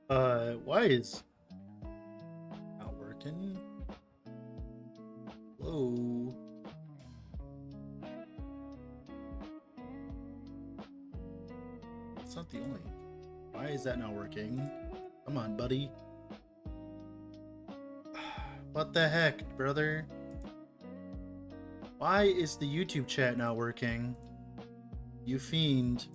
Why is not working? Hello? It's not the only. Why is that not working? Come on, buddy. What the heck, brother? Why is the YouTube chat not working? You fiend.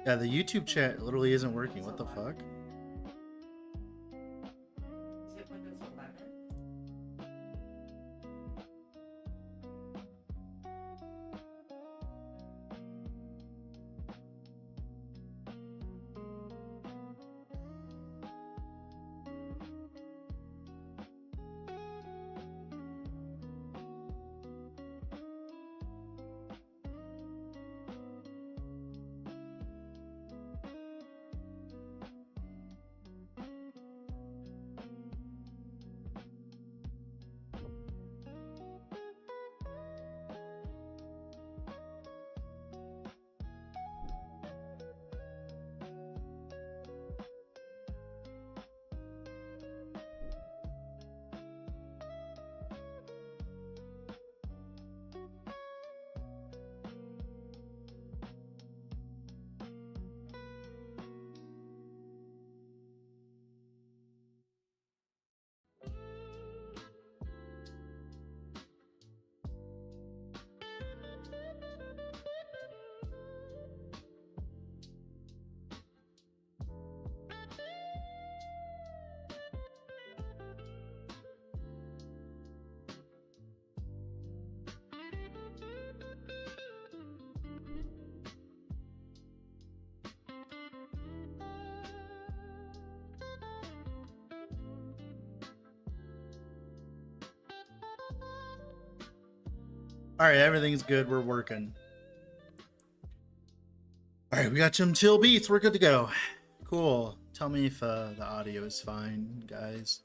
Yeah, the YouTube chat literally isn't working. What the fuck? Is it Windows 11? Alright, everything's good. We're working. Alright, we got some chill beats. We're good to go. Cool. Tell me if the audio is fine, guys.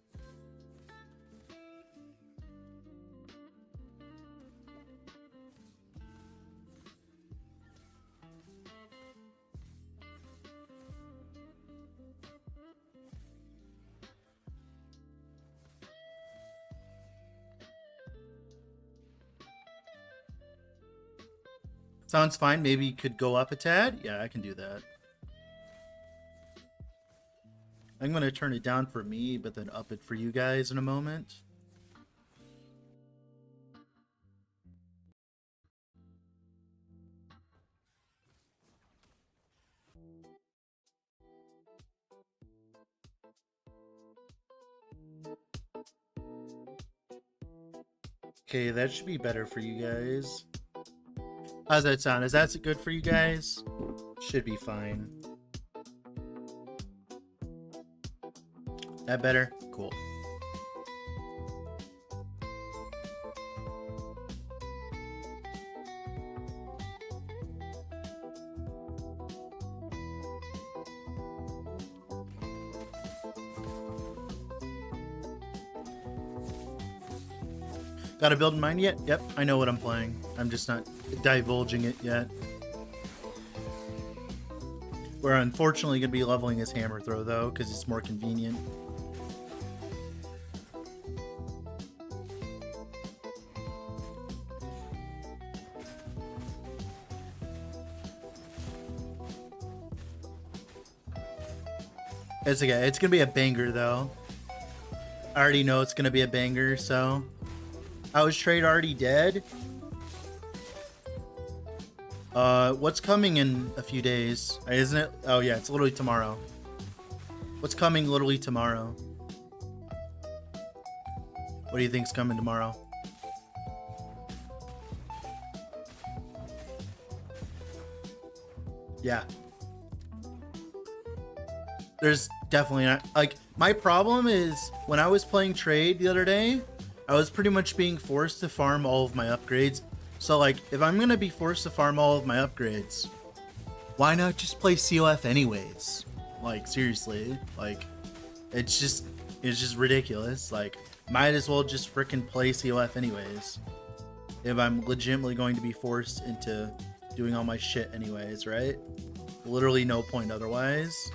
Sounds fine. Maybe you could go up a tad. Yeah, I can do that. I'm going to turn it down for me, but then up it for you guys in a moment. Okay, that should be better for you guys. How's that sound? Is that good for you guys? Should be fine. That better? Cool. Got a build in mind yet? Yep, I know what I'm playing. I'm just not divulging it yet. We're unfortunately going to be leveling his hammer throw, though, because it's more convenient. It's okay. It's going to be a banger, though. I already know it's going to be a banger, so... How's trade already dead? What's coming in a few days? Isn't it? Oh yeah, it's literally tomorrow. What's coming literally tomorrow? What do you think's coming tomorrow? Yeah. There's definitely not, like, my problem is when I was playing trade the other day, I was pretty much being forced to farm all of my upgrades. So, like, if I'm going to be forced to farm all of my upgrades, why not just play CoF anyways? Like, seriously. Like, it's just ridiculous. Like, might as well just frickin' play CoF anyways. if I'm legitimately going to be forced into doing all my shit anyways, right? Literally no point otherwise.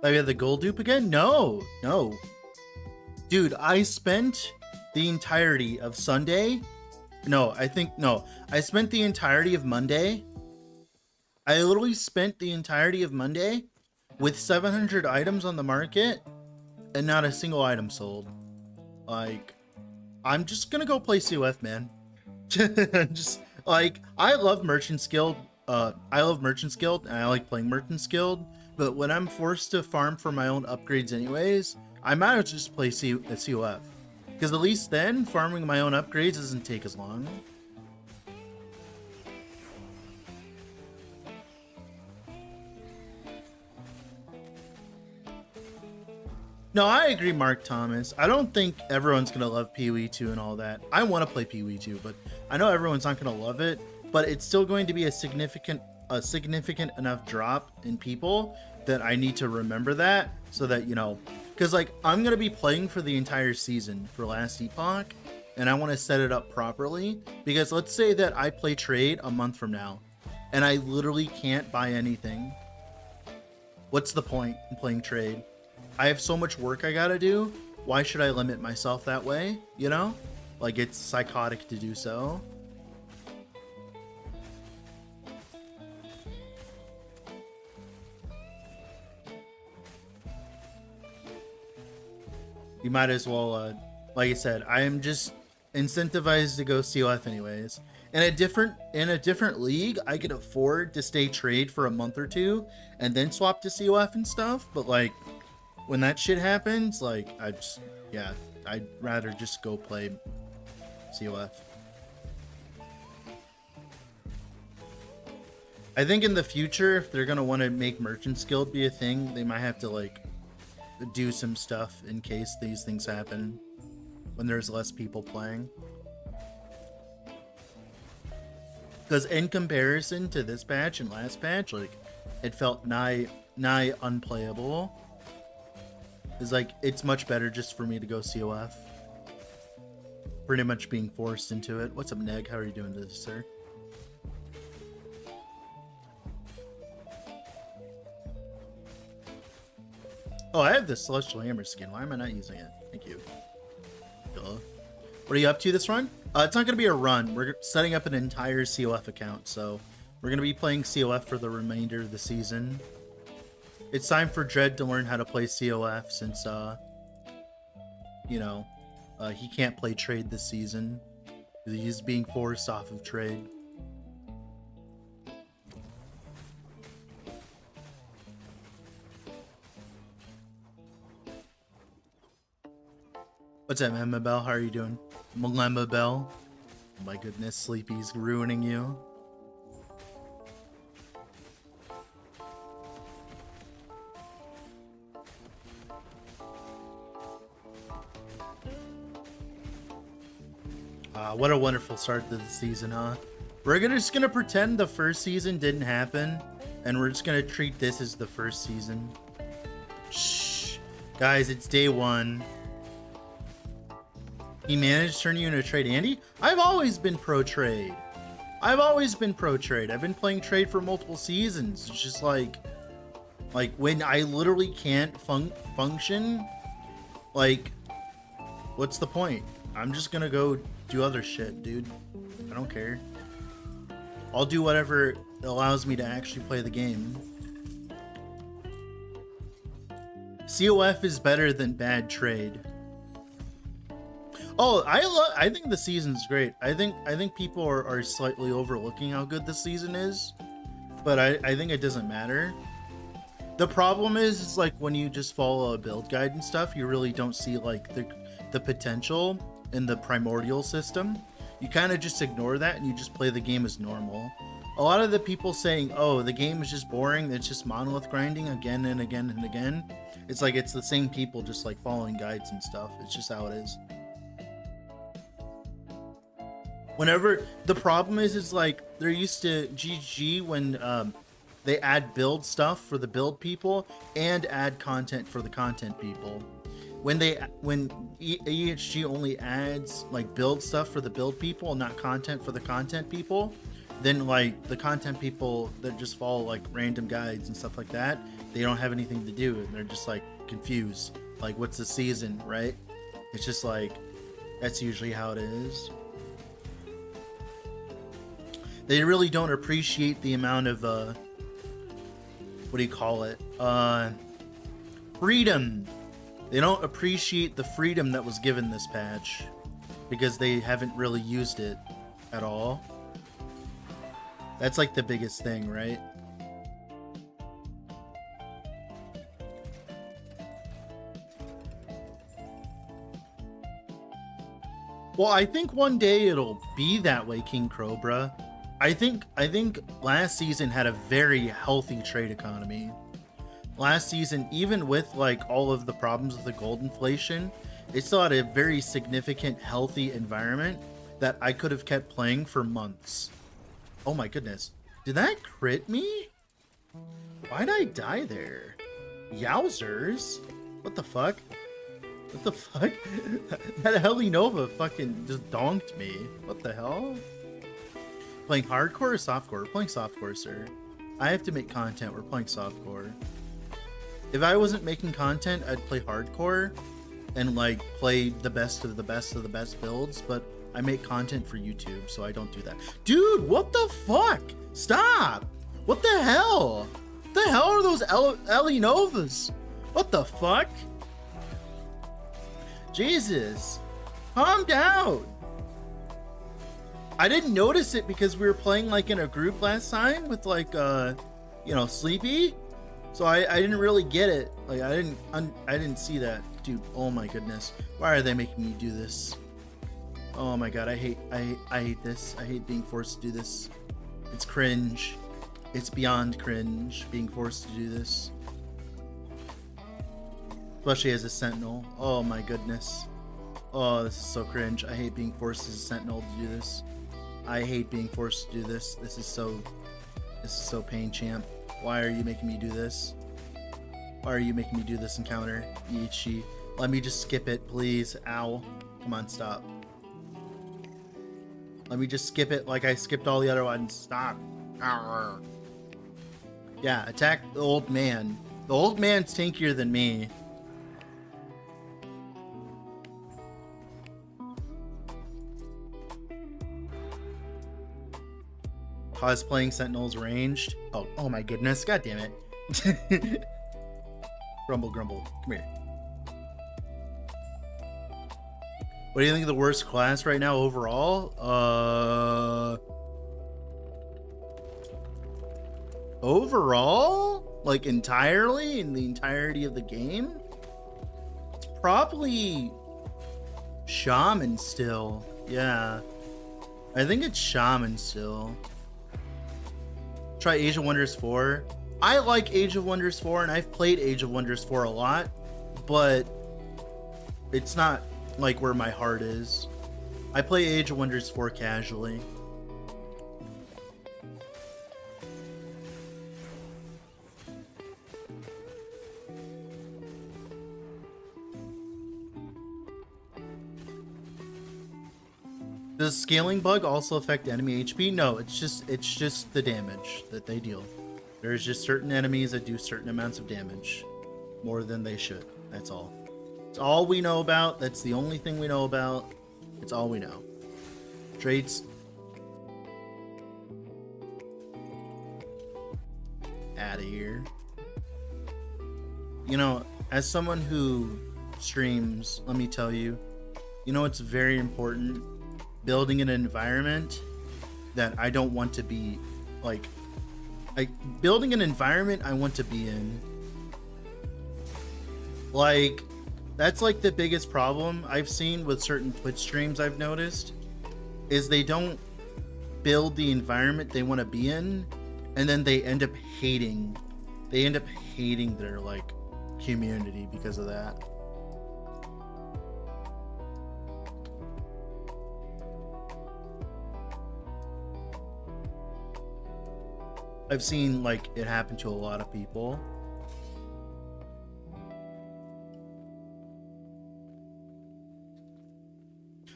I got the gold dupe again? No. Dude, I spent the entirety of Sunday. I spent the entirety of Monday. I literally spent the entirety of Monday with 700 items on the market and not a single item sold. Like, I'm just gonna go play CoF, man. Just like, I love Merchant's Guild. And I like playing Merchant's Guild. But when I'm forced to farm for my own upgrades anyways, I might as well just play CoF. Because at least then, farming my own upgrades doesn't take as long. No, I agree, Mark Thomas. I don't think everyone's going to love PoE 2 and all that. I want to play PoE 2, but I know everyone's not going to love it. But it's still going to be a significant enough drop in people that I need to remember that, so that, you know, because like I'm gonna be playing for the entire season for Last Epoch, and I want to set it up properly. Because let's say that I play trade a month from now and I literally can't buy anything. What's the point in playing trade? I have so much work I gotta do. Why should I limit myself that way? You know, like, it's psychotic to do so. You might as well, like I said, I am just incentivized to go CoF anyways. In a different league, I could afford to stay trade for a month or two and then swap to CoF and stuff. But like, when that shit happens, like, I'd rather just go play CoF. I think in the future, if they're gonna want to make Merchant's Guild be a thing, they might have to like do some stuff in case these things happen when there's less people playing. Because in comparison to this patch and last patch, like, it felt nigh unplayable. It's like, it's much better just for me to go CoF. Pretty much being forced into it. What's up, Neg? How are you doing today, sir? Oh, I have the Celestial Hammer skin. Why am I not using it? Thank you. Duh. What are you up to this run? It's not going to be a run. We're setting up an entire CoF account, so we're going to be playing CoF for the remainder of the season. It's time for Dread to learn how to play CoF since, you know, he can't play trade this season. He's being forced off of trade. What's up, Mabel? How are you doing? Mabel? Oh my goodness, Sleepy's ruining you. What a wonderful start to the season, huh? We're just gonna pretend the first season didn't happen, and we're just gonna treat this as the first season. Shh. Guys, it's day one. He managed to turn you into a trade, Andy? I've always been pro-trade. I've been playing trade for multiple seasons. It's just like when I literally can't function, like, what's the point? I'm just gonna go do other shit, dude. I don't care. I'll do whatever allows me to actually play the game. CoF is better than bad trade. Oh, I think the season's great. I think people are slightly overlooking how good the season is, but I think it doesn't matter. The problem is like when you just follow a build guide and stuff, you really don't see like the potential in the primordial system. You kind of just ignore that and you just play the game as normal. a lot of the people saying, oh, the game is just boring, it's just monolith grinding again and again and again. It's like it's the same people just like following guides and stuff. It's just how it is. Whenever the problem is like they're used to GG when they add build stuff for the build people and add content for the content people. When EHG only adds like build stuff for the build people and not content for the content people, then like the content people that just follow like random guides and stuff like that, they don't have anything to do and they're just like confused. Like, what's the season, right? It's just like, that's usually how it is. They really don't appreciate the amount of what do you call it? Freedom. They don't appreciate the freedom that was given this patch because they haven't really used it at all. That's like the biggest thing, right? Well, I think one day it'll be that way, King Cobra. I think last season had a very healthy trade economy. Last season, even with like all of the problems with the gold inflation, it still had a very significant healthy environment that I could have kept playing for months. Oh my goodness. Did that crit me? Why'd I die there? Yowzers. What the fuck? What the fuck? That Heli Nova fucking just donked me. What the hell? Playing hardcore or softcore? We're playing softcore, sir. I have to make content. We're playing softcore. If I wasn't making content, I'd play hardcore and like play the best of the best of the best builds, but I make content for YouTube, so I don't do that. Dude, what the fuck? Stop! What the hell? What the hell are those Heli Novas? What the fuck? Jesus. Calm down. I didn't notice it because we were playing like in a group last time with like you know, Sleepy, so I didn't really get it. Like I didn't see that. Dude, oh my goodness, why are they making me do this? Oh my god, I hate this. I hate being forced to do this. It's cringe. It's beyond cringe being forced to do this, especially as a sentinel. Oh my goodness. Oh, this is so cringe. I hate being forced as a sentinel to do this. I hate being forced to do this. This is so pain, champ. Why are you making me do this? Why are you making me do this encounter? EHG. Let me just skip it, please. Ow. Come on, stop. Let me just skip it like I skipped all the other ones. Stop. Arr. Yeah, attack the old man. The old man's tankier than me. Cosplaying Sentinels ranged. Oh my goodness. God damn it. Grumble, grumble. Come here. What do you think of the worst class right now overall? Overall? Like entirely? In the entirety of the game? It's probably Shaman still. Yeah. I think it's Shaman still. Try Age of Wonders 4. I like Age of Wonders 4 and I've played Age of Wonders 4 a lot, but it's not like where my heart is. I play Age of Wonders 4 casually. Does scaling bug also affect enemy HP? No, it's just the damage that they deal. There's just certain enemies that do certain amounts of damage. More than they should. That's all. It's all we know about. That's the only thing we know about. It's all we know. Traits. Out of here. You know, as someone who streams, let me tell you, you know it's very important? Building an environment that I don't want to be like building an environment I want to be in. Like, that's like the biggest problem I've seen with certain Twitch streams I've noticed, is they don't build the environment they want to be in, and then they end up hating their like community because of that. I've seen like it happen to a lot of people.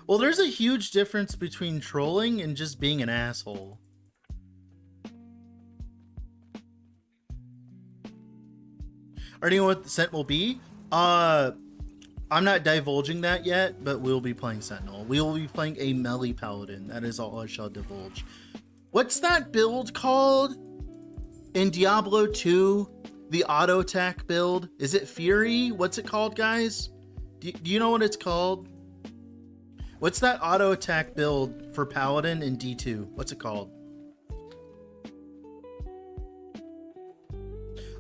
Well, there's a huge difference between trolling and just being an asshole. Already know what the Sentinel will be? I'm not divulging that yet, but we'll be playing Sentinel. We will be playing a melee paladin. That is all I shall divulge. What's that build called in Diablo 2? The auto attack build? Is it Fury? What's it called, guys? Do you know what it's called? What's that auto attack build for Paladin in D2? What's it called?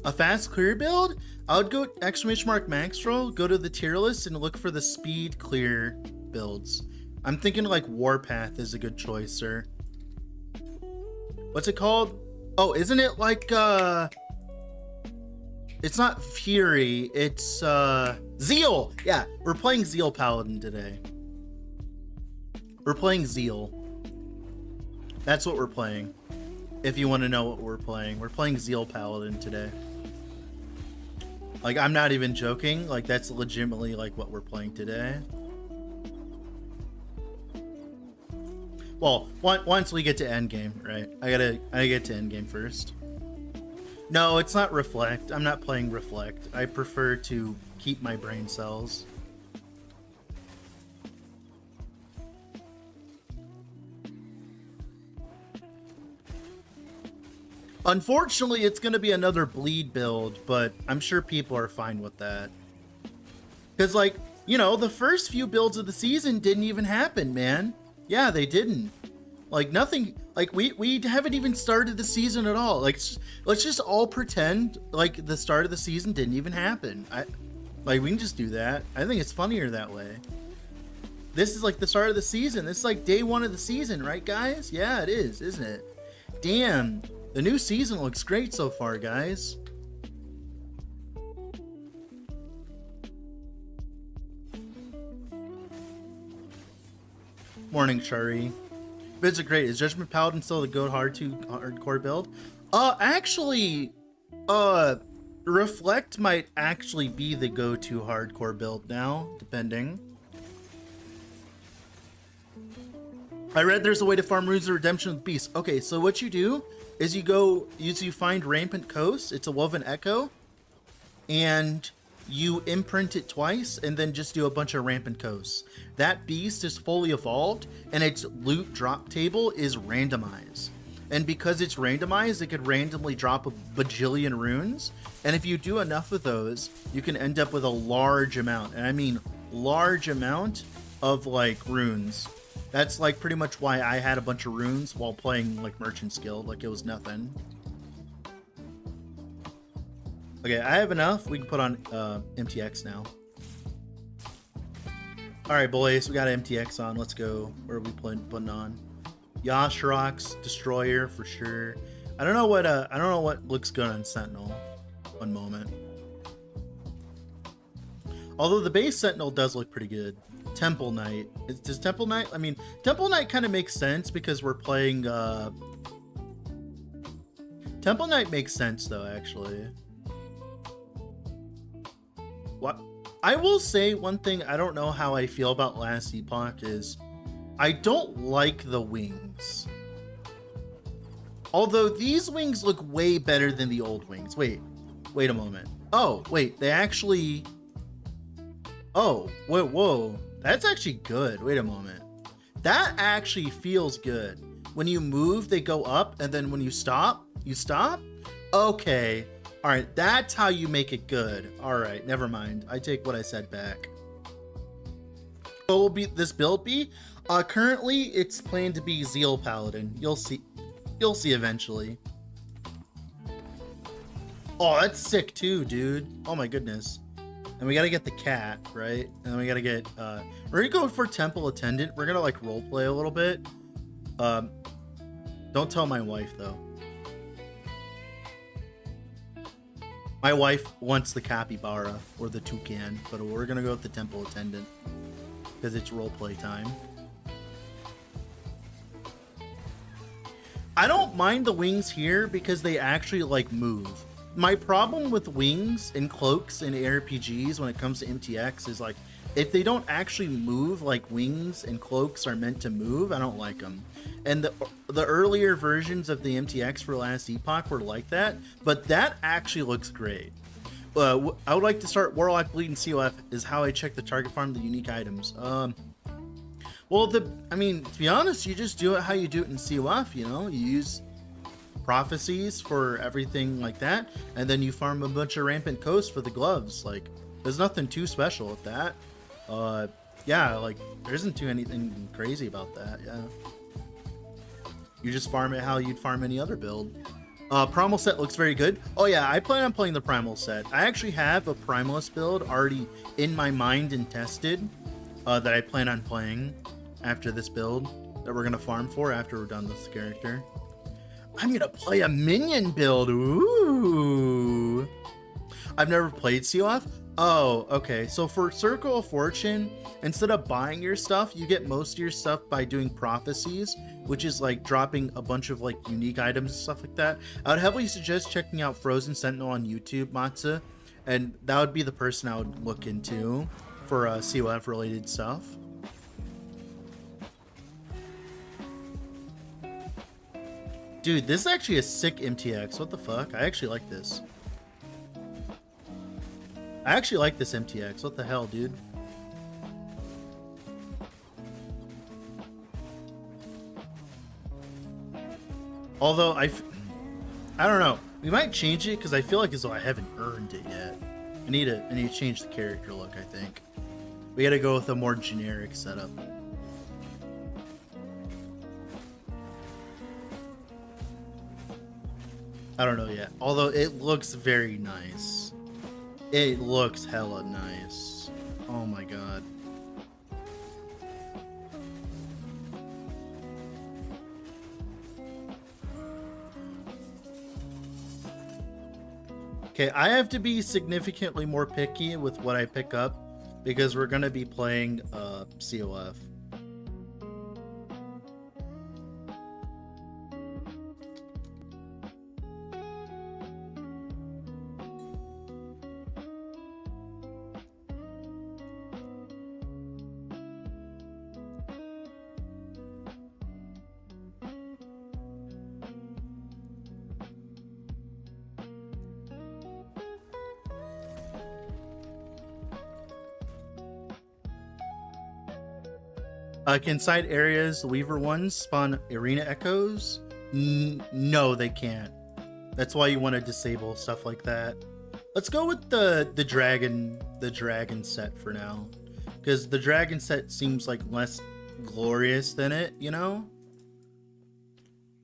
A fast clear build? I would go !max roll, go to the tier list and look for the speed clear builds. I'm thinking like Warpath is a good choice, sir. What's it called? Oh, isn't it like it's not Fury, it's Zeal. Yeah, we're playing Zeal Paladin today. We're playing Zeal. That's what we're playing. If you want to know what we're playing Zeal Paladin today. Like, I'm not even joking. Like, that's legitimately like what we're playing today. Well, once we get to endgame, right? I gotta get to endgame first. No, it's not Reflect. I'm not playing Reflect. I prefer to keep my brain cells. Unfortunately, it's going to be another bleed build, but I'm sure people are fine with that. Because, like, you know, the first few builds of the season didn't even happen, man. Yeah, they didn't. Like, nothing, like, we haven't even started the season at all. Like, let's just all pretend like the start of the season didn't even happen. Like, we can just do that. I think it's funnier that way. This is like the start of the season. This is like day one of the season, right, guys? Yeah, it is, isn't it? Damn. The new season looks great so far, guys. Morning, Shari. Bids are great. Is Judgment Paladin still the go hardcore build? Actually, Reflect might actually be the go-to hardcore build now, depending. I read there's a way to farm Runes of Redemption with Beasts. Okay, so what you do is you find Rampant Coast. It's a Woven Echo, and you imprint it twice, and then just do a bunch of Rampant Coasts. That beast is fully evolved, and its loot drop table is randomized. And because it's randomized, it could randomly drop a bajillion runes. And if you do enough of those, you can end up with a large amount, and I mean large amount of like runes. That's like pretty much why I had a bunch of runes while playing like Merchant's Guild, like it was nothing. Okay, I have enough. We can put on MTX now. All right, boys, we got MTX on. Let's go. Where are we putting on? Yashrock's Destroyer for sure. I don't know what looks good on Sentinel. One moment. Although the base Sentinel does look pretty good. Temple Knight. Does Temple Knight? I mean, Temple Knight kind of makes sense because we're playing. Temple Knight makes sense though, actually. What? I will say one thing. I don't know how I feel about Last Epoch is I don't like the wings. Although these wings look way better than the old wings. Wait a moment. Oh, wait, they actually. Oh, whoa. That's actually good. Wait a moment. That actually feels good. When you move, they go up, and then when you stop, you stop? Okay. All right, that's how you make it good. All right, never mind. I take what I said back. What will this build be? Currently, it's planned to be Zeal Paladin. You'll see eventually. Oh, that's sick too, dude. Oh my goodness. And we gotta get the cat, right? And then we gotta get, we're gonna go for Temple Attendant. We're gonna like roleplay a little bit. Don't tell my wife, though. My wife wants the capybara or the toucan, but we're gonna go with the temple attendant because it's roleplay time. I don't mind the wings here because they actually like move. My problem with wings and cloaks in ARPGs when it comes to MTX is like if they don't actually move like wings and cloaks are meant to move, I don't like them. And the earlier versions of the MTX for Last Epoch were like that, but that actually looks great. I would like to start Warlock Bleed and COF is how I check the target farm, the unique items. Well, I mean, to be honest, you just do it how you do it in COF, you know? You use prophecies for everything like that, and then you farm a bunch of rampant coast for the gloves. Like, there's nothing too special with that. Yeah, like, there isn't too anything crazy about that, yeah. You just farm it how you'd farm any other build. Primal set looks very good. Oh yeah, I plan on playing the Primal set. I actually have a Primalist build already in my mind and tested that I plan on playing after this build that we're gonna farm for after we're done with this character. I'm gonna play a minion build. Ooh. I've never played COF. Oh, okay. So for Circle of Fortune, instead of buying your stuff, you get most of your stuff by doing prophecies, which is like dropping a bunch of like unique items and stuff like that. I would heavily suggest checking out Frozen Sentinel on YouTube, Matza, and that would be the person I would look into for COF related stuff. Dude, this is actually a sick MTX. What the fuck? I actually like this. I actually like this MTX. What the hell, dude? Although I don't know. We might change it because I feel like as though I haven't earned it yet. I need to change the character look. I think we got to go with a more generic setup. I don't know yet. Although it looks very nice. It looks hella nice. Oh my god. Okay, I have to be significantly more picky with what I pick up because we're gonna be playing COF. Can side areas, the Weaver ones, spawn arena echoes? No, they can't. That's why you want to disable stuff like that. Let's go with the dragon set for now, because the dragon set seems like less glorious than it. You know,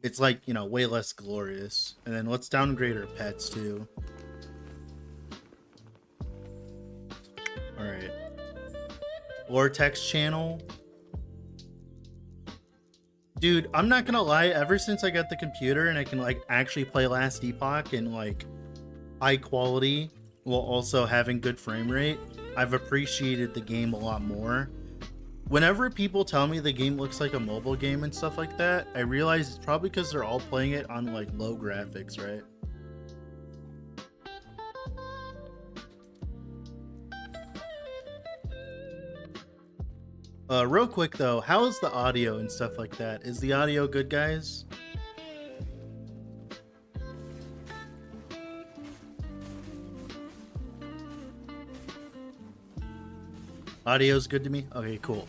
it's like, you know, way less glorious. And then let's downgrade our pets too. All right, lore text channel. Dude, I'm not gonna lie, ever since I got the computer and I can like actually play Last Epoch in like high quality while also having good frame rate, I've appreciated the game a lot more. Whenever people tell me the game looks like a mobile game and stuff like that, I realize it's probably because they're all playing it on like low graphics, right? Real quick though, how is the audio and stuff like that? Is the audio good, guys? Audio's good to me? Okay, cool.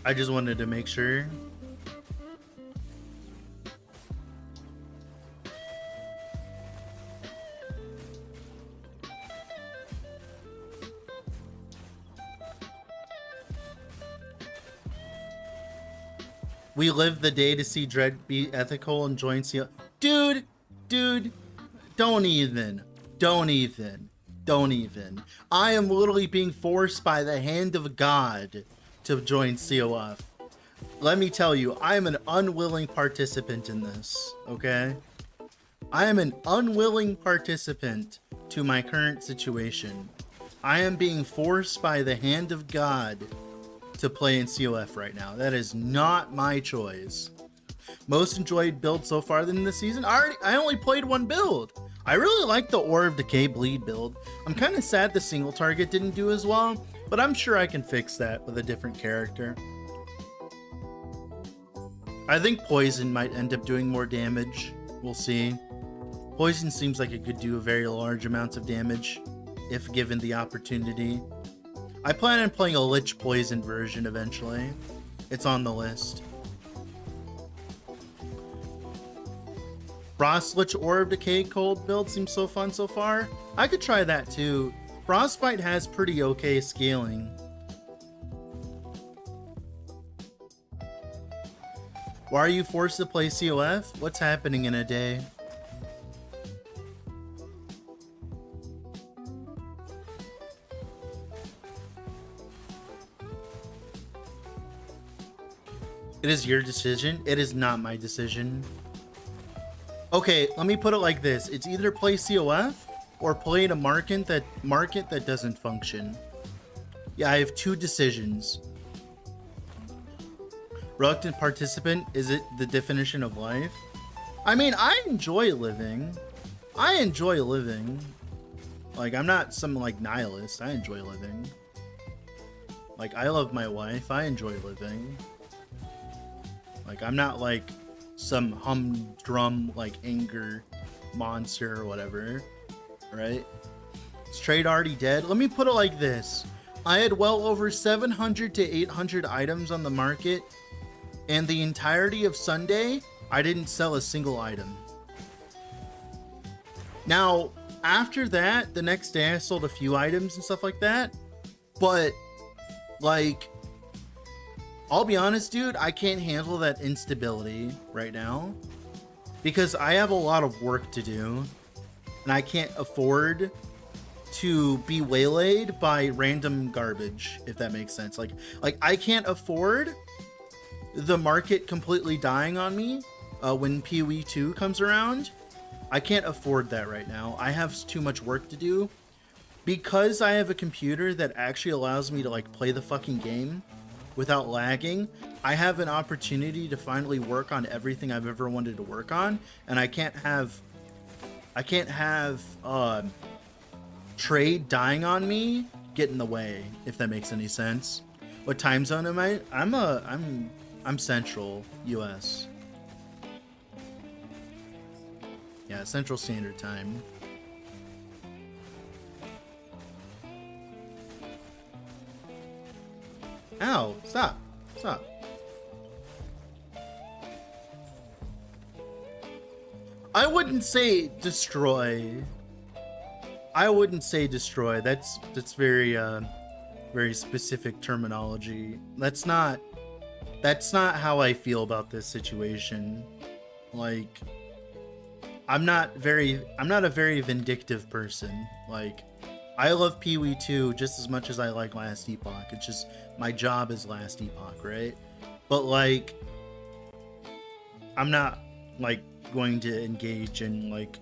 I just wanted to make sure. We live the day to see Dread be ethical and join CL. Dude, don't even. I am literally being forced by the hand of God to join COF. let me tell you, I am an unwilling participant in this, okay? I am an unwilling participant to my current situation. I am being forced by the hand of God to play in CoF right now. That is not my choice. Most enjoyed build so far in the season. I only played one build. I really like the Ore of Decay bleed build. I'm kind of sad the single target didn't do as well, but I'm sure I can fix that with a different character. I think Poison might end up doing more damage. We'll see. Poison seems like it could do a very large amounts of damage if given the opportunity. I plan on playing a Lich Poison version eventually. It's on the list. Frost Lich Ore of Decay cold build seems so fun so far. I could try that too. Frostbite has pretty okay scaling. Why are you forced to play CoF? What's happening in a day? It is your decision. It is not my decision. Okay, let me put it like this. It's either play CoF or play in a market that doesn't function. Yeah, I have two decisions. Reluctant participant, is it the definition of life? I mean, I enjoy living. I enjoy living. Like, I'm not some like nihilist. I enjoy living. Like, I love my wife. I enjoy living. Like, I'm not like some humdrum like anger monster or whatever, right? Is trade already dead? Let me put it like this. I had well over 700 to 800 items on the market, and the entirety of Sunday, I didn't sell a single item. Now, after that, the next day I sold a few items and stuff like that, but like, I'll be honest, dude, I can't handle that instability right now because I have a lot of work to do and I can't afford to be waylaid by random garbage, if that makes sense. Like I can't afford the market completely dying on me when PoE 2 comes around. I can't afford that right now. I have too much work to do because I have a computer that actually allows me to like play the fucking game without lagging. I have an opportunity to finally work on everything I've ever wanted to work on, and I can't have trade dying on me get in the way, if that makes any sense. What time zone am I? I'm Central US. Yeah, Central Standard Time. Ow, stop. Stop. I wouldn't say destroy. I wouldn't say destroy. That's very very specific terminology. That's not how I feel about this situation. Like, I'm not a very vindictive person. Like, I love PoE 2 just as much as I like Last Epoch. It's just my job is Last Epoch, right? But like, I'm not like going to engage in like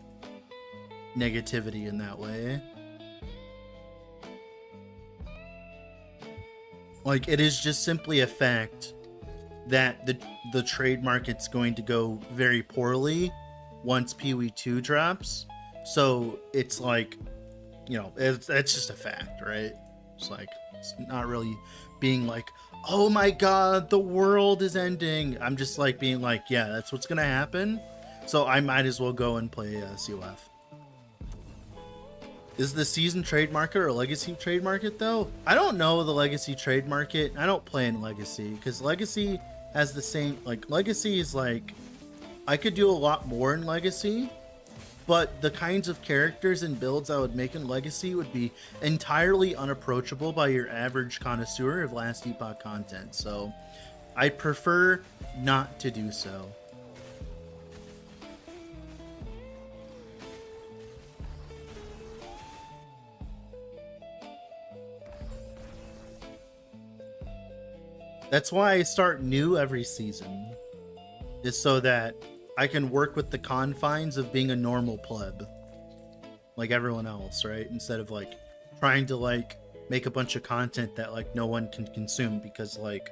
negativity in that way. Like, it is just simply a fact that the trade market's going to go very poorly once PoE 2 drops. So it's like, you know, it's just a fact, right? It's like, it's not really being like, oh my god, the world is ending. I'm just like being like, yeah, that's what's gonna happen. So I might as well go and play CoF. Is the season trade market or legacy trade market though? I don't know the legacy trade market. I don't play in legacy because legacy has the same, like, legacy is like, I could do a lot more in legacy, but the kinds of characters and builds I would make in legacy would be entirely unapproachable by your average connoisseur of Last Epoch content. So I prefer not to do so. That's why I start new every season. Is so that I can work with the confines of being a normal pleb. Like everyone else, right? Instead of like trying to like make a bunch of content that like no one can consume because like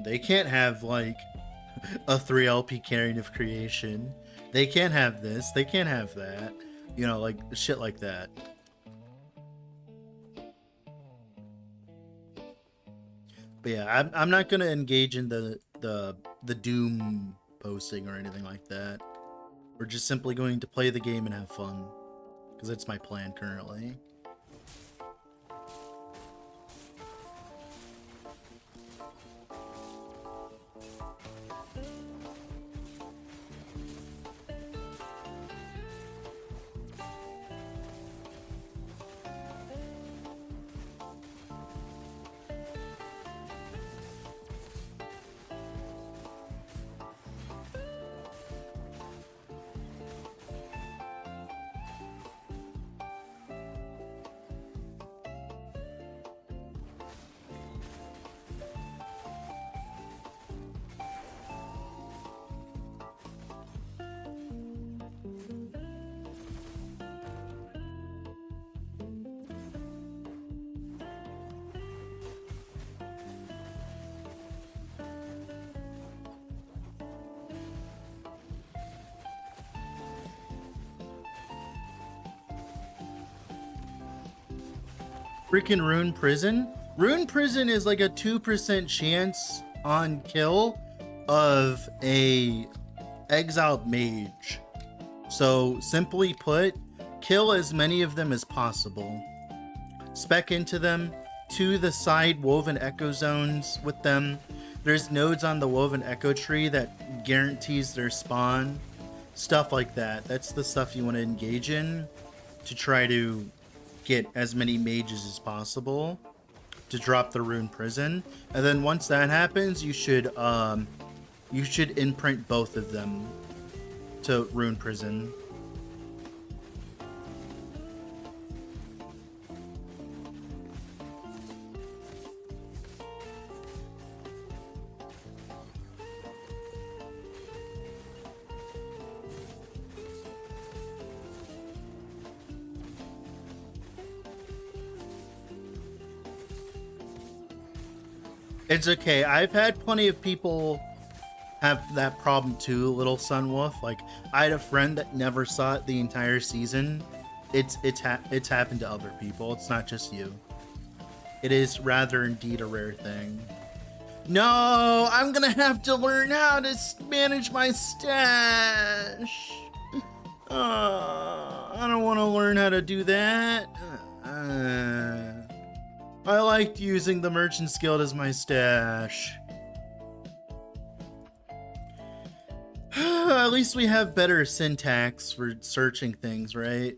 they can't have like a 3 LP carrying of creation. They can't have this, they can't have that. You know, like shit like that. But yeah, I'm not gonna engage in the doom posting or anything like that. We're just simply going to play the game and have fun. Because that's my plan currently. Freaking Rune Prison. Rune Prison is like a 2% chance on kill of a exiled mage. So simply put, kill as many of them as possible. Spec into them, to the side woven echo zones with them. There's nodes on the woven echo tree that guarantees their spawn. Stuff like that. That's the stuff you want to engage in to try to get as many mages as possible to drop the Rune Prison. And then once that happens, you should imprint both of them to Rune Prison. It's okay. I've had plenty of people have that problem too, Little Sunwolf. Like, I had a friend that never saw it the entire season. It's happened to other people. It's not just you. It is rather indeed a rare thing. No, I'm gonna have to learn how to manage my stash. I don't want to learn how to do that. I liked using the Merchant's Guild as my stash. At least we have better syntax for searching things, right?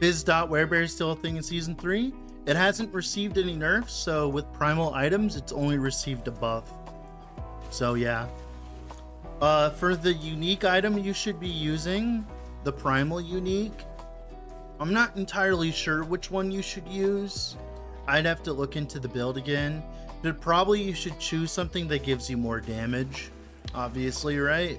Biz.Werebear is still a thing in Season 3. It hasn't received any nerfs, so with primal items, it's only received a buff. So yeah. For the unique item you should be using, the primal unique, I'm not entirely sure which one you should use. I'd have to look into the build again. But probably you should choose something that gives you more damage. Obviously, right?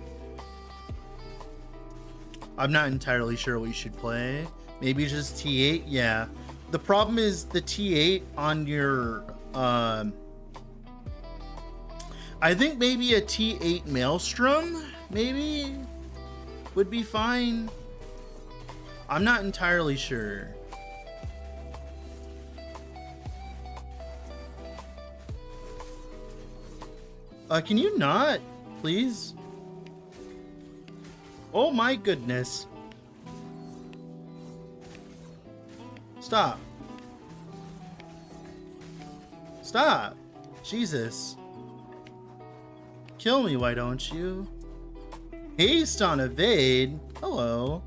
I'm not entirely sure what you should play. Maybe just T8, yeah. The problem is the T8 on your, I think maybe a T8 Maelstrom, maybe, would be fine. I'm not entirely sure. Can you not, please? Oh my goodness. Stop. Stop. Jesus. Kill me, why don't you? Haste on evade. Hello.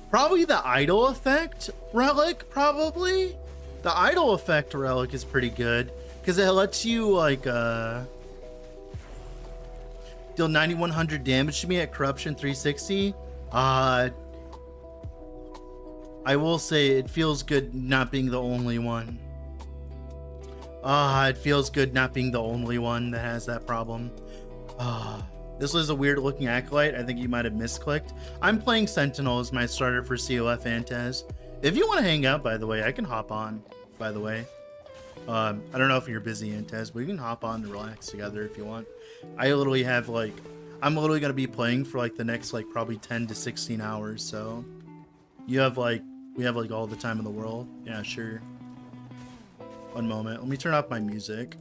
Probably the idle effect relic, probably. The idle effect relic is pretty good because it lets you like deal 9100 damage to me at corruption 360. I will say it feels good not being the only one. It feels good not being the only one that has that problem. This was a weird looking acolyte. I think you might have misclicked. I'm playing Sentinel as my starter for CoF Antez. If you want to hang out, by the way, I can hop on, by the way. I don't know if you're busy, Antez, but you can hop on and relax together if you want. I literally have like, I'm literally going to be playing for like the next like probably 10 to 16 hours. So you have like, we have like all the time in the world. Yeah, sure. One moment. Let me turn off my music.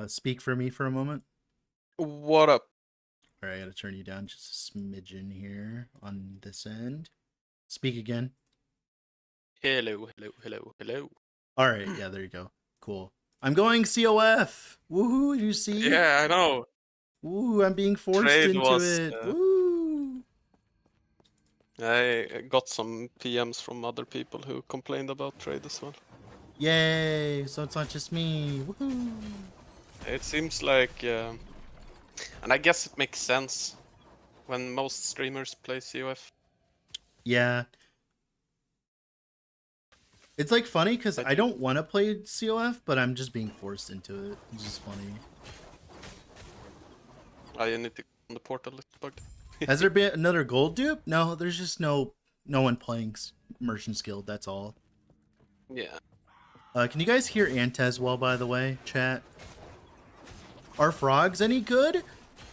Speak for me for a moment. What up? All right, I gotta turn you down just a smidgen here on this end. Speak again. Hello. All right, yeah, there you go. Cool. I'm going COF. Woohoo! You see? Yeah, I know. Woo! I'm being forced Trade into was, it. Woo! I got some PMs from other people who complained about trade as well. Yay! So it's not just me. Woohoo! It seems like, and I guess it makes sense when most streamers play COF. Yeah. It's like funny because I don't want to play COF, but I'm just being forced into it. It's just funny. I need to on the portal. It's bugged. Has there been another gold dupe? No, there's just no one playing Merchant's Guild. That's all. Yeah. Can you guys hear Antez well, by the way, chat? Are frogs any good?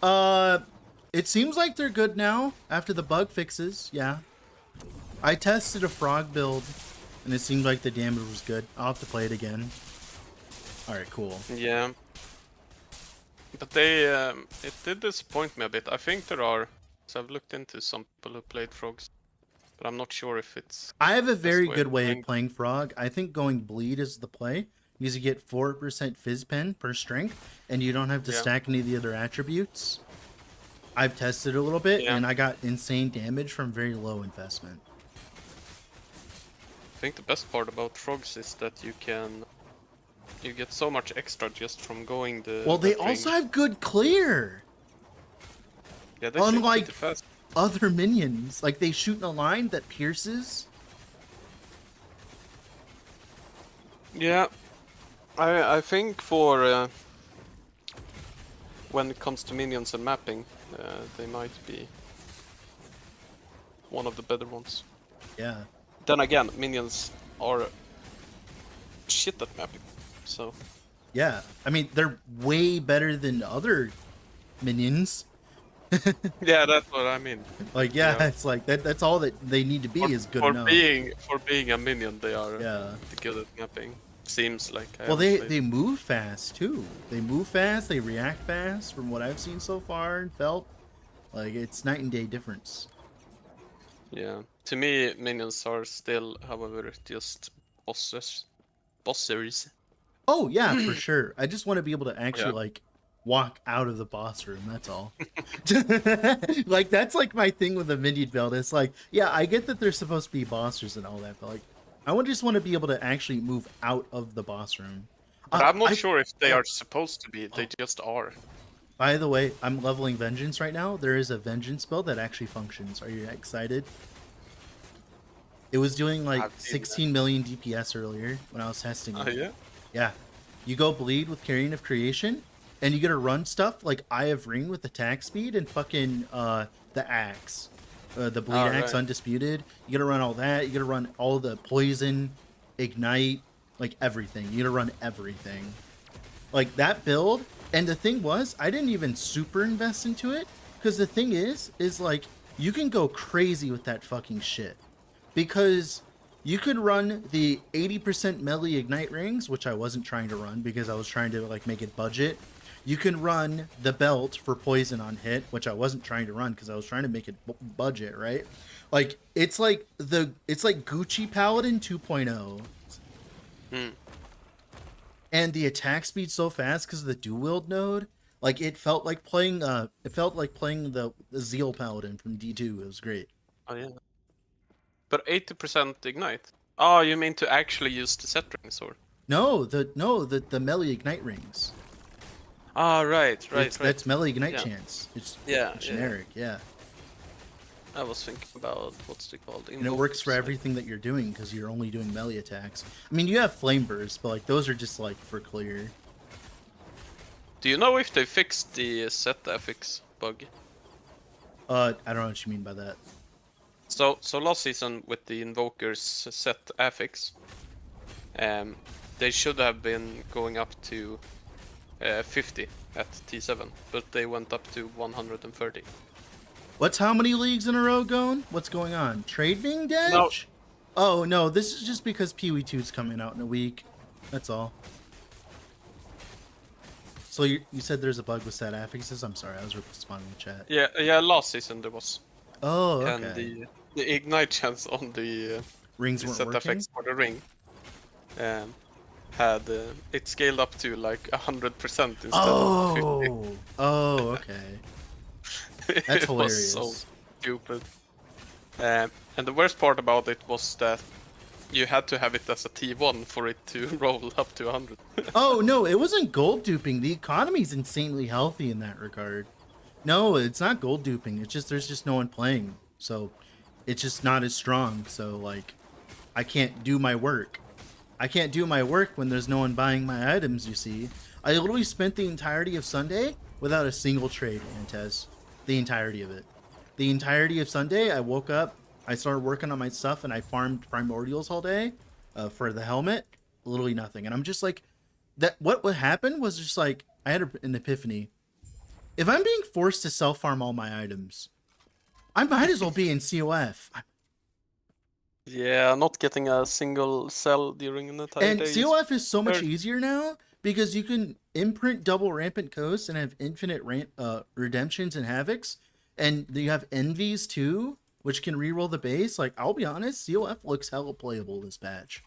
It seems like they're good now after the bug fixes. Yeah. I tested a frog build, and it seemed like the damage was good. I'll have to play it again. All right, cool. Yeah. But they, it did disappoint me a bit. I think there are, so I've looked into some people who played frogs, but I'm not sure if it's... I have a very good way of playing frog. I think going bleed is the play, because you get 4% fizz pen per strength, and you don't have to stack any of the other attributes. I've tested a little bit, and I got insane damage from very low investment. I think the best part about frogs is that you get so much extra just from going the... Well, they also have good clear. Yeah, they unlike fast. Other minions, like they shoot in a line that pierces. Yeah, I think for when it comes to minions and mapping, they might be one of the better ones. Yeah. Then again, minions are shit at mapping, so... Yeah, I mean, they're way better than other minions. Yeah, that's what I mean. Like, yeah, it's like, that's all that they need to be is good enough. For being a minion, they are good at mapping. Seems like. Well, they move fast, too. They move fast, they react fast, from what I've seen so far and felt. Like, it's night and day difference. Yeah. To me, minions are still, however, just bossers. Oh, yeah, for sure. I just want to be able to actually, like, walk out of the boss room, that's all. Like, that's, like, my thing with the minion build. It's like, yeah, I get that they're supposed to be bossers and all that, but, like, I just want to be able to actually move out of the boss room. But I'm not sure if they are supposed to be. They just are. By the way, I'm leveling Vengeance right now. There is a Vengeance build that actually functions. Are you excited? It was doing, like, 16 million DPS earlier when I was testing it. Oh, yeah? Yeah. You go bleed with Carrion of Creation, and you get to run stuff like Eye of Ring with attack speed and fucking the axe. The bleed axe undisputed. You gotta run all that. You gotta run all the poison, ignite, like everything. You gotta run everything. Like that build. And the thing was, I didn't even super invest into it. Because the thing is like, you can go crazy with that fucking shit. Because You could run the 80% melee ignite rings, which I wasn't trying to run because I was trying to like make it budget. You can run the belt for poison on hit, which I wasn't trying to run because I was trying to make it budget, right? Like it's like Gucci Paladin 2.0. And the attack speed so fast because of the dual wield node. Like it felt like playing the Zeal Paladin from D2. It was great. Oh yeah. But 80% ignite. Oh, you mean to actually use the set rings or? No, the melee ignite rings. Ah, right. That's melee ignite Yeah. chance. It's Yeah, generic, yeah. I was thinking about what's it called? And it works for everything that you're doing because you're only doing melee attacks. I mean, you have flame bursts, but like those are just like for clear. Do you know if they fixed the set affix bug? I don't know what you mean by that. So last season with the invokers set affix, they should have been going up to 50 at T7, but they went up to 130. What's how many leagues in a row going? What's going on? Trade being dead? No. Oh no, this is just because PoE 2 is coming out in a week. That's all. So you said there's a bug with set affixes? I'm sorry, I was responding to chat. Yeah. Last season there was. Oh, okay. And the ignite chance on the rings the weren't set working? affix for the ring had it scaled up to like 100% instead of 50. Oh, okay. That's It hilarious. was so stupid. And the worst part about it was that you had to have it as a T1 for it to roll up to 100. Oh no, it wasn't gold duping. The economy's insanely healthy in that regard. No, it's not gold duping. It's just there's just no one playing, so it's just not as strong. So like, I can't do my work. I can't do my work when there's no one buying my items. You see, I literally spent the entirety of Sunday without a single trade, Antez. The entirety of it. The entirety of Sunday, I woke up, I started working on my stuff, and I farmed primordials all day for the helmet. Literally nothing. And I'm just like, what happened was just like, I had an epiphany. If I'm being forced to self-farm all my items, I might as well be in CoF. Yeah, not getting a single cell during an entire And day. CoF is so much very- easier now because you can imprint double rampant coasts and have infinite redemptions and havocs. And you have envies too, which can reroll the base. Like, I'll be honest, CoF looks hella playable this patch.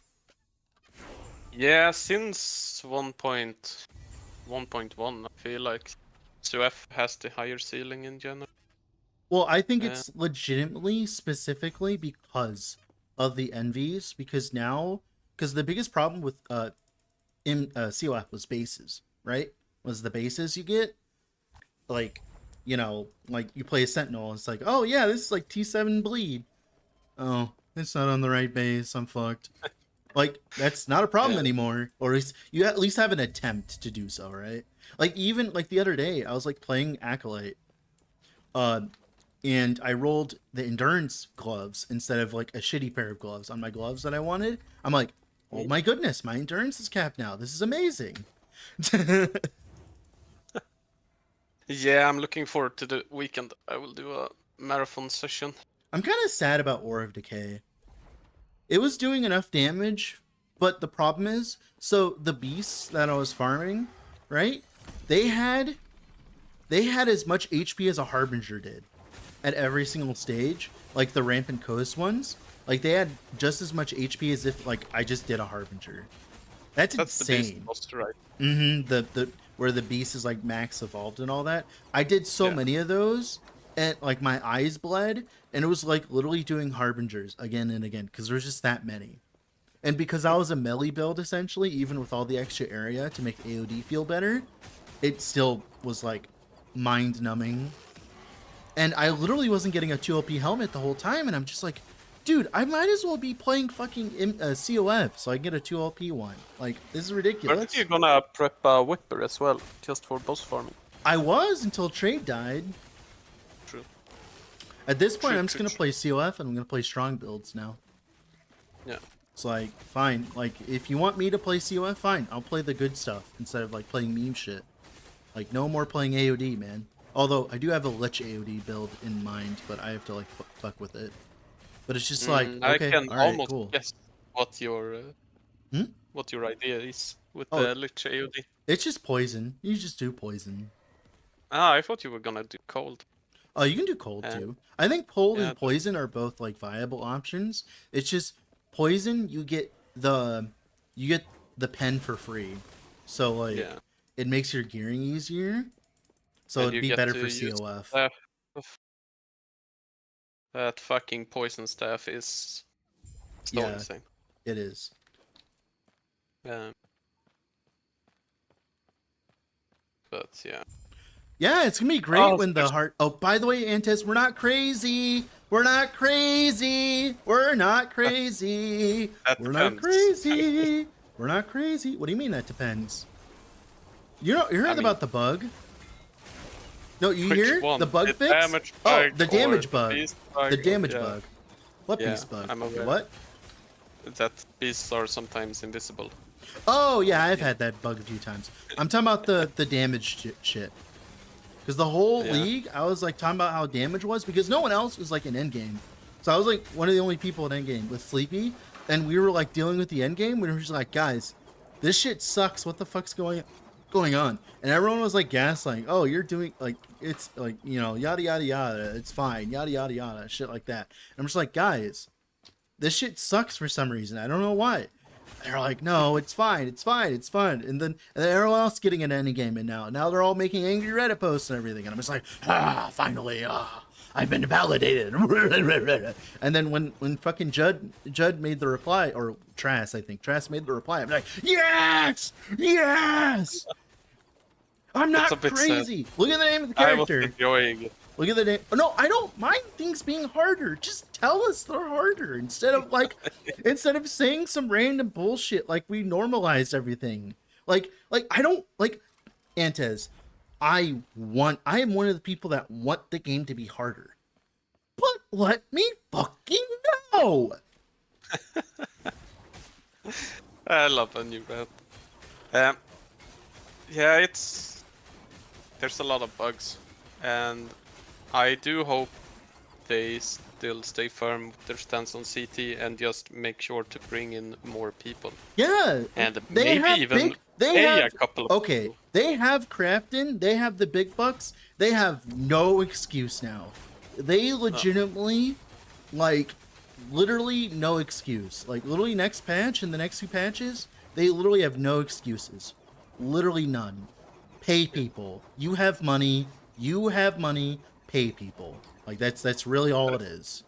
Yeah, since 1.1, I feel like CoF has the higher ceiling in general. Well, I think it's legitimately specifically because of the envies, because the biggest problem with CoF was bases, right? Was the bases you get, like, you know, like you play a sentinel, it's like, oh yeah, this is like T7 bleed. Oh, it's not on the right base, I'm fucked. Like, that's not a problem anymore, or you at least have an attempt to do so, right? Like, even like the other day, I was like playing Acolyte, and I rolled the endurance gloves instead of like a shitty pair of gloves on my gloves that I wanted. I'm like, oh my goodness, my endurance is capped now. This is amazing. Yeah, I'm looking forward to the weekend. I will do a marathon session. I'm kind of sad about Aura of Decay. It was doing enough damage, but the problem is, so the beasts that I was farming, right? They had as much HP as a Harbinger did at every single stage, like the Rampant Coast ones. Like, they had just as much HP as if like I just did a Harbinger. That's insane. The beast boss, right? The where the beast is like max evolved and all that. I did so many of those, and like my eyes bled, and it was like literally doing Harbingers again and again because there's just that many. And because I was a melee build essentially, even with all the extra area to make AoD feel better, it still was like mind numbing. And I literally wasn't getting a 2LP helmet the whole time, and I'm just like, dude, I might as well be playing fucking CoF so I can get a 2LP one. Like, this is ridiculous. Aren't you gonna prep a Whipper as well, just for boss farming? I was until trade died. True. At this point, True, I'm just gonna play CoF and I'm gonna play strong builds now. Yeah. It's like, fine. Like, if you want me to play CoF, fine. I'll play the good stuff instead of like playing meme shit. Like, no more playing AoD, man. Although I do have a Lich AoD build in mind, but I have to like fuck with it. But it's just like, I okay, can all right, almost cool. guess what your Hmm? what your idea is with Oh. the Lich AOD. It's just poison. You just do poison. Ah, I thought you were gonna do cold. Oh, you can do cold Uh, too. I think cold yeah, and poison are both like viable options. It's just poison you get the pen for free. So like yeah. it makes your gearing easier. So And it'd you be get better to for use COF. that fucking poison staff is so Yeah, insane. it is. But yeah. Yeah, it's gonna be great when the heart. Oh, by the way, Antes, we're not crazy. We're not crazy. We're not crazy. That We're not depends. crazy. We're not crazy. What do you mean that depends? You heard about the bug? No, you Which hear one? the bug The fix? damage Oh, bug the or damage bug. beast bug The or- damage yeah. bug. What Yeah, beast bug? I'm aware. What? That beasts are sometimes invisible. Oh yeah, I've had that bug a few times. I'm talking about the damage shit. Because the whole Yeah. league, I was like talking about how damage was because no one else was like in endgame. So I was like one of the only people in endgame with Sleepy, and we were like dealing with the endgame. We were just like, guys, this shit sucks. What the fuck's going on? And everyone was like gaslighting. Oh, you're doing like it's like yada yada yada. It's fine. Yada yada yada. Shit like that. And I'm just like, guys, this shit sucks for some reason. I don't know why. They're like, no, it's fine, it's fine, it's fun. And then everyone else getting an ending game in now they're all making angry Reddit posts and everything. And I'm just like, finally, I've been validated. And then when fucking Judd made the reply, or Trass, I think Trass made the reply, I'm like, yes, I'm not It's a bit crazy. Look at the name of the I was character. enjoying it. Look at the name. No, I don't mind things being harder. Just tell us they're harder instead of saying some random bullshit like we normalized everything. Like I don't like Antes. I am one of the people that want the game to be harder. But let me fucking know. I love a new red. Yeah, there's a lot of bugs, and I do hope they still stay firm with their stance on CT and just make sure to bring in more people. Yeah, And they maybe have even they pay have a couple of okay. people. They have Crafton. They have the big bucks. They have no excuse now. They legitimately, like, literally no excuse. Like, literally next patch and the next two patches, they literally have no excuses. Literally none. Pay people. You have money. Pay people. Like that's really all it is.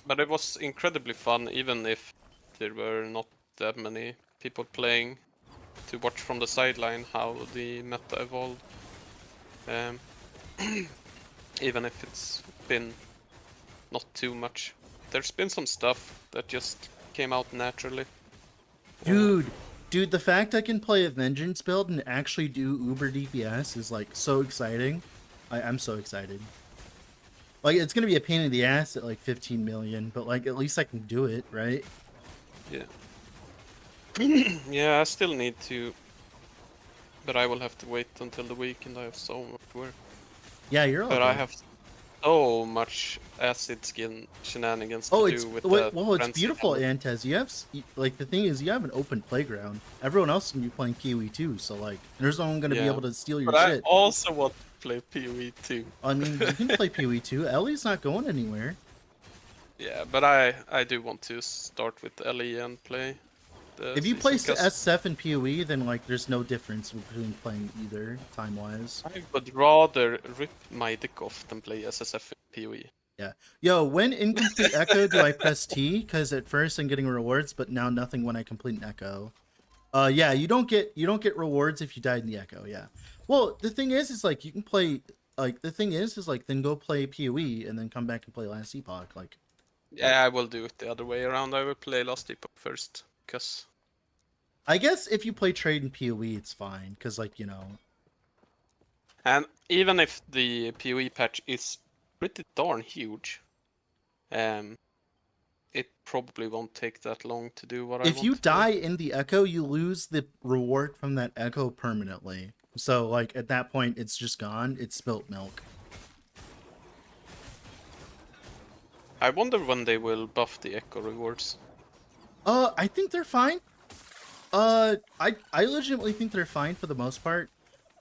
But it was incredibly fun, even if there were not that many people playing, to watch from the sideline how the meta evolved. Even if it's been not too much. There's been some stuff that just came out naturally. Dude, the fact I can play a Vengeance build and actually do Uber DPS is like so exciting. I'm so excited. Like, it's gonna be a pain in the ass at like 15 million, but like at least I can do it, right? Yeah. Yeah, I still need to, but I will have to wait until the weekend. I have so much work. Yeah, you're all But good. I have so much acid skin shenanigans to do with well, it's frenzy beautiful, and- Antez. You have like the thing is you have an open playground. Everyone else can be playing PoE too, so like there's no one gonna be Yeah. able to steal your But shit. I also want to play PoE too. I mean, you can play PoE too. Ellie's not going anywhere. Yeah, but I do want to start with LE and play. If you play season, 'cause SF and PoE, then like there's no difference between playing either time wise. I would rather rip my dick off than play SSF and PoE. Yeah. Yo, when incomplete echo do I press T? Because at first I'm getting rewards, but now nothing when I complete an echo. Yeah, you don't get rewards if you died in the echo. Yeah. Well, the thing is like you can play like the thing is like then go play PoE and then come back and play Last Epoch. Like. Yeah, I will do it the other way around. I will play Last Epoch first, cause I guess if you play trade in PoE, it's fine, because like and even if the PoE patch is pretty darn huge, it probably won't take that long to do what I want. If you to do. die in the echo, you lose the reward from that echo permanently. So like at that point, it's just gone. It's spilt milk. I wonder when they will buff the echo rewards. I think they're fine. I legitimately think they're fine for the most part.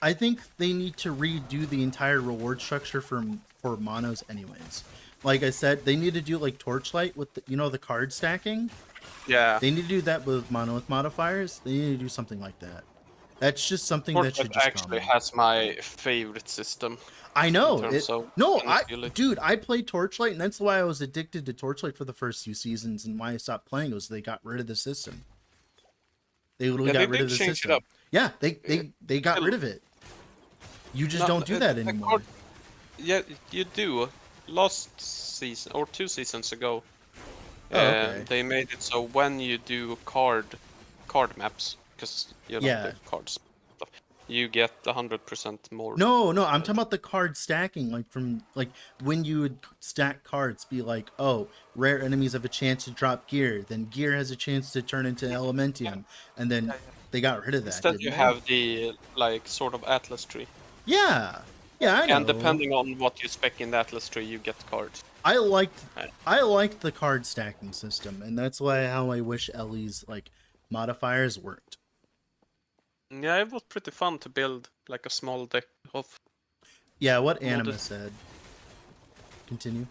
I think they need to redo the entire reward structure for monos anyways. Like I said, they need to do like Torchlight with the card stacking. Yeah. They need to do that with Monolith modifiers. They need to do something like that. That's just something that should Fortnite just actually come. has my favorite system I in know terms of No, instability. dude, I played Torchlight, and that's why I was addicted to Torchlight for the first few seasons, and why I stopped playing was they got rid of the system. They literally Yeah, got they rid did of the change it system. up. Yeah, they got Still- rid of it. You just don't do that the anymore. card- yeah, you do. Last season or 2 seasons ago, Oh, okay. they made it so when you do card maps, because Yeah. the cards stuff, you get 100% more. No, I'm talking about the card stacking, like from like when you would stack cards, be like, oh, rare enemies have a chance to drop gear, then gear has a chance to turn into Elementium, and then they got rid of that, Instead, didn't you they? have the like sort of Atlas tree, Yeah, I know. and depending on what you spec in the Atlas tree, you get cards. I liked Right. I liked the card stacking system, and that's how I wish Ellie's like modifiers worked. Yeah, it was pretty fun to build like a small deck of. Yeah, what Modded. Anima said. Continue.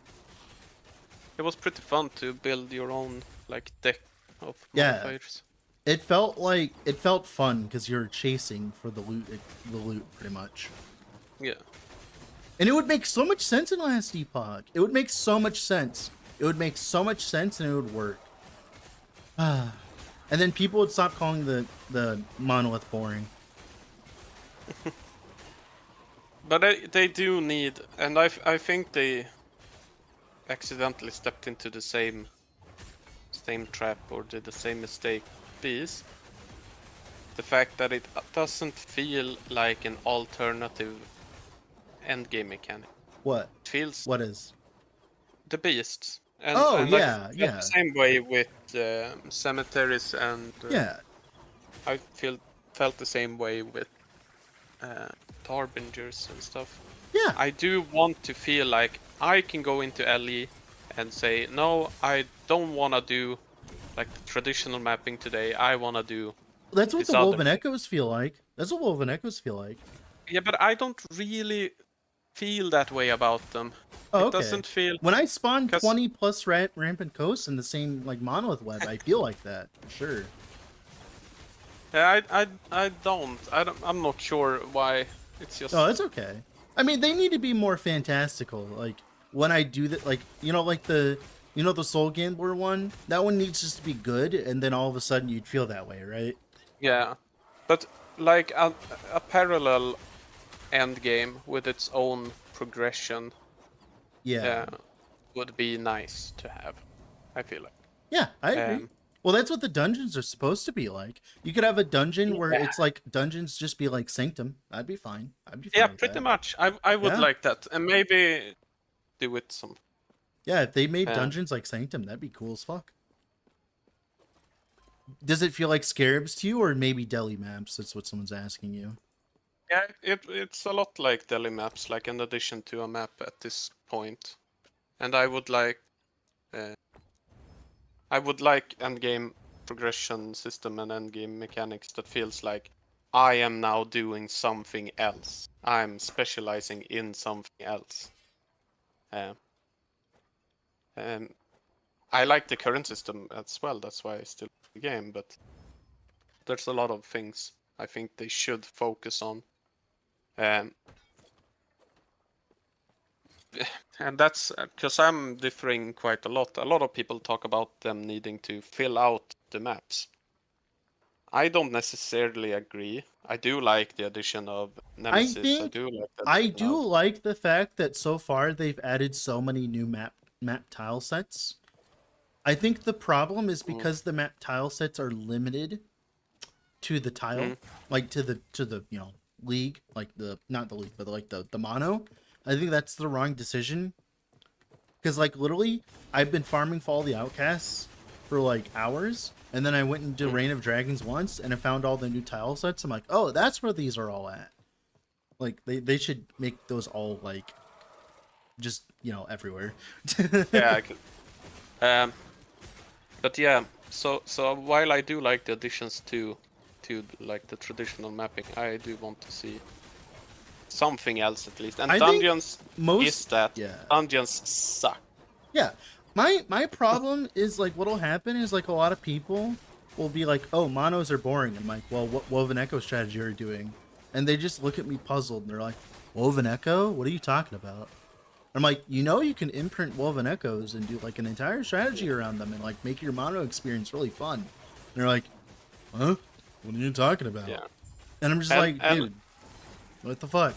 It was pretty fun to build your own like deck of Yeah. modifiers. It felt fun because you're chasing for the loot pretty much. Yeah. And it would make so much sense in Last Epoch. It would make so much sense. It would make so much sense, and it would work. And then people would stop calling the Monolith boring. But they do need, and I think they accidentally stepped into the same trap or did the same mistake. Is the fact that it doesn't feel like an alternative endgame mechanic. What? It feels What is? the beasts. And, Oh, and yeah, I felt yeah. the same way with cemeteries, and Yeah. I felt the same way with Harbingers and stuff. Yeah. I do want to feel like I can go into LE and say, no, I don't want to do like the traditional mapping today. I want to do. That's what this the other Woven thing. Echoes feel like. That's what Woven Echoes feel like. Yeah, but I don't really feel that way about them. Oh, It okay. doesn't feel. When I spawn 'Cause- 20 plus rampant coasts in the same like Monolith web, I feel like that for sure. Yeah, I don't. I'm not sure why. It's just. Oh, it's okay. I mean, they need to be more fantastical. Like when I do that, like like the the Soul Gambler one. That one needs just to be good, and then all of a sudden you'd feel that way, right? Yeah, but like a parallel end game with its own progression Yeah. would be nice to have. I feel like. Yeah, I agree. Um, Well, that's what the dungeons are supposed to be like. You could have a dungeon where Yeah. it's like dungeons just be like Sanctum. I'd be fine. I'd be fine Yeah, with pretty that. much. I would Yeah. like that, and maybe do it some. Yeah, if they made Yeah. dungeons like Sanctum, that'd be cool as fuck. Does it feel like Scarabs to you, or maybe Deli maps? That's what someone's asking you. Yeah, it's a lot like Delhi maps, like an addition to a map at this point, and I would like endgame progression system and endgame mechanics that feels like I am now doing something else. I'm specializing in something else. I like the current system as well. That's why I still play the game. But there's a lot of things I think they should focus on. And that's because I'm differing quite a lot. A lot of people talk about them needing to fill out the maps. I don't necessarily agree. I do like the addition of Nemesis. I do like the I addition do of- like the fact that so far they've added so many new map tile sets. I think the problem is because the map tile sets are limited to the tile, like to the league, like not the league, but like the mono. I think that's the wrong decision. Because like literally, I've been farming for all the outcasts for like hours, and then I went into Reign of Dragons once, and I found all the new tile sets. I'm like, oh, that's where these are all at. Like they should make those all like just everywhere. Yeah, I could. But yeah, So while I do like the additions to like the traditional mapping, I do want to see something else at least. And I think dungeons yeah. dungeons suck. Yeah. My problem is like what'll happen is like a lot of people will be like, "Oh, monos are boring." I'm like, "Well, what Woven Echo strategy are you doing?" And they just look at me puzzled and they're like, "Woven Echo? What are you talking about?" I'm like, you can imprint Woven Echoes and do like an entire strategy around them and like make your mono experience really fun. And they're like, "Huh? What are you talking about?" Yeah. And I'm just And- like, and- dude, what the fuck?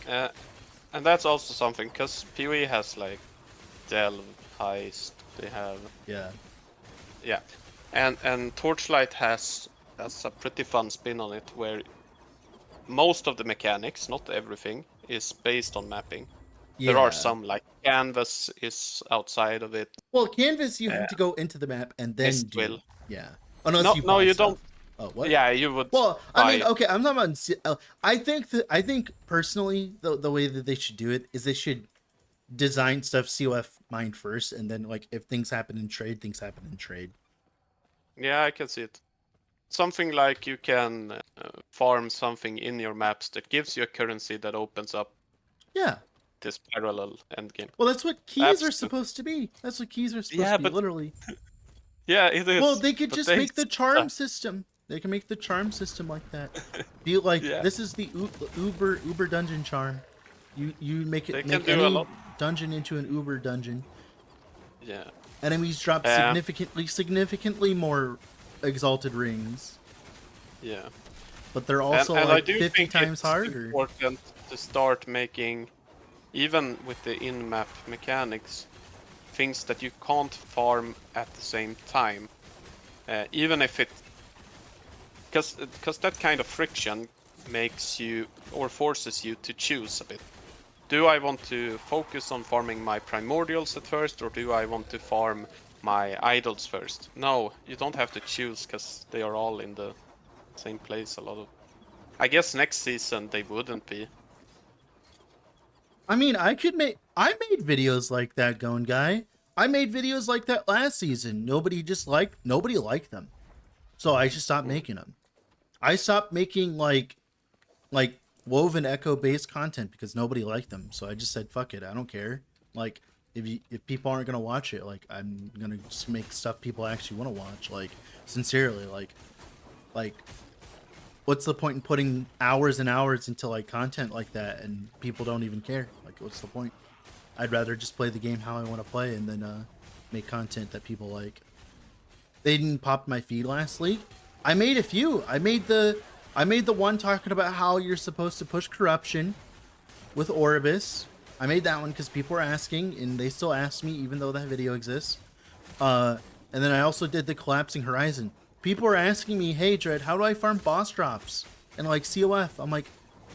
And that's also something because PoE has like Delve, Heist, they have Yeah. and Torchlight has a pretty fun spin on it where most of the mechanics, not everything, is based on mapping. There are some like Canvas is outside of it. Well, Canvas, you have to go into the map and then Mist do. will. Yeah. Unless you buy you stuff. don't. Oh, what? Yeah, you would. Well, buy I mean, okay, I'm talking about. I think personally, the way that they should do it is they should design stuff COF mind first, and then like if things happen in trade, things happen in trade. Yeah, I can see it. Something like you can farm something in your maps that gives you a currency that opens up Yeah. this parallel endgame. Well, that's what keys are Absolute- supposed to be. That's what keys are supposed Yeah, to be, but- literally. Yeah, it is. Well, they could but just they make the charm system. They can make the charm system like that. Be like, Yeah. this is the Uber dungeon charm. You make They it can make do a any lot. dungeon into an Uber dungeon. Yeah. Enemies drop significantly more exalted rings, Yeah. but they're also and I like do 50 think times it's harder. important to start making, even with the in-map mechanics, things that you can't farm at the same time. Even if it, because that kind of friction makes you or forces you to choose a bit. Do I want to focus on farming my primordials at first, or do I want to farm my idols first? No, you don't have to choose because they are all in the same place. I guess next season they wouldn't be. I mean, I made videos like that, Gone Guy. I made videos like that last season. Nobody liked them. So I just stopped making them. I stopped making like Woven Echo based content because nobody liked them. So I just said, fuck it, I don't care. Like if people aren't gonna watch it, like I'm gonna just make stuff people actually want to watch. Like sincerely, like what's the point in putting hours and hours into like content like that and people don't even care? Like what's the point? I'd rather just play the game how I want to play and then make content that people like. They didn't pop my feed last week. I made a few. I made the one talking about how you're supposed to push corruption with Orbis. I made that one because people were asking, and they still ask me even though that video exists. And then I also did the collapsing horizon. People are asking me, "Hey Dread, how do I farm boss drops?" And like COF, I'm like,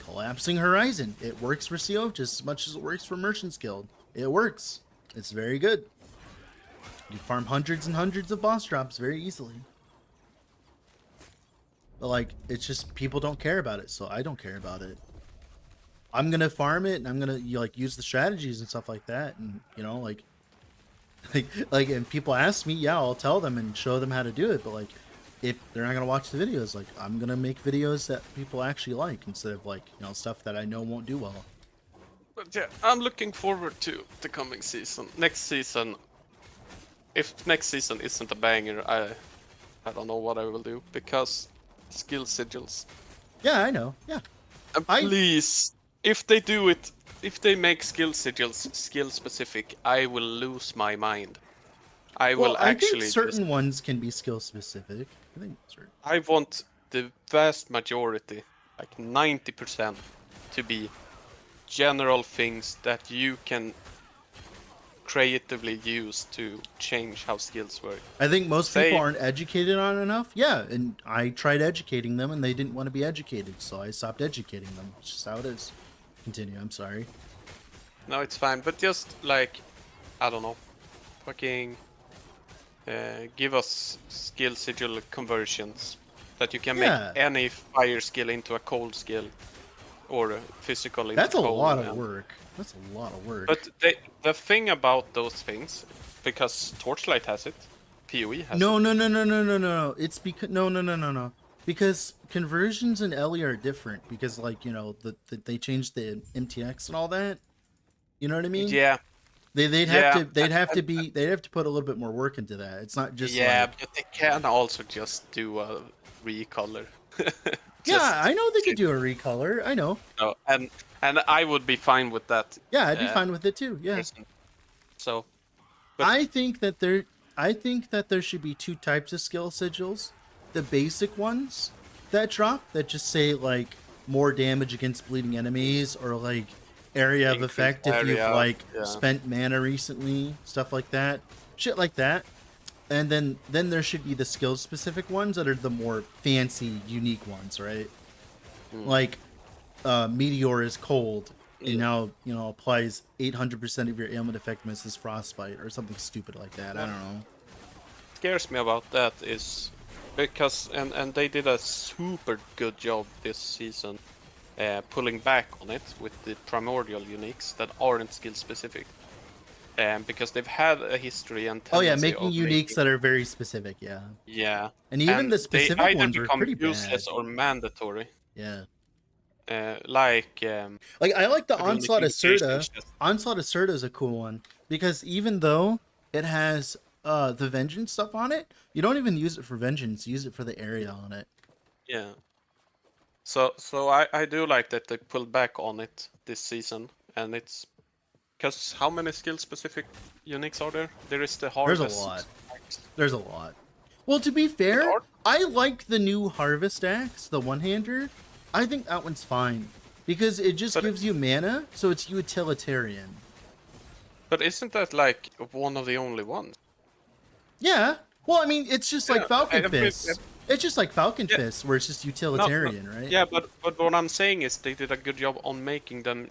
collapsing horizon. It works for COF just as much as it works for Merchant's Guild. It works. It's very good. You farm hundreds and hundreds of boss drops very easily. But like, it's just people don't care about it, so I don't care about it. I'm gonna farm it and I'm gonna like use the strategies and stuff like that, and you know, like, and people ask me, yeah, I'll tell them and show them how to do it. But like, if they're not gonna watch the videos, like, I'm gonna make videos that people actually like instead of like, you know, stuff that I know won't do well. But yeah, I'm looking forward to the coming season. Next season, if next season isn't a banger, I don't know what I will do because skill sigils. Yeah, I know. Yeah. And please, if they do it, if they make skill sigils skill specific, I will lose my mind. I think certain ones can be skill specific. I think certain. I want the vast majority, like 90%, to be general things that you can creatively use to change how skills work. I think most people aren't educated on enough. Yeah, and I tried educating them and they didn't want to be educated, so I stopped educating them. It's just how it is. Continue, I'm sorry. No, it's fine, but just like, I don't know, fucking give us skill sigil conversions that you can make any fire skill into a cold skill or a physical into That's a cold. lot of work. That's a lot of work. But the thing about those things, because Torchlight has it, PoE has No, it. no, no, no, no, no, no. It's because no. Because conversions in Ellie are different. Because like they changed the MTX and all that. You know what I mean? Yeah, They'd yeah, have to put a little bit more work into that. It's not just yeah, like but they can also just do a recolor. yeah, I know they could change do a recolor. I know. No, and I would be fine with that. Yeah, I'd be fine with it too. Yeah. Person. So, but I think that there should be two types of skill sigils. The basic ones that drop that just say like more damage against bleeding enemies or like area of Increased effect if you've area, like yeah. spent mana recently, stuff like that. Shit like that. And then there should be the skill specific ones that are the more fancy, unique ones, right? Like Meteor is cold and now applies 800% of your ailment effectiveness as frostbite or something stupid like that. I don't know. Scares me about that is because and they did a super good job this season pulling back on it with the primordial uniques that aren't skill specific. Because they've had a history and Oh yeah, tendency making of uniques that are very specific, yeah. yeah, And even the specific they either ones are become pretty useless bad. or mandatory. Yeah. Like I like the runic Onslaught invocation Asserta. is just- Onslaught Asserta is a cool one because even though it has the vengeance stuff on it, you don't even use it for vengeance, you use it for the area on it. Yeah. So I do like that they pulled back on it this season, and it's because how many skill specific uniques are there? There is the harvest. There's a lot. There's a lot. Well, to be fair, I like the new Harvest Axe, the one-hander. I think that one's fine because it just gives you mana, so it's utilitarian. But isn't that like one of the only ones? Yeah. Well, I mean, it's just like Falcon I mean, Fist. It's just like Falcon Fist, where it's just utilitarian, right? Yeah, but what I'm saying is they did a good job on making them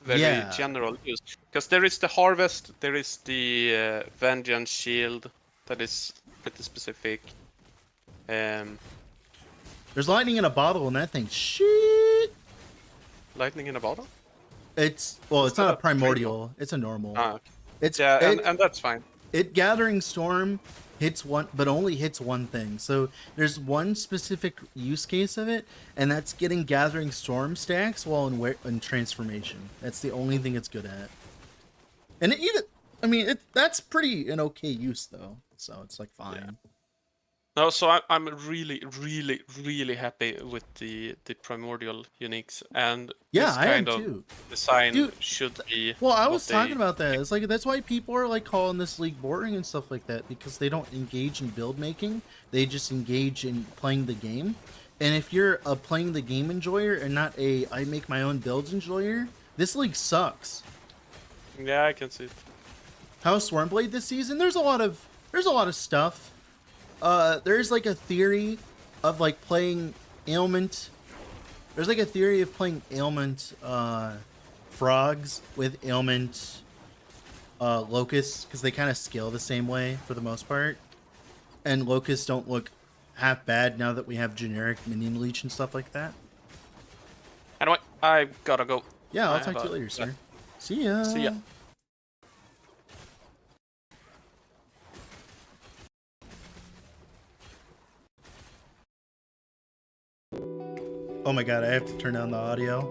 very general use. Because there is the harvest, there is the vengeance shield that is pretty specific. There's lightning in a bottle in that thing. Shit. Lightning in a bottle? It's it's not a primordial. It's a normal. Ah, okay. It's and that's fine. It Gathering Storm hits one, but only hits one thing. So there's one specific use case of it, and that's getting Gathering Storm stacks while in transformation. That's the only thing it's good at. And that's pretty an okay use though. So it's like fine. Yeah. No, so I'm really, really, really happy with the primordial uniques, and this I am kind of too. design should be. Well, I was talking about that. It's like that's why people are like calling this league boring and stuff like that, because they don't engage in build making. They just engage in playing the game. And if you're a playing the game enjoyer and not a I make my own builds enjoyer, this league sucks. Yeah, I can see it. How's Stormblade this season? There's a lot of stuff. There's like a theory of like playing ailment. There's like a theory of playing ailment frogs with ailment locusts, because they kind of scale the same way for the most part. And locusts don't look half bad now that we have generic minion leech and stuff like that. Anyway, I gotta go. Yeah, I'll talk to you later, sir. See ya. See ya. Oh my god, I have to turn down the audio.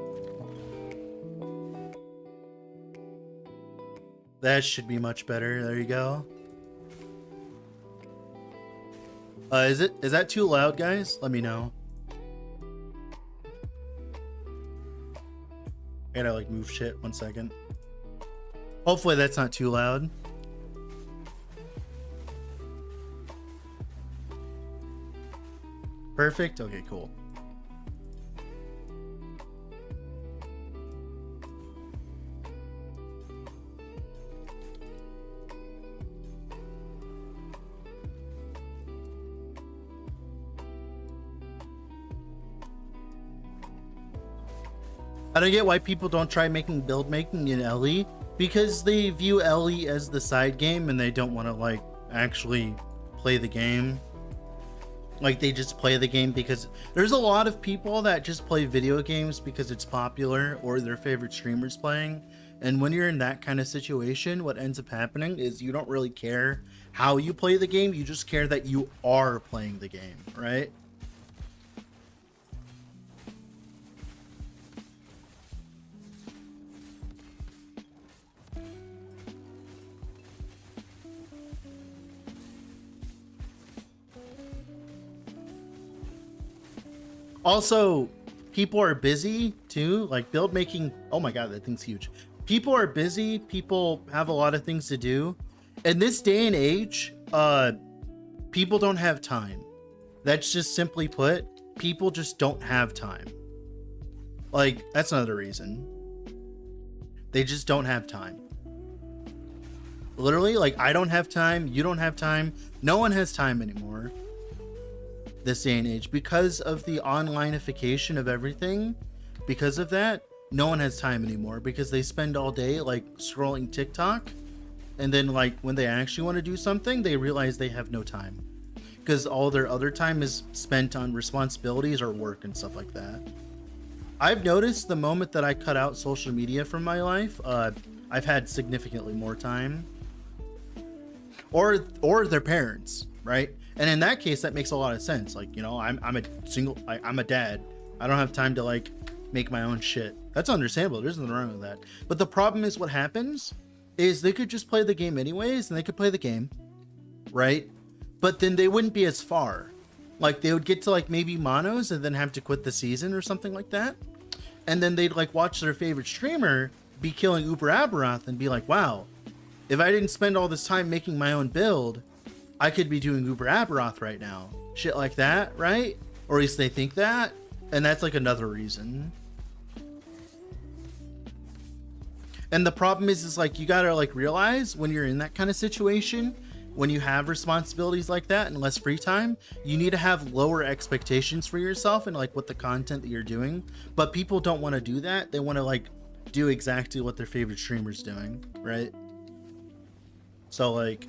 That should be much better. There you go. Is that too loud, guys? Let me know. I gotta like move shit 1 second. Hopefully that's not too loud. Perfect. Okay, cool. I don't get why people don't try making build making in LE, because they view LE as the side game and they don't want to like actually play the game. Like they just play the game because there's a lot of people that just play video games because it's popular or their favorite streamer's playing. And when you're in that kind of situation, what ends up happening is you don't really care how you play the game. You just care that you are playing the game, right? Also, people are busy too, like build making. Oh my god, that thing's huge. People are busy, people have a lot of things to do. In this day and age, people don't have time. That's just simply put, people just don't have time. Like, that's another reason. They just don't have time. Literally, like, I don't have time, you don't have time, no one has time anymore. This day and age, because of the onlineification of everything, because of that, no one has time anymore, because they spend all day like scrolling TikTok, and then like when they actually want to do something, they realize they have no time, because all their other time is spent on responsibilities or work and stuff like that. I've noticed the moment that I cut out social media from my life, I've had significantly more time. Or their parents, right? And in that case, that makes a lot of sense. Like, you know, I'm a dad. I don't have time to like make my own shit. That's understandable. There's nothing wrong with that. But the problem is, what happens is they could just play the game anyways, and they could play the game, right? But then they wouldn't be as far. Like, they would get to like maybe monos and then have to quit the season or something like that. And then they'd like watch their favorite streamer be killing Uber Aberoth and be like, wow, if I didn't spend all this time making my own build, I could be doing Uber Aberoth right now. Shit like that, right? Or at least they think that. And that's like another reason. And the problem is like, you gotta like realize when you're in that kind of situation, when you have responsibilities like that and less free time, you need to have lower expectations for yourself and like what the content that you're doing. But people don't want to do that. They want to like do exactly what their favorite streamer's doing, right? So like,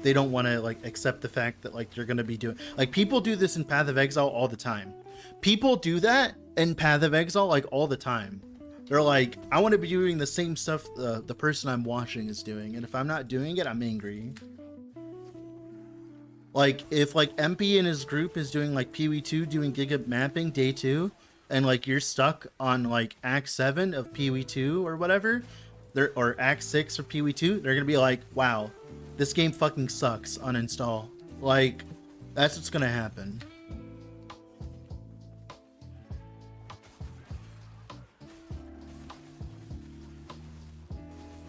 they don't want to like accept the fact that like you're going to be doing, like, people do this in Path of Exile all the time. People do that in Path of Exile like all the time. They're like, I want to be doing the same stuff the person I'm watching is doing, and if I'm not doing it, I'm angry. Like, if like MP and his group is doing like PoE 2 doing Giga mapping day 2, and like you're stuck on like Act 7 of PoE 2 or whatever, or Act 6 or PoE 2, they're gonna be like, wow, this game fucking sucks, uninstall. Like, that's what's gonna happen.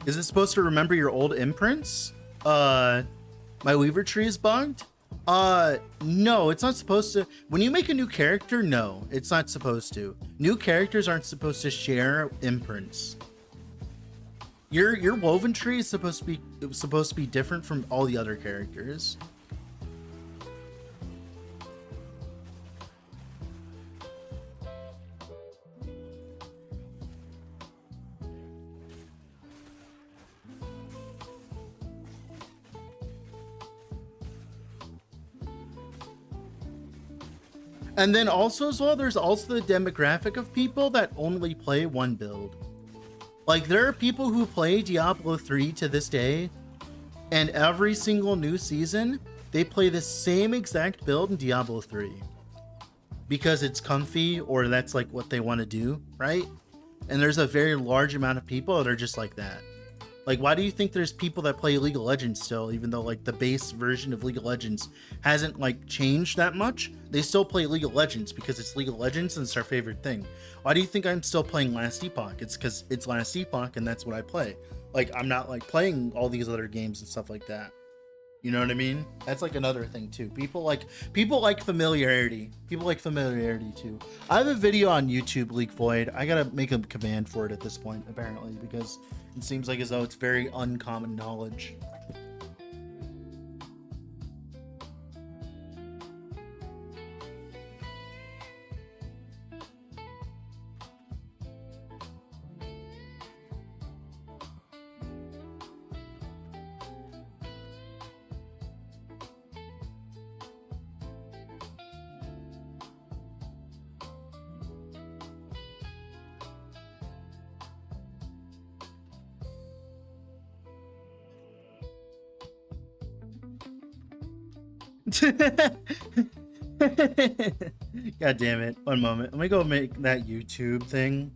Is it supposed to remember your old imprints? My Weaver tree is bugged? No, it's not supposed to. When you make a new character, no, it's not supposed to. New characters aren't supposed to share imprints. Your woven tree is supposed to be different from all the other characters. And then also as well, there's also the demographic of people that only play one build. Like, there are people who play Diablo 3 to this day, and every single new season, they play the same exact build in Diablo 3. Because it's comfy, or that's like what they want to do, right? And there's a very large amount of people that are just like that. Like, why do you think there's people that play League of Legends still, even though like the base version of League of Legends hasn't like changed that much? They still play League of Legends because it's League of Legends and it's our favorite thing. Why do you think I'm still playing Last Epoch? It's because it's Last Epoch and that's what I play. Like, I'm not like playing all these other games and stuff like that. You know what I mean? That's like another thing too. People like familiarity. People like familiarity too. I have a video on YouTube, Leak Void. I gotta make a command for it at this point, apparently, because it seems like as though it's very uncommon knowledge. God damn it. One moment. Let me go make that YouTube thing.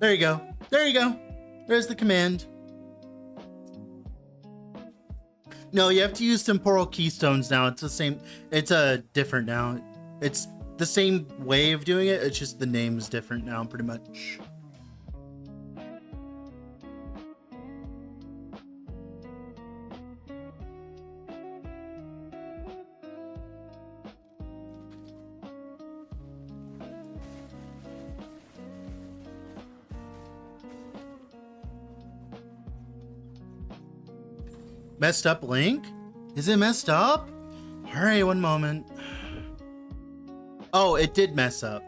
There you go. There you go. There's the command. No, you have to use temporal keystones now. It's the same. It's different now. It's the same way of doing it. It's just the name's different now, pretty much. Messed up link? Is it messed up? Alright, one moment. Oh, it did mess up.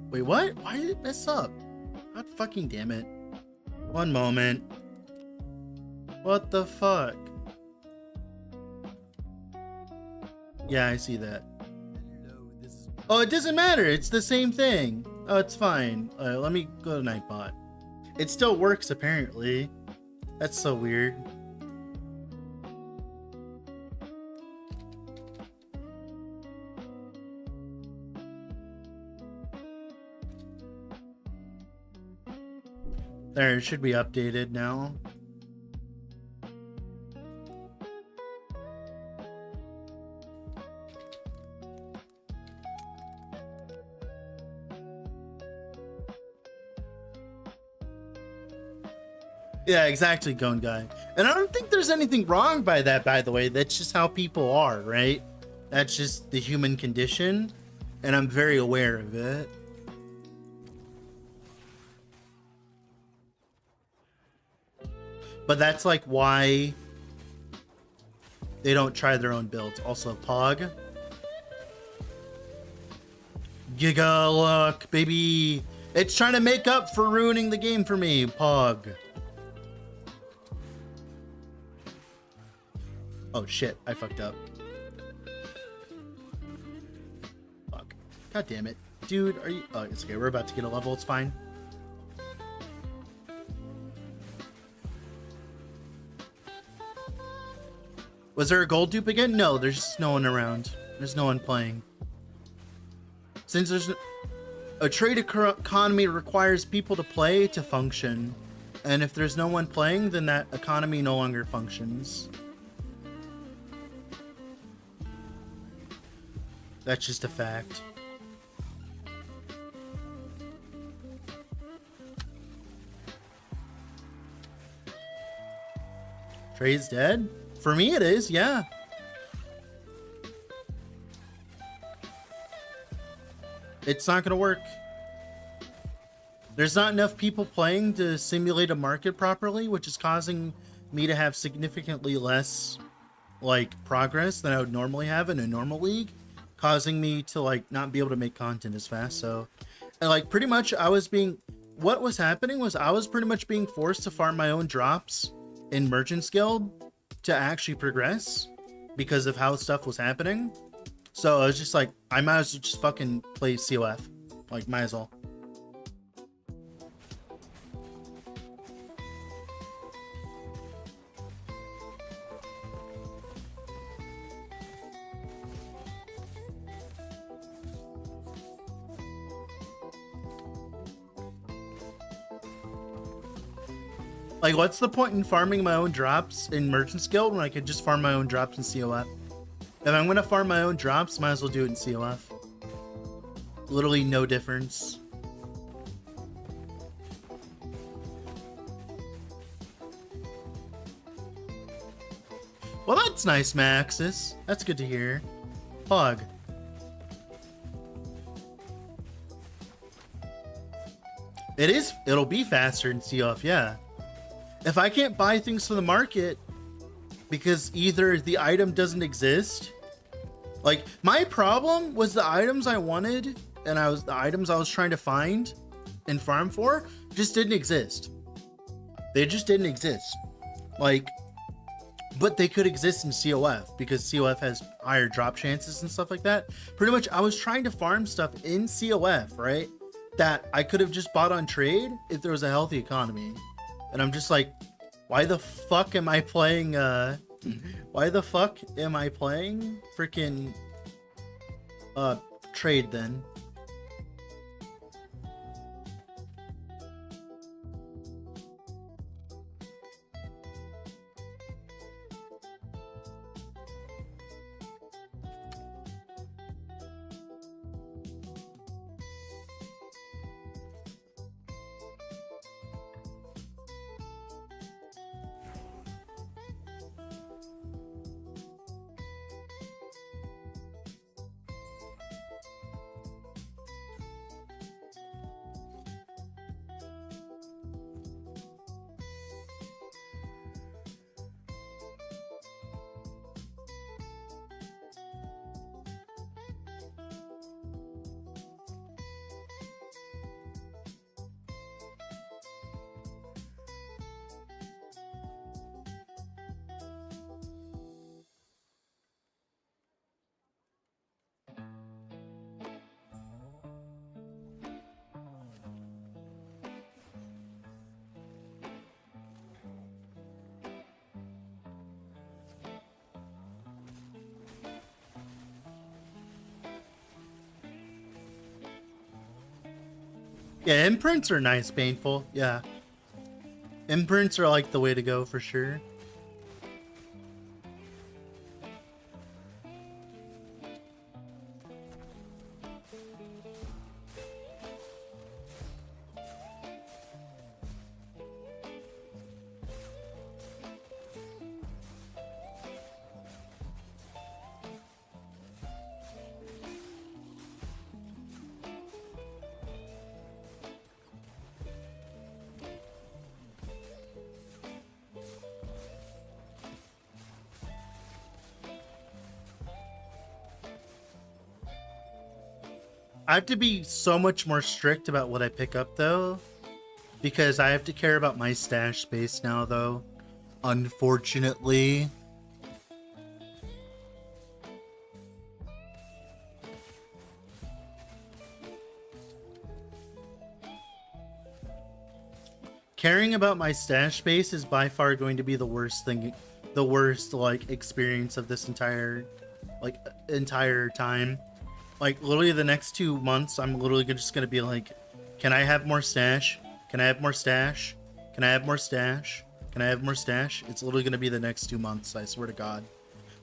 Wait, what? Why did it mess up? God fucking damn it. One moment. What the fuck? Yeah, I see that. Oh, it doesn't matter. It's the same thing. Oh, it's fine. Let me go to Nightbot. It still works, apparently. That's so weird. There, it should be updated now. Yeah, exactly, Gone Guy. And I don't think there's anything wrong by that, by the way. That's just how people are, right? That's just the human condition. And I'm very aware of it. But that's like why they don't try their own builds. Also, Pog. Giga luck, baby. It's trying to make up for ruining the game for me, Pog. Oh shit, I fucked up. Fuck. God damn it. Dude, are you... Oh, it's okay. We're about to get a level. It's fine. Was there a gold dupe again? No, there's just no one around. There's no one playing. Since there's a trade economy requires people to play to function. And if there's no one playing, then that economy no longer functions. That's just a fact. Trade's dead? For me, it is, yeah. It's not gonna work. There's not enough people playing to simulate a market properly, which is causing me to have significantly less, like, progress than I would normally have in a normal league, causing me to, like, not be able to make content as fast. So, and, like, pretty much what was happening was I was pretty much being forced to farm my own drops in Merchant's Guild to actually progress because of how stuff was happening. So I was just like, I might as well just fucking play CoF. Like, might as well. Like, what's the point in farming my own drops in Merchant's Guild when I could just farm my own drops in CoF? If I'm gonna farm my own drops, might as well do it in CoF. Literally no difference. Well, that's nice, Maxis. That's good to hear. Pog. It'll be faster in CoF, yeah. If I can't buy things from the market because either the item doesn't exist, like my problem was the items I wanted and the items I was trying to find and farm for just didn't exist. They just didn't exist. Like, but they could exist in CoF because CoF has higher drop chances and stuff like that. Pretty much I was trying to farm stuff in CoF, right? That I could have just bought on trade if there was a healthy economy. And I'm just like, why the fuck am I playing freaking trade then? Yeah, imprints are nice, painful. Yeah. Imprints are like the way to go for sure. I have to be so much more strict about what I pick up though, because I have to care about my stash space now though, unfortunately. Caring about my stash space is by far going to be the worst thing, the worst like experience of this entire time. Like literally the next 2 months, I'm literally just gonna be like, can I have more stash? Can I have more stash? Can I have more stash? Can I have more stash? It's literally gonna be the next 2 months. I swear to God.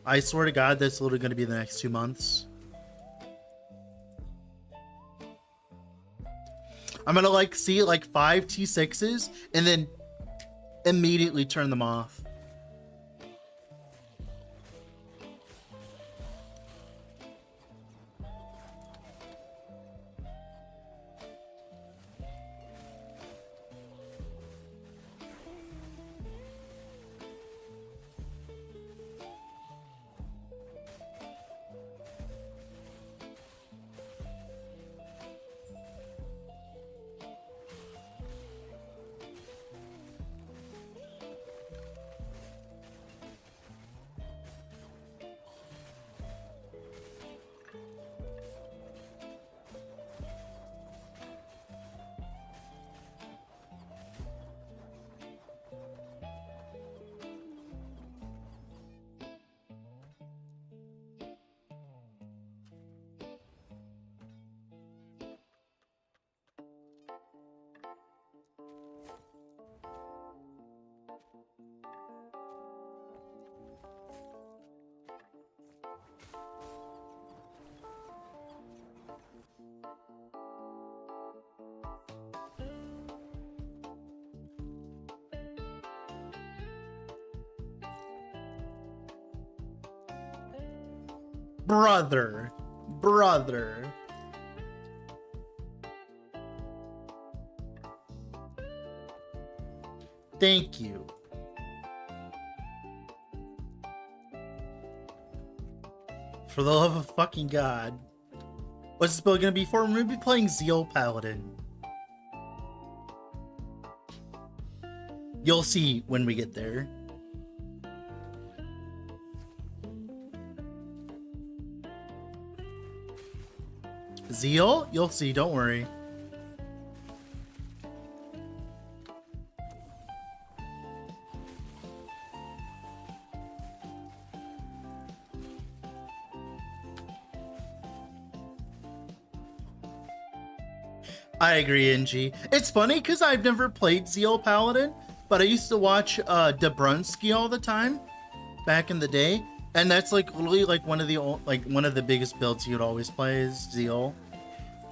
I swear to God, that's literally gonna be the next 2 months. I'm gonna like see like 5 T6s and then immediately turn them off. Brother. Thank you. For the love of fucking God. What's this build gonna be for? We're gonna be playing Zeal Paladin. You'll see when we get there. Zeal? You'll see, don't worry. I agree, NG. It's funny because I've never played Zeal Paladin, but I used to watch Dabrunsky all the time back in the day, and that's like literally like one of the biggest builds you'd always play is Zeal.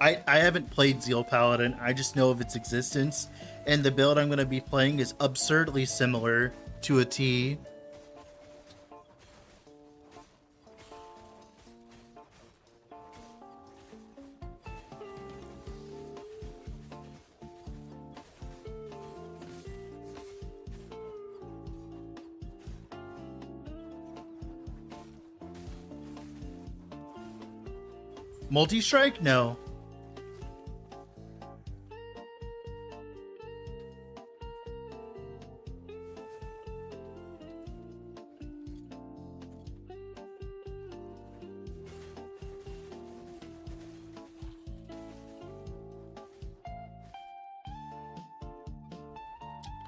I haven't played Zeal Paladin. I just know of its existence, and the build I'm going to be playing is absurdly similar to a T. Multi-strike? No.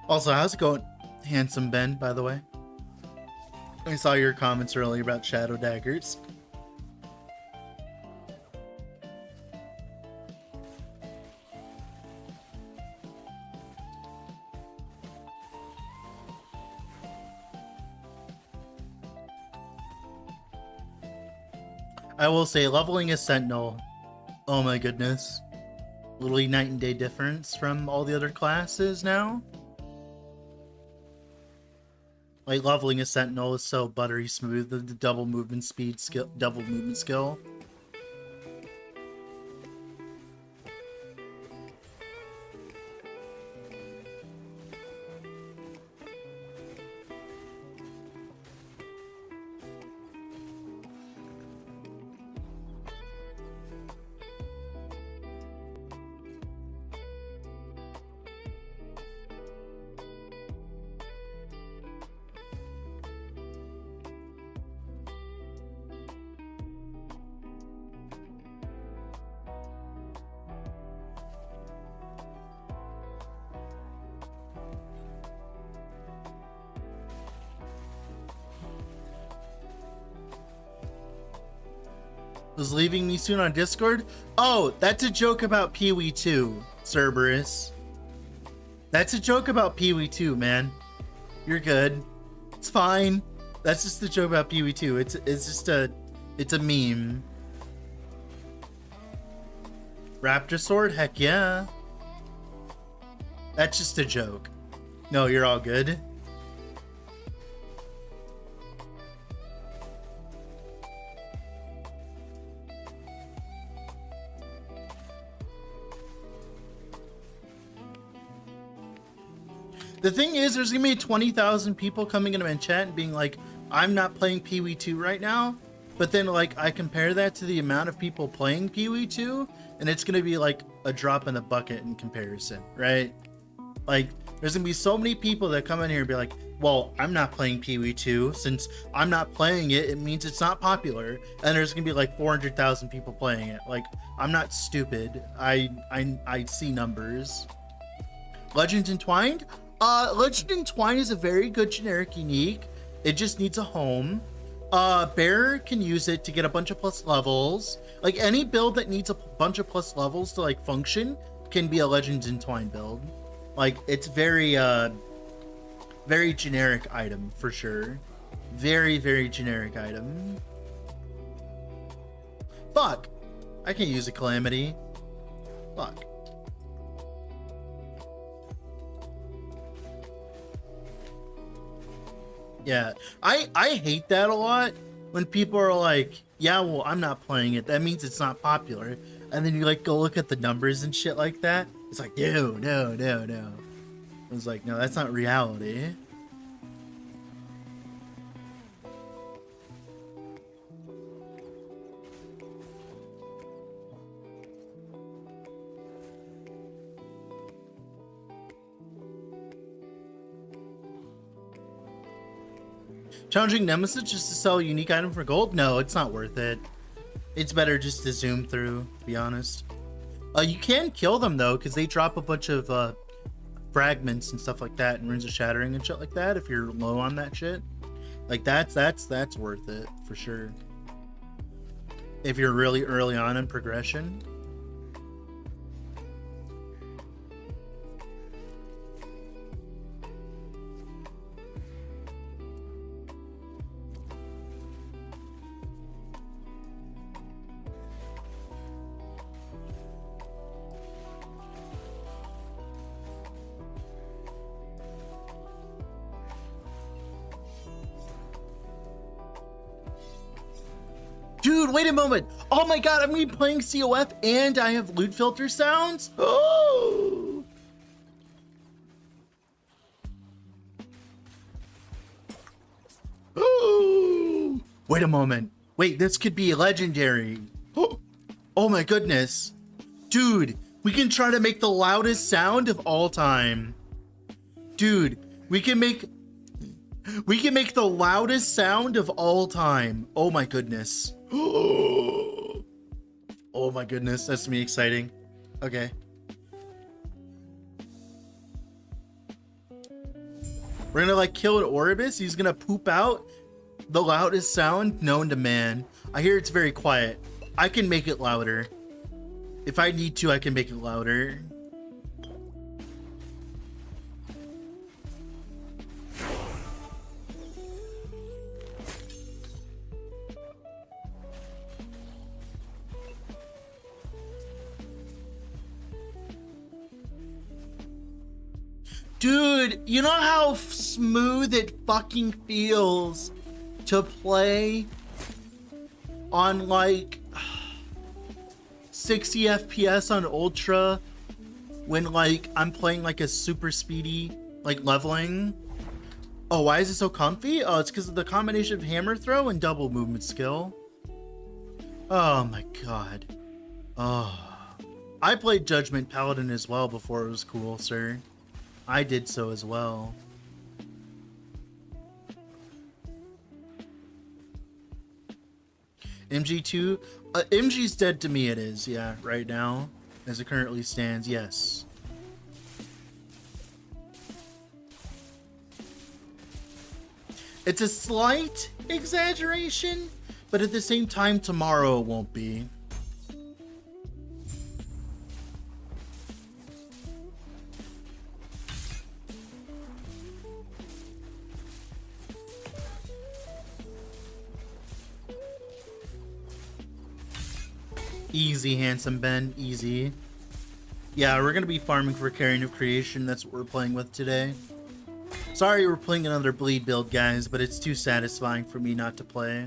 Also, how's it going, Handsome Ben, by the way? I saw your comments earlier about Shadow Daggers. I will say, leveling a Sentinel, oh my goodness. Literally night and day difference from all the other classes now. Like, leveling a Sentinel is so buttery smooth, the double movement skill. Was leaving me soon on Discord? Oh, that's a joke about PoE 2, Cerberus. That's a joke about PoE 2, man. You're good. It's fine. That's just a joke about PoE 2. It's a meme. Raptor sword? Heck yeah. That's just a joke. No, you're all good. The thing is, there's gonna be 20,000 people coming into my chat and being like, I'm not playing PoE 2 right now. But then, like, I compare that to the amount of people playing PoE 2, and it's gonna be like a drop in the bucket in comparison, right? Like, there's gonna be so many people that come in here and be like, well, I'm not playing PoE 2. Since I'm not playing it, it means it's not popular. And there's gonna be like 400,000 people playing it. Like, I'm not stupid. I see numbers. Legends Entwined? Legend Entwined is a very good generic unique. It just needs a home. Bear can use it to get a bunch of plus levels. Like, any build that needs a bunch of plus levels to like function can be a Legends Entwined build. Like, it's very very generic item for sure. Very, very generic item. Fuck! I can't use a Calamity. Fuck. Yeah, I hate that a lot when people are like, yeah, well, I'm not playing it. That means it's not popular. And then you like go look at the numbers and shit like that. It's like, no, no, no, no. I was like, no, that's not reality. Challenging Nemesis just to sell a unique item for gold? No, it's not worth it. It's better just to zoom through, to be honest. You can kill them though, because they drop a bunch of fragments and stuff like that, and runes of shattering and shit like that. If you're low on that shit, like that's worth it for sure. If you're really early on in progression. Dude, wait a moment. Oh my god, I'm gonna be playing CoF and I have loot filter sounds? Oh! Oh! Wait a moment. Wait, this could be legendary. Oh my goodness. Dude, we can try to make the loudest sound of all time. Dude, we can make the loudest sound of all time. Oh my goodness. Oh my goodness, that's me exciting. Okay. We're gonna like kill an Orbis. He's gonna poop out the loudest sound known to man. I hear it's very quiet. I can make it louder. If I need to, I can make it louder. Dude, you know how smooth it fucking feels to play on like 60 FPS on Ultra when like I'm playing like a super speedy like leveling? Oh, why is it so comfy? Oh, it's because of the combination of hammer throw and double movement skill. Oh my god. Oh, I played Judgment Paladin as well before it was cool, sir. I did so as well. MG2? MG's dead to me, it is, yeah, right now. As it currently stands, yes. It's a slight exaggeration, but at the same time, tomorrow it won't be. Easy, handsome Ben, easy. Yeah, we're gonna be farming for Carrying of Creation. That's what we're playing with today. Sorry we're playing another bleed build, guys, but it's too satisfying for me not to play.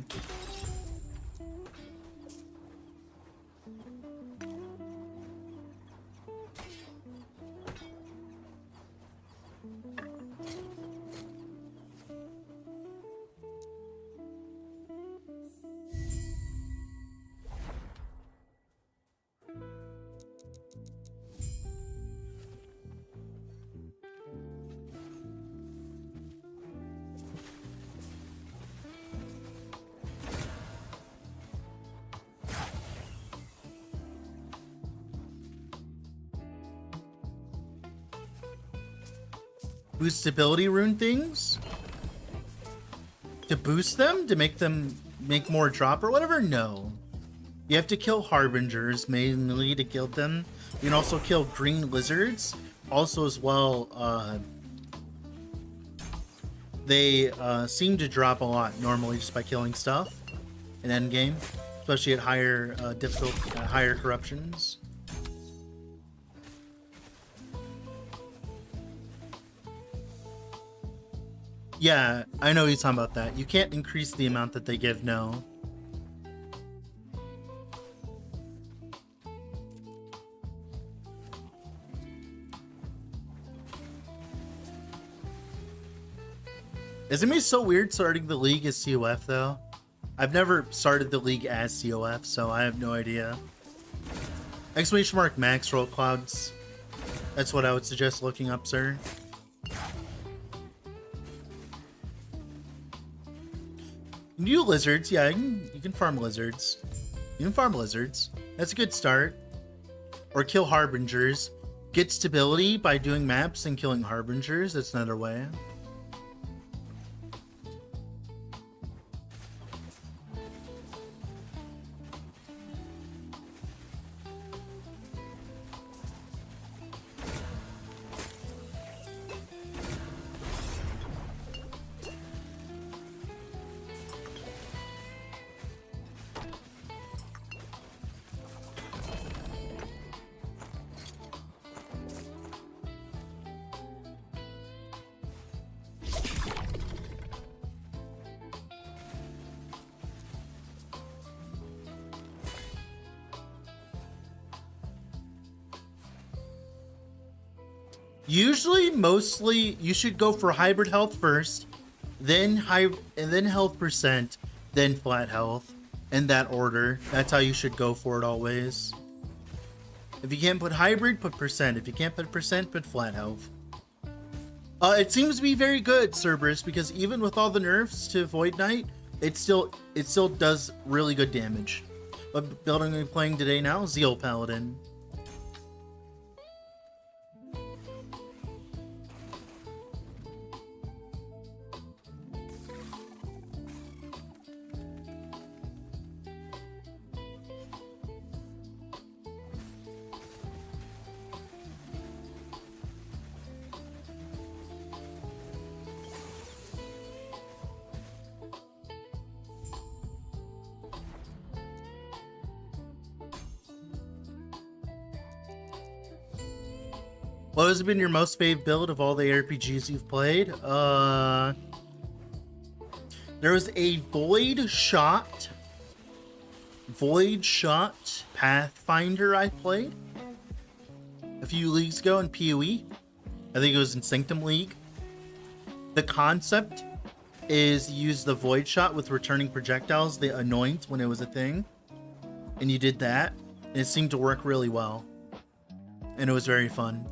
Boost stability rune things? To boost them? To make them make more drop or whatever? No. You have to kill harbingers mainly to kill them. You can also kill green lizards. Also as well, they seem to drop a lot normally just by killing stuff in endgame. Especially at higher difficulty, higher corruptions. Yeah, I know he's talking about that. You can't increase the amount that they give, no. Isn't it so weird starting the league as CoF though? I've never started the league as CoF, so I have no idea. Exclamation mark max roll clouds. That's what I would suggest looking up, sir. You can do lizards, yeah, you can farm lizards. You can farm lizards. That's a good start. Or kill harbingers. Get stability by doing maps and killing harbingers. That's another way. Usually, mostly, you should go for hybrid health first, then health percent, then flat health, in that order. That's how you should go for it always. If you can't put hybrid, put percent. If you can't put percent, put flat health. It seems to be very good, Cerberus, because even with all the nerfs to Void Knight, it still does really good damage. What build I'm playing today now? Zeal Paladin. What has been your most fave build of all the RPGs you've played? There was a Void Shot Pathfinder I played a few leagues ago in PoE. I think it was in Sanctum League. The concept is you use the Void Shot with returning projectiles, the Anoint, when it was a thing. And you did that. And it seemed to work really well. And it was very fun.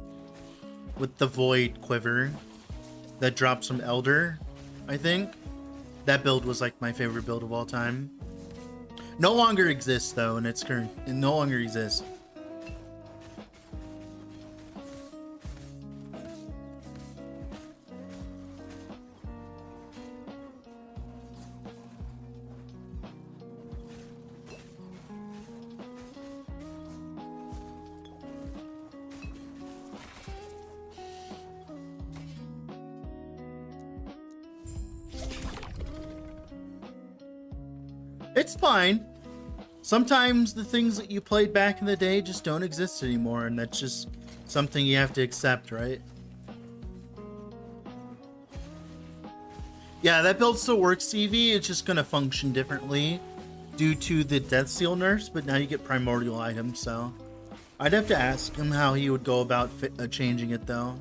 With the Void Quiver that drops from Elder, I think. That build was like my favorite build of all time. No longer exists though, and it's current. It no longer exists. It's fine. Sometimes the things that you played back in the day just don't exist anymore, and that's just something you have to accept, right? Yeah, that build still works, CV. It's just gonna function differently due to the Death Seal nerfs, but now you get primordial items, so I'd have to ask him how he would go about changing it, though.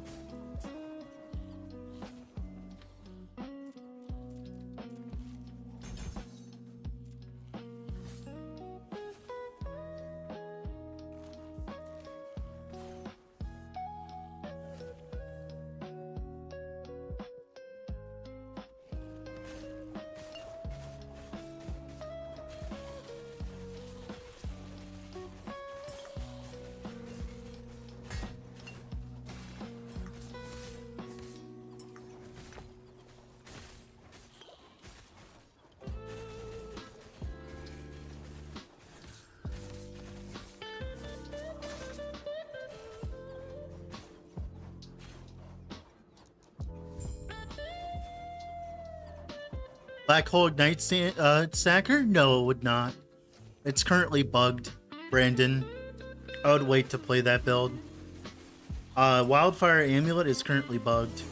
Black Hole Ignite Stacker? No, it would not. It's currently bugged, Brandon. I would wait to play that build. Wildfire Amulet is currently bugged.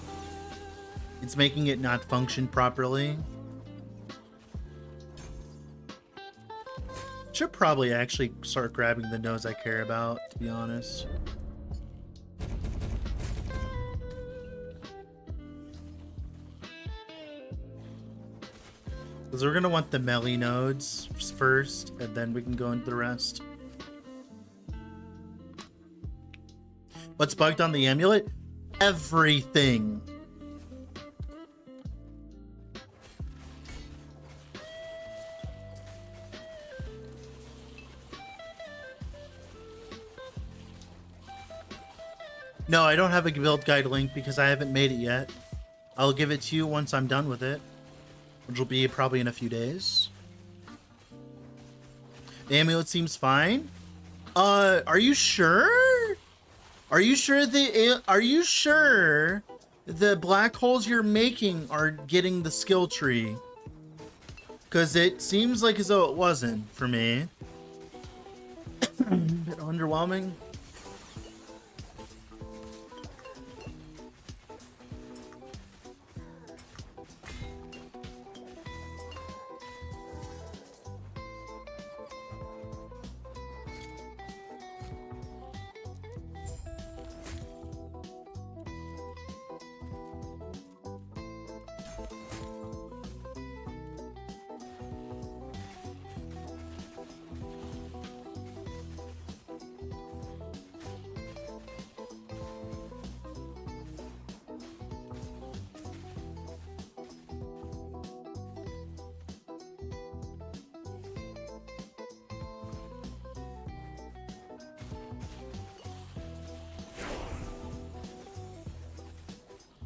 It's making it not function properly. Should probably actually start grabbing the nodes I care about, to be honest. Because we're going to want the melee nodes first, and then we can go into the rest. What's bugged on the amulet? Everything. No, I don't have a build guide link because I haven't made it yet. I'll give it to you once I'm done with it, which will be probably in a few days. The amulet seems fine. Are you sure? Are you sure the black holes you're making are getting the skill tree? Because it seems like as though it wasn't for me. A bit underwhelming.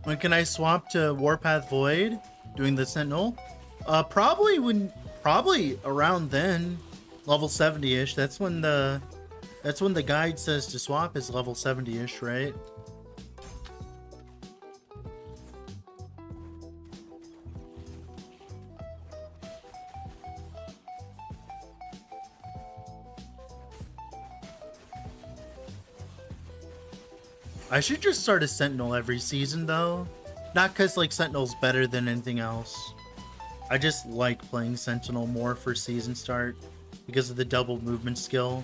When can I swap to Warpath Void doing the Sentinel? Probably around then, level 70-ish. That's when the guide says to swap is level 70-ish, right? I should just start a Sentinel every season, though. Not because, like, Sentinel's better than anything else. I just like playing Sentinel more for season start because of the double movement skill.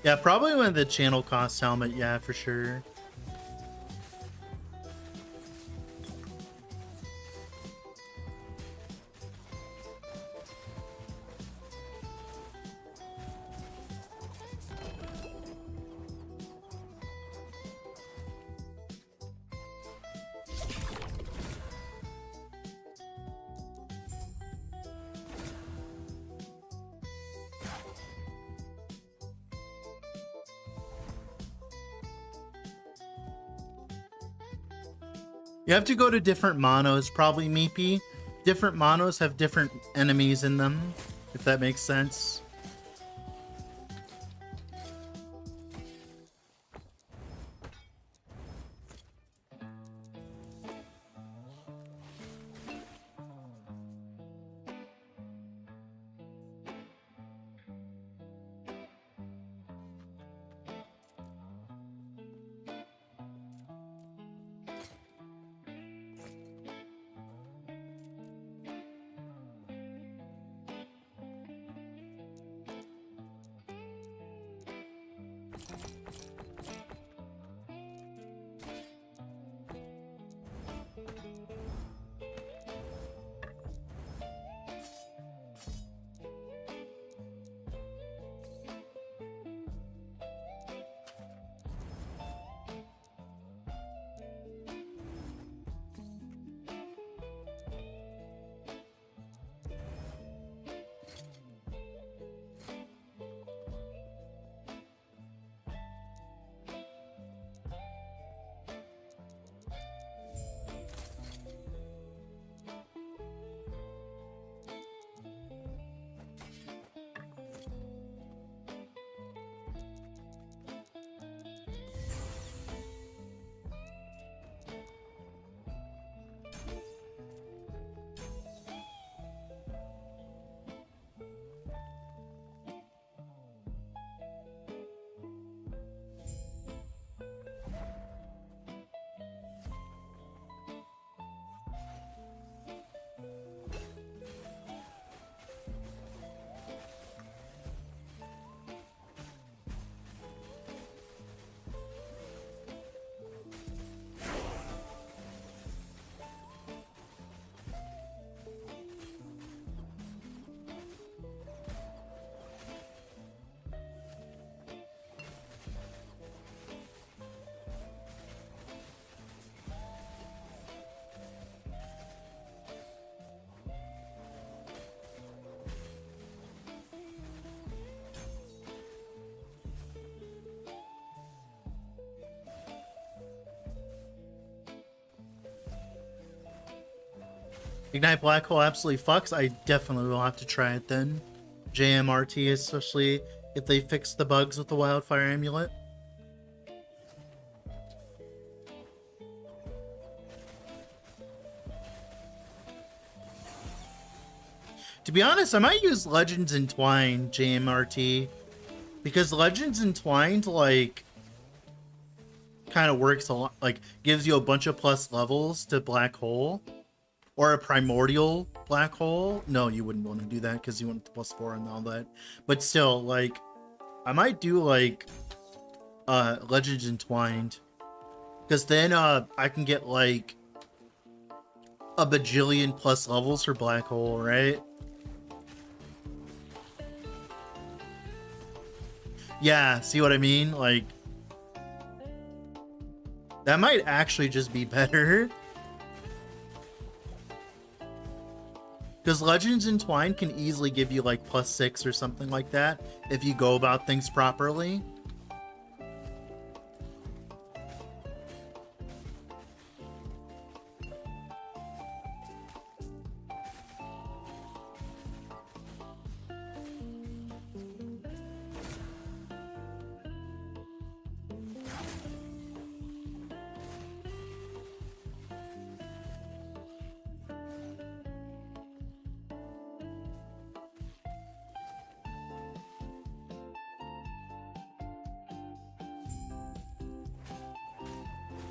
Yeah, probably when the channel costs helmet, yeah, for sure. You have to go to different monos, probably Meepy. Different monos have different enemies in them, if that makes sense. Ignite Black Hole absolutely fucks. I definitely will have to try it then. JMRT, especially if they fix the bugs with the Wildfire Amulet. To be honest, I might use Legends Entwined JMRT, because Legends Entwined, like, kind of works a lot, like, gives you a bunch of plus levels to Black Hole, or a Primordial Black Hole. No, you wouldn't want to do that, because you want the +4 and all that, but still, like, I might do, like, Legends Entwined, because then, I can get, like, a bajillion plus levels for Black Hole, right? Yeah, see what I mean? Like, that might actually just be better. Because Legends Entwined can easily give you like +6 or something like that if you go about things properly.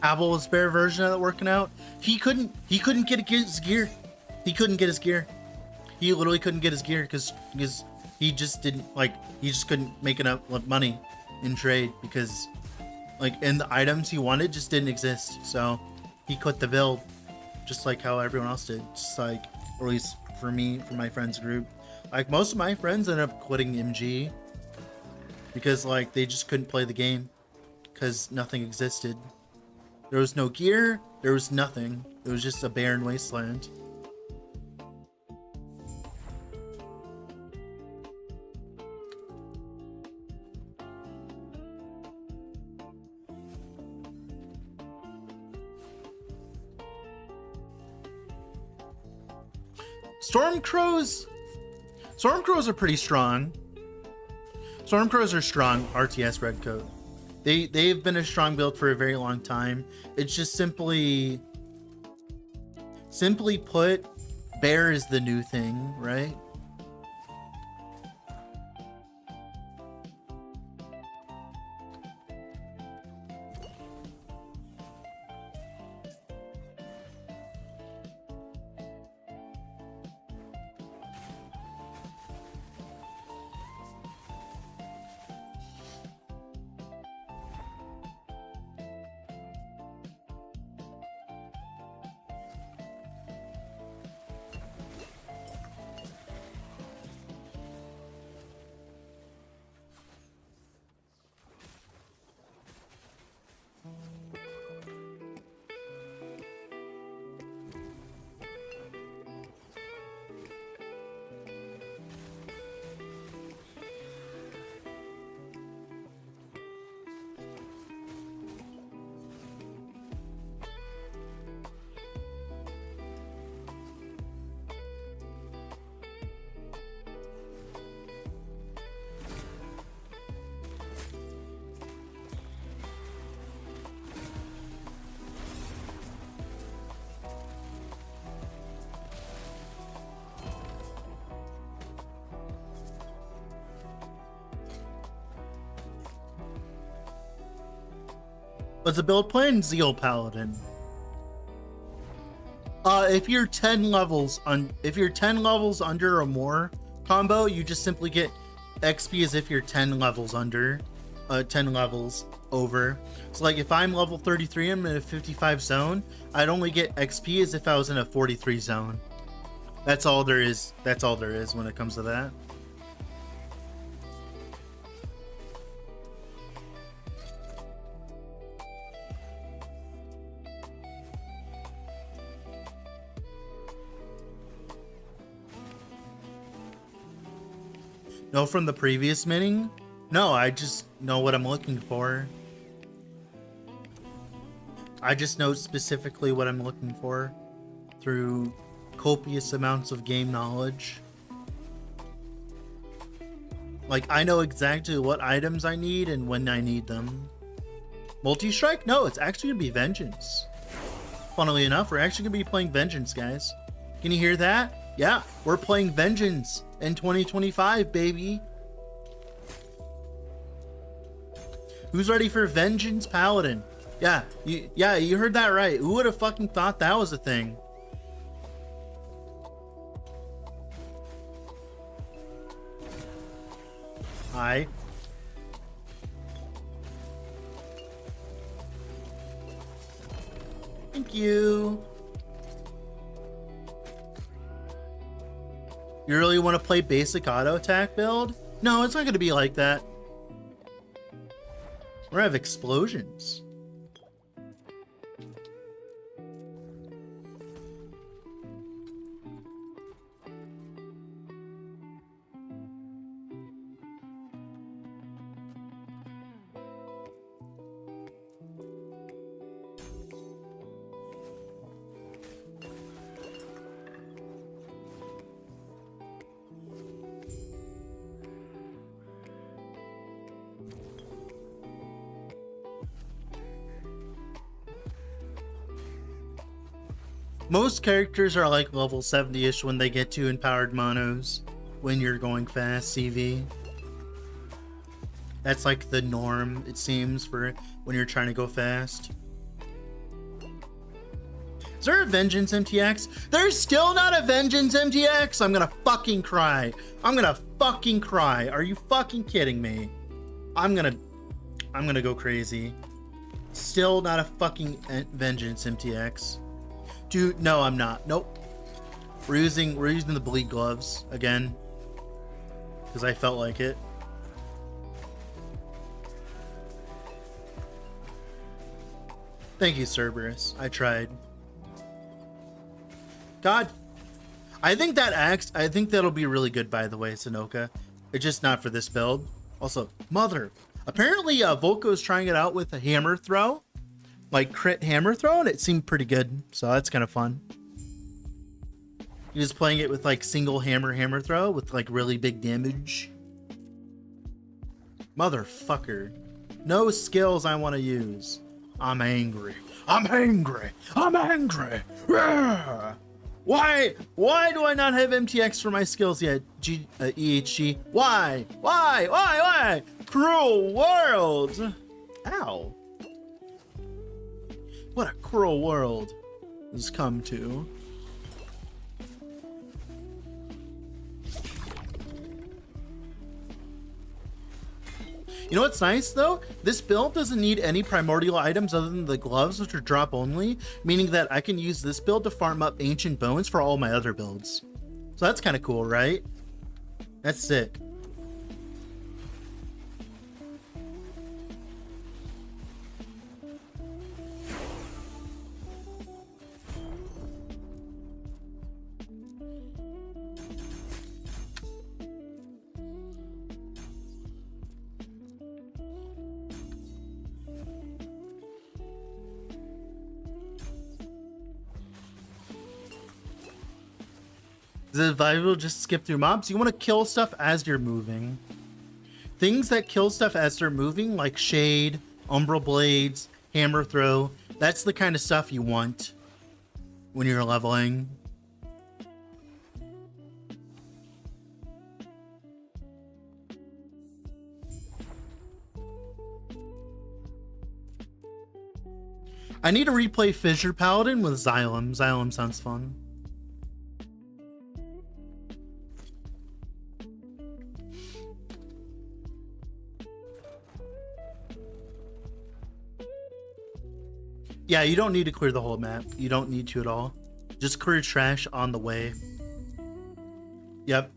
Apple's bear version of it working out. He couldn't get his gear. He couldn't get his gear. He literally couldn't get his gear because he just didn't, like, he just couldn't make enough money in trade, because like, and the items he wanted just didn't exist. So he quit the build, just like how everyone else did. Just like, or at least for me, for my friends group, like most of my friends ended up quitting MG because like they just couldn't play the game because nothing existed. There was no gear, there was nothing. It was just a barren wasteland. Stormcrows are pretty strong. Stormcrows are strong RTS redcoat. They've been a strong build for a very long time. It's just simply put, bear is the new thing, right? What's the build plan? Zeal Paladin. If you're 10 levels under or more combo, you just simply get XP as if you're 10 levels under, 10 levels over. So like if I'm level 33, I'm in a 55 zone, I'd only get XP as if I was in a 43 zone. That's all there is. That's all there is when it comes to that. No, from the previous mini? No, I just know what I'm looking for. I just know specifically what I'm looking for through copious amounts of game knowledge. Like, I know exactly what items I need and when I need them. Multi-strike? No, it's actually gonna be Vengeance. Funnily enough, we're actually gonna be playing Vengeance, guys. Can you hear that? Yeah, we're playing Vengeance in 2025, baby. Who's ready for Vengeance Paladin? Yeah, you heard that right. Who would have fucking thought that was a thing? Hi. Thank you. You really want to play basic auto attack build? No, it's not going to be like that. We're gonna have explosions. Most characters are like level 70-ish when they get to empowered monos when you're going fast CV. That's like the norm, it seems, for when you're trying to go fast. Is there a Vengeance MTX? There's still not a Vengeance MTX! I'm gonna fucking cry. I'm gonna fucking cry. Are you fucking kidding me? I'm gonna go crazy. Still not a fucking Vengeance MTX. Dude, no, I'm not. Nope. We're using the bleed gloves again because I felt like it. Thank you, Cerberus. I tried. God, I think that axe. I think that'll be really good. By the way, Sunoka. It's just not for this build. Also, mother. Apparently, Volko is trying it out with a hammer throw. Like crit hammer throw, and it seemed pretty good, so that's kind of fun. He was playing it with like single hammer throw with like really big damage. Motherfucker. No skills I want to use. I'm angry. I'm angry. I'm angry. Rah! Why do I not have MTX for my skills yet? EHG. Why? Cruel world. Ow. What a cruel world has come to. You know what's nice though? This build doesn't need any primordial items other than the gloves, which are drop only, meaning that I can use this build to farm up ancient bones for all my other builds. So that's kind of cool, right? That's sick. The survival just skip through mobs. You want to kill stuff as you're moving. Things that kill stuff as they're moving, like shade, umbral blades, hammer throw. That's the kind of stuff you want when you're leveling. I need to replay Fissure Paladin with Xylem. Xylem sounds fun. Yeah, you don't need to clear the whole map. You don't need to at all. Just clear trash on the way. Yep.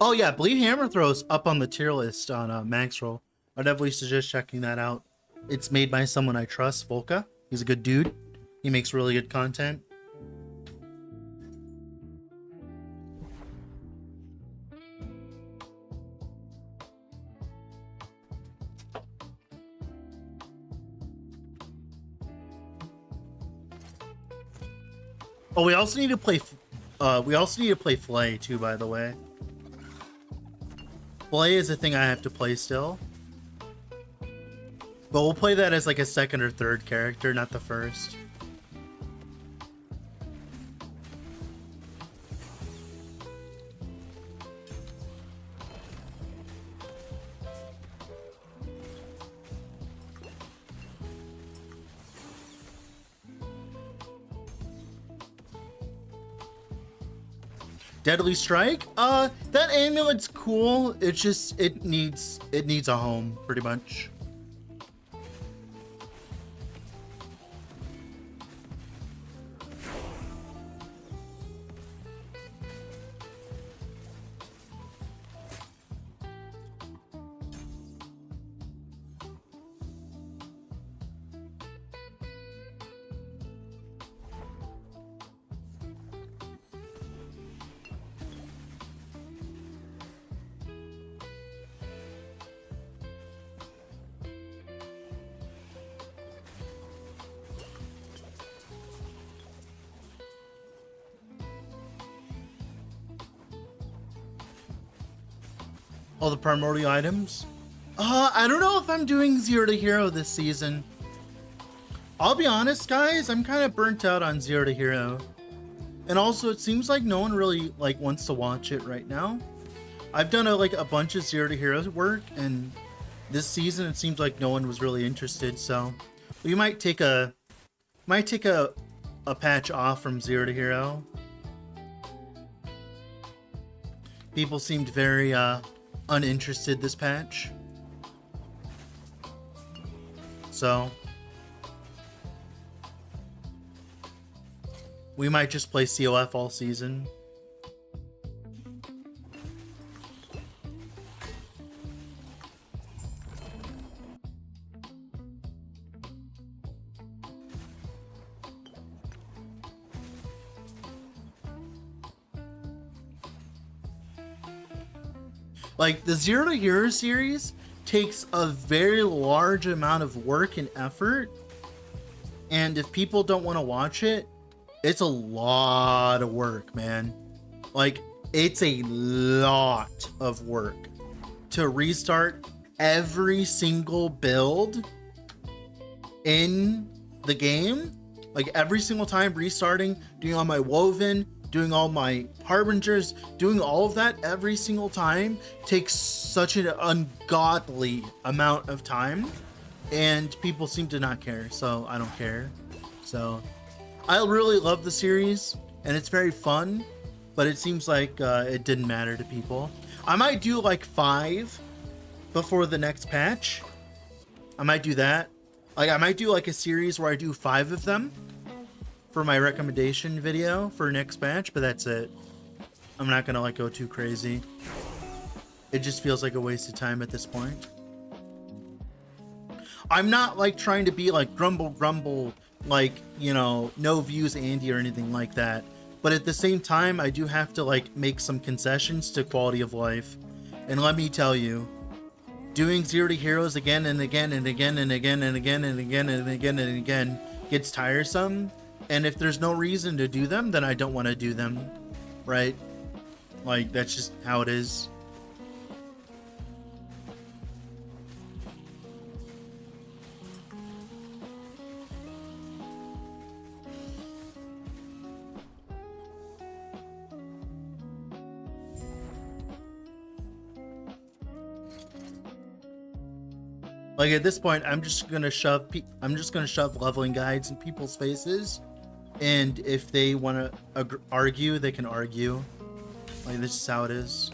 Oh yeah, Bleed Hammer Throw's up on the tier list on Maxroll. I definitely suggest checking that out. It's made by someone I trust, Volka. He's a good dude. He makes really good content. Oh, we also need to play. We also need to play Flay too, by the way. Flay is a thing I have to play still. But we'll play that as like a second or third character, not the first. Deadly Strike? That amulet's cool. It's just it needs a home, pretty much. All the primordial items. I don't know if I'm doing 0 to Hero this season. I'll be honest, guys, I'm kind of burnt out on 0 to Hero. And also, it seems like no one really like wants to watch it right now. I've done a bunch of 0 to Hero work, and this season it seems like no one was really interested. So we might take a patch off from 0 to Hero. People seemed very uninterested this patch, so we might just play CoF all season. Like, the 0 to Hero series takes a very large amount of work and effort, and if people don't want to watch it, it's a lot of work, man. Like, it's a lot of work to restart every single build in the game. Like, every single time restarting, doing all my woven, doing all my harbingers, doing all of that every single time takes such an ungodly amount of time, and people seem to not care, so I don't care. So I really love the series and it's very fun, but it seems like it didn't matter to people. I might do like 5 before the next patch. I might do that. Like, I might do like a series where I do 5 of them for my recommendation video for next patch, but that's it. I'm not gonna like go too crazy. It just feels like a waste of time at this point. I'm not like trying to be like grumble, like, you know, no views Andy or anything like that. But at the same time, I do have to like make some concessions to quality of life. And let me tell you, doing 0 to Heroes again and again and again and again and again and again and again and again gets tiresome. And if there's no reason to do them, then I don't want to do them, right? Like, that's just how it is. Like, at this point, I'm just gonna shove leveling guides in people's faces, and if they want to argue, they can argue. Like, this is how it is.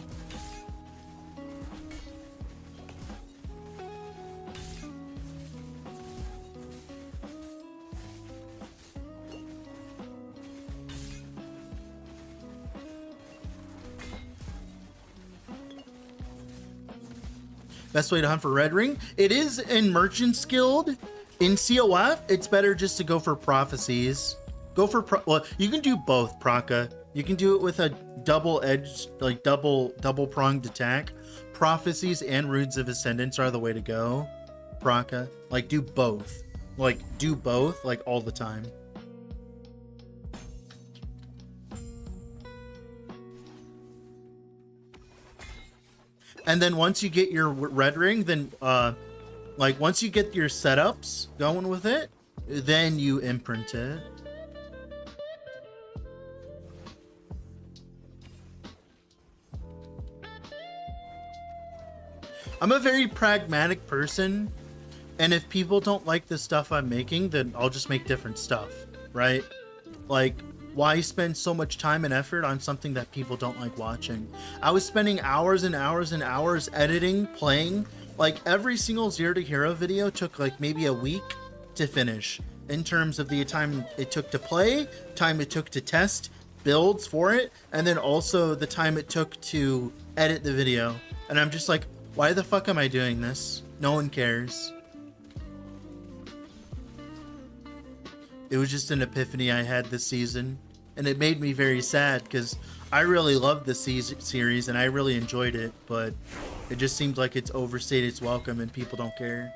Best way to hunt for red ring? It is in Merchant's Guild, In CoF, it's better just to go for prophecies. Go for well, you can do both, Praka. You can do it with a double edged, like double pronged attack. Prophecies and Runes of Ascendance are the way to go, Praka. Like do both. Like do both, like all the time. And then once you get your red ring, then like once you get your setups going with it, then you imprint it. I'm a very pragmatic person, and if people don't like the stuff I'm making, then I'll just make different stuff, right? Like, why spend so much time and effort on something that people don't like watching? I was spending hours and hours and hours editing, playing. Like, every single Zero to Hero video took like maybe a week to finish in terms of the time it took to play, time it took to test builds for it, and then also the time it took to edit the video. And I'm just like, why the fuck am I doing this? No one cares. It was just an epiphany I had this season, and it made me very sad because I really loved the series and I really enjoyed it, but it just seems like it's overstayed its welcome and people don't care.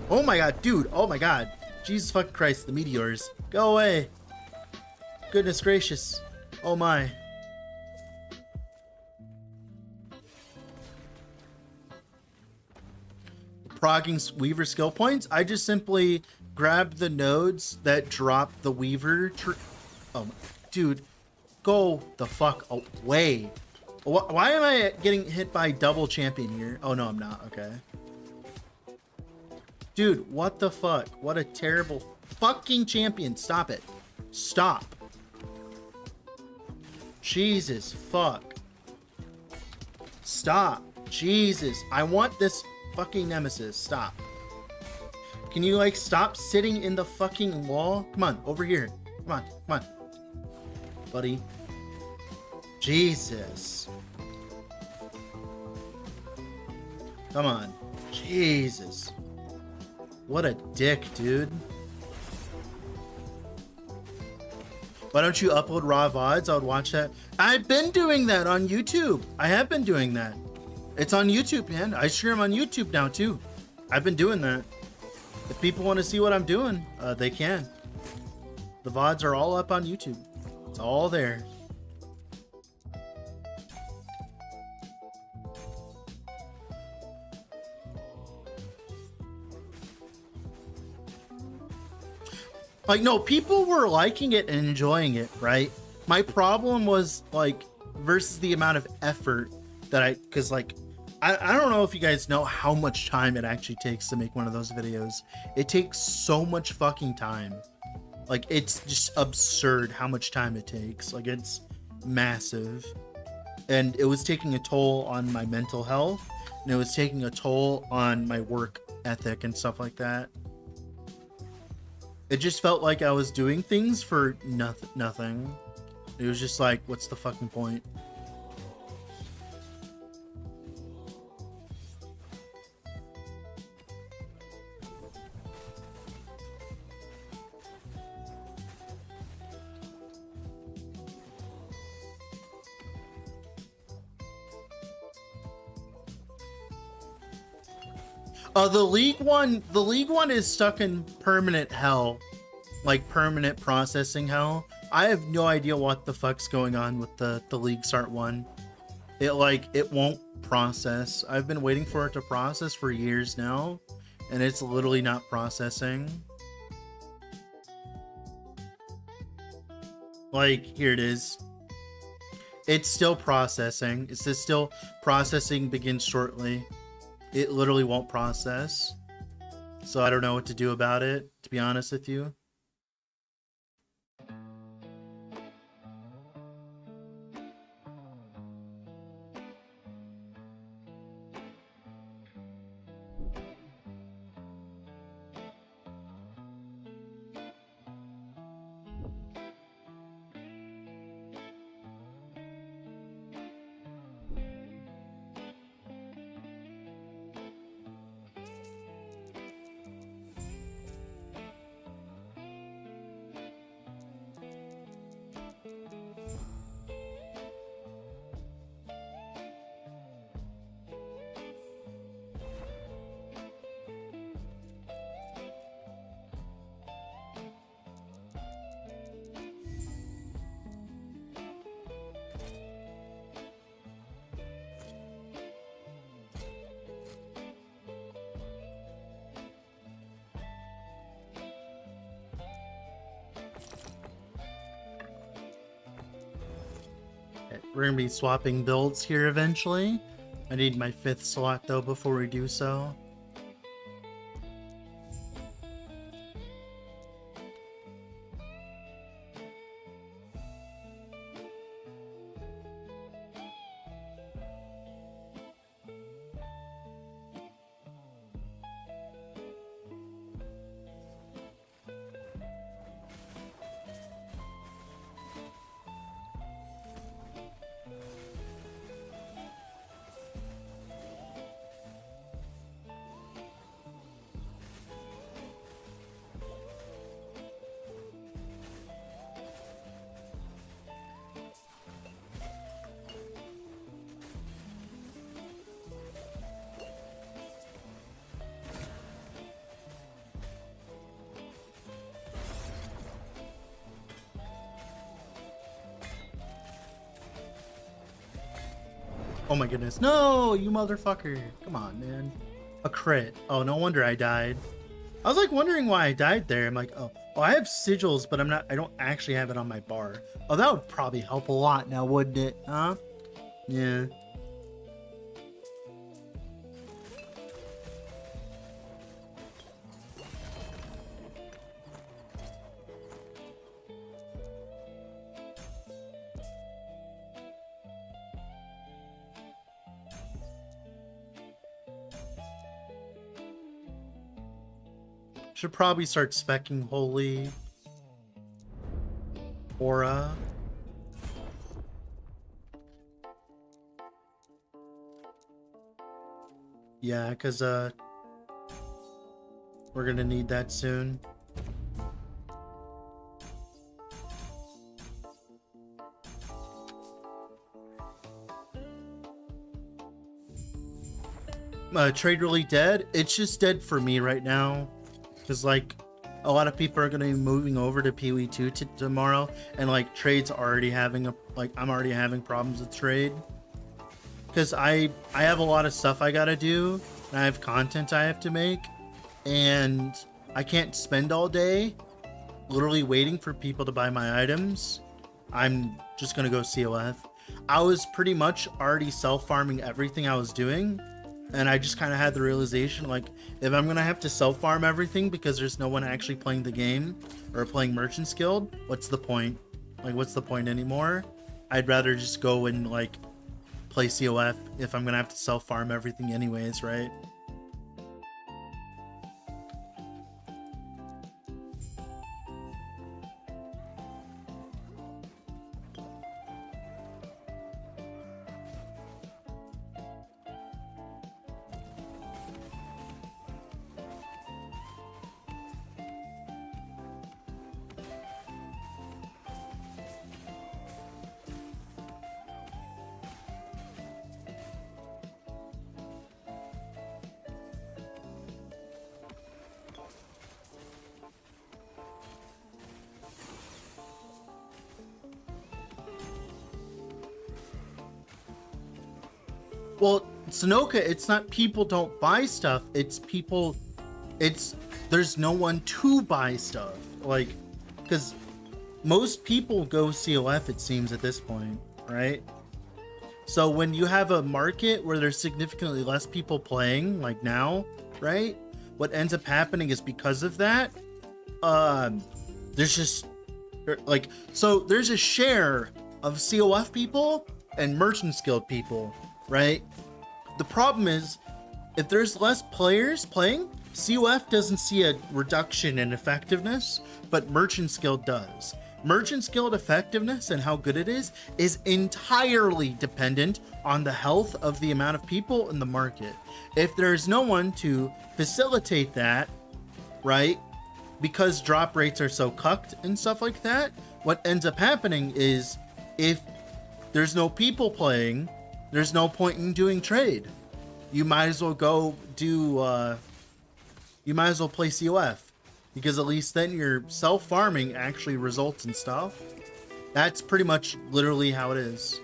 Oh my god, dude, oh my god. Jesus fucking Christ, the meteors. Go away. Goodness gracious. Oh my. Progging Weaver skill points, I just simply grab the nodes that drop the Weaver oh, dude, go the fuck away. Why am I getting hit by double champion here? Oh, no, I'm not. Okay. Dude, what the fuck? What a terrible fucking champion. Stop it. Stop. Jesus fuck. Stop. Jesus. I want this fucking nemesis. Stop. Can you like stop sitting in the fucking wall? Come on, over here. Come on, come on. Buddy. Jesus. Come on. Jesus. What a dick, dude. Why don't you upload raw VODs? I would watch that. I've been doing that on YouTube. I have been doing that. It's on YouTube, man. I stream on YouTube now, too. I've been doing that. If people want to see what I'm doing, they can. The VODs are all up on YouTube. It's all there. Like, no, people were liking it and enjoying it, right? My problem was, like, versus the amount of effort that because, like, I don't know if you guys know how much time it actually takes to make one of those videos. It takes so much fucking time. Like, it's just absurd how much time it takes. Like, it's massive. And it was taking a toll on my mental health, and it was taking a toll on my work ethic and stuff like that. It just felt like I was doing things for nothing. It was just like, what's the fucking point? The League one is stuck in permanent hell. Like permanent processing hell. I have no idea what the fuck's going on with the League Start one. It won't process. I've been waiting for it to process for years now, and it's literally not processing. Like, here it is. It's still processing. It says still processing begins shortly. It literally won't process. So I don't know what to do about it, to be honest with you. We're gonna be swapping builds here eventually. I need my 5th slot though before we do so. Oh my goodness. No, you motherfucker. Come on, man. A crit. Oh, no wonder I died. I was like wondering why I died there. I'm like, oh, well, I have sigils, but I don't actually have it on my bar. Oh, that would probably help a lot now, wouldn't it? Huh? Yeah. Should probably start speccing Holy Aura. Yeah, because we're gonna need that soon. Trade really dead? It's just dead for me right now. Because, like, a lot of people are going to be moving over to PoE 2 tomorrow. And, like, trade's already having I'm already having problems with trade. Because I have a lot of stuff I got to do. And I have content I have to make. And I can't spend all day literally waiting for people to buy my items. I'm just going to go COF. I was pretty much already self-farming everything I was doing. And I just kind of had the realization, like, if I'm going to have to self-farm everything because there's no one actually playing the game or playing Merchant's Guild, what's the point? Like, what's the point anymore? I'd rather just go and, like, play COF if I'm going to have to self-farm everything anyways, right? Well, Sunoka, it's not people don't buy stuff, it's there's no one to buy stuff. Like, because most people go COF, it seems, at this point, right? So when you have a market where there's significantly less people playing, like now, right? What ends up happening is because of that, there's just, like, so there's a share of COF people and Merchant's Guild people, right? The problem is, if there's less players playing, COF doesn't see a reduction in effectiveness, but Merchant's Guild does. Merchant's Guild effectiveness and how good it is entirely dependent on the health of the amount of people in the market. If there's no one to facilitate that, right, because drop rates are so cucked and stuff like that, what ends up happening is, if there's no people playing, there's no point in doing trade. You might as well go do, you might as well play COF, because at least then your self-farming actually results in stuff. That's pretty much literally how it is.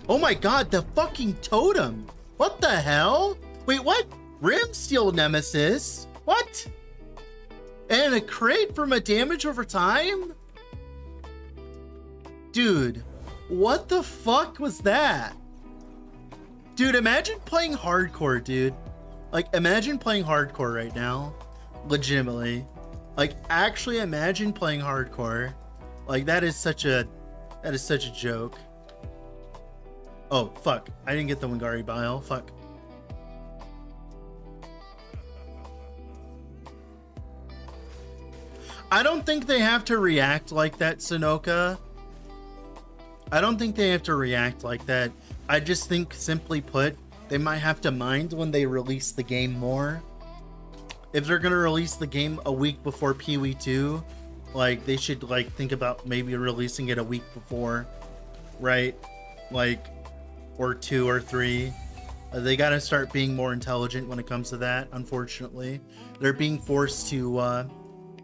Oh my god, the fucking totem! What the hell? Wait, what? Rimsteel Nemesis? What? And a crit from a damage over time? Dude, what the fuck was that? Dude, imagine playing hardcore, dude. Like, imagine playing hardcore right now. Legitimately. Like, actually imagine playing hardcore. Like, that is such a joke. Oh, fuck. I didn't get the Wingari Bile. Fuck. I don't think they have to react like that, Sunoka. I don't think they have to react like that. I just think, simply put, they might have to mind when they release the game more. If they're gonna release the game a week before PoE 2, like, they should, like, think about maybe releasing it a week before, right? Like, or 2 or 3. They gotta start being more intelligent when it comes to that, unfortunately. They're being forced to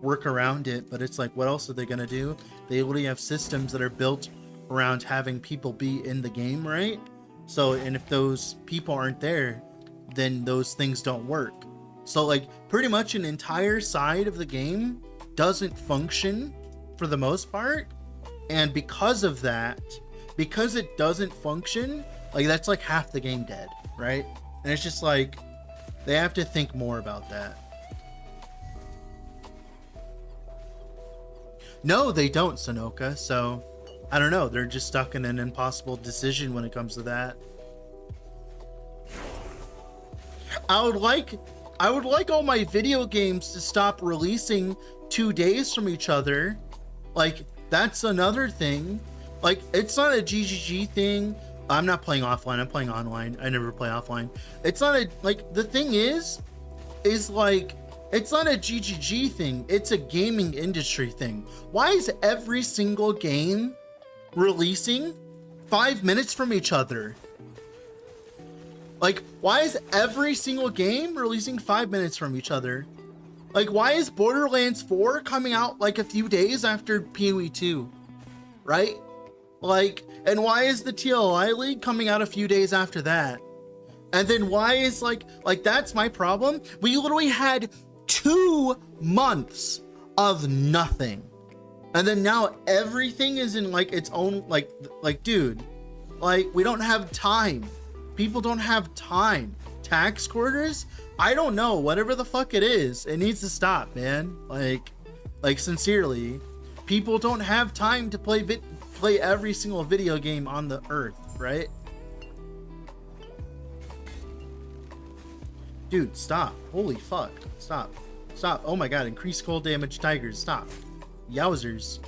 work around it, but it's like, what else are they gonna do? They literally have systems that are built around having people be in the game, right? So, and if those people aren't there, then those things don't work. So, like, pretty much an entire side of the game doesn't function for the most part. And because of that, because it doesn't function, like, that's like half the game dead, right? And it's just like, they have to think more about that. No, they don't, Sunoka. So, I don't know. They're just stuck in an impossible decision when it comes to that. I would like all my video games to stop releasing 2 days from each other. Like, that's another thing. Like, it's not a GGG thing. I'm not playing offline. I'm playing online. I never play offline. It's not a, like, the thing is like, it's not a GGG thing. It's a gaming industry thing. Why is every single game releasing 5 minutes from each other? Like, why is every single game releasing 5 minutes from each other? Like, why is Borderlands 4 coming out like a few days after PoE 2? Right? Like, and why is the TLI League coming out a few days after that? And then why is like that's my problem. We literally had 2 months of nothing. And then now everything is in like its own, like dude, like, we don't have time. People don't have time. Tax quarters? I don't know. Whatever the fuck it is, it needs to stop, man. Like sincerely, people don't have time to play every single video game on the earth, right? Dude, stop. Holy fuck. Stop. Stop. Oh my god, increased cold damage tigers. Stop. Yowzers.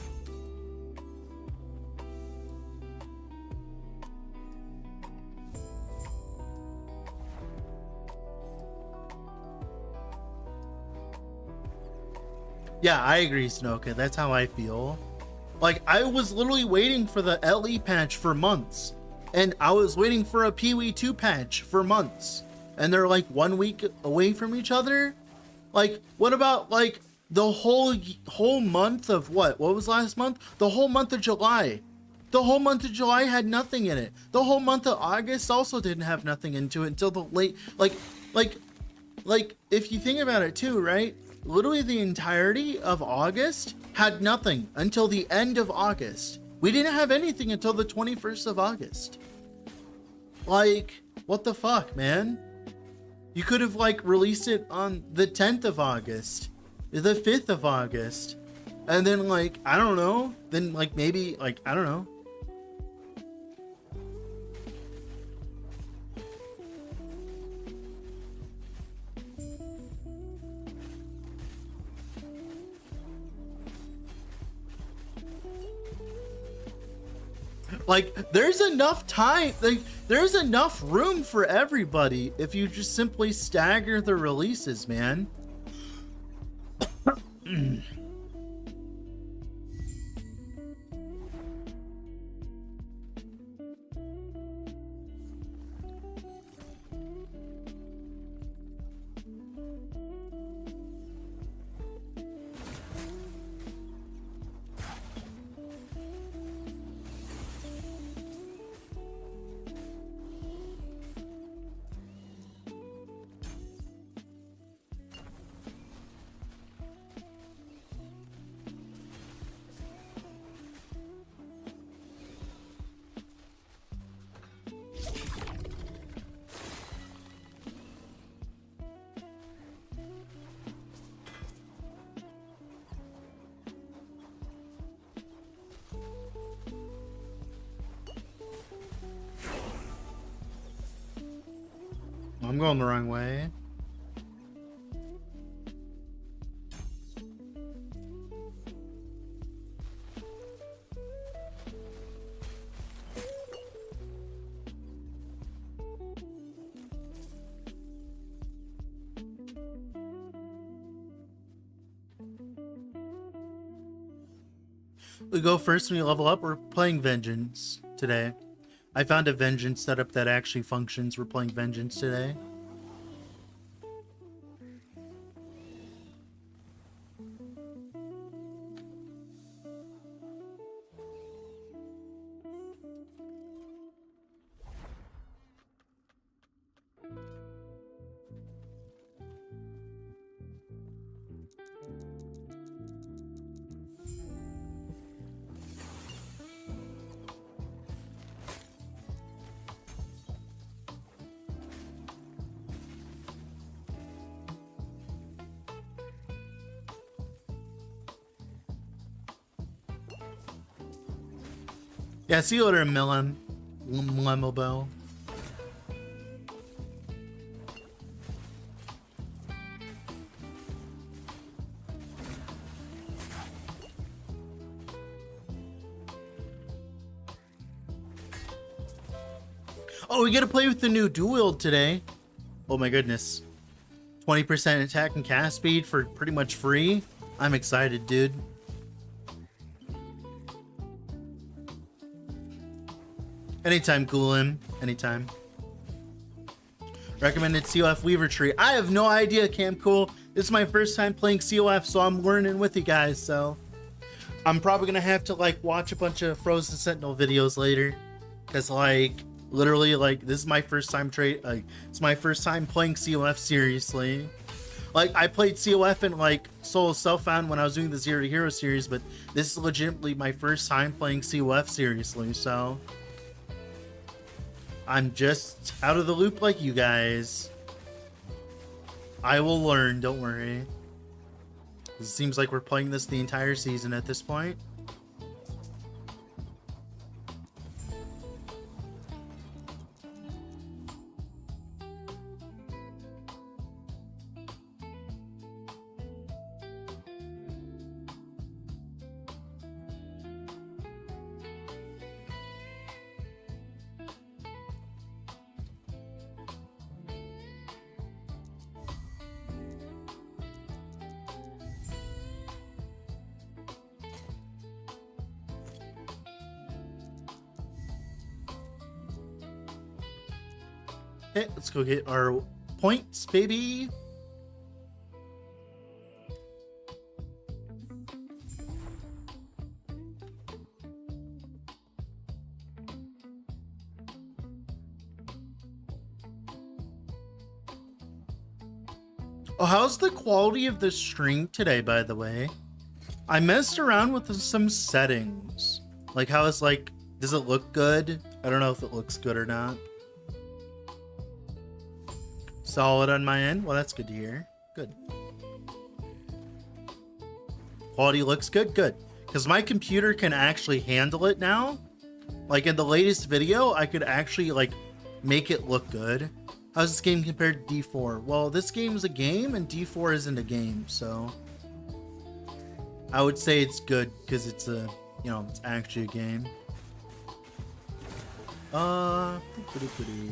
Yeah, I agree, Snoka. That's how I feel. Like, I was literally waiting for the LE patch for months. And I was waiting for a PoE 2 patch for months. And they're like 1 week away from each other. Like, what about like the whole month of what was last month? The whole month of July. The whole month of July had nothing in it. The whole month of August also didn't have nothing into it until the late, like if you think about it too, right? Literally the entirety of August had nothing until the end of August. We didn't have anything until the 21st of August. Like, what the fuck, man? You could have like released it on the 10th of August, the 5th of August, and then like, I don't know, then like maybe like, I don't know. Like, there's enough time, like, there's enough room for everybody if you just simply stagger the releases, man. I'm going the wrong way. We go first when we level up. We're playing Vengeance today. I found a Vengeance setup that actually functions. We're playing Vengeance today. Yeah, see you later, Lemilbo. Oh, we get to play with the new dual wield today. Oh my goodness. 20% attack and cast speed for pretty much free. I'm excited, dude. Anytime, Ghoulim. Anytime. Recommended CoF Weaver Tree. I have no idea, Cam Cool. This is my first time playing CoF, so I'm learning with you guys, so I'm probably gonna have to like watch a bunch of Frozen Sentinel videos later. Cause like literally like this is my first time it's my first time playing CoF seriously. Like I played CoF in like Soul Self-Found when I was doing the Zero to Hero series, but this is legitimately my first time playing CoF seriously, so I'm just out of the loop like you guys. I will learn, don't worry. It seems like we're playing this the entire season at this point. Okay, let's go get our points, baby. Oh, how's the quality of the stream today, by the way? I messed around with some settings. Like how it's like, does it look good? I don't know if it looks good or not. Solid on my end. Well, that's good to hear. Good. Quality looks good. Good. Because my computer can actually handle it now. Like in the latest video, I could actually like make it look good. How's this game compared to D4? Well, this game's a game and D4 isn't a game, so I would say it's good because it's a, you know, it's actually a game. Pretty.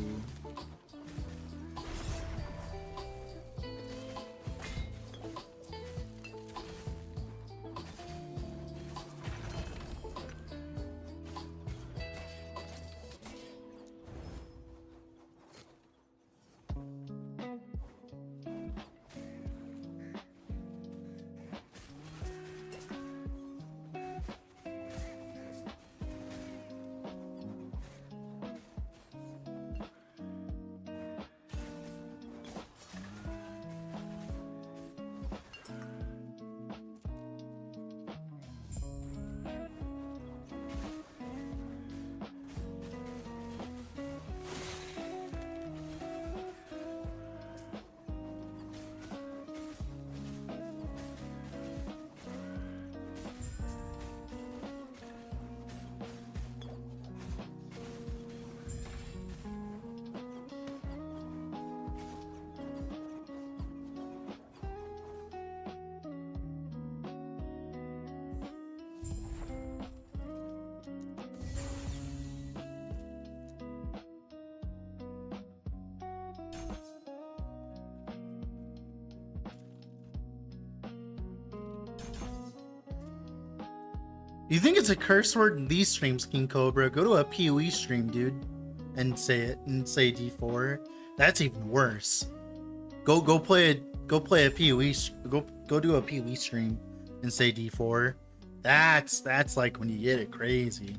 You think it's a curse word in these streams, King Cobra? Go to a PoE stream, dude, and say it and say D4. That's even worse. Go play a PoE. Go do a PoE stream and say D4. That's like when you get it crazy.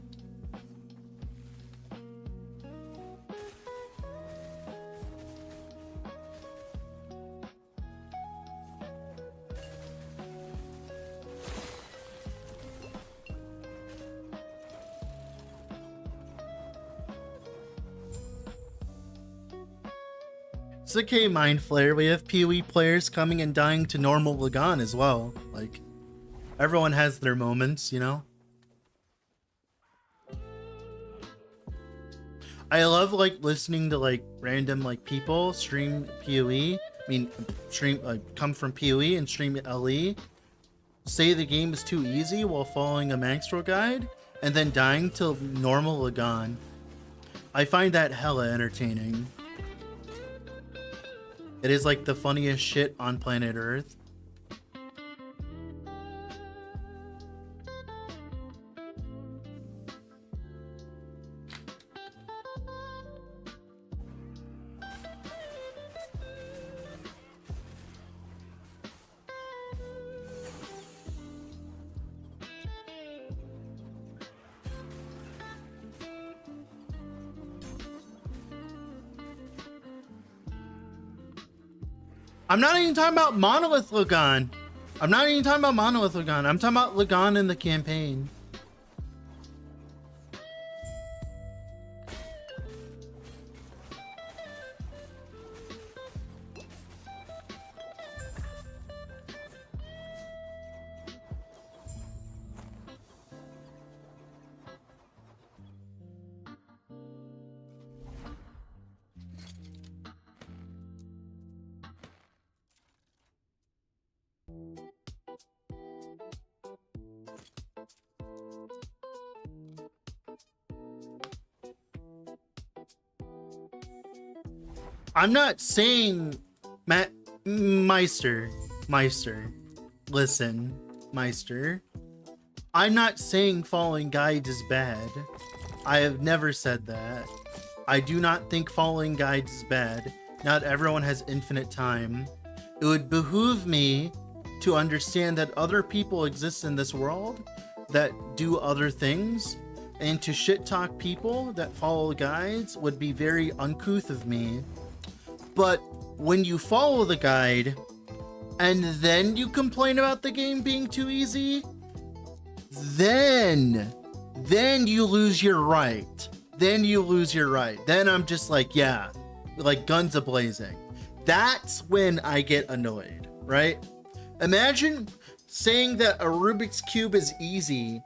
It's okay, Mind Flare. We have PoE players coming and dying to normal Lagan as well. Like, everyone has their moments, you know? I love, like, listening to, like, random, like, people stream PoE. I mean, come from PoE and stream LE. Say the game is too easy while following a Maxwell guide, and then dying to normal Lagan. I find that hella entertaining. It is like the funniest shit on planet Earth. I'm not even talking about Monolith Lagan. I'm talking about Lagan in the campaign. I'm not saying Meister, listen, Meister. I'm not saying following guides is bad. I have never said that. I do not think following guides is bad. Not everyone has infinite time. It would behoove me to understand that other people exist in this world that do other things, and to shit talk people that follow guides would be very uncouth of me. But when you follow the guide and then you complain about the game being too easy, then you lose your right. Then I'm just like, yeah, like guns a-blazing. That's when I get annoyed, right? Imagine saying that a Rubik's Cube is easy,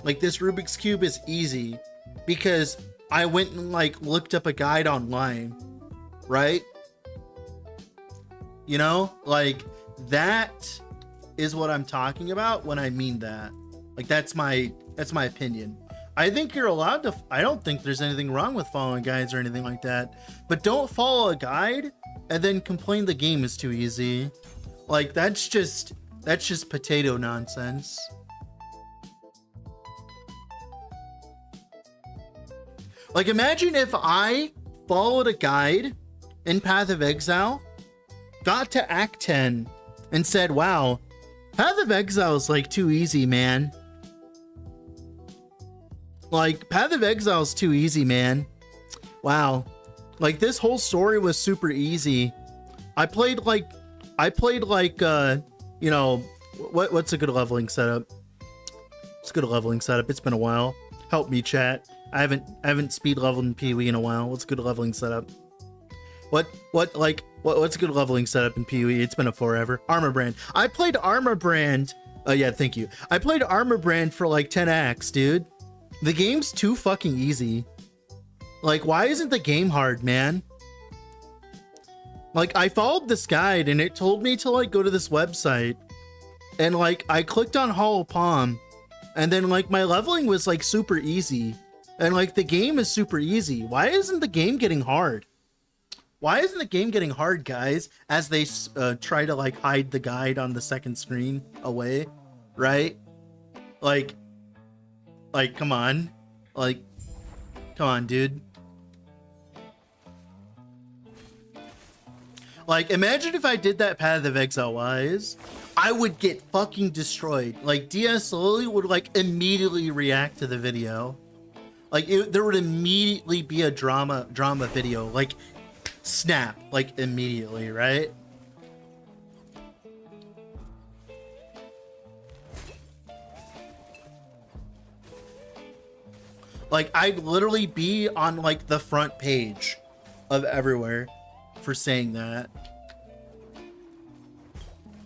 like this Rubik's Cube is easy, because I went and like looked up a guide online, right? You know, like that is what I'm talking about when I mean that. Like that's my opinion. I think you're allowed to, I don't think there's anything wrong with following guides or anything like that, but don't follow a guide and then complain the game is too easy. Like that's just potato nonsense. Like imagine if I followed a guide in Path of Exile, got to Act 10, and said, wow, Path of Exile is like too easy, man. Like, Path of Exile is too easy, man. Wow. Like, this whole story was super easy. I played like, you know, what's a good leveling setup? It's a good leveling setup. It's been a while. Help me, chat. I haven't speed leveled in PoE in a while. What's a good leveling setup? What's a good leveling setup in PoE? It's been a forever. Armor Brand. I played Armor Brand. Oh yeah, thank you. I played Armor Brand for like 10 acts, dude. The game's too fucking easy. Like, why isn't the game hard, man? Like, I followed this guide and it told me to like go to this website, and like I clicked on Hollow Palm, and then like my leveling was like super easy, and like the game is super easy. Why isn't the game getting hard? Why isn't the game getting hard, guys, as they try to like hide the guide on the second screen away, right? Like, Like, come on. Like, come on, dude. Like, imagine if I did that Path of Exile wise. I would get fucking destroyed. Like, DS Lily would, like, immediately react to the video. Like, there would immediately be a drama video. Like, snap. Like, immediately, right? Like, I'd literally be on, like, the front page of everywhere for saying that.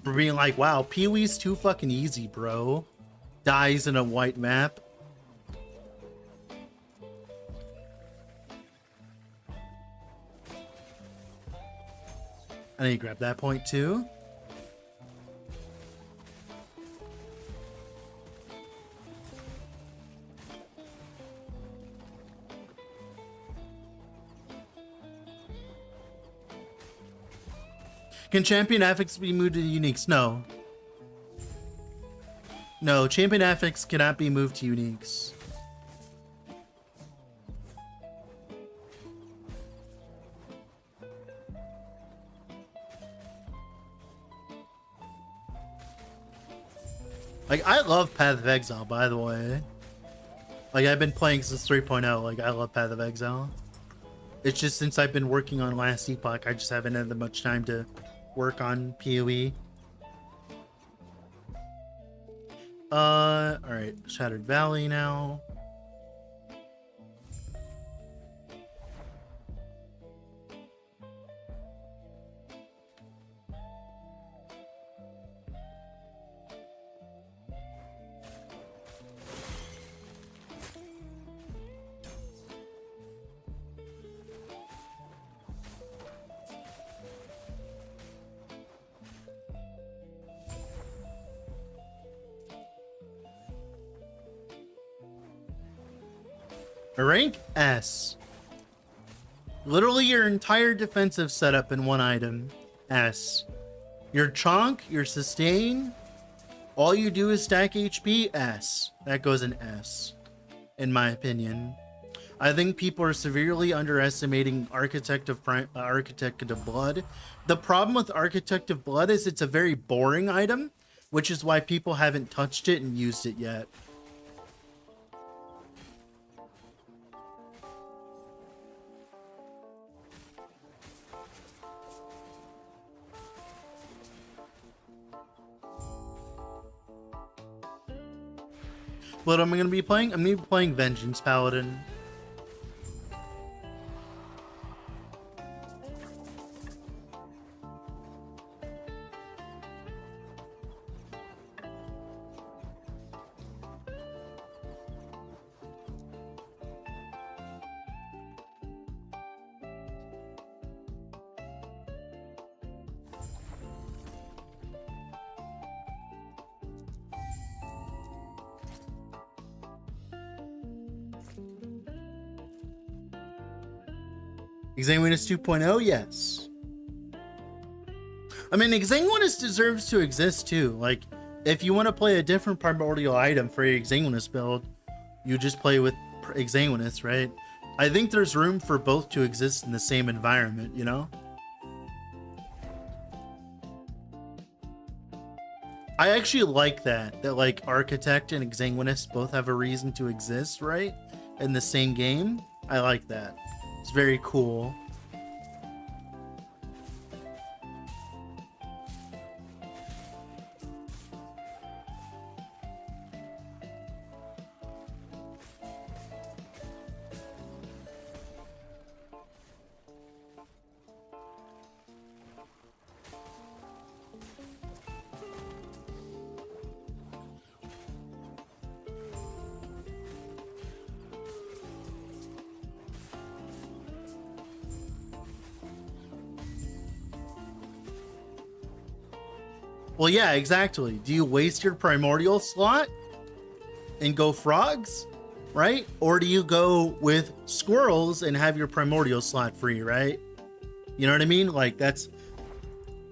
For being like, wow, PoE's too fucking easy, bro. Dies in a white map. I need to grab that point too. Can champion affix be moved to uniques? No. No, champion affix cannot be moved to uniques. Like, I love Path of Exile, by the way. Like, I've been playing since 3.0. Like, I love Path of Exile. It's just since I've been working on Last Epoch, I just haven't had that much time to work on PoE. Alright, Shattered Valley now. Rank S. Literally your entire defensive setup in one item. S. Your chonk, your sustain, all you do is stack HP. S. That goes in S, in my opinion. I think people are severely underestimating Architect of Blood. The problem with Architect of Blood is it's a very boring item, which is why people haven't touched it and used it yet. What am I going to be playing? I'm going to be playing Vengeance Paladin. Exanguinus 2.0, yes. I mean, Exanguinus deserves to exist too. Like, if you want to play a different primordial item for your Exanguinus build, you just play with Exanguinus, right? I think there's room for both to exist in the same environment, you know? I actually like that like Architect and Exanguinus both have a reason to exist, right? In the same game. I like that. It's very cool. Well, yeah, exactly. Do you waste your primordial slot and go frogs, right? Or do you go with squirrels and have your primordial slot free, right? You know what I mean? Like, that's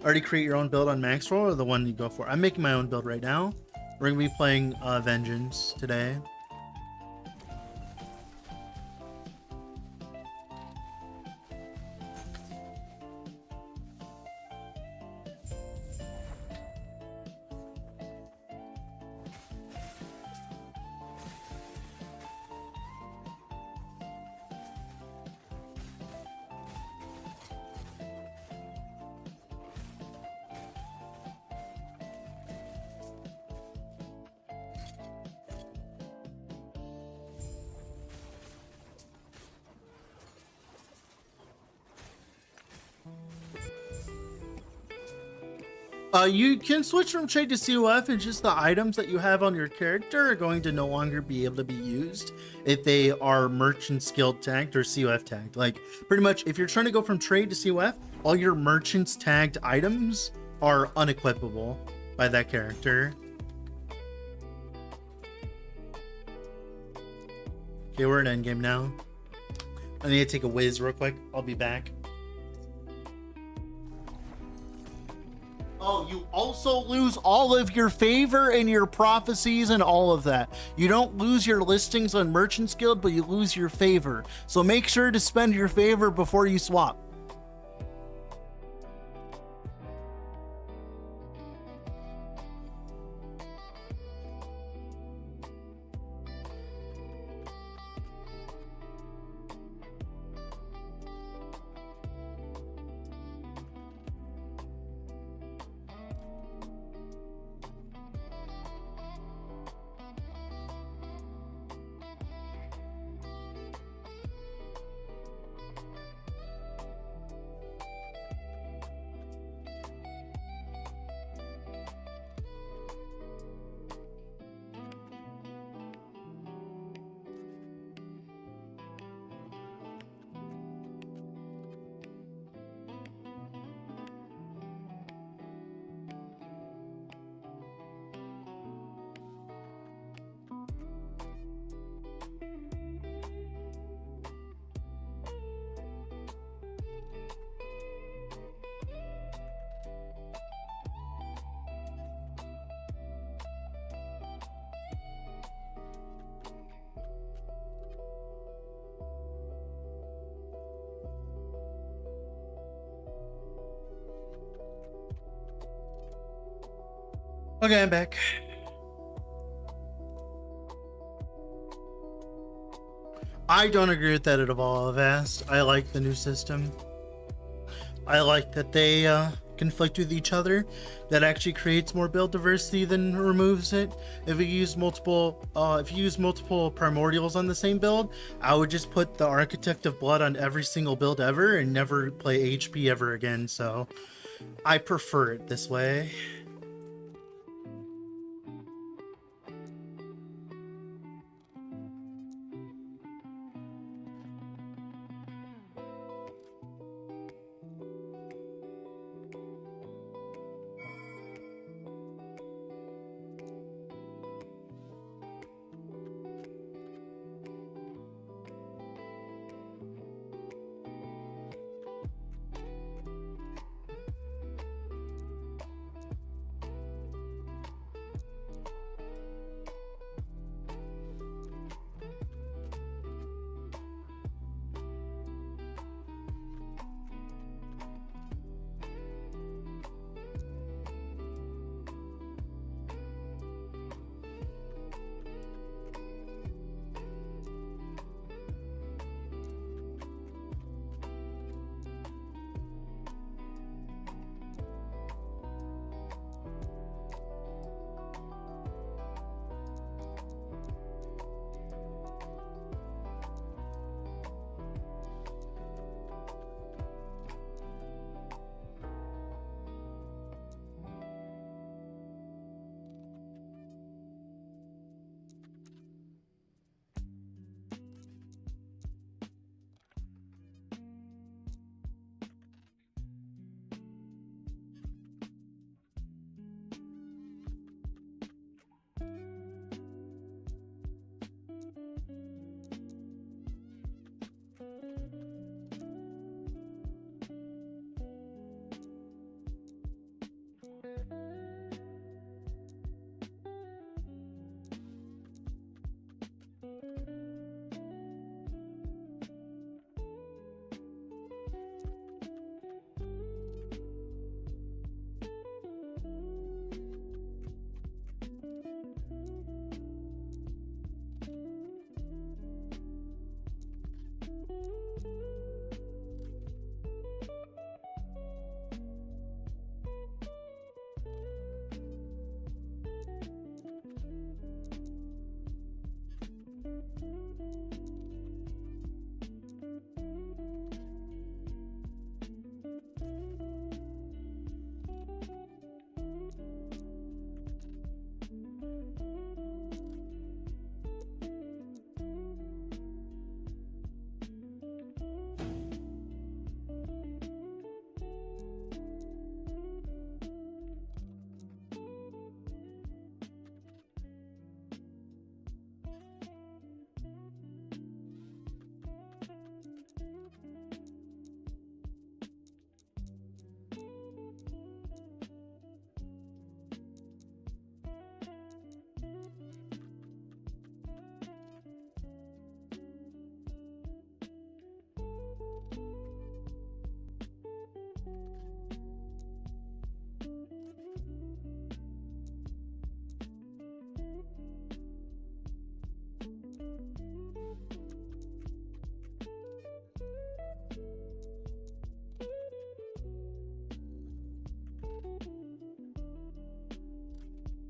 already create your own build on max roll or the one you go for. I'm making my own build right now. We're gonna be playing Vengeance today. You can switch from trade to CoF, and just the items that you have on your character are going to no longer be able to be used if they are merchant skilled tagged or CoF tagged. Like, pretty much, if you're trying to go from trade to CoF, all your merchants tagged items are unequipable by that character. Okay, we're in endgame now. I need to take a whiz real quick. I'll be back. Oh, you also lose all of your favor and your prophecies and all of that. You don't lose your listings on Merchant's Guild, but you lose your favor. So make sure to spend your favor before you swap. Okay, I'm back. I don't agree with that at all, Vast. I like the new system. I like that they conflict with each other. That actually creates more build diversity than removes it. If you use multiple primordials on the same build, I would just put the Architect of Blood on every single build ever and never play HP ever again. So I prefer it this way.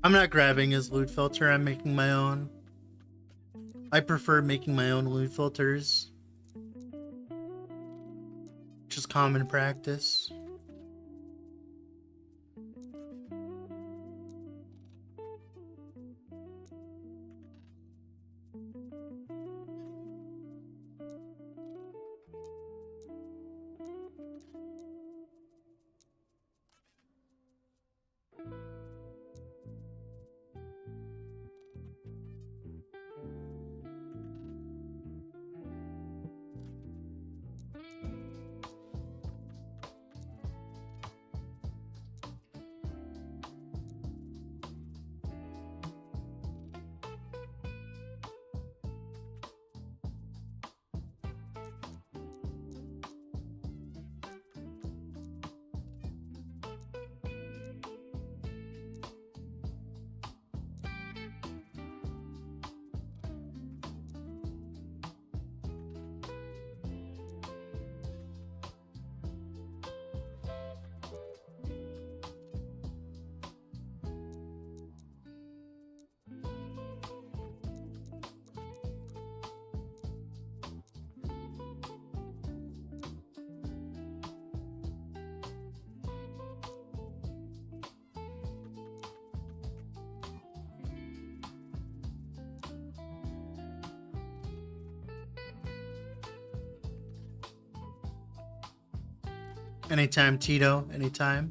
I'm not grabbing his loot filter, I'm making my own. I prefer making my own loot filters. Just common practice. Anytime, Tito, anytime.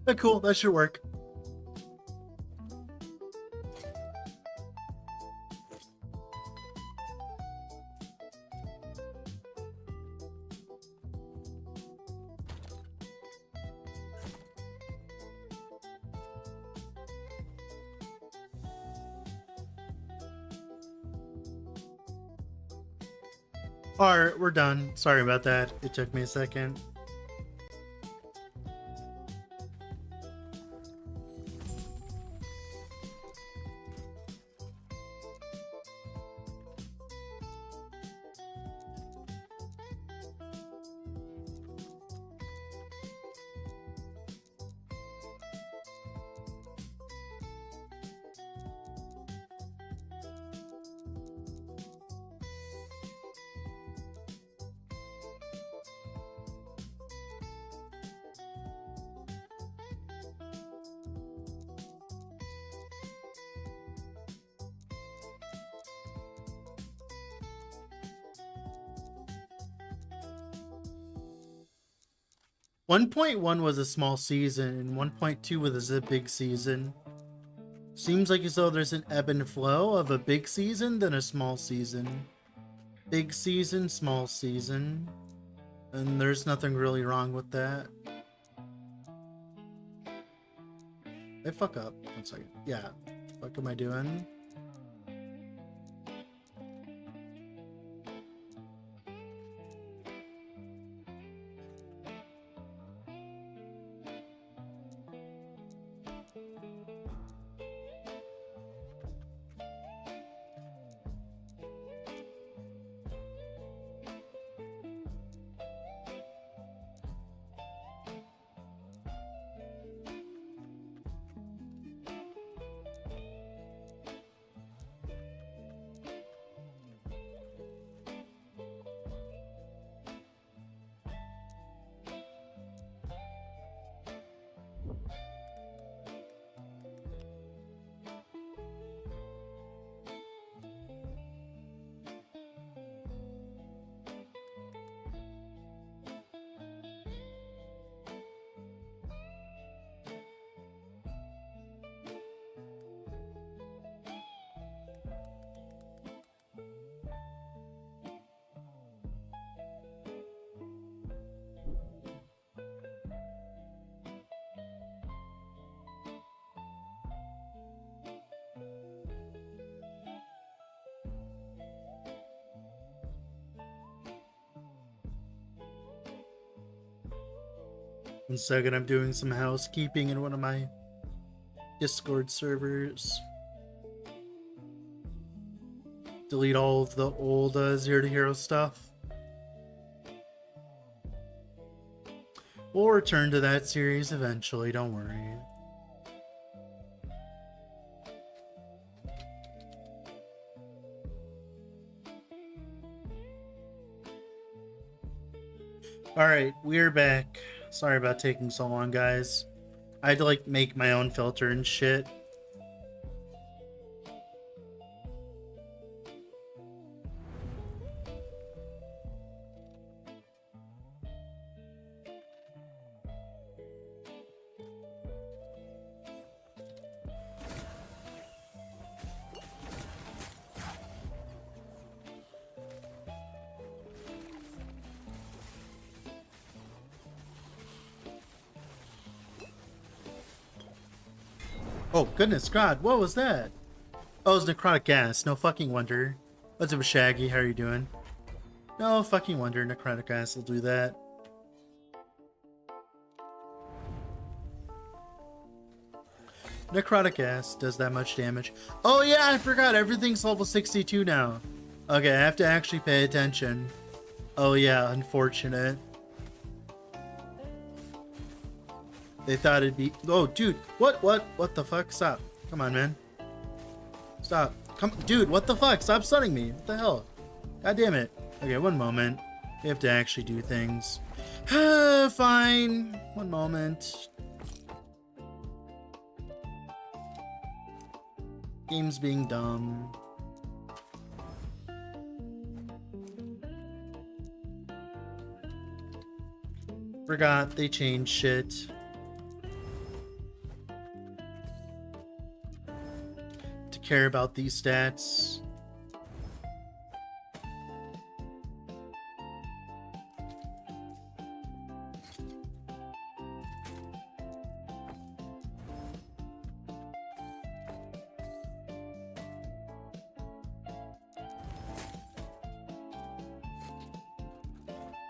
But cool, that should work. Alright, we're done. Sorry about that. It took me a second. One 1.1 was a small season, and 1.2 was a big season. Seems like as though there's an ebb and flow of a big season than a small season. Big season, small season. And there's nothing really wrong with that. I fuck up. 1 second. Yeah. What am I doing? One second, I'm doing some housekeeping in one of my Discord servers. Delete all of the old Zero to Hero stuff. We'll return to that series eventually, don't worry. Alright, we're back. Sorry about taking so long, guys. I had to, like, make my own filter and shit. Oh, goodness God, what was that? Oh, it's necrotic gas. No fucking wonder. What's up, Shaggy? How are you doing? No fucking wonder necrotic gas will do that. Necrotic gas does that much damage. Oh yeah, I forgot. Everything's level 62 now. Okay, I have to actually pay attention. Oh yeah, unfortunate. They thought it'd be... Oh, dude. What the fuck? Stop. Come on, man. Stop. Come... Dude, what the fuck? Stop stunning me. What the hell? God damn it. Okay, one moment. We have to actually do things. Fine. One moment. Game's being dumb. Forgot they changed shit. To care about these stats.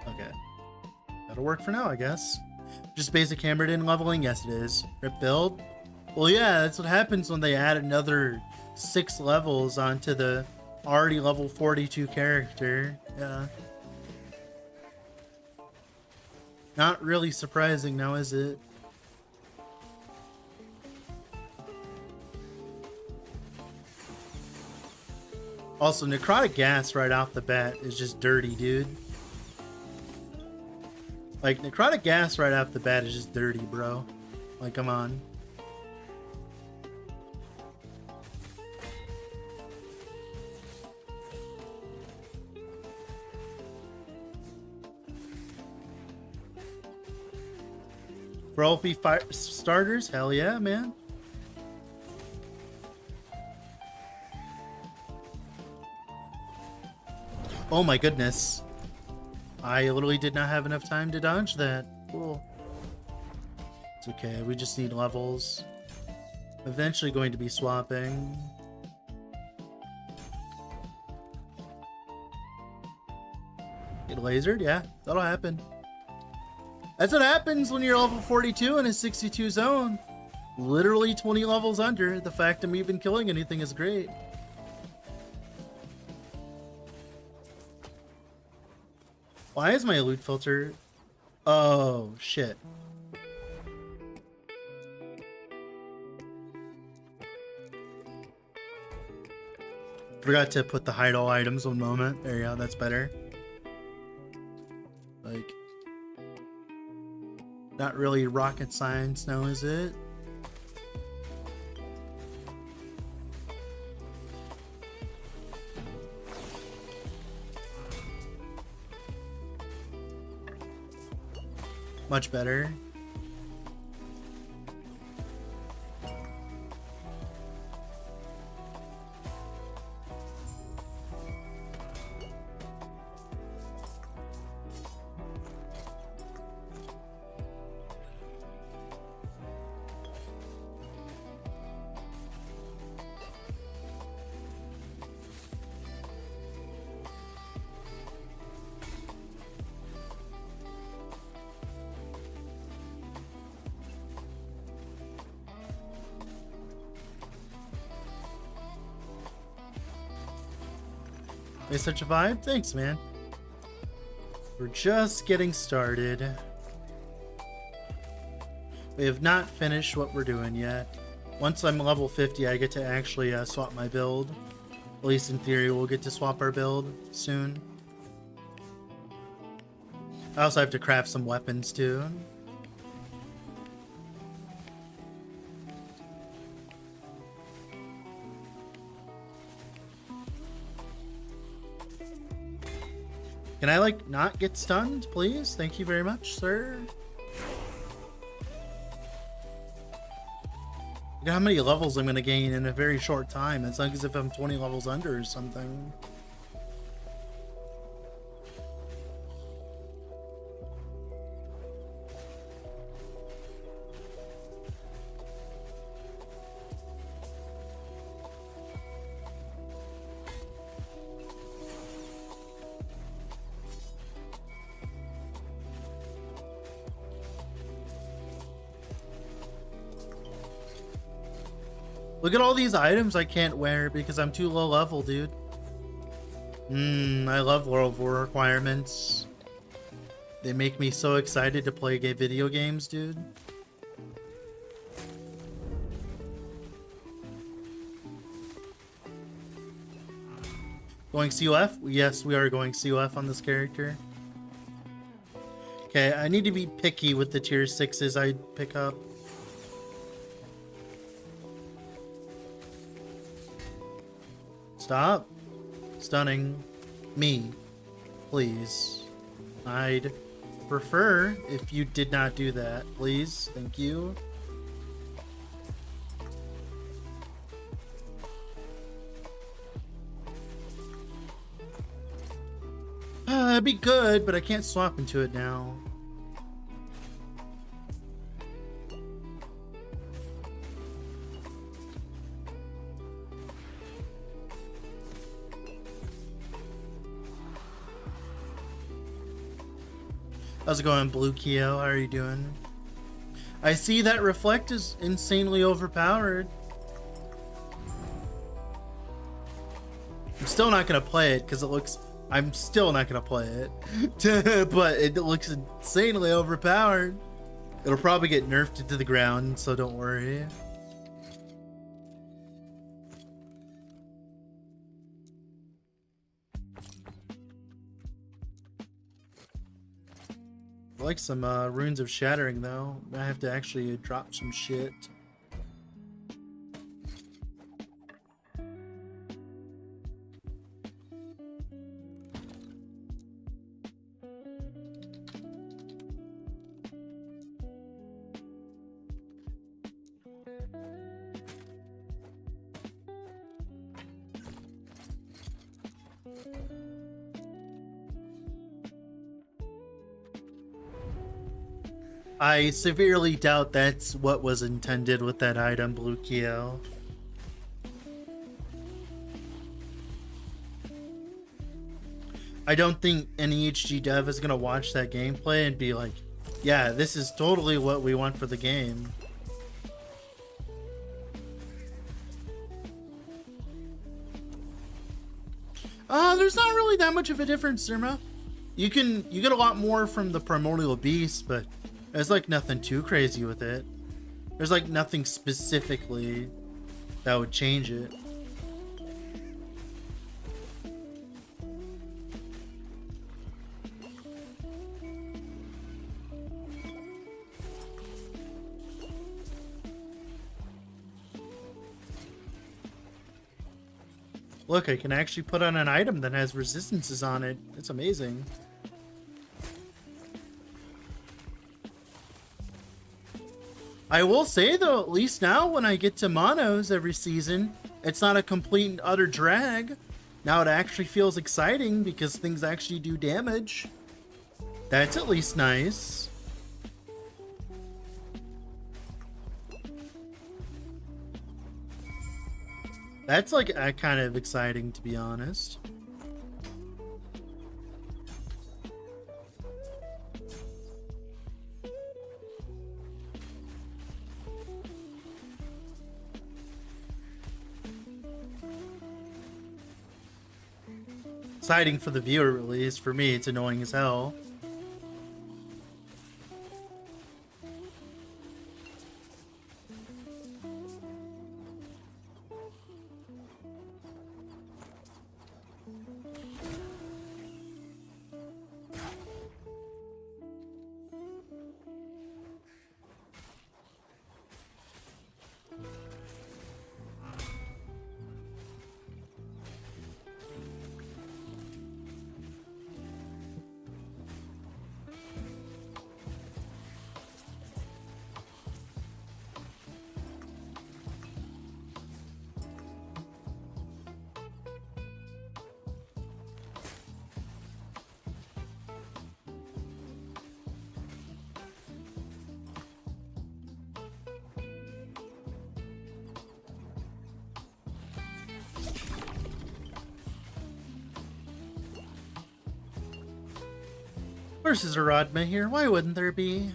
Okay. That'll work for now, I guess. Just basic hammered in leveling? Yes, it is. Rip build? Well, yeah, that's what happens when they add another 6 levels onto the already level 42 character. Yeah. Not really surprising now, is it? Also, necrotic gas right off the bat is just dirty, dude. Like, necrotic gas right off the bat is just dirty, bro. Like, come on. For OP fire starters? Hell yeah, man. Oh my goodness. I literally did not have enough time to dodge that. Cool. It's okay, we just need levels. Eventually going to be swapping. Get lasered? Yeah, that'll happen. That's what happens when you're level 42 in a 62 zone. Literally 20 levels under. The fact I'm even killing anything is great. Why is my loot filter? Oh, shit. Forgot to put the hide all items one moment. There you go, that's better. Like, not really rocket science now, is it? Much better. It's such a vibe? Thanks, man. We're just getting started. We have not finished what we're doing yet. Once I'm level 50, I get to actually swap my build. At least in theory, we'll get to swap our build soon. I also have to craft some weapons too. Can I, like, not get stunned, please? Thank you very much, sir. Look at how many levels I'm gonna gain in a very short time. It's like as if I'm 20 levels under or something. Look at all these items I can't wear because I'm too low level, dude. I love World War requirements. They make me so excited to play video games, dude. Going CoF? Yes, we are going CoF on this character. Okay, I need to be picky with the tier 6s I pick up. Stop stunning me, please. I'd prefer if you did not do that, please. Thank you. That'd be good, but I can't swap into it now. How's it going, Blue Keo? How are you doing? I see that Reflect is insanely overpowered. I'm still not gonna play it because it looks... I'm still not gonna play it, but it looks insanely overpowered. It'll probably get nerfed into the ground, so don't worry. I like some runes of shattering though. I have to actually drop some shit. I severely doubt that's what was intended with that item, Blue Keo. I don't think any HG dev is gonna watch that gameplay and be like, yeah, this is totally what we want for the game. There's not really that much of a difference, Zerma. You get a lot more from the Primordial Beast, but there's like nothing too crazy with it. There's like nothing specifically that would change it. Look, I can actually put on an item that has resistances on it. It's amazing. I will say though, at least now when I get to monos every season, it's not a complete and utter drag. Now it actually feels exciting because things actually do damage. That's at least nice. That's like kind of exciting, to be honest. Exciting for the viewer, at least. For me, it's annoying as hell. Of course there's a Rodma here. Why wouldn't there be?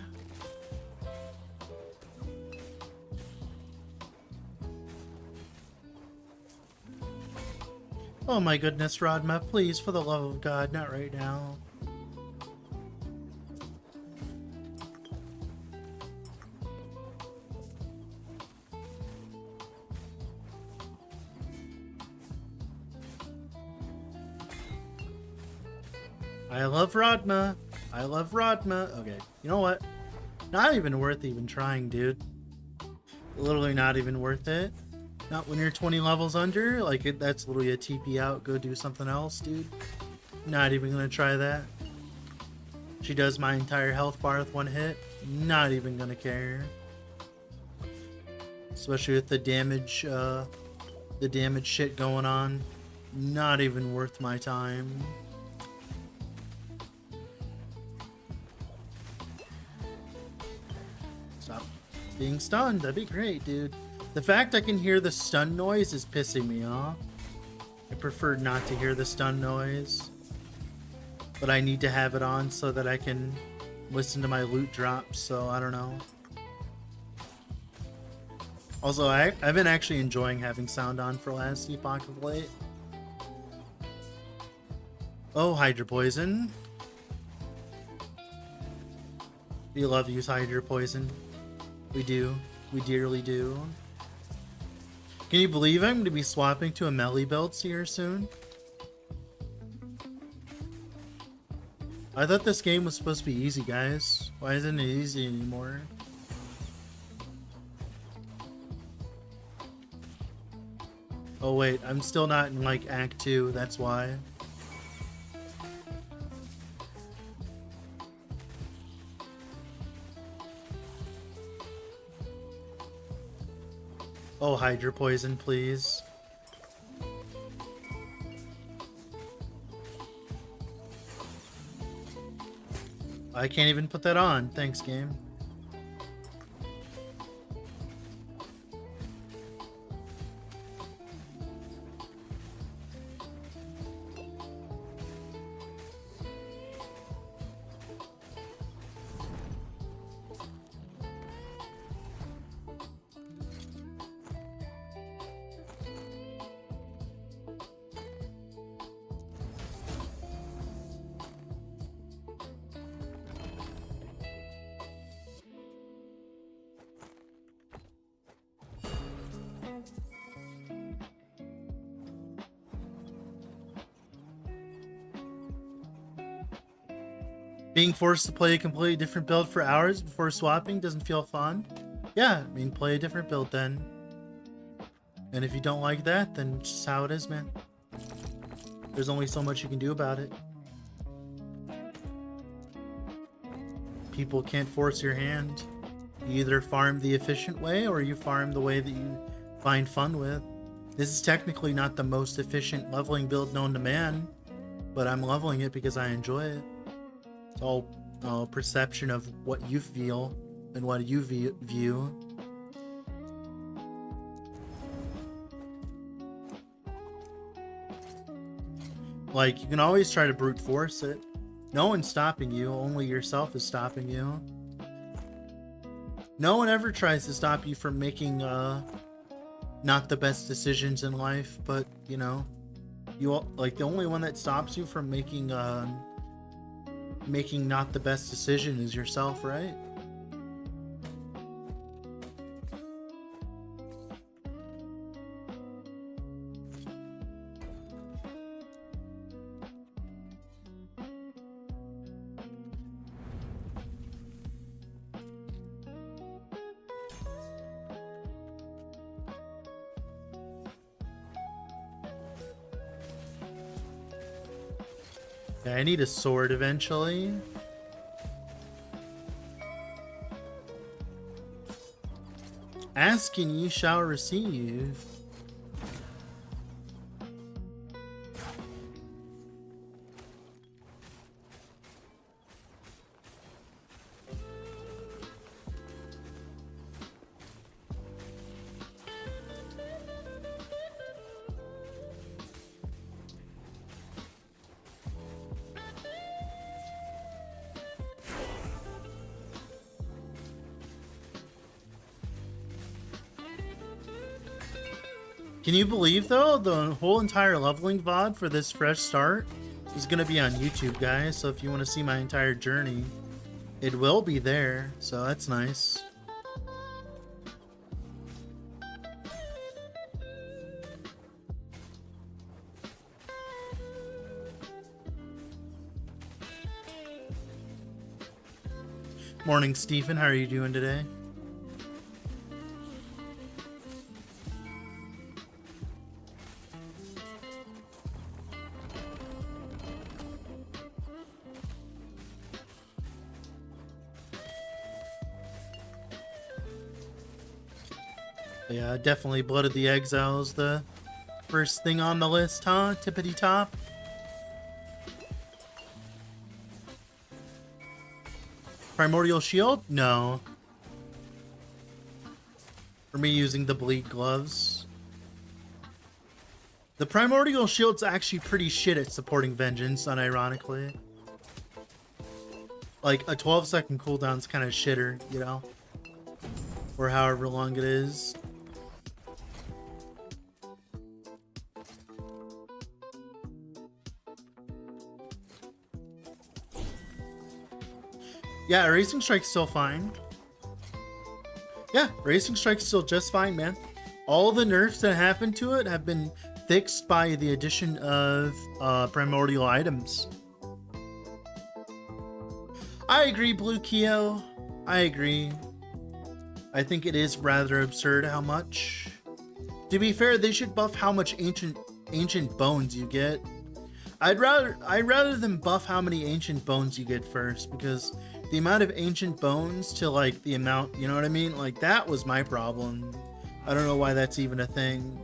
Oh my goodness, Rodma, please, for the love of God, not right now. I love Rodma. I love Rodma. Okay, you know what? Not even worth even trying, dude. Literally not even worth it. Not when you're 20 levels under. Like, that's literally a TP out. Go do something else, dude. Not even gonna try that. She does my entire health bar with one hit. Not even gonna care. Especially with the damage shit going on. Not even worth my time. Stop being stunned. That'd be great, dude. The fact I can hear the stun noise is pissing me off. I prefer not to hear the stun noise. But I need to have it on so that I can listen to my loot drops, so I don't know. Also, I've been actually enjoying having sound on for last epoch of late. Oh, Hydra Poison. We love you, Hydra Poison. We do. We dearly do. Can you believe I'm going to be swapping to a melee build here soon? I thought this game was supposed to be easy, guys. Why isn't it easy anymore? Oh wait, I'm still not in like Act 2, that's why. Oh, Hydra Poison, please. I can't even put that on. Thanks, game. Being forced to play a completely different build for hours before swapping doesn't feel fun? Yeah, I mean, play a different build then. And if you don't like that, then it's just how it is, man. There's only so much you can do about it. People can't force your hand. You either farm the efficient way or you farm the way that you find fun with. This is technically not the most efficient leveling build known to man, but I'm leveling it because I enjoy it. It's all perception of what you feel and what you view. Like, you can always try to brute force it. No one's stopping you, only yourself is stopping you. No one ever tries to stop you from making not the best decisions in life, but you know, like the only one that stops you from making not the best decision is yourself, right? Okay, I need a sword eventually. Ask and ye shall receive. Can you believe, though, the whole entire leveling VOD for this fresh start is going to be on YouTube, guys. So if you want to see my entire journey, it will be there. So that's nice. Morning, Stephen. How are you doing today? Yeah, definitely Blood of the Exiles, the first thing on the list, huh? Tippity top. Primordial Shield? No. For me using the bleed gloves. The Primordial Shield's actually pretty shit at supporting Vengeance, unironically. Like, a 12-second cooldown's kind of shitter, you know? Or however long it is. Yeah, Racing Strike's still fine. Yeah, Racing Strike's still just fine, man. All the nerfs that happened to it have been fixed by the addition of primordial items. I agree, Blue Keo. I agree. I think it is rather absurd how much. To be fair, they should buff how much ancient bones you get. I'd rather than buff how many ancient bones you get first, because the amount of ancient bones to like the amount, you know what I mean? Like that was my problem. I don't know why that's even a thing.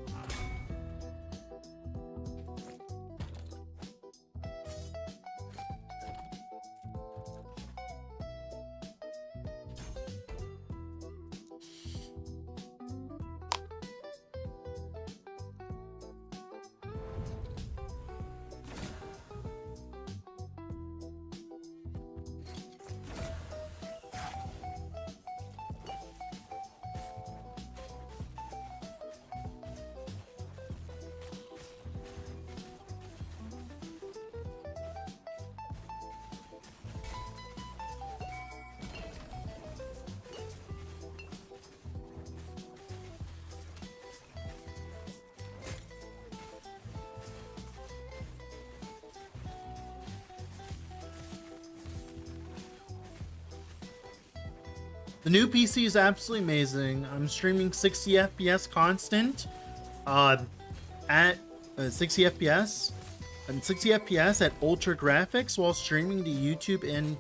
The new PC is absolutely amazing. I'm streaming 60 FPS constant at 60 FPS and 60 FPS at ultra graphics while streaming to YouTube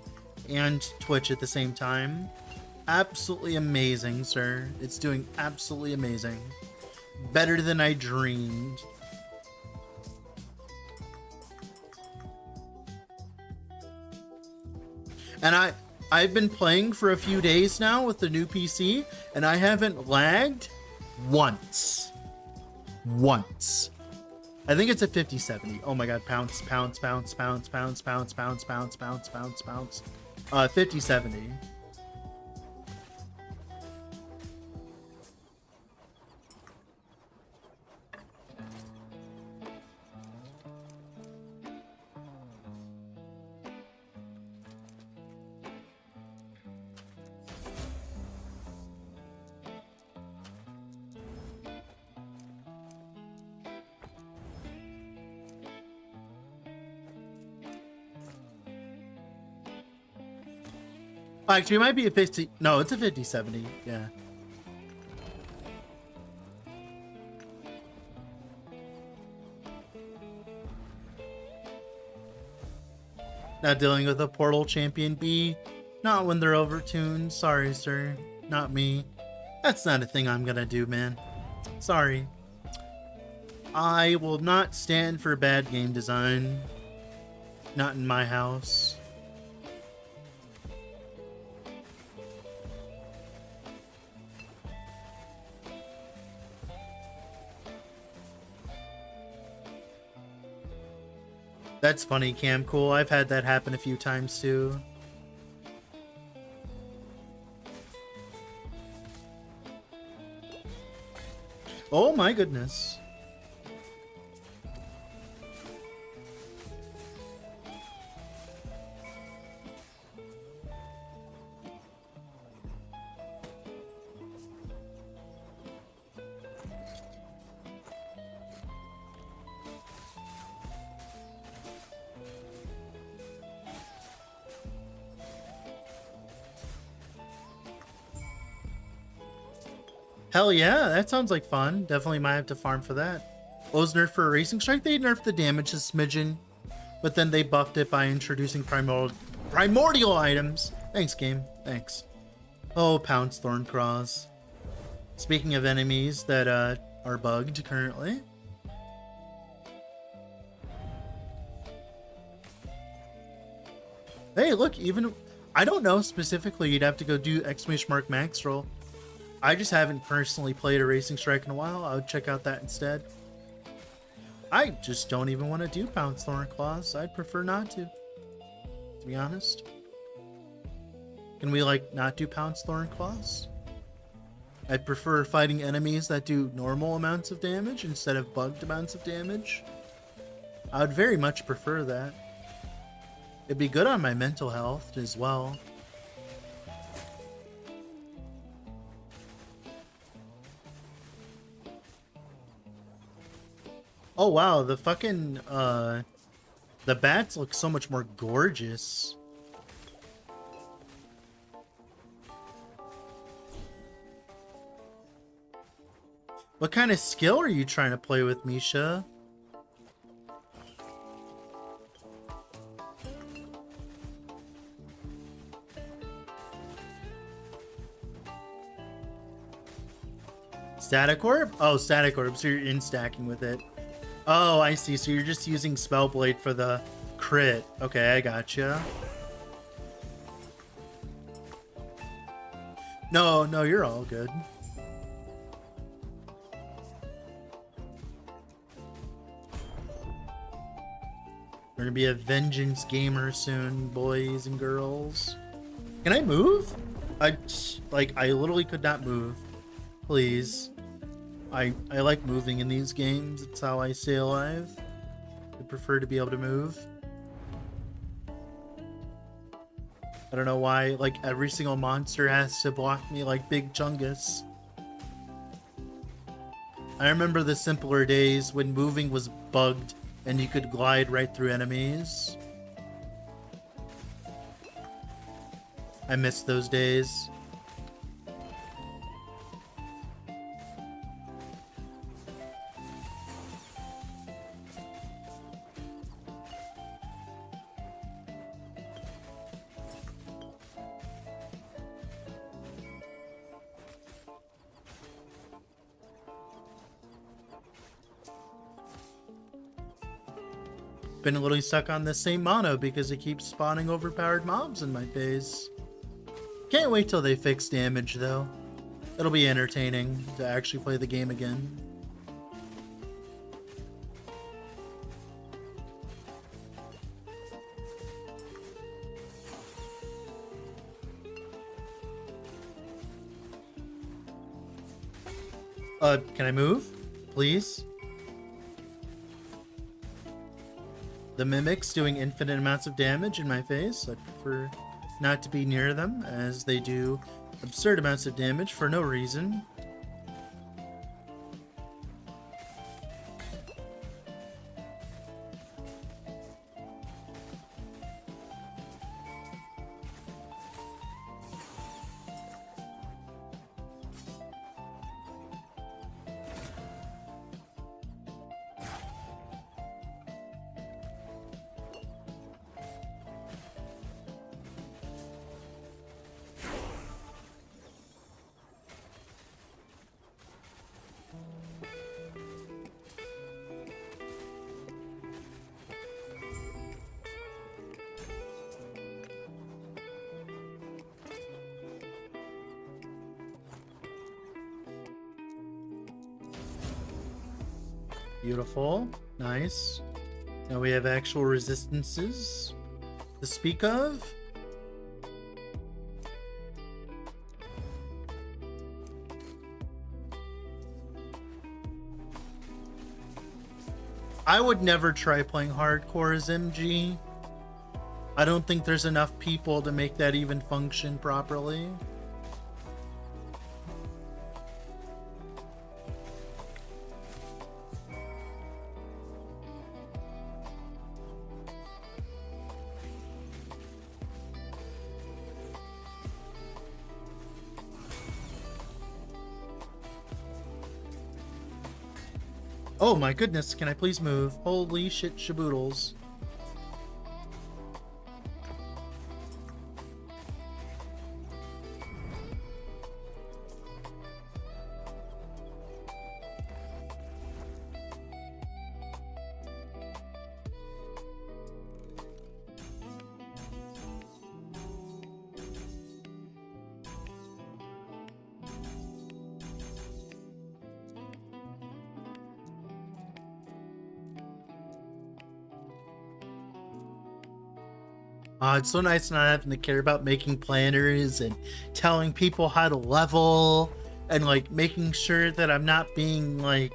and Twitch at the same time. Absolutely amazing, sir. It's doing absolutely amazing. Better than I dreamed. And I've been playing for a few days now with the new PC, and I haven't lagged once. Once. I think it's a 5070. Oh my god, pounce, pounce, pounce, pounce, pounce, pounce, pounce, pounce, pounce, pounce, pounce. 5070. Actually, it might be a 50. No, it's a 5070. Yeah. Not dealing with a Portal Champion B. Not when they're overtuned. Sorry, sir. Not me. That's not a thing I'm gonna do, man. Sorry. I will not stand for bad game design. Not in my house. That's funny, Cam. Cool. I've had that happen a few times too. Oh my goodness. Hell yeah, that sounds like fun. Definitely might have to farm for that. What was nerfed for a racing strike? They nerfed the damage a smidgen, but then they buffed it by introducing primordial items. Thanks, game. Thanks. Oh, Pounce Thornclaws. Speaking of enemies that are bugged currently. Hey, look, even... I don't know specifically, you'd have to go do exclamation mark max roll. I just haven't personally played a racing strike in a while. I would check out that instead. I just don't even want to do Pounce Thornclaws. I'd prefer not to be honest. Can we, like, not do Pounce Thornclaws? I'd prefer fighting enemies that do normal amounts of damage instead of bugged amounts of damage. I would very much prefer that. It'd be good on my mental health as well. Oh wow, the fucking, the bats look so much more gorgeous. What kind of skill are you trying to play with, Misha? Static Orb? Oh, Static Orb, so you're in-stacking with it. Oh, I see, so you're just using Spellblade for the crit. Okay, I gotcha. No, you're all good. We're gonna be a vengeance gamer soon, boys and girls. Can I move? I literally could not move. Please. I like moving in these games. It's how I stay alive. I prefer to be able to move. I don't know why, like, every single monster has to block me like Big Chungus. I remember the simpler days when moving was bugged and you could glide right through enemies. I miss those days. Been literally stuck on the same mono because it keeps spawning overpowered mobs in my face. Can't wait till they fix damage though. It'll be entertaining to actually play the game again. Can I move? Please? The mimics doing infinite amounts of damage in my face. I prefer not to be near them, as they do absurd amounts of damage for no reason. Beautiful. Nice. Now we have actual resistances to speak of. I would never try playing hardcore as MG. I don't think there's enough people to make that even function properly. Oh my goodness, can I please move? Holy shit shaboodles. It's so nice not having to care about making planners and telling people how to level and like making sure that I'm not being like,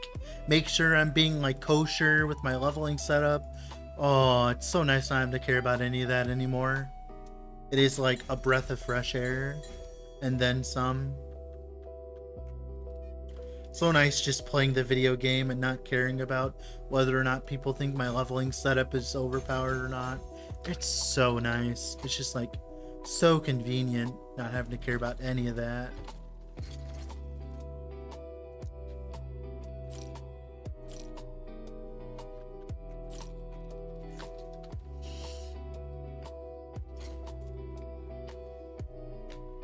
make sure I'm being like kosher with my leveling setup. Oh, it's so nice not having to care about any of that anymore. It is like a breath of fresh air and then some. So nice just playing the video game and not caring about whether or not people think my leveling setup is overpowered or not. It's so nice. It's just like so convenient not having to care about any of that.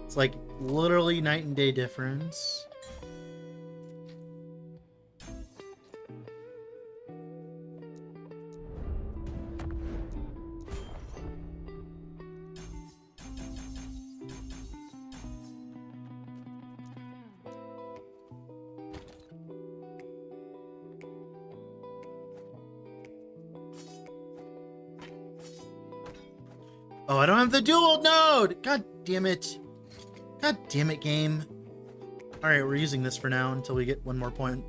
It's like literally night and day difference. Oh, I don't have the dual node! God damn it. God damn it, game. Alright, we're using this for now until we get one more point.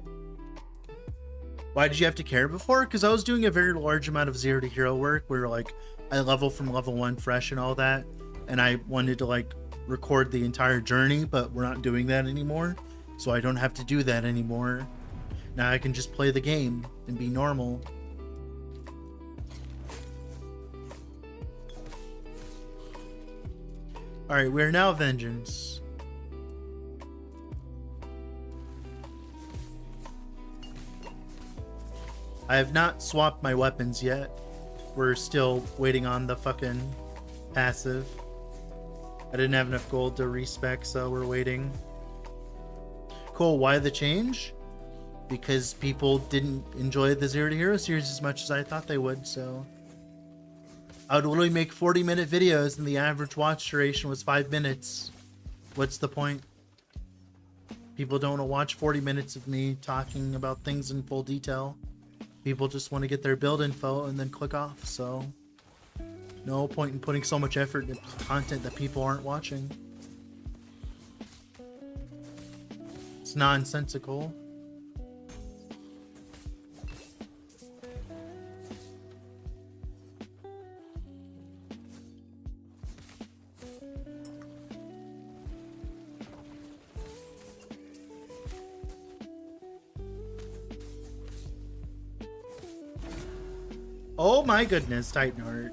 Why did you have to care before? Because I was doing a very large amount of 0 to hero work where like I level from level 1 fresh and all that, and I wanted to like record the entire journey, but we're not doing that anymore, so I don't have to do that anymore. Now I can just play the game and be normal. Alright, we are now Vengeance. I have not swapped my weapons yet. We're still waiting on the fucking passive. I didn't have enough gold to respec, so we're waiting. Cool, why the change? Because people didn't enjoy the 0 to Hero series as much as I thought they would, so... I would literally make 40-minute videos and the average watch duration was 5 minutes. What's the point? People don't want to watch 40 minutes of me talking about things in full detail. People just want to get their build info and then click off, so... No point in putting so much effort into content that people aren't watching. It's nonsensical. Oh my goodness, Titanheart.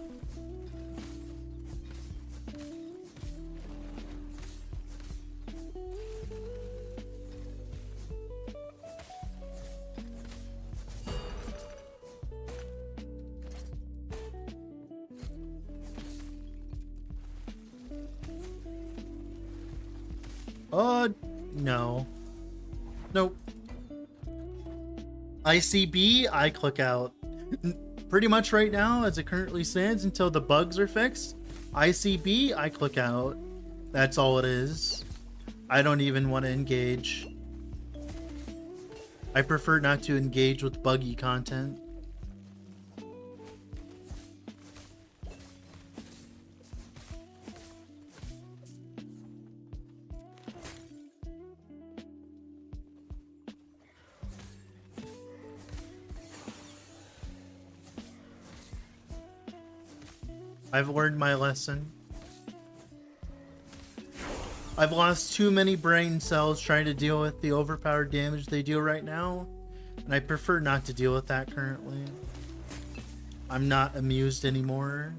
No. Nope. ICB, I click out. Pretty much right now, as it currently stands, until the bugs are fixed, ICB, I click out. That's all it is. I don't even want to engage. I prefer not to engage with buggy content. I've learned my lesson. I've lost too many brain cells trying to deal with the overpowered damage they deal right now, and I prefer not to deal with that currently. I'm not amused anymore.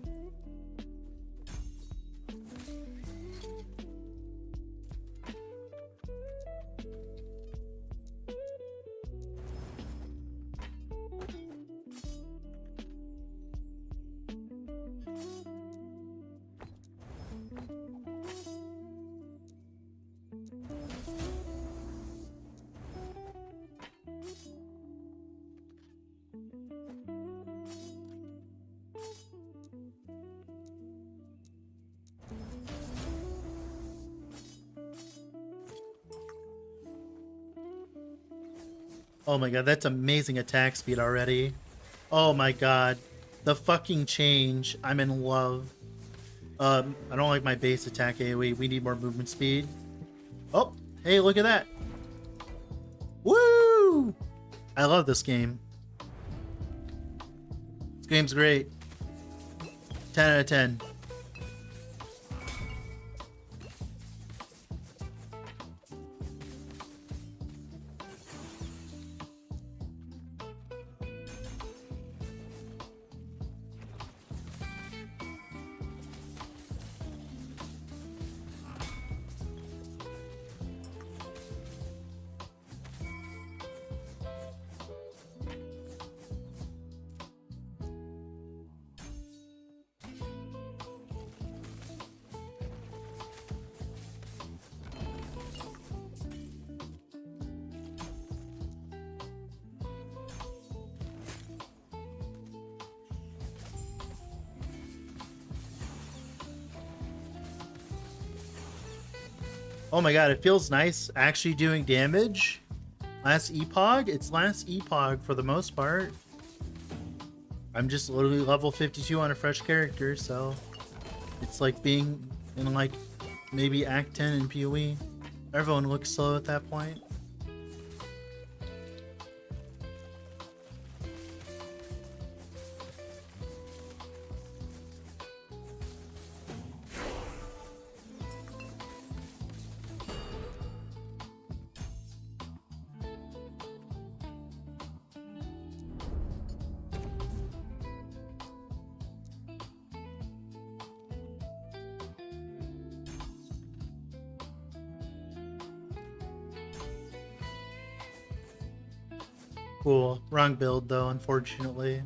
Oh my god, that's amazing attack speed already. Oh my god. The fucking change. I'm in love. I don't like my base attack AoE. We need more movement speed. Oh, hey, look at that. Woo! I love this game. This game's great. 10 out of 10. Oh my god, it feels nice actually doing damage. Last epoch? It's last epoch for the most part. I'm just literally level 52 on a fresh character, so it's like being in like maybe Act 10 in PoE. Everyone looks slow at that point. Cool. Wrong build though, unfortunately.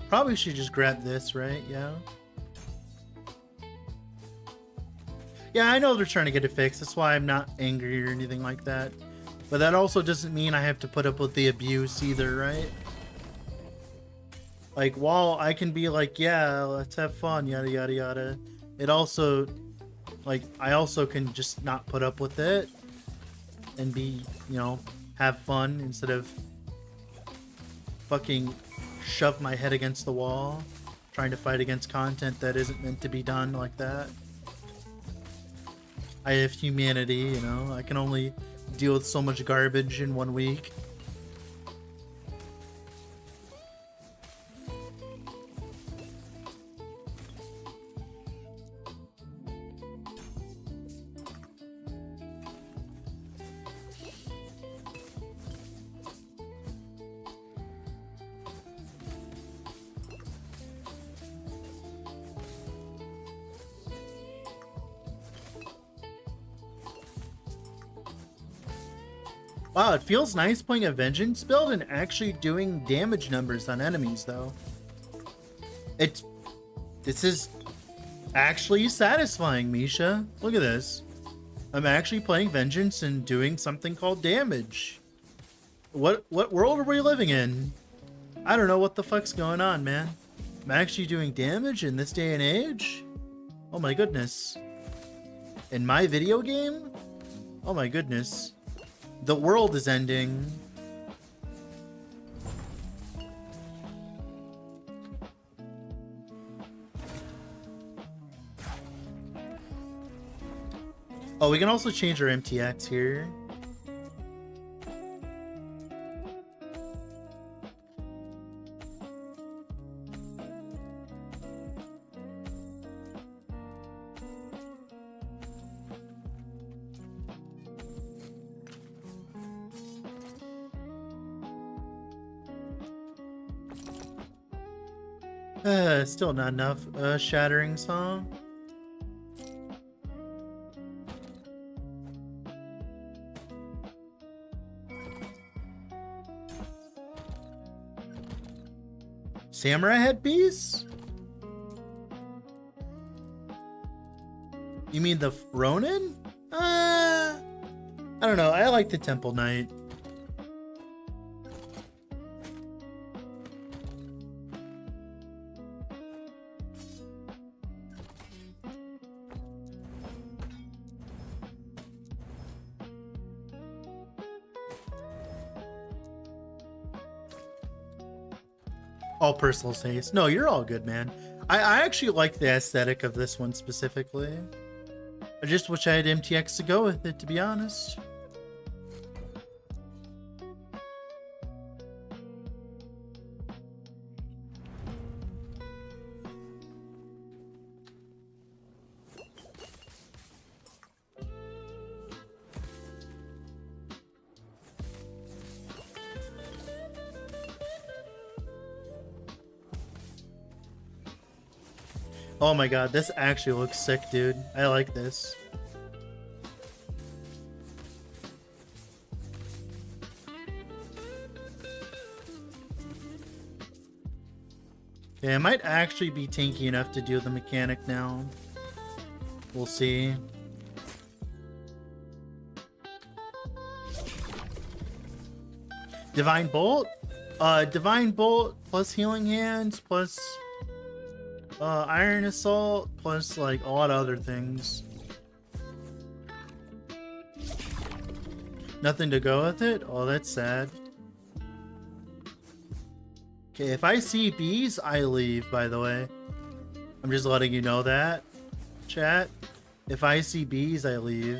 Probably should just grab this, right? Yeah. Yeah, I know they're trying to get it fixed. That's why I'm not angry or anything like that. But that also doesn't mean I have to put up with the abuse either, right? Like, while I can be like, yeah, let's have fun, yada yada yada, it also, like, I also can just not put up with it and be, you know, have fun instead of fucking shove my head against the wall trying to fight against content that isn't meant to be done like that. I have humanity, you know, I can only deal with so much garbage in 1 week. Wow, it feels nice playing a Vengeance build and actually doing damage numbers on enemies, though. This is actually satisfying, Misha. Look at this. I'm actually playing Vengeance and doing something called damage. What world are we living in? I don't know what the fuck's going on, man. I'm actually doing damage in this day and age? Oh my goodness. In my video game? Oh my goodness. The world is ending. Oh, we can also change our MTX here. Still not enough. Shattering song. Samurai headpiece? You mean the Ronin? I don't know. I like the Temple Knight. All personal taste. No, you're all good, man. I actually like the aesthetic of this one specifically. I just wish I had MTX to go with it, to be honest. Oh my god, this actually looks sick, dude. I like this. Okay, I might actually be tanky enough to do the mechanic now. We'll see. Divine Bolt? Divine Bolt plus Healing Hands plus Iron Assault plus like a lot of other things. Nothing to go with it? Oh, that's sad. Okay, if I see bees, I leave, by the way. I'm just letting you know that, chat. If I see bees, I leave.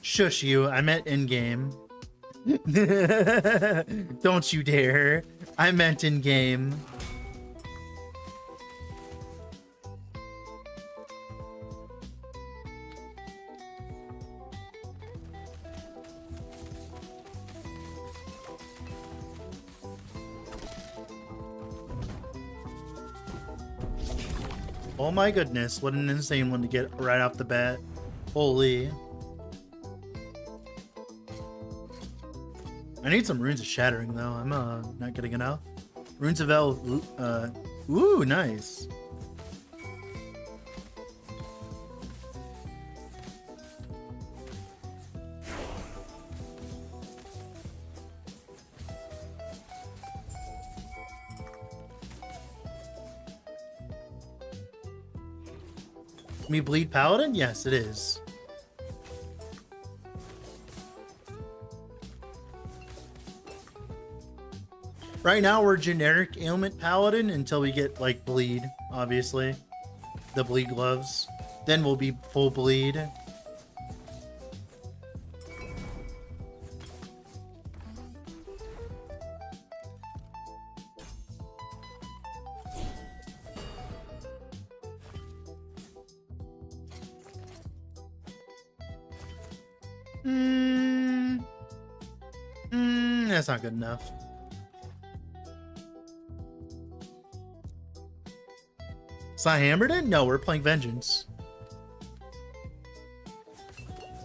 Shush you, I meant in-game. Don't you dare. I meant in-game. Oh my goodness, what an insane one to get right off the bat. Holy. I need some Runes of Shattering though. I'm not getting enough. Runes of ooh, nice. Me bleed Paladin? Yes, it is. Right now, we're generic ailment paladin until we get, like, bleed, obviously. The bleed gloves. Then we'll be full bleed. That's not good enough. It's not Hammerden? No, we're playing Vengeance.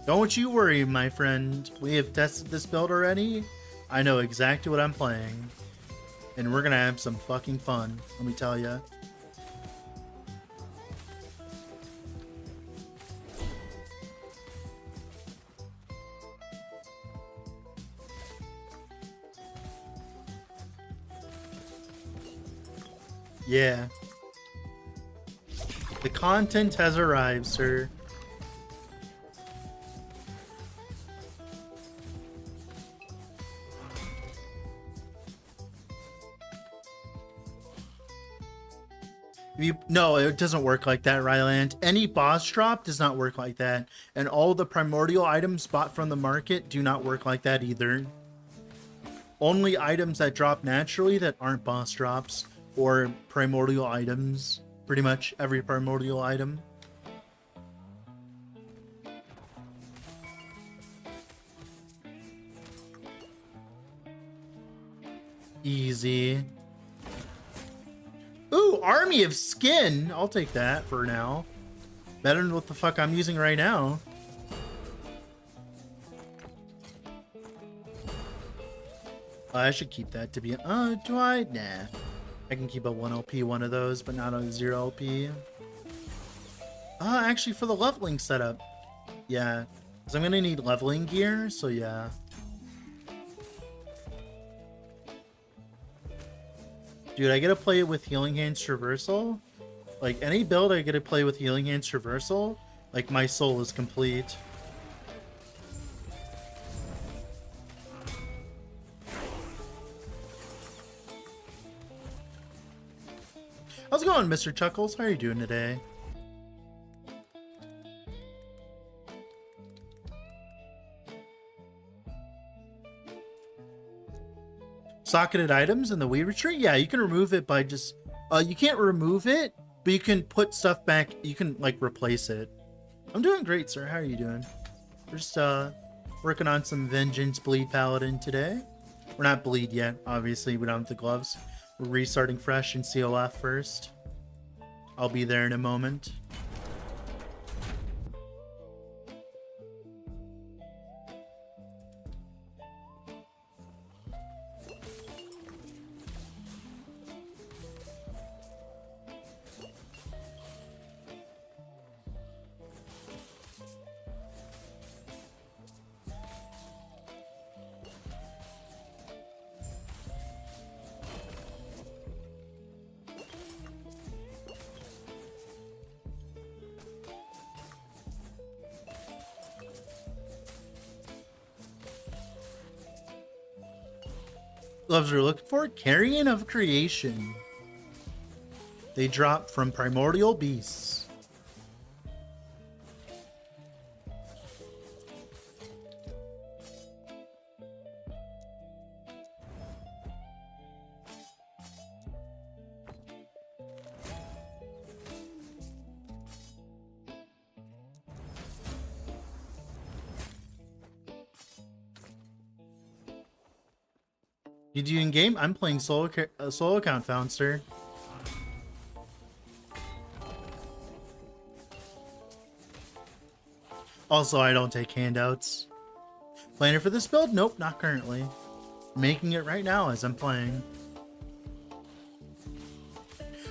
Don't you worry, my friend. We have tested this build already. I know exactly what I'm playing. And we're gonna have some fucking fun, let me tell ya. Yeah. The content has arrived, sir. No, it doesn't work like that, Ryland. Any boss drop does not work like that. And all the primordial items bought from the market do not work like that either. Only items that drop naturally that aren't boss drops or primordial items. Pretty much every primordial item. Easy. Ooh, Army of Skin. I'll take that for now. Better than what the fuck I'm using right now. I should keep that to be. Do I? Nah. I can keep a 1 LP one of those, but not a 0 LP. Actually, for the leveling setup. Yeah. Because I'm going to need leveling gear, so yeah. Dude, I get to play it with Healing Hands Traversal. Like, any build I get to play with Healing Hands Traversal, like, my soul is complete. How's it going, Mr. Chuckles? How are you doing today? Socketed items in the Wii retreat? Yeah, you can remove it by just... you can't remove it, but you can put stuff back. You can, like, replace it. I'm doing great, sir. How are you doing? We're just, working on some Vengeance Bleed Paladin today. We're not Bleed yet, obviously. We don't have the gloves. We're restarting fresh in CoF first. I'll be there in a moment. Gloves we're looking for? Carrion of Creation. They drop from Primordial Beasts. Did you in game? I'm playing solo account, Founster. Also, I don't take handouts. Planning for this build? Nope, not currently. Making it right now as I'm playing.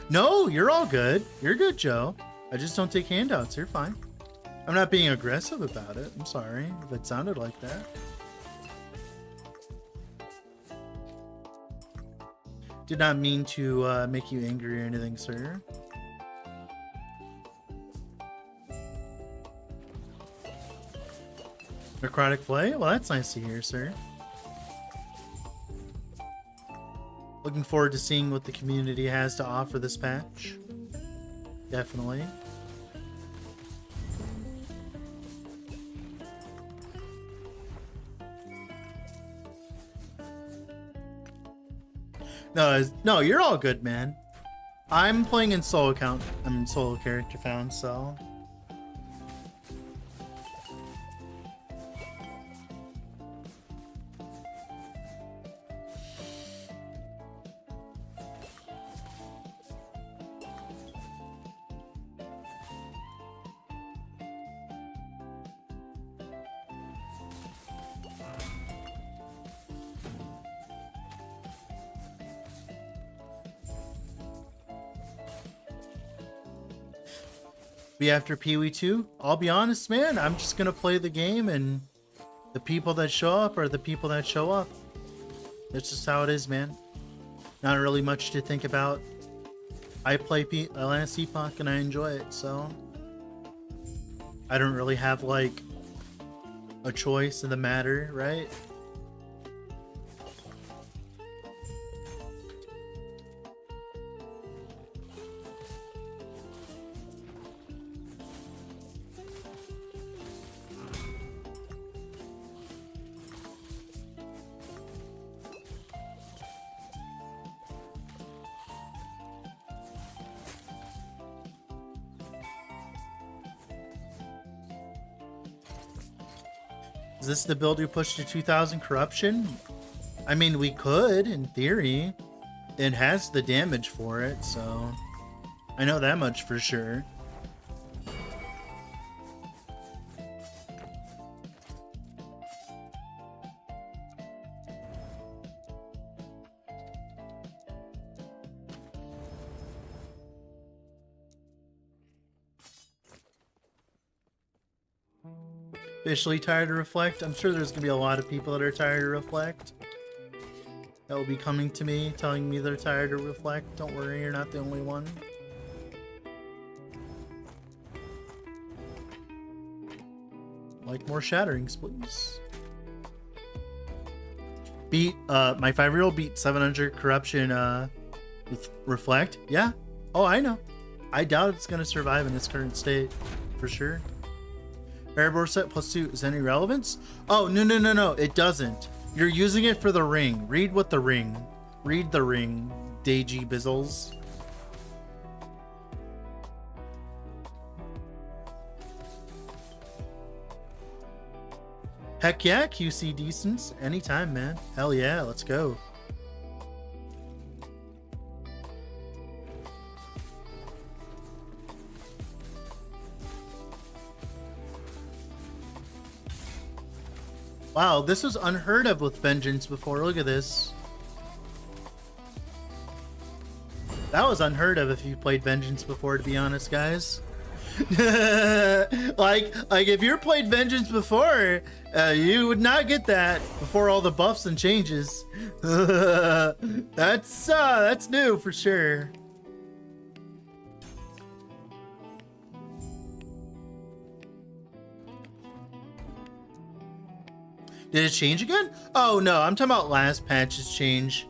No, you're all good. You're good, Joe. I just don't take handouts. You're fine. I'm not being aggressive about it. I'm sorry if it sounded like that. Did not mean to make you angry or anything, sir. Necrotic Flay? Well, that's nice to hear, sir. Looking forward to seeing what the community has to offer this patch. Definitely. No, you're all good, man. I'm playing in solo account. I'm solo character found, so... Be after PoE 2? I'll be honest, man. I'm just gonna play the game, and the people that show up are the people that show up. That's just how it is, man. Not really much to think about. I play Last Epoch and I enjoy it, so I don't really have like a choice in the matter, right? Is this the build we pushed to 2000 corruption? I mean, we could, in theory. It has the damage for it, so... I know that much for sure. Officially tired of Reflect. I'm sure there's gonna be a lot of people that are tired of Reflect. That will be coming to me, telling me they're tired of Reflect. Don't worry, you're not the only one. Like more shatterings, please. Beat my 5-year-old beat 700 corruption with Reflect. Yeah. Oh, I know. I doubt it's gonna survive in its current state, for sure. Erebor set +2 is any relevance? Oh, no, it doesn't. You're using it for the ring. Read what the ring. Read the ring, Deadge Bizzles. Heck yeah, QC Decents. Anytime, man. Hell yeah, let's go. Wow, this was unheard of with Vengeance before. Look at this. That was unheard of if you played Vengeance before, to be honest, guys. like if you played Vengeance before, you would not get that before all the buffs and changes. That's new for sure. Did it change again? Oh no, I'm talking about last patch's change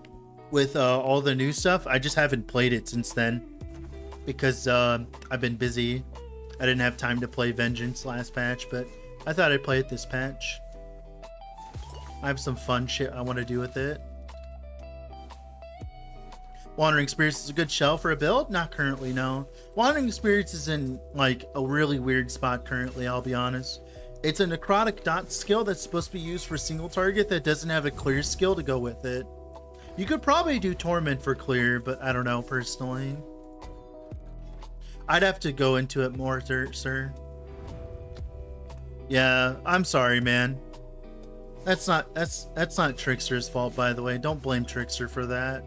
with all the new stuff. I just haven't played it since then because I've been busy. I didn't have time to play Vengeance last patch, but I thought I'd play it this patch. I have some fun shit I want to do with it. Wandering Spirits is a good shell for a build? Not currently, no. Wandering Spirits is in like a really weird spot currently, I'll be honest. It's a necrotic dot skill that's supposed to be used for single target that doesn't have a clear skill to go with it. You could probably do Torment for clear, but I don't know personally. I'd have to go into it more, sir. Yeah, I'm sorry, man. That's not Trickster's fault, by the way. Don't blame Trickster for that.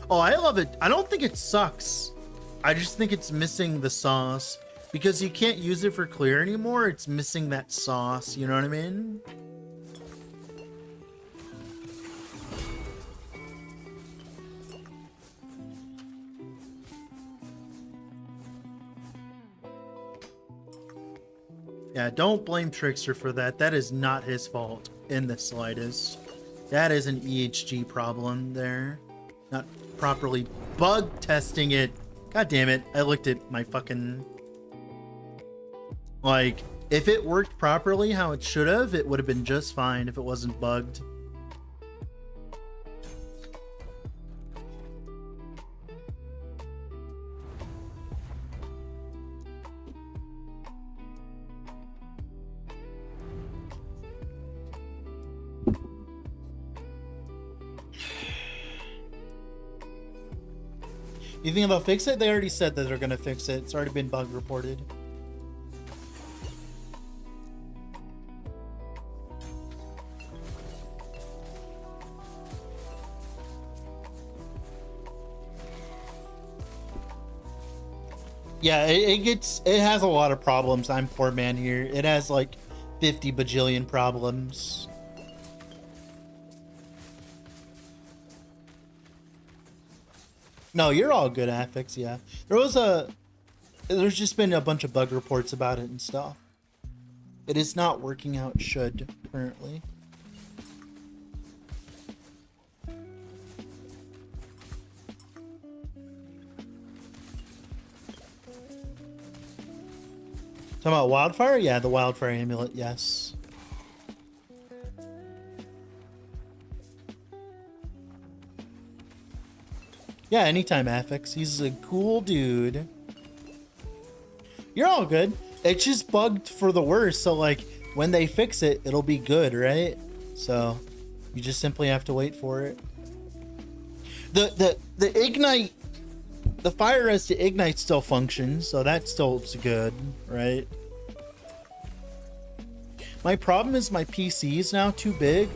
Oh, I love it. I don't think it sucks. I just think it's missing the sauce. Because you can't use it for clear anymore, it's missing that sauce, you know what I mean? Yeah, don't blame Trickster for that. That is not his fault in the slightest. That is an EHG problem there. Not properly bug testing it. God damn it. I looked at my fucking... Like, if it worked properly how it should have, it would have been just fine if it wasn't bugged. You think they'll fix it? They already said that they're gonna fix it. It's already been bug reported. Yeah, it has a lot of problems. I'm poor man here. It has like 50 bajillion problems. No, you're all good, Affix, yeah. There's just been a bunch of bug reports about it and stuff. It is not working how it should currently. Talking about Wildfire? Yeah, the Wildfire Amulet, yes. Yeah, anytime, Affix. He's a cool dude. You're all good. It's just bugged for the worst, so like when they fix it, it'll be good, right? So you just simply have to wait for it. The ignite, the fire res to ignite still functions, so that still's good, right? My problem is my PC is now too big.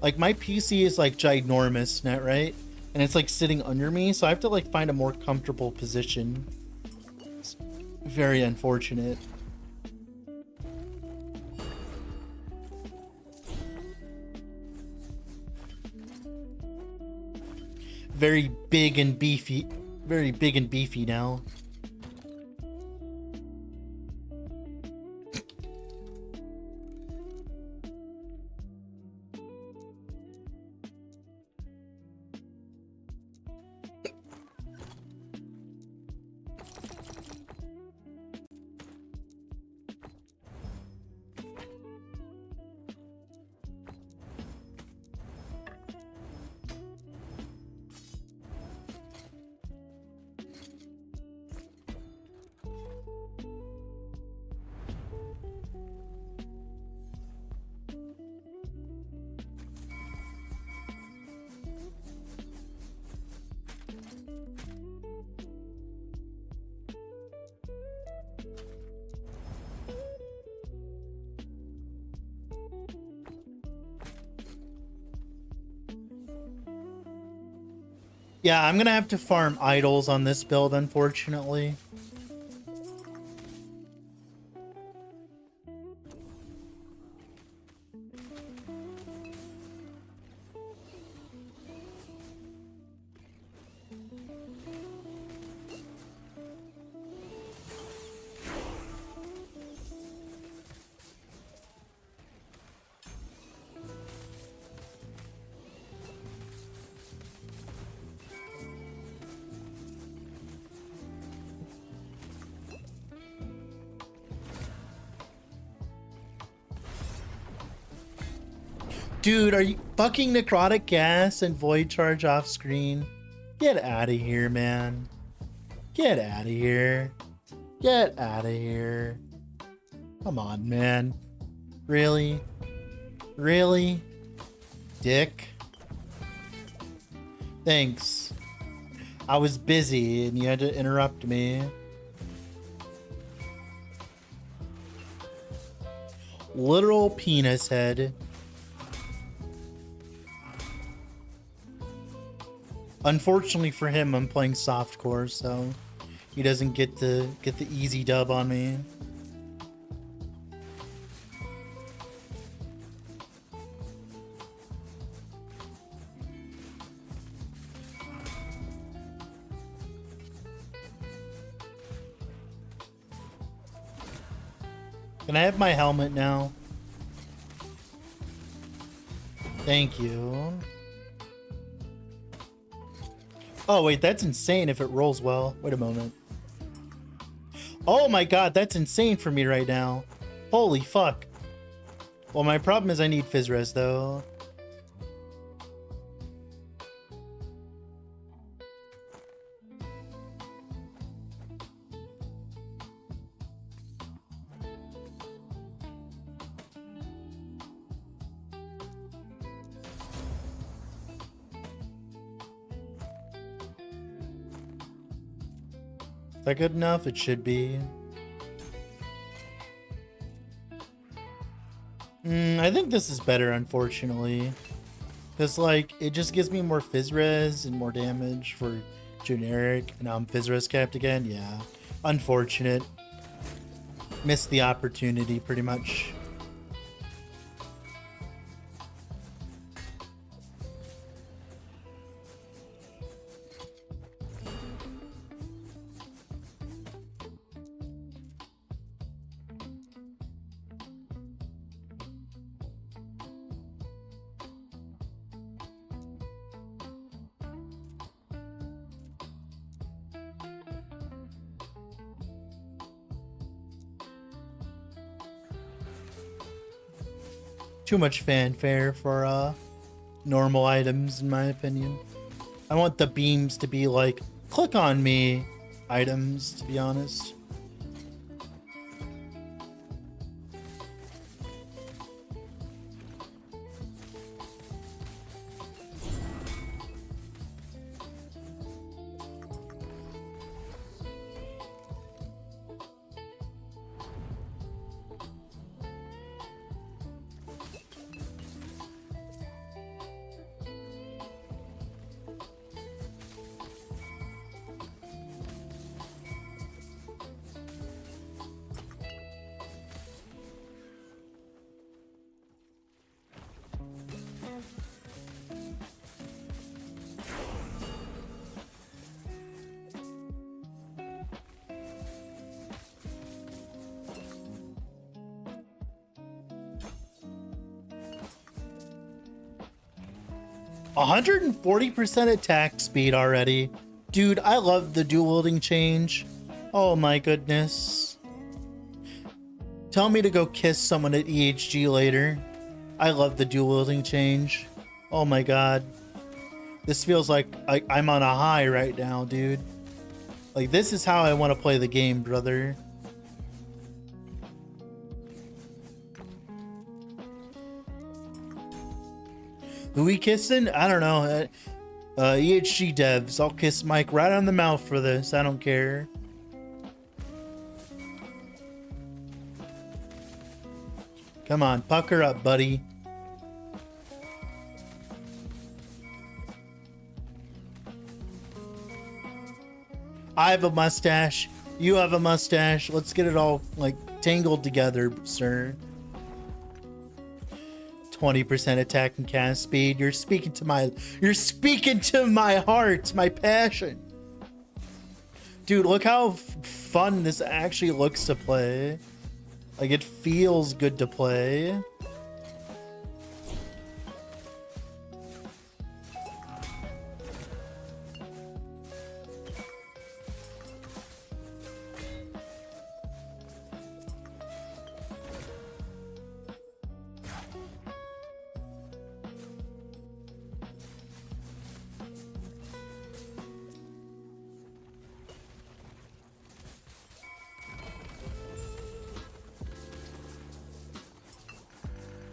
Like my PC is like ginormous, net, right? And it's like sitting under me, so I have to like find a more comfortable position. It's very unfortunate. very big and beefy. Very big and beefy now. Yeah, I'm gonna have to farm idols on this build, unfortunately. Dude, are you fucking necrotic gas and void charge off screen? Get out of here, man. Get out of here. Get out of here. Come on, man. Really? Really? Dick? Thanks. I was busy and you had to interrupt me. Literal penis head. Unfortunately for him, I'm playing softcore, so he doesn't get the easy dub on me. Can I have my helmet now? Thank you. Oh, wait, that's insane if it rolls well. Wait a moment. Oh my god, that's insane for me right now. Holy fuck. Well, my problem is I need Fizz Res, though. Is that good enough? It should be. I think this is better, unfortunately. Because, like, it just gives me more Fizz Res and more damage for generic. And now I'm Fizz Res capped again. Yeah. Unfortunate. Missed the opportunity, pretty much. Too much fanfare for normal items, in my opinion. I want the beams to be like, click on me items, to be honest. 140% attack speed already. Dude, I love the dual wielding change. Oh my goodness. Tell me to go kiss someone at EHG later. I love the dual wielding change. Oh my god. This feels like I'm on a high right now, dude. Like, this is how I want to play the game, brother. Who we kissing? I don't know. EHG devs. I'll kiss Mike right on the mouth for this. I don't care. Come on, pucker up, buddy. I have a mustache. You have a mustache. Let's get it all, like, tangled together, sir. 20% attack and cast speed. You're speaking to my heart, my passion. Dude, look how fun this actually looks to play. Like, it feels good to play.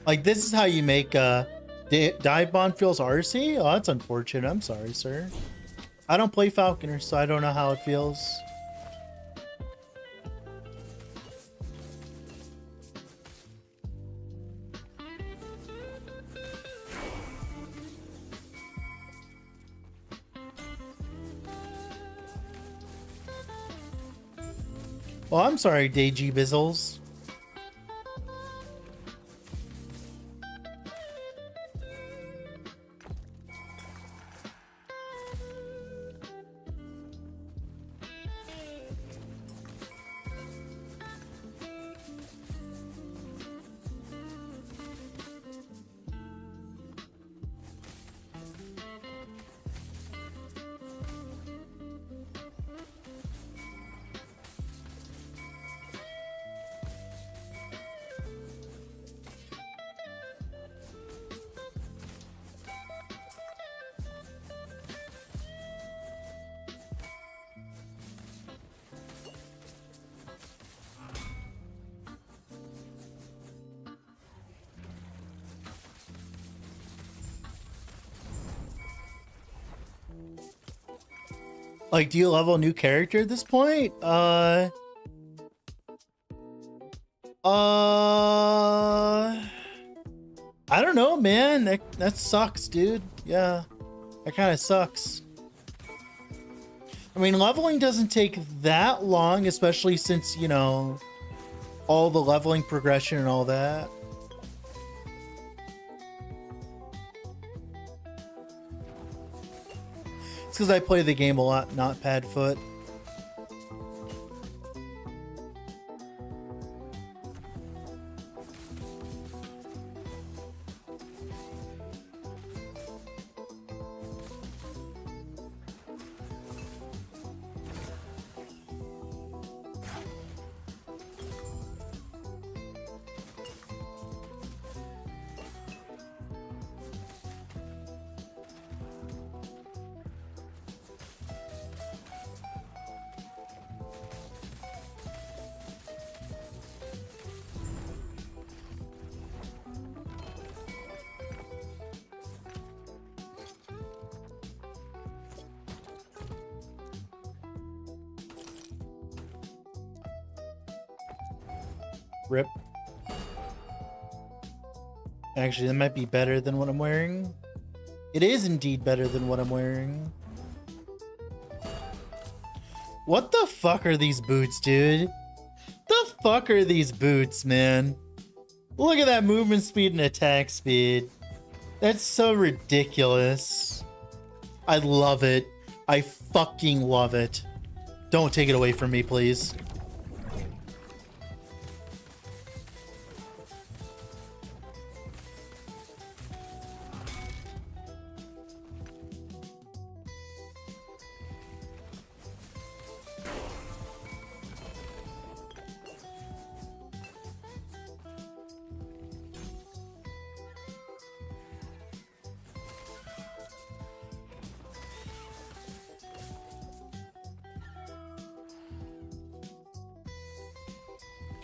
Like, this is how you make dive bond feels RC? Oh, that's unfortunate. I'm sorry, sir. I don't play Falconer, so I don't know how it feels. Well, I'm sorry, Deadge Bizzles. Like, do you level a new character at this point? I don't know, man. That sucks, dude. Yeah, that kind of sucks. I mean, leveling doesn't take that long, especially since, you know, all the leveling progression and all that. It's because I play the game a lot, not pad foot. Rip. Actually, that might be better than what I'm wearing. It is indeed better than what I'm wearing. What the fuck are these boots, dude? The fuck are these boots, man? Look at that movement speed and attack speed. That's so ridiculous. I love it. I fucking love it. Don't take it away from me, please.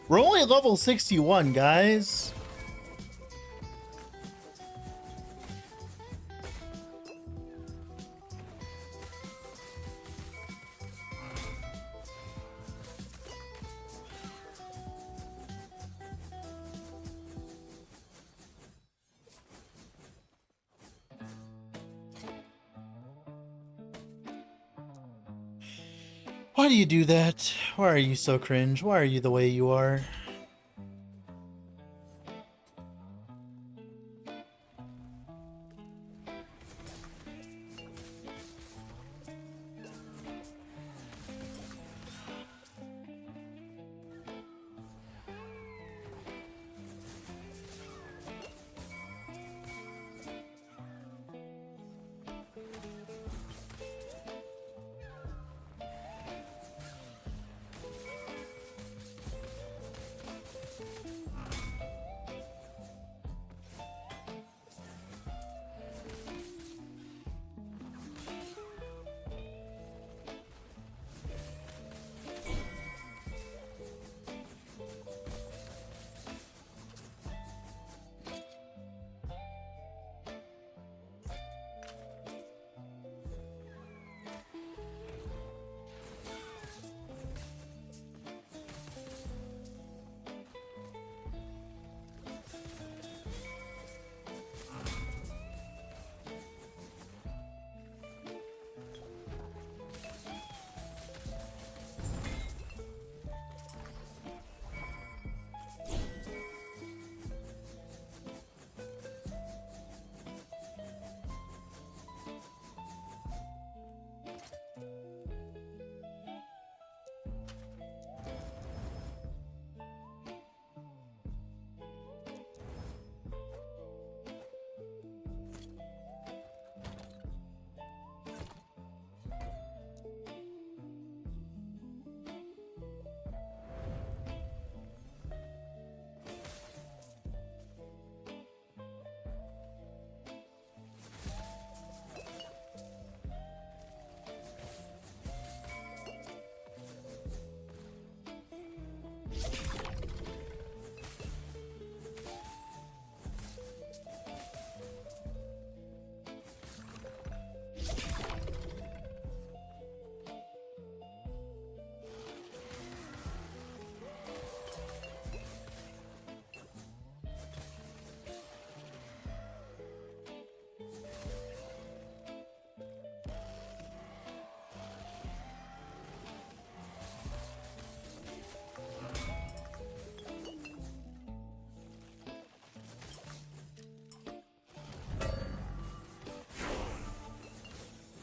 We're only level 61, guys. Why do you do that? Why are you so cringe? Why are you the way you are?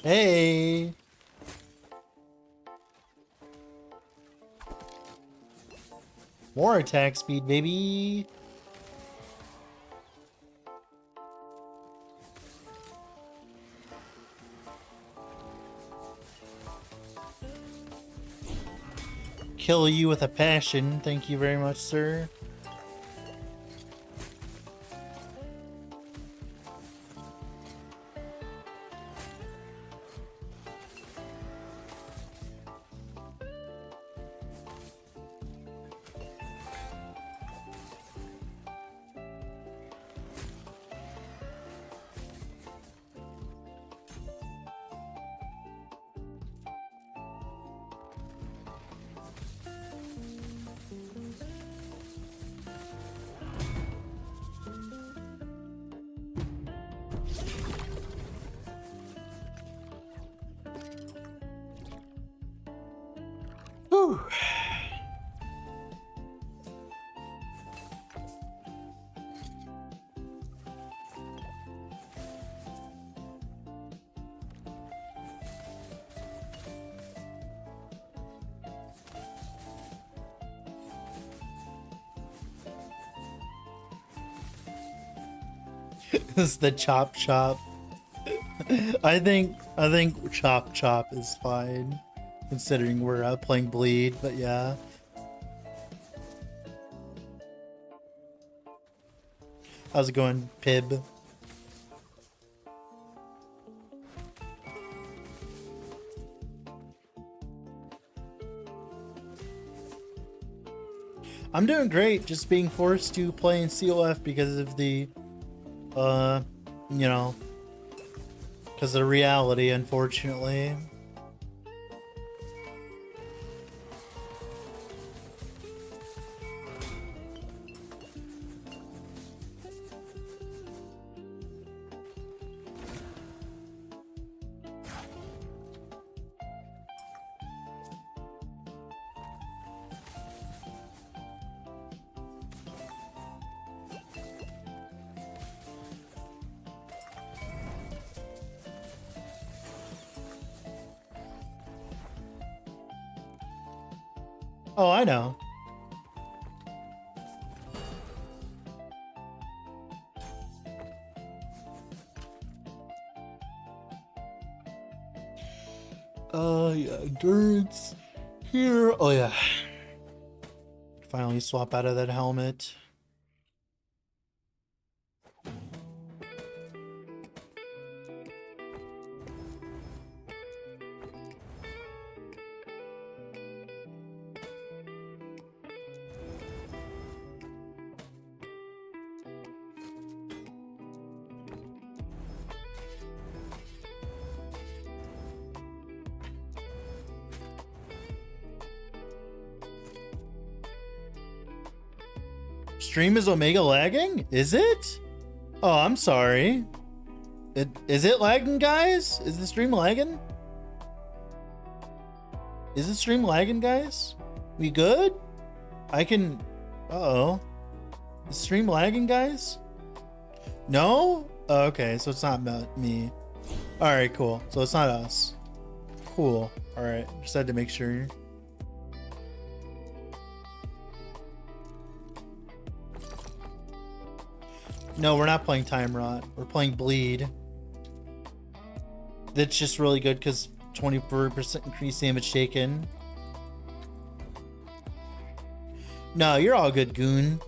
Hey. More attack speed, baby. Kill you with a passion. Thank you very much, sir. Whew. This is the chop chop. I think chop chop is fine, considering we're playing bleed. But yeah, how's it going, Pib? I'm doing great, just being forced to play in CoF because of the, you know, because of reality, unfortunately. Oh, I know. Yeah, endurance here. Oh yeah. Finally swap out of that helmet. Stream is Omega lagging? Is it? Oh, I'm sorry. Is it lagging, guys? Is the stream lagging? Is the stream lagging, guys? We good? I can... Uh-oh. Is the stream lagging, guys? No? Oh, okay, so it's not me. Alright, cool. So it's not us. Cool. Alright, just had to make sure. No, we're not playing Time Rot. We're playing Bleed. That's just really good because 24% increased damage taken. No, you're all good, Gloon.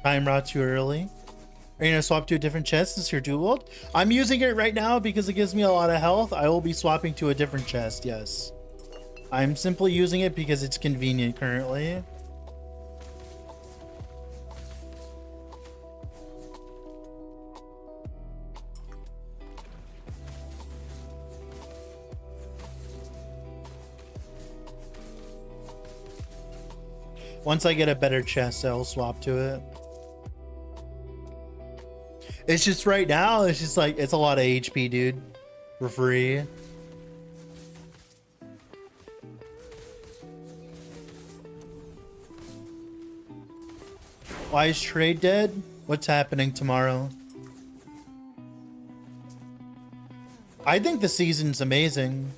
Time Rot too early. Are you gonna swap to a different chest since you're dual wield? I'm using it right now because it gives me a lot of health. I will be swapping to a different chest, yes. I'm simply using it because it's convenient currently. Once I get a better chest, I'll swap to it. It's just right now, it's just like, it's a lot of HP, dude. For free. Why is trade dead? What's happening tomorrow? I think the season's amazing.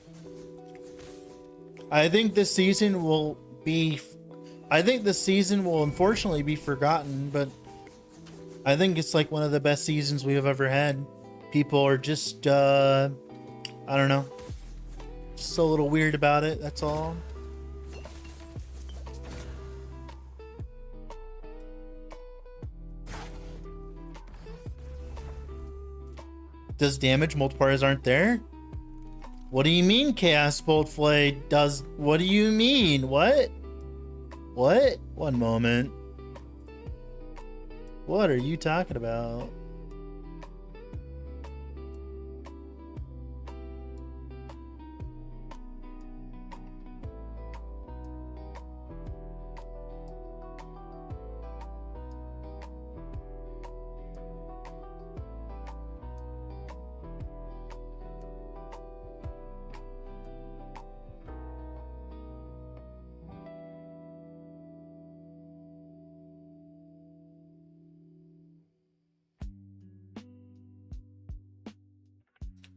I think this season will be... I think the season will unfortunately be forgotten, but I think it's like one of the best seasons we have ever had. People are just, I don't know, just a little weird about it, that's all. Does damage multipliers aren't there? What do you mean Chaos Bolt Flay does? What do you mean? What? What? One moment. What are you talking about?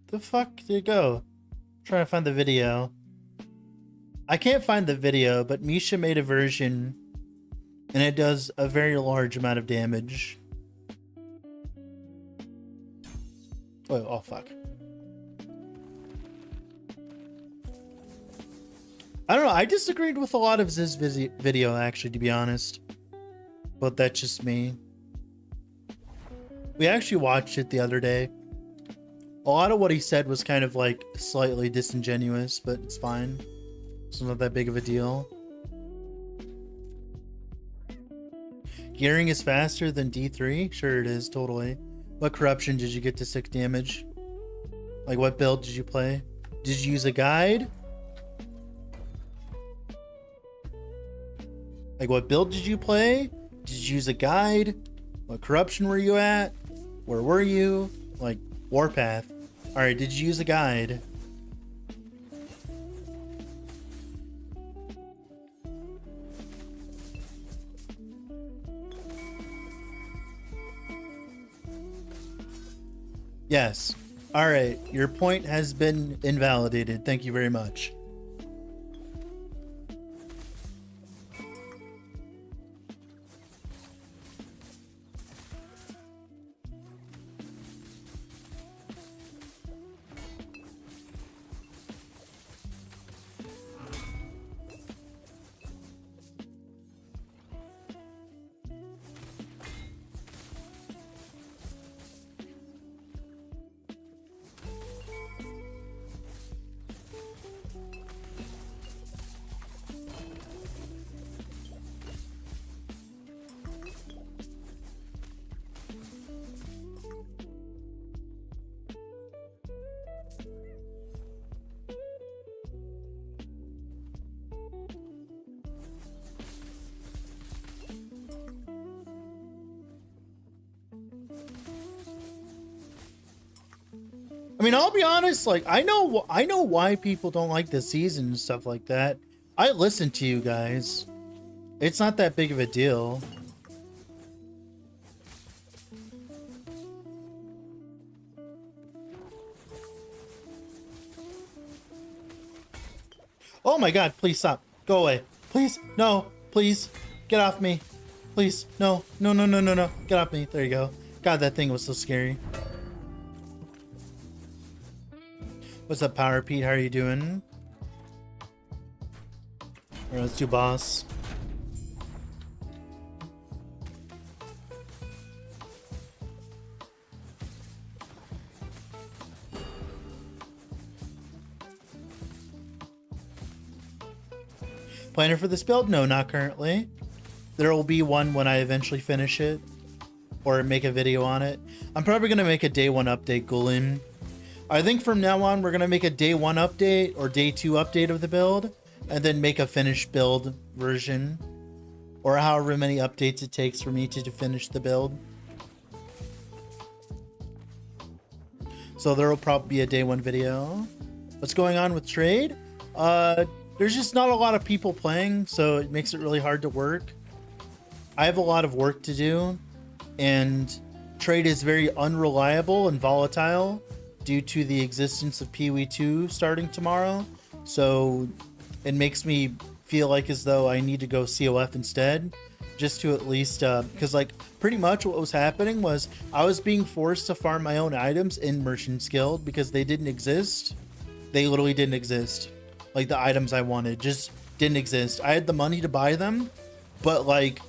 The fuck did it go? I'm trying to find the video. I can't find the video, but Misha made a version and it does a very large amount of damage. Oh fuck. I don't know. I disagreed with a lot of this video, actually, to be honest. But that's just me. We actually watched it the other day. A lot of what he said was kind of like slightly disingenuous, but it's fine. It's not that big of a deal. Gearing is faster than D3? Sure it is, totally. What corruption did you get to 6 damage? Like, what build did you play? Did you use a guide? Like, what build did you play? Did you use a guide? What corruption were you at? Where were you? Like, Warpath. Alright, did you use a guide? Yes. Alright, your point has been invalidated. Thank you very much. I mean, I'll be honest, like, I know why people don't like this season and stuff like that. I listen to you guys. It's not that big of a deal. Oh my god, please stop. Go away. Please, no, please. Get off me. Please, no, no, no, no, no, no. Get off me. There you go. God, that thing was so scary. What's up, Power Pete? How are you doing? Alright, let's do boss. Planning for this build? No, not currently. There will be one when I eventually finish it or make a video on it. I'm probably going to make a day 1 update, Gulin. I think from now on, we're going to make a day 1 update or day 2 update of the build and then make a finished build version or however many updates it takes for me to finish the build. So there will probably be a day 1 video. What's going on with trade? There's just not a lot of people playing, so it makes it really hard to work. I have a lot of work to do, and trade is very unreliable and volatile due to the existence of PoE 2 starting tomorrow. So it makes me feel like as though I need to go CoF instead, just to at least, because like pretty much what was happening was I was being forced to farm my own items in Merchant's Guild because they didn't exist. They literally didn't exist. Like the items I wanted just didn't exist. I had the money to buy them, but like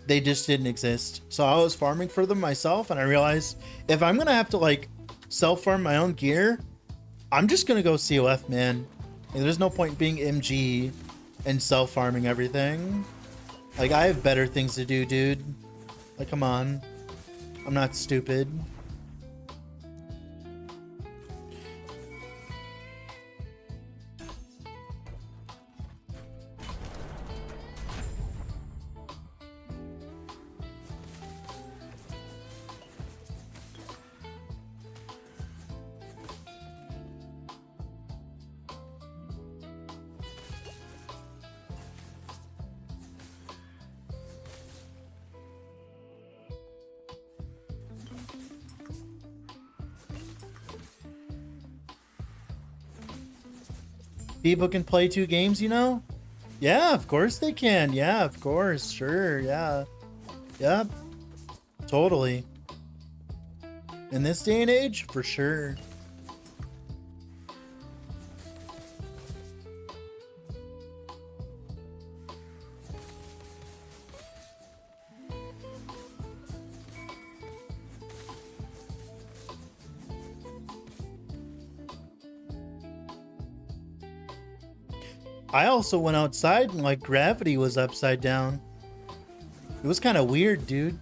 they just didn't exist. So I was farming for them myself, and I realized if I'm gonna have to like self-farm my own gear, I'm just gonna go CoF, man. Like, there's no point being MG and self-farming everything. Like, I have better things to do, dude. Like, come on. I'm not stupid. People can play 2 games, you know? Yeah, of course they can. Yeah, of course. Sure, yeah. Yep. Totally. In this day and age, for sure. I also went outside and like gravity was upside down. It was kind of weird, dude.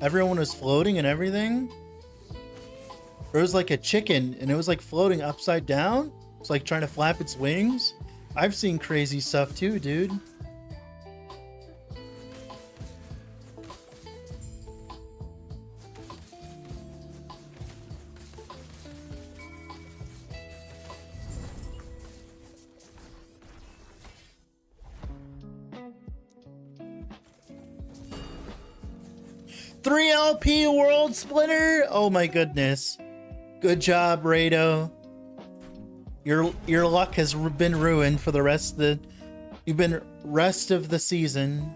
Everyone was floating and everything. There was like a chicken and it was like floating upside down. It's like trying to flap its wings. I've seen crazy stuff too, dude. LP World Splitter. Oh my goodness. Good job, Rado. Your luck has been ruined for the rest of the season.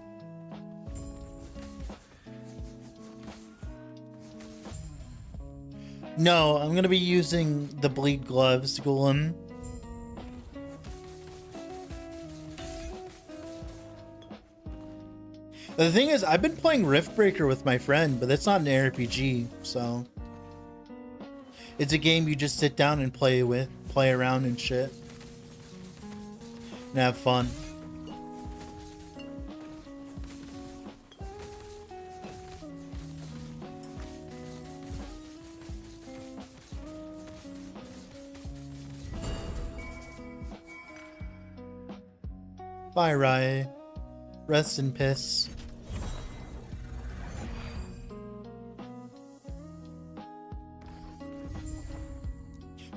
No, I'm gonna be using the bleed gloves, Golem. The thing is, I've been playing Riftbreaker with my friend, but that's not an RPG, so it's a game you just sit down and play around and shit, and have fun. Bye, Rai. Rest in piss.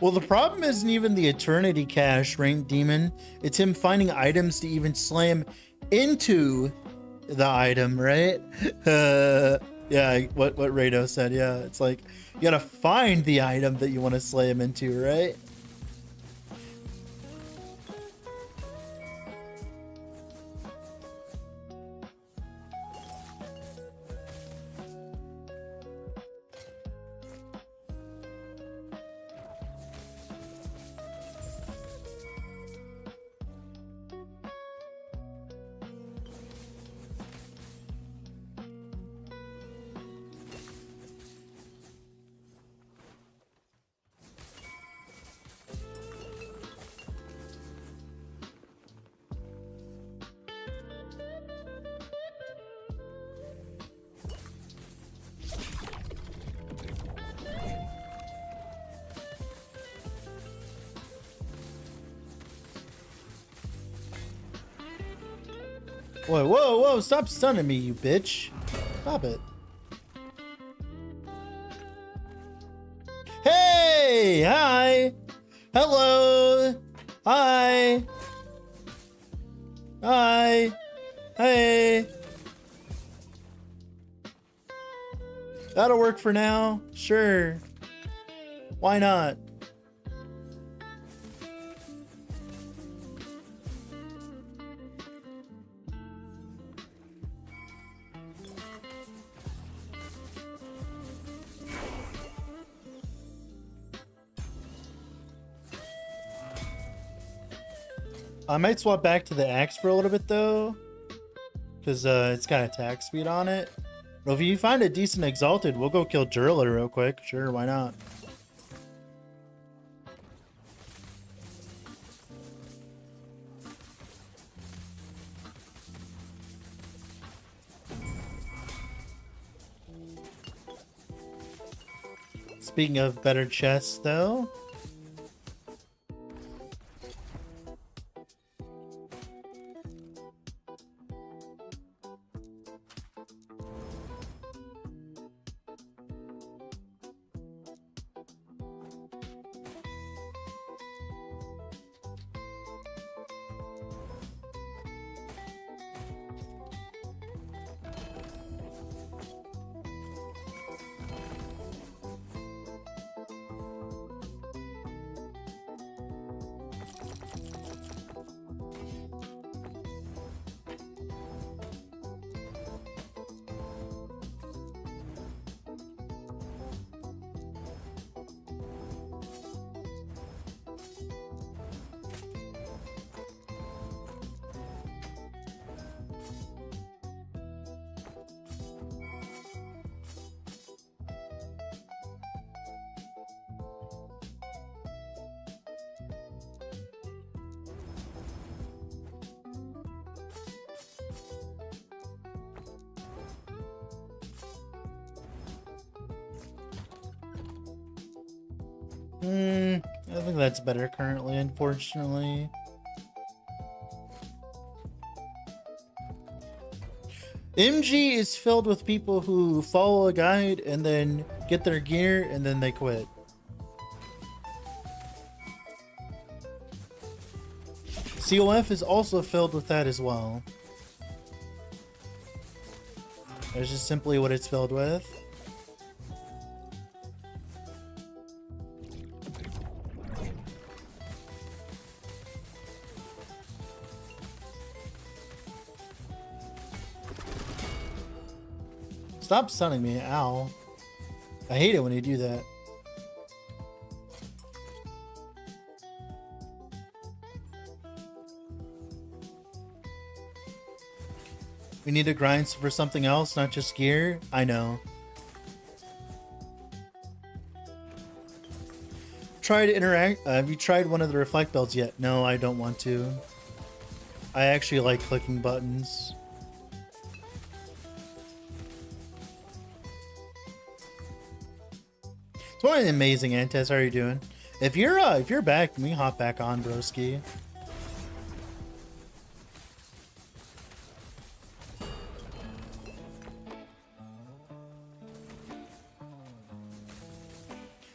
Well, the problem isn't even the Eternity Cache ranked demon. It's him finding items to even slam into the item, right? Yeah, what Rado said. Yeah, it's like you gotta find the item that you want to slam into, right? Whoa, whoa, whoa, stop stunning me, you bitch. Stop it. Hey, hi. Hello. Hi. Hi. Hey. That'll work for now. Sure. Why not? I might swap back to the axe for a little bit though, because it's got attack speed on it. But if you find a decent exalted, we'll go kill Durla real quick. Sure, why not? Speaking of better chests though, I think that's better currently, unfortunately. MG is filled with people who follow a guide and then get their gear and then they quit. CoF is also filled with that as well. That's just simply what it's filled with. Stop stunning me, ow. I hate it when you do that. We need to grind for something else, not just gear. I know. Try to interact. Have you tried one of the reflect builds yet? No, I don't want to. I actually like clicking buttons. It's one amazing, Antes. How are you doing? If you're back, we can hop back on, broski.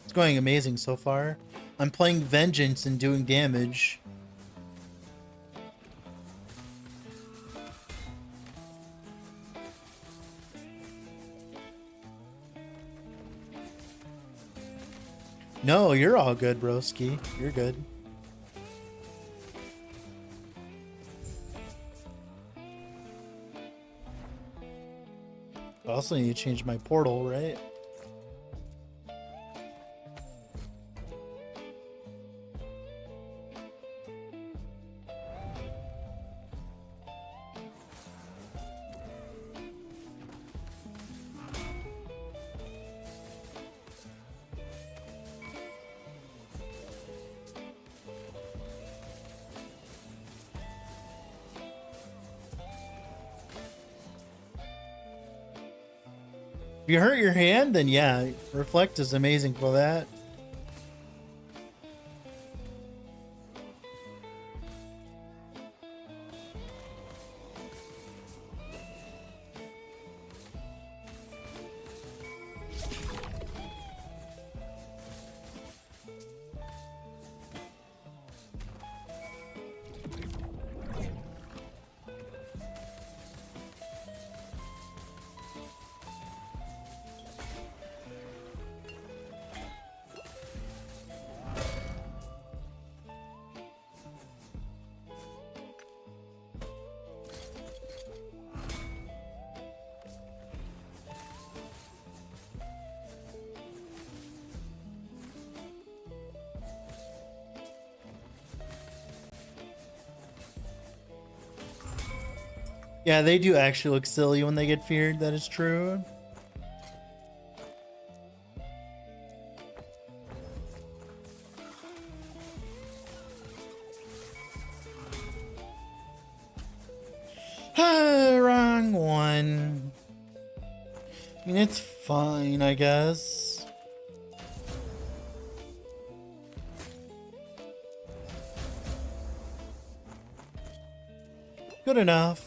It's going amazing so far. I'm playing Vengeance and doing damage. No, you're all good, broski. You're good. I also need to change my portal, right? If you hurt your hand, then yeah, Reflect is amazing for that. Yeah, they do actually look silly when they get feared. That is true. Wrong one. I mean, it's fine, I guess. Good enough.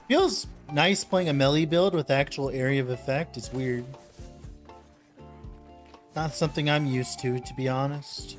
Feels nice playing a melee build with actual area of effect. It's weird. Not something I'm used to be honest.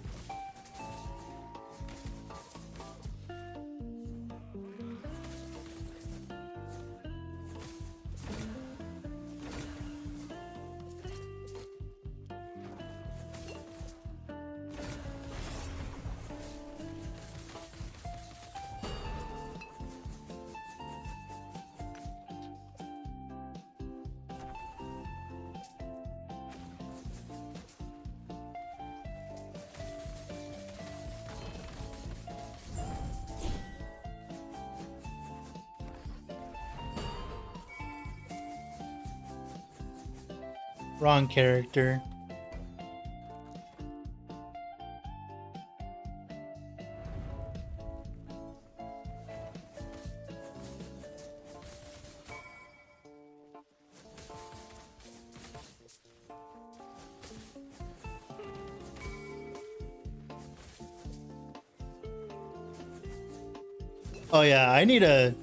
Wrong character. Oh yeah, I need a...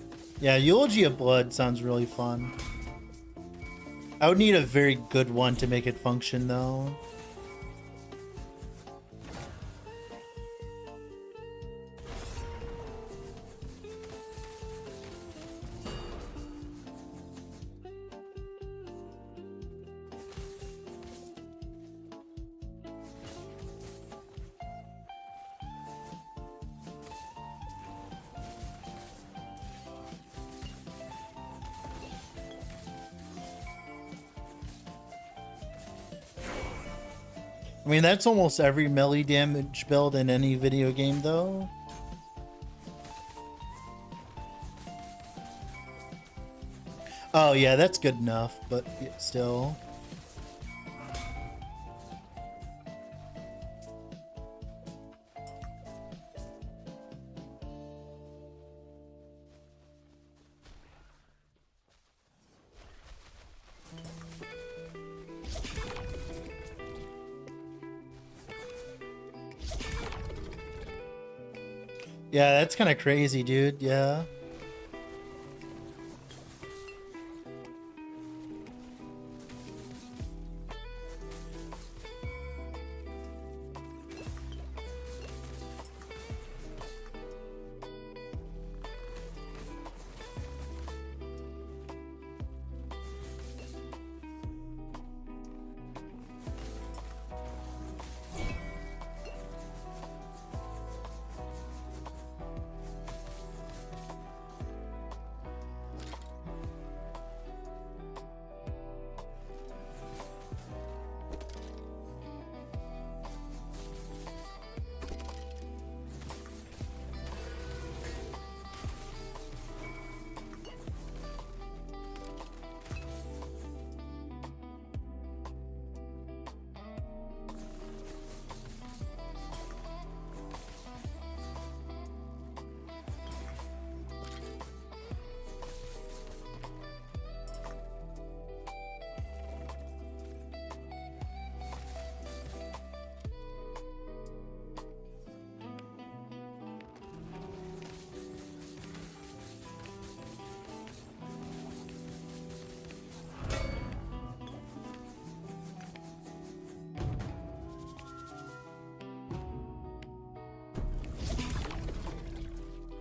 Yeah, Eulogy of Blood sounds really fun. I would need a very good one to make it function, though. I mean, that's almost every melee damage build in any video game, though. Oh, yeah, that's good enough, but still. Yeah, that's kind of crazy, dude. Yeah.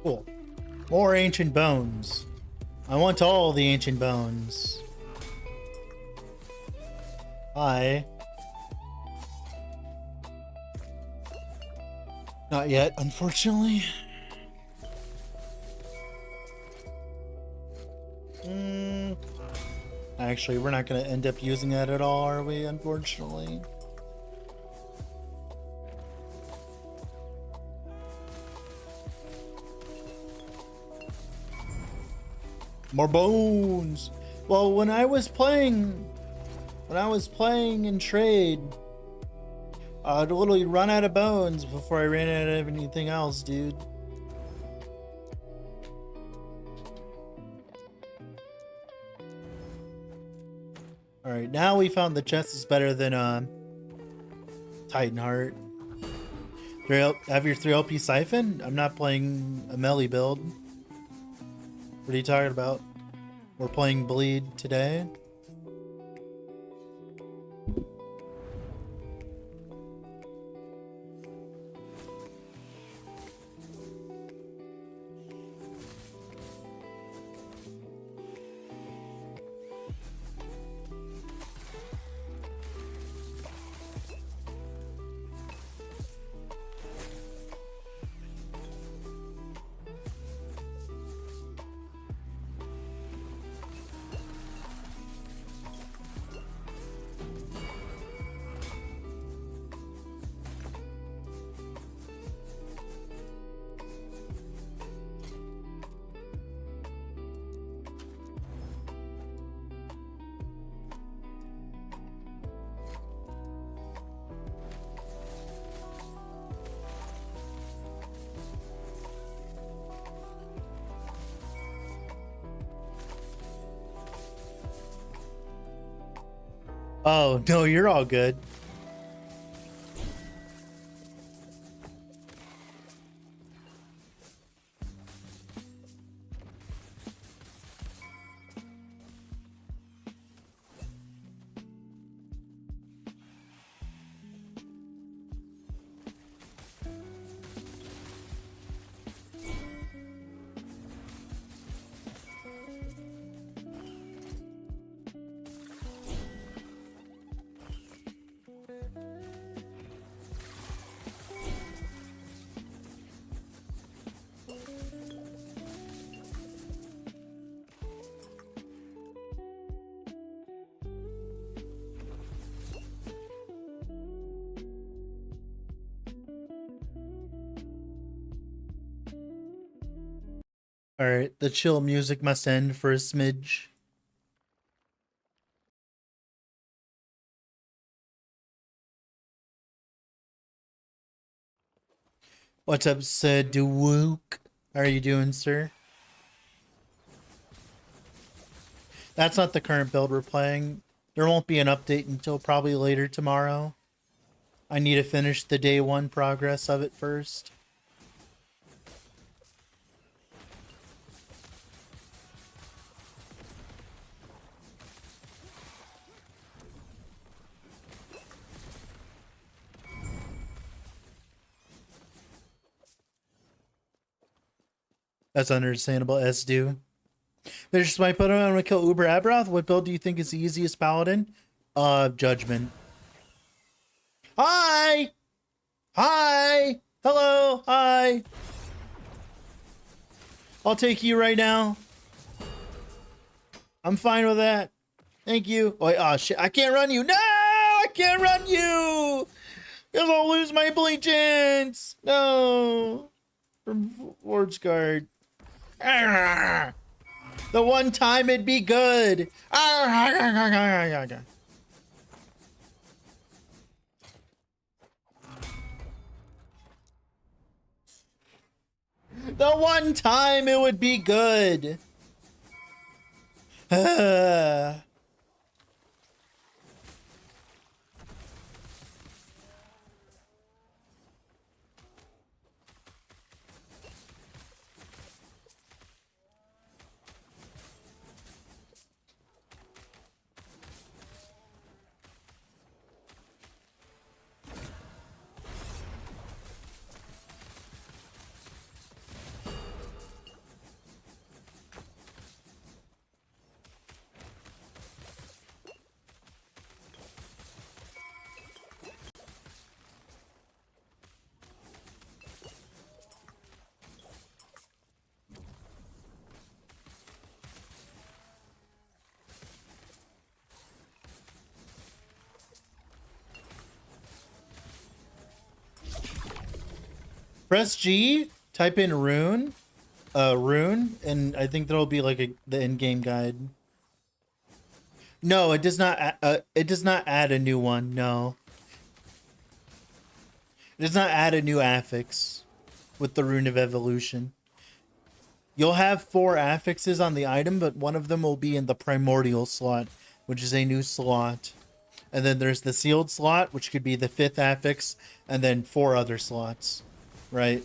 Cool. More ancient bones. I want all the ancient bones. Hi. Not yet, unfortunately. Actually, we're not going to end up using that at all, are we? Unfortunately. More bones. Well, when I was playing in trade, I'd literally run out of bones before I ran out of anything else, dude. All right, now we found the chest is better than Titanheart. Have your 3 LP Siphon? I'm not playing a melee build. What are you talking about? We're playing Bleed today. Oh, no, you're all good. All right, the chill music must end for a smidge. What's up, said Duwook? How are you doing, sir? That's not the current build we're playing. There won't be an update until probably later tomorrow. I need to finish the day one progress of it first. That's understandable, as do. There's my put on to kill Uber Abroth. What build do you think is the easiest paladin? Judgment. Hi! Hi! Hello! Hi! I'll take you right now. I'm fine with that. Thank you. Oh shit, I can't run you. No! I can't run you! Because I'll lose my bleachants! No! From Ward's Guard. Arrgh. The one time it'd be good. Arrgh. The one time it would be good. Press G, type in rune, and I think there'll be like the in-game guide. No, it does not. It does not add a new one. No, it does not add a new affix with the rune of evolution. You'll have 4 affixes on the item, but one of them will be in the primordial slot, which is a new slot. And then there's the sealed slot, which could be the 5th affix, and then 4 other slots. Right.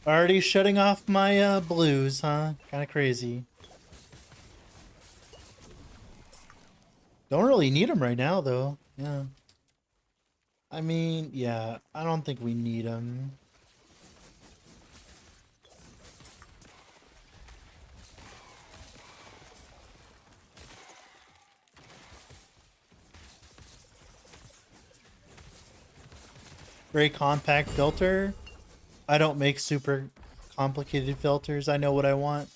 Already shutting off my blues, huh? Kind of crazy. Don't really need them right now, though. Yeah. I mean, yeah, I don't think we need them. Very compact filter. I don't make super complicated filters. I know what I want.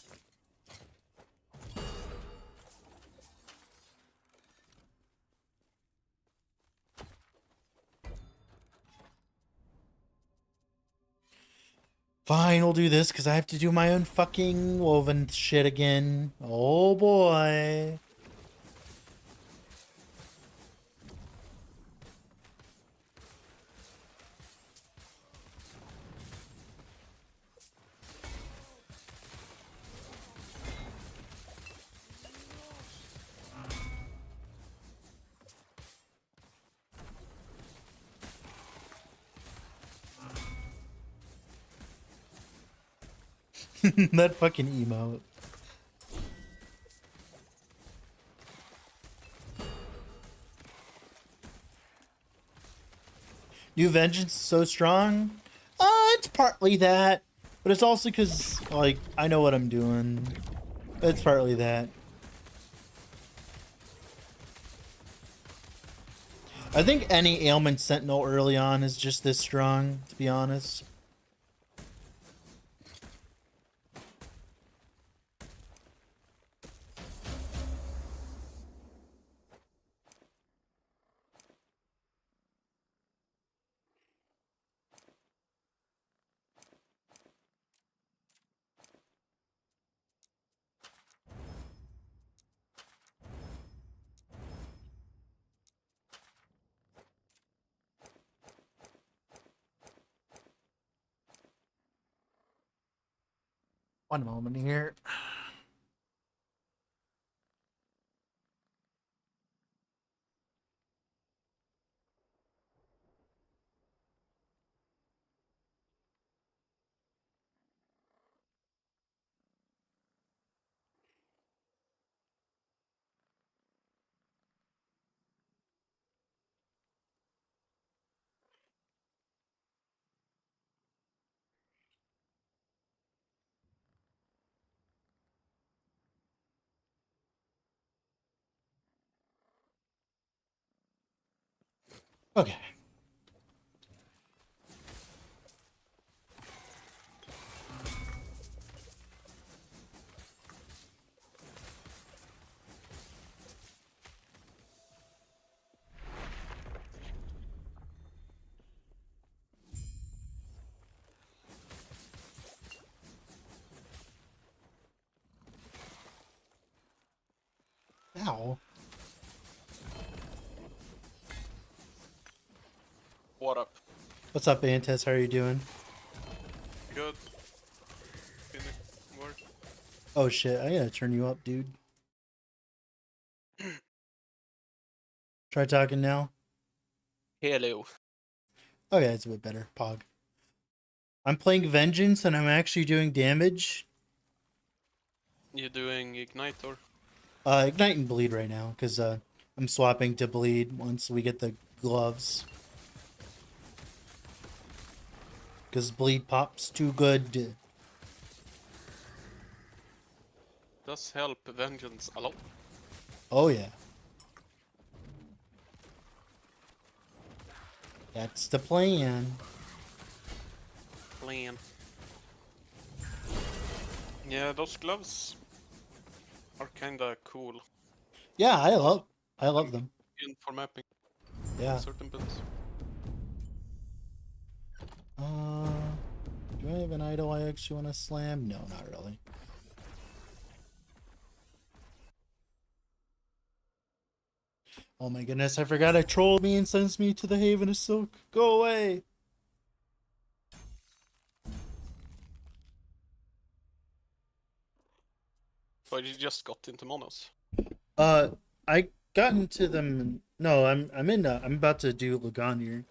Fine, we'll do this because I have to do my own fucking woven shit again. Oh boy. That fucking emote. New Vengeance is so strong. It's partly that, but it's also because, like, I know what I'm doing. It's partly that. I think any ailment sentinel early on is just this strong, to be honest. One moment here. Okay. Ow. What up? What's up, Antes? How are you doing? Good. Finish work. Oh shit, I gotta turn you up, dude. Try talking now. Hello. Okay, it's a bit better. Pog. I'm playing Vengeance and I'm actually doing damage. You doing ignite or? Ignite and bleed right now, because I'm swapping to bleed once we get the gloves. Because bleed pops too good. Does help Vengeance a lot. Oh yeah. That's the plan. Plan. Yeah, those gloves are kinda cool. Yeah, I love them. In for mapping Yeah. certain builds. Do I have an idol I actually want to slam? No, not really. Oh my goodness, I forgot I trolled me and sends me to the Haven of Silk. Go away! But you just got into monos. I got into them. No, I'm about to do Lugan here.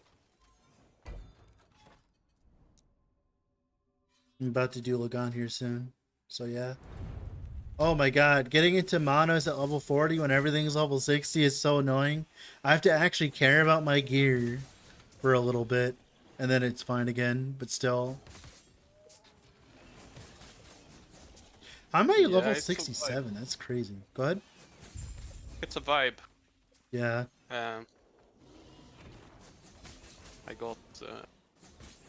I'm about to do Lagon here soon. So yeah. Oh my god, getting into monos at level 40 when everything's level 60 is so annoying. I have to actually care about my gear for a little bit, and then it's fine again, but still. I'm at level it's a vibe. 67, that's crazy. Go ahead. It's a vibe. Yeah. I got.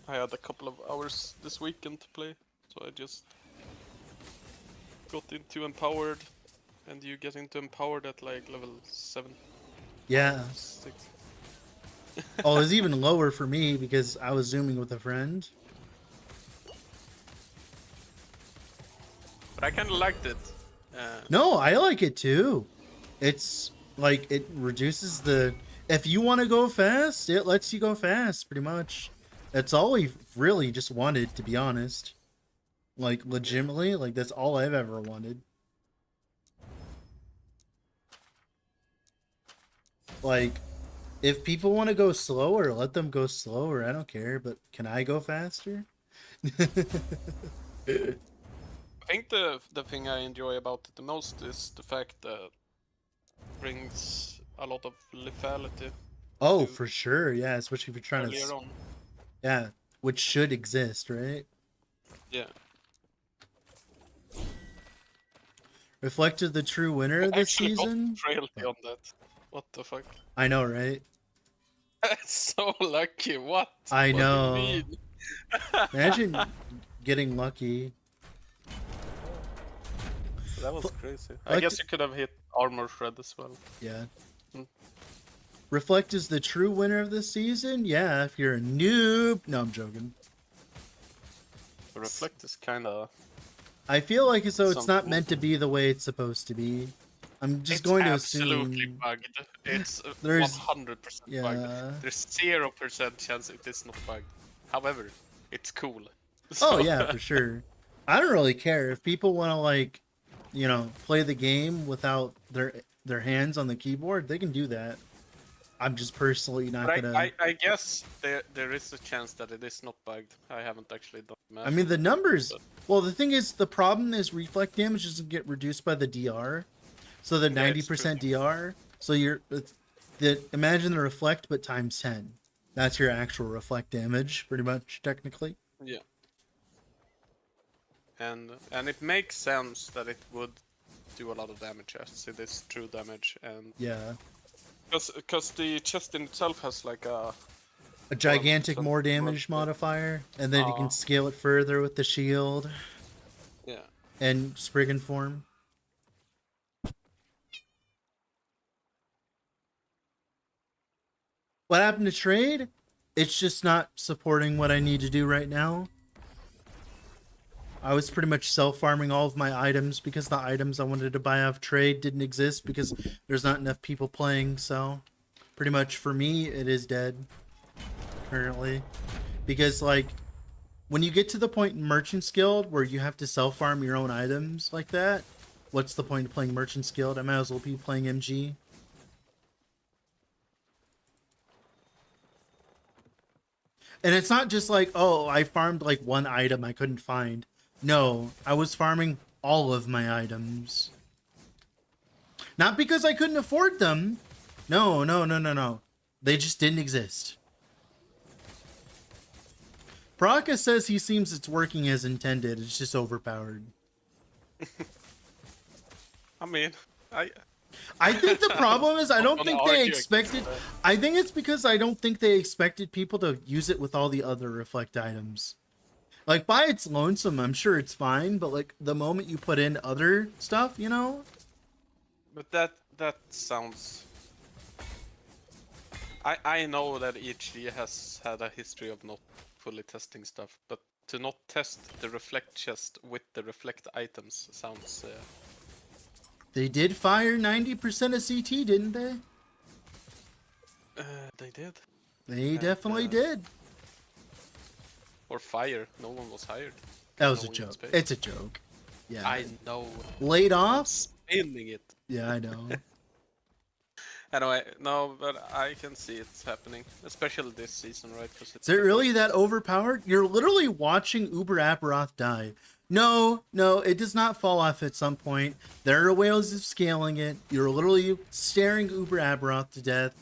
I had a couple of hours this weekend to play, so I just got into empowered, and you get into empowered at like level 7. Yeah. 6. Oh, it was even lower for me because I was zooming with a friend. But I kind of liked it. No, I like it too. It's like it reduces the. If you want to go fast, it lets you go fast, pretty much. That's all we really just wanted, to be honest. Like, legitimately, like, that's all I've ever wanted. Like, if people want to go slower, let them go slower. I don't care, but can I go faster? I think the thing I enjoy about it the most is the fact that it brings a lot of lethality. Oh, for sure, yeah, especially if you're trying earlier to. on. Yeah, which should exist, right? Yeah. Reflected the true winner of this season. Frailty on that. What the fuck? I know, right? That's so lucky. What? I What know. do you mean? Imagine getting lucky. That was crazy. I Like- guess you could have hit armor shred as well. Yeah. Hmm. Reflect is the true winner of this season? Yeah, if you're a noob. No, I'm joking. The reflect is kind of. I feel like as though it's not Something. meant to be the way it's supposed to be. I'm just going to absolutely assume. bugged. It's There's- 100% Yeah. bugged. There's 0% chance it is not bugged. However, it's cool. Oh yeah, for sure. I don't really care if people want to like, you know, play the game without their hands on the keyboard. They can do that. I'm just personally not But gonna. I guess there is a chance that it is not bugged. I haven't actually done math. I mean, the numbers. But- Well, the thing is, the problem is reflect damage doesn't get reduced by the DR, so the Yeah, it's 90% true. DR. So you're imagine the reflect but times 10. That's your actual reflect damage, pretty much technically. Yeah. And it makes sense that it would do a lot of damage as it is true damage, and Yeah, because the chest in itself has like a gigantic 12% more damage more- modifier, and then you can scale it further with the shield yeah. and Spriggan form. What happened to trade? It's just not supporting what I need to do right now. I was pretty much self-farming all of my items because the items I wanted to buy off trade didn't exist because there's not enough people playing, so pretty much for me it is dead currently. Because like when you get to the point in Merchant's Guild where you have to self-farm your own items like that, what's the point of playing Merchant's Guild? I might as well be playing MG. And it's not just like, oh, I farmed like one item I couldn't find. No, I was farming all of my items. Not because I couldn't afford them. No, no, no, no, no. They just didn't exist. Praka says he seems it's working as intended. It's just overpowered. I mean, I think the problem is I don't I'm think gonna they argue expected. against I think it's because I don't think they expected people to use it with all the other reflect items. Like by its lonesome, I'm sure it's fine, but like the moment you put in other stuff, you know. But that sounds. I know that EHG has had a history of not fully testing stuff, but to not test the reflect chest with the reflect items sounds. They did fire 90% of CT, didn't they? They did. They definitely did. Or fire. No one was hired. That was No a one joke. gets paid. It's a joke. Yeah. I know. Laid I'm off? spinning it. Yeah, I know. Anyway, no, but I can see it's happening, especially this season, right? Because Is it really that overpowered? You're literally watching Uber Aberoth die. No, it does not fall off at some point. There are ways of scaling it. You're literally staring Uber Aberoth to death.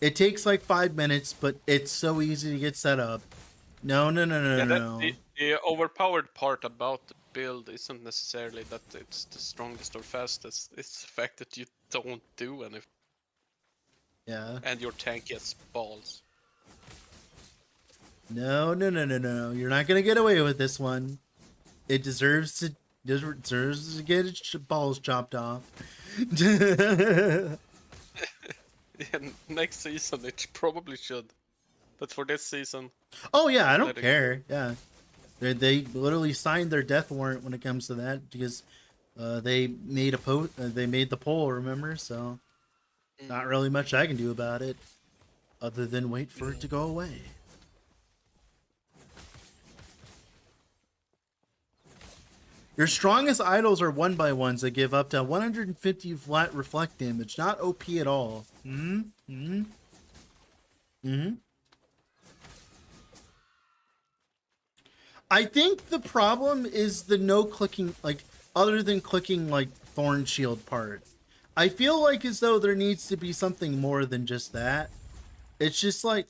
It takes like 5 minutes, but it's so easy to get set up. No. The overpowered part about the build isn't necessarily that it's the strongest or fastest. It's the fact that you don't do anything. Yeah. And your tank gets balls. No. You're not gonna get away with this one. It deserves to get its balls chopped off. Yeah, next season it probably should. But for this season... Oh yeah, I don't Let it care. Yeah. They literally signed their death warrant when it comes to that because they made the poll, remember? So not really much I can do about it other than wait for it to go away. Your strongest idols are 1x1s that give up to 150 flat reflect damage. Not OP at all. I think the problem is the no clicking, like, other than clicking, like, Thorn Shield part. I feel like as though there needs to be something more than just that. It's just like,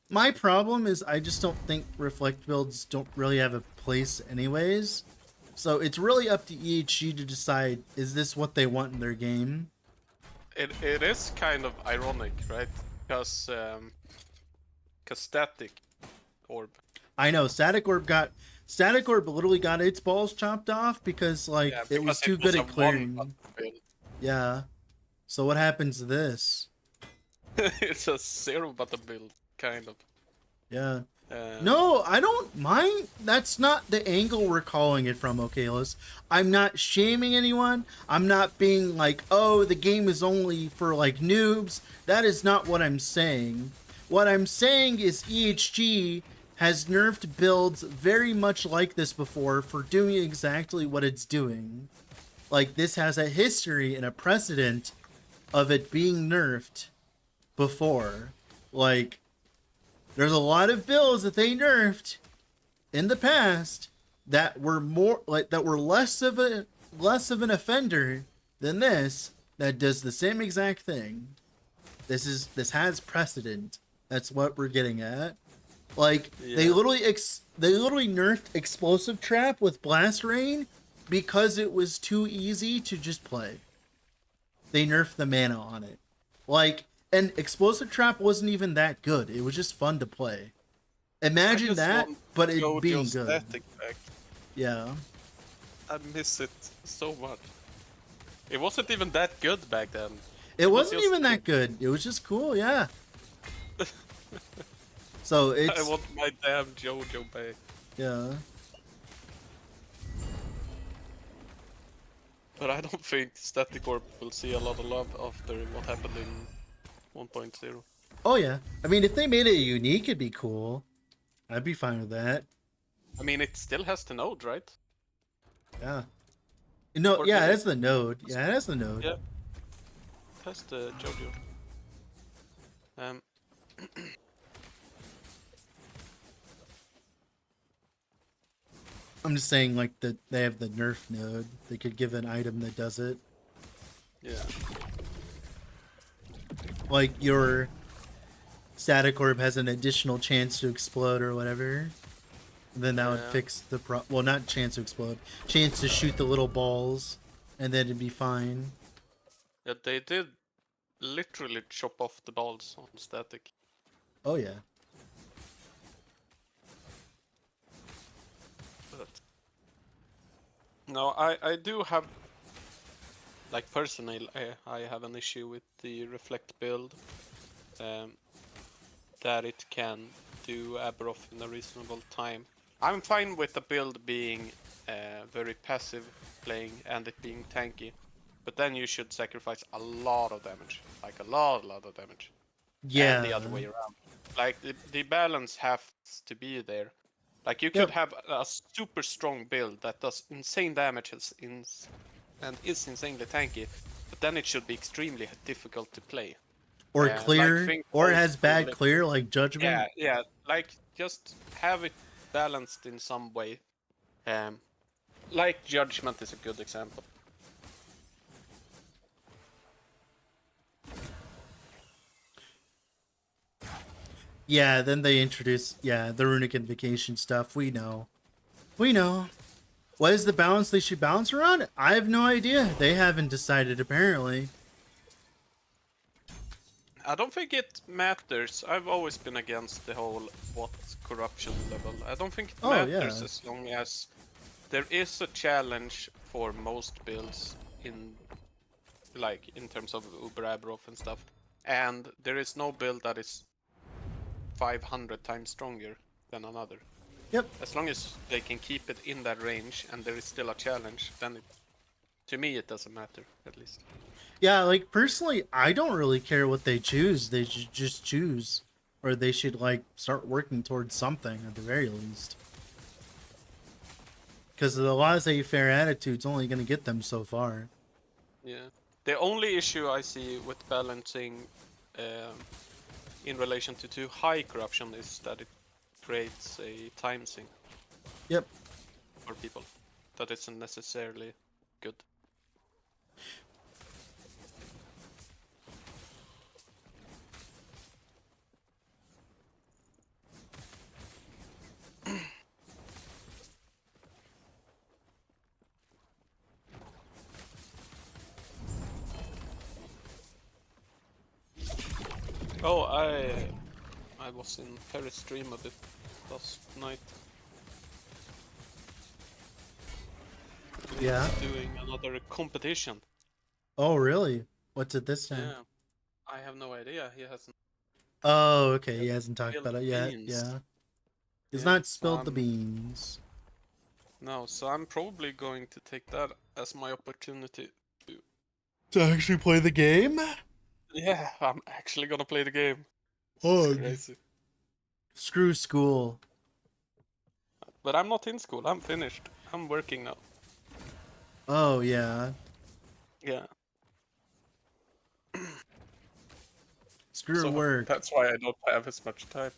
my problem is I just don't think reflect builds don't really have a place anyways. So it's really up to EHG to decide, is this what they want in their game? It is kind of ironic, right? Because Static Orb. I know, Static Orb literally got its balls chopped off because, like, Yeah, it was because too good at clearing. build. Yeah. So what happens to this? It's a 0 button build, kind of. Yeah. No, I don't mind. That's not the angle we're calling it from, okay, Liz? I'm not shaming anyone. I'm not being like, oh, the game is only for, like, noobs. That is not what I'm saying. What I'm saying is EHG has nerfed builds very much like this before for doing exactly what it's doing. Like, this has a history and a precedent of it being nerfed before. Like, there's a lot of builds that they nerfed in the past that were more like that were less of an offender than this that does the same exact thing. This has precedent. That's what we're getting at. Like, Yeah. they literally nerfed Explosive Trap with Blast Rain because it was too easy to just play. They nerfed the mana on it. Like, and Explosive Trap wasn't even that good. It was just fun to play. Imagine that, but it being good. Static back. Yeah. I miss it so much. It wasn't even that good back then. It wasn't just even that good. It was just cool, yeah. So it's... I want my damn JoJo back. Yeah. But I don't think Static Orb will see a lot of love after what happened in 1.0. Oh, yeah. I mean, if they made it unique, it'd be cool. I'd be fine with that. I mean, it still has the node, right? Yeah. No, Or yeah, did that's the node. Yeah, that's the node. Yeah. It has the JoJo. I'm just saying, like, that they have the nerf node. They could give an item that does it. Yeah. Like, your Static Orb has an additional chance to explode or whatever. And then that would Yeah. fix the well, not chance to explode. Chance to shoot the little balls. And then it'd be fine. Yeah, they did literally chop off the balls on Static. Oh, yeah. But no, I do have, like, personally, I have an issue with the Reflect build. That it can do Aberoth in a reasonable time. I'm fine with the build being very passive playing and it being tanky, but then you should sacrifice a lot of damage, like a lot of damage. Yeah. And the other way around. Like, the balance has to be there. Like, you could have a super strong build that does insane damage and is insanely tanky, but then it should be extremely difficult to play. Or like clear, think or it old has bad school, clear like judgment. yeah, like just have it balanced in some way. Like Judgment is a good example. Yeah, then they introduce the runic invocation stuff. We know. What is the balance they should balance around? I have no idea. They haven't decided apparently. I don't think it matters. I've always been against the whole what corruption level. I don't think it matters as long as there is a challenge for most builds in terms of Uber Aberoth and stuff. And there is no build that is 500 times stronger than another. Yep. As long as they can keep it in that range and there is still a challenge, then to me it doesn't matter, at least. Yeah, like personally, I don't really care what they choose. They should just choose, or they should like start working towards something at the very least. Because the laissez-faire attitude's only going to get them so far. Yeah. The only issue I see with balancing in relation to too high corruption is that it creates a time sink. Yep. For people. That isn't necessarily good. Oh, I was in Paris stream a bit last night. Yeah. Doing another competition. Oh, really? What's it this time? Yeah. I have no idea. He hasn't. Oh, okay. He hasn't talked about it yet. Beans. Yeah. He's Yeah, not spilled so the beans. No, so I'm probably going to take that as my opportunity To actually play the game? Yeah, I'm actually gonna play the game. Oh, It's crazy. Screw school. But I'm not in school. I'm finished. I'm working now. Oh, yeah. Yeah. Screw work. That's why I don't have as much time.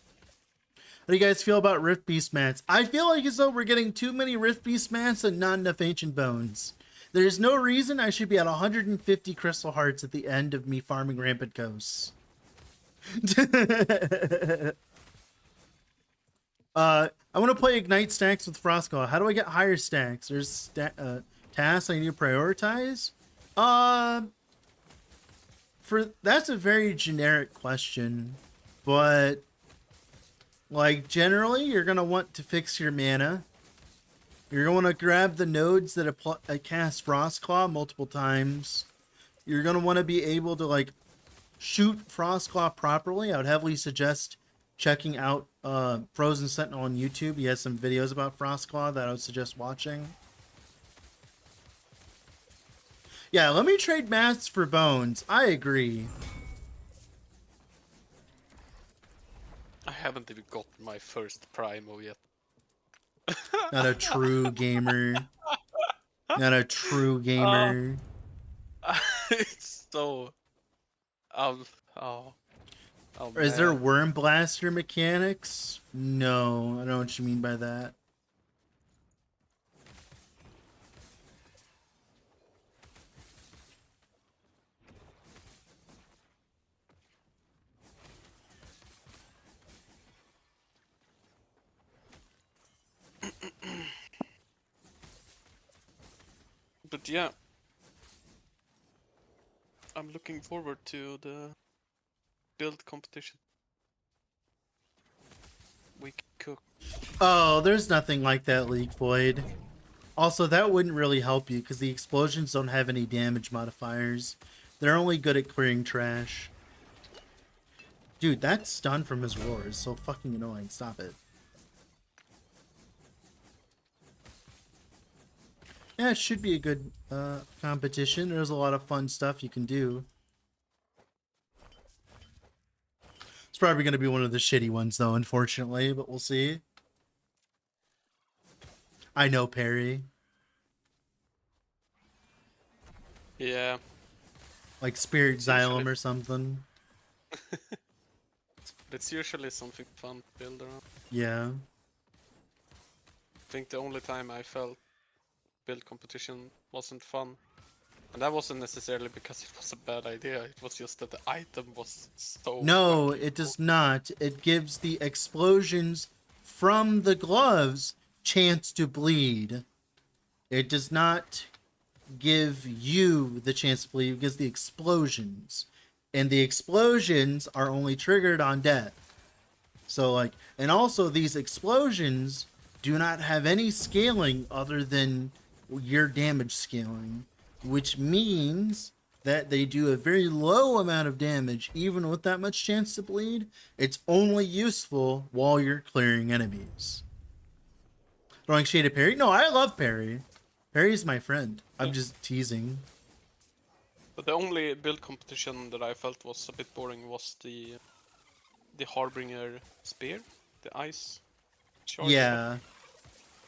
How do you guys feel about Rift Beast mats? I feel like as though we're getting too many Rift Beast mats and not enough Ancient Bones. There's no reason I should be at 150 Crystal Hearts at the end of me farming Rampant Ghosts. I want to play Ignite stacks with Frostclaw. How do I get higher stacks? There's tasks I need to prioritize? That's a very generic question, but like generally you're gonna want to fix your mana. You're going to grab the nodes that cast Frostclaw multiple times. You're going to want to be able to like shoot Frostclaw properly. I would heavily suggest checking out Frozen Sentinel on YouTube. He has some videos about Frostclaw that I would suggest watching. Yeah, let me trade mats for bones. I agree. I haven't even got my first Primo yet. Not a true gamer. Not a true gamer. It's so... Oh, Is there man. Worm Blaster mechanics? No, I don't know what you mean by that. But yeah, I'm looking forward to the build competition. We can cook. Oh, there's nothing like that, League Void. Also, that wouldn't really help you because the explosions don't have any damage modifiers. They're only good at clearing trash. Dude, that stun from his roar is so fucking annoying. Stop it. Yeah, it should be a good competition. There's a lot of fun stuff you can do. It's probably going to be one of the shitty ones, though, unfortunately, but we'll see. I know, Perry. Yeah. Like Spirit Xylem Usually- or something. It's usually something fun to build around. Yeah. I think the only time I felt build competition wasn't fun, and that wasn't necessarily because it was a bad idea. It was just that the item was so. No, fucking it does cool. not. It gives the explosions from the gloves chance to bleed. It does not give you the chance to bleed. It gives the explosions. And the explosions are only triggered on death. So, like, and also these explosions do not have any scaling other than your damage scaling, which means that they do a very low amount of damage, even with that much chance to bleed. It's only useful while you're clearing enemies. Throwing shade at Parry? No, I love Parry. Parry's my friend. I'm just teasing. But the only build competition that I felt was a bit boring was the Harbinger spear, the ice charge. Yeah.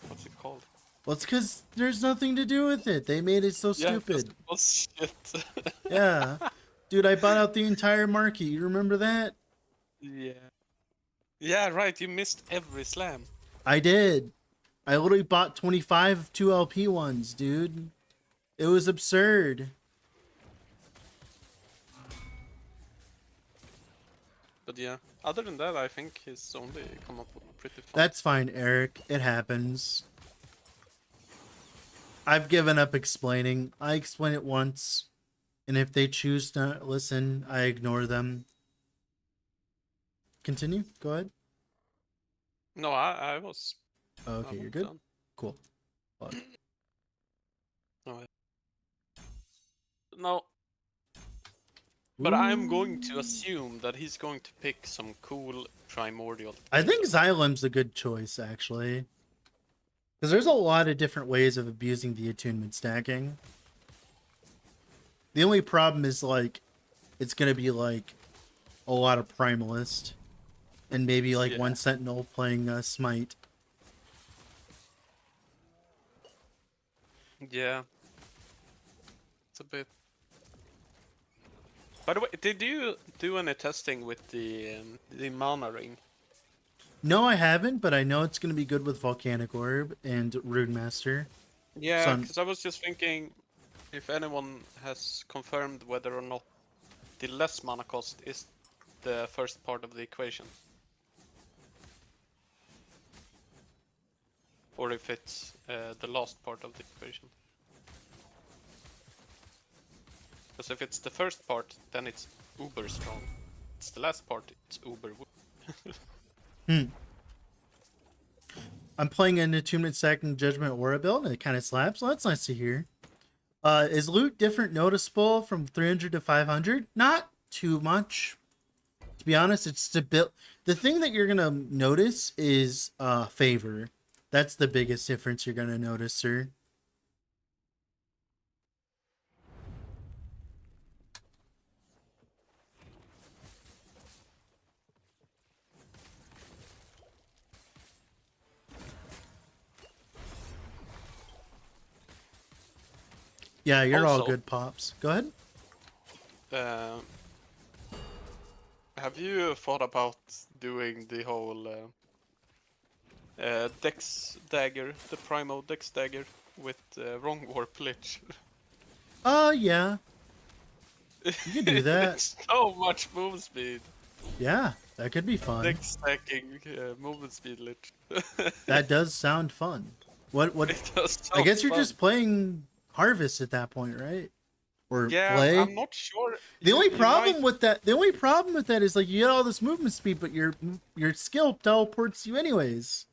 What's it called? Well, it's because there's nothing to do with it. They made it so Yeah, 'cause stupid. it was shit. Yeah. Dude, I bought out the entire marquee. You remember that? Yeah. Yeah, right. You missed every slam. I did. I literally bought 25 2LP ones, dude. It was absurd. But yeah, other than that, I think he's only come up with pretty fun. That's fine, Eric. It happens. I've given up explaining. I explain it once, and if they choose to not listen, I ignore them. Continue. Go ahead. No, I was. Oh, okay, I'm you're good. done. Cool. Fuck. No, but I'm Ooh. going to assume that he's going to pick some cool primordial. I think Xylem's a good choice, actually. Because there's a lot of different ways of abusing the attunement stacking. The only problem is, like, it's going to be, like, a lot of Primalist. And maybe, like, Yeah. one Sentinel playing Smite. Yeah. It's a bit. By the way, did you do any testing with the mana ring? No, I haven't, but I know it's going to be good with Volcanic Orb and Rune Master. Yeah, Son- because I was just thinking if anyone has confirmed whether or not the less mana cost is the first part of the equation. Or if it's the last part of the equation. Because if it's the first part, then it's uber strong. It's the last part, it's uber weak. I'm playing an Attunement Stacking Judgment Aura build, and it kind of slaps. So that's nice to hear. Is loot different noticeable from 300 to 500? Not too much. To be honest, it's stability. The thing that you're going to notice is favor. That's the biggest difference you're going to notice, sir. Yeah, you're all Also- good, Pops. Go ahead. Have you thought about doing the whole Dex Dagger, the Primo Dex Dagger with Wrong Warp Lich? Yeah. You could do that. It's so much move speed. Yeah, that could be fun. Dex stacking movement speed Lich. That does sound fun. What? It does I sound guess you're fun. just playing Harvest at that point, right? Or Yeah, play. I'm not sure. The only You problem might- with that, is like you get all this movement speed, but your skill teleports you anyways.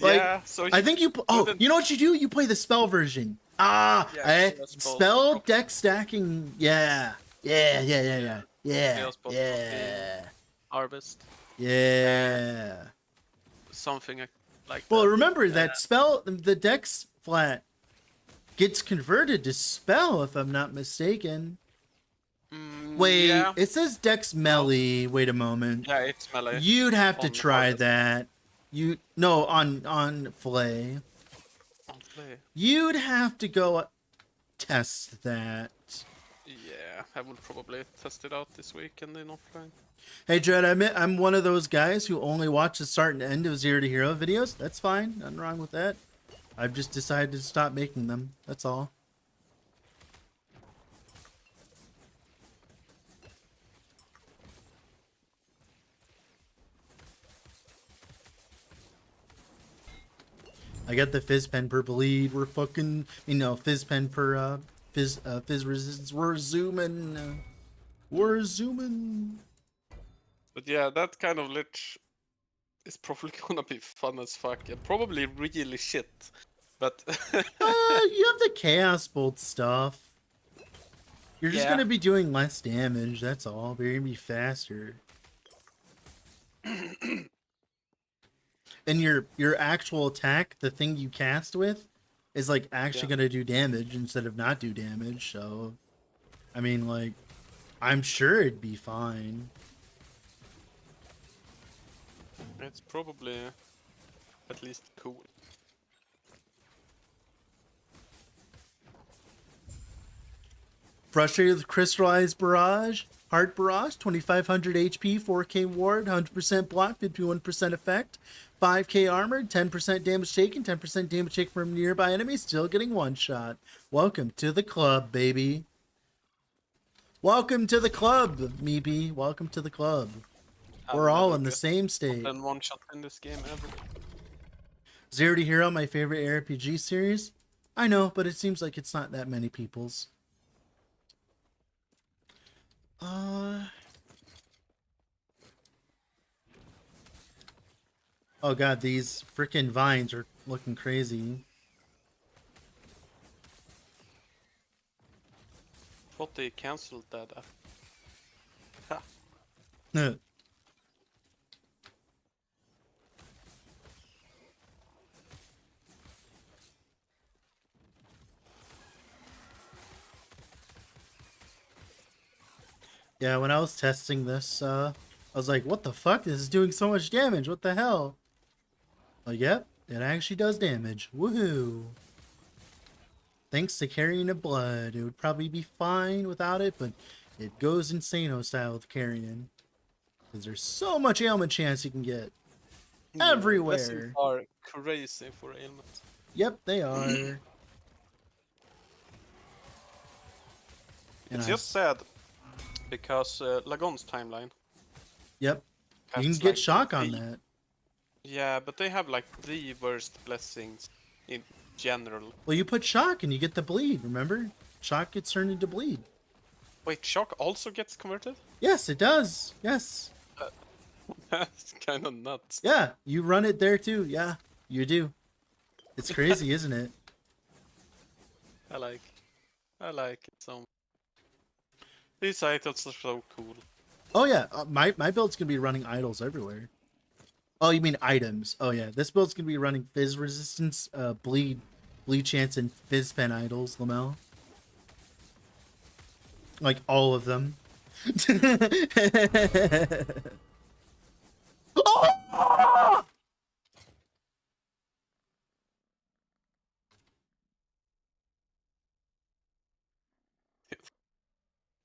Like, yeah, so I think you. Oh, wouldn't- you know what you do? You play the spell version. Yeah, spell Spell drop. deck stacking. Yeah. Spell spell Yeah. Harvest, Yeah. something like Well, that. remember that spell, the dex flat gets converted to spell, if I'm not mistaken. Wait, yeah, it says dex melee. Wait a moment. yeah, it's melee. You'd have to on try Harvest. that. On Flay. On play. You'd have to go test that. Yeah, I will probably test it out this weekend in offline. Hey, Dread, I admit I'm one of those guys who only watch the start and end of Zero to Hero videos. That's fine. Nothing wrong with that. I've just decided to stop making them. That's all. I got the fizz pen per bleed. We're fucking, fizz pen per fizz resistance. We're zooming. We're zooming. But yeah, that kind of lich is probably gonna be fun as fuck and probably really shit. But You have the Chaos Bolt stuff. You're just Yeah. gonna be doing less damage, that's all. But you're gonna be faster. And your actual attack, the thing you cast with, is like actually gonna do damage instead of not do damage, so I mean, like, I'm sure it'd be fine. it's probably at least cool. Frustrated with Crystallized Barrage, Heart Barrage, 2500 HP, 4k ward, 100% block, 51% effect, 5k armor, 10% damage taken, 10% damage taken from nearby enemies, still getting one shot. Welcome to the club, baby. Welcome to the club, Meepy. Welcome to the club. We're all in the same state. And one shot in this game ever. Zero to Hero, my favorite RPG series. I know, but it seems like it's not that many people's. Oh god, these freaking vines are looking crazy. Thought they cancelled that. Ha. Yeah, when I was testing this, I was like, what the fuck? This is doing so much damage. What the hell? Like, yep, it actually does damage. Woohoo! Thanks to Carrion of Blood. It would probably be fine without it, but it goes Insano style with Carrion. Because there's so much ailment chance you can get. Everywhere. Blessings are crazy for ailment. Yep, they are. It's just sad because Lagon's timeline. Yep. You has, can get like, shock on the- that. Yeah, but they have like the worst blessings in general. Well, you put shock and you get the bleed, remember? Shock gets turned into bleed. Wait, shock also gets converted? Yes, it does. Yes. That's kind of nuts. Yeah, you run it there too. Yeah, you do. It's crazy, isn't it? I like it so much. These items are so cool. Oh yeah, my build's gonna be running idols everywhere. Oh, you mean items? Oh yeah, this build's gonna be running fizz resistance, bleed chance, and fizz pen idols. Lamel, like all of them. Oh!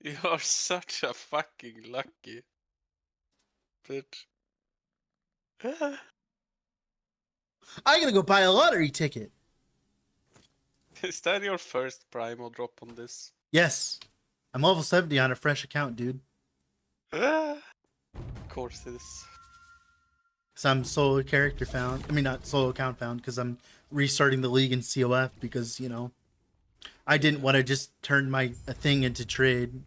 You are such a fucking lucky bitch. I'm gonna go buy a lottery ticket. Is that your first primal drop on this? Yes, I'm level 70 on a fresh account, dude. Of course it is. Cause I'm solo character found. I mean, not solo account found, because I'm restarting the league in CoF because, you know, I didn't want to just turn my thing into trade.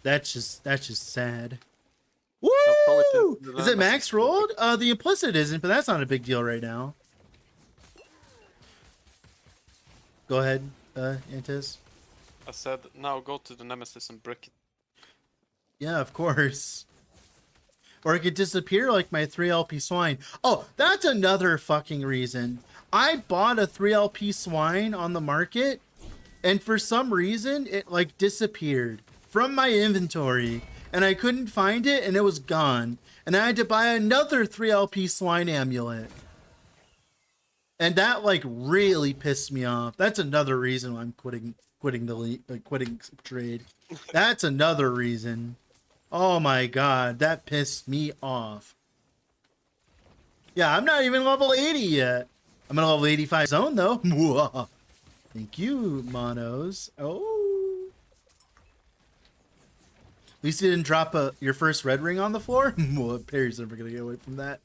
That's just sad. Woo! Is it max rolled? The implicit isn't, but that's not a big deal right now. Go ahead, Antis. I said, now go to the Nemesis and brick it. Yeah, of course. Or it could disappear like my 3LP swine. Oh, that's another fucking reason. I bought a 3LP swine on the market, and for some reason, it like disappeared from my inventory, and I couldn't find it, and it was gone. And I had to buy another 3LP swine amulet. And that like really pissed me off. That's another reason why I'm quitting quitting quitting trade. That's another reason. Oh my god, that pissed me off. Yeah, I'm not even level 80 yet. I'm in a level 85 zone though. Thank you, Monos. Oh. At least you didn't drop your first red ring on the floor. Perry's never gonna get away from that.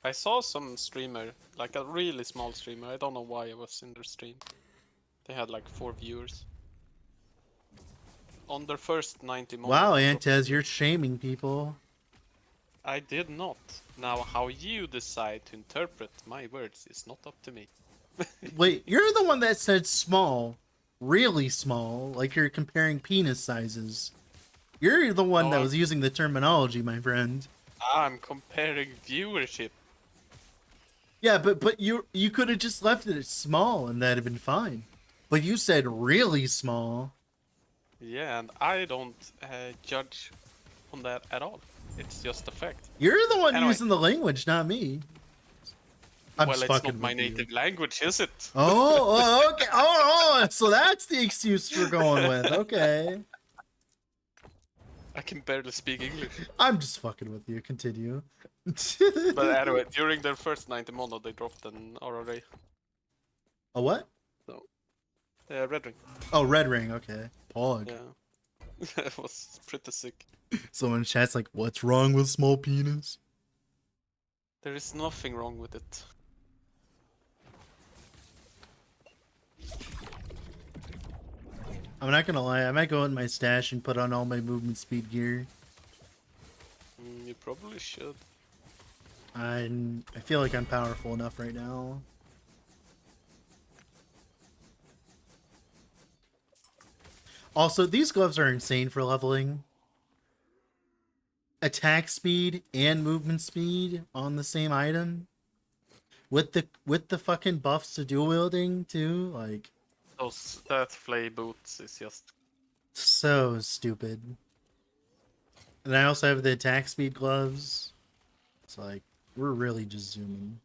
I saw some streamer, like a really small streamer. I don't know why I was in their stream. They had like 4 viewers. On their first 90 moments. Wow, Antez, you're shaming people. I did not. Now, how you decide to interpret my words is not up to me. Wait, you're the one that said small. Really small. Like you're comparing penis sizes. You're the one that was using the terminology, my friend. I'm comparing viewership. Yeah, but you could have just left it at small and that'd have been fine. But you said really small. Yeah, and I don't judge on that at all. It's just a fact. You're the one Anyway. using the language, not me. I'm Well, just it's fucking not my with you. native language, is it? Oh, okay. Oh, so that's the excuse we're going with. Okay. I can barely speak English. I'm just fucking with you. Continue. But anyway, during their first 90 mono, they dropped an RRA. A what? Red ring. Oh, red ring. Okay. Pog. Yeah. It was pretty sick. Someone in chat's like, what's wrong with small penis? There is nothing wrong with it. I'm not gonna lie, I might go in my stash and put on all my movement speed gear. You probably should. I feel like I'm powerful enough right now. Also, these gloves are insane for leveling. Attack speed and movement speed on the same item. With the fucking buffs to dual wielding too, like That flay boots is just so stupid. And I also have the attack speed gloves. It's like we're really just zooming.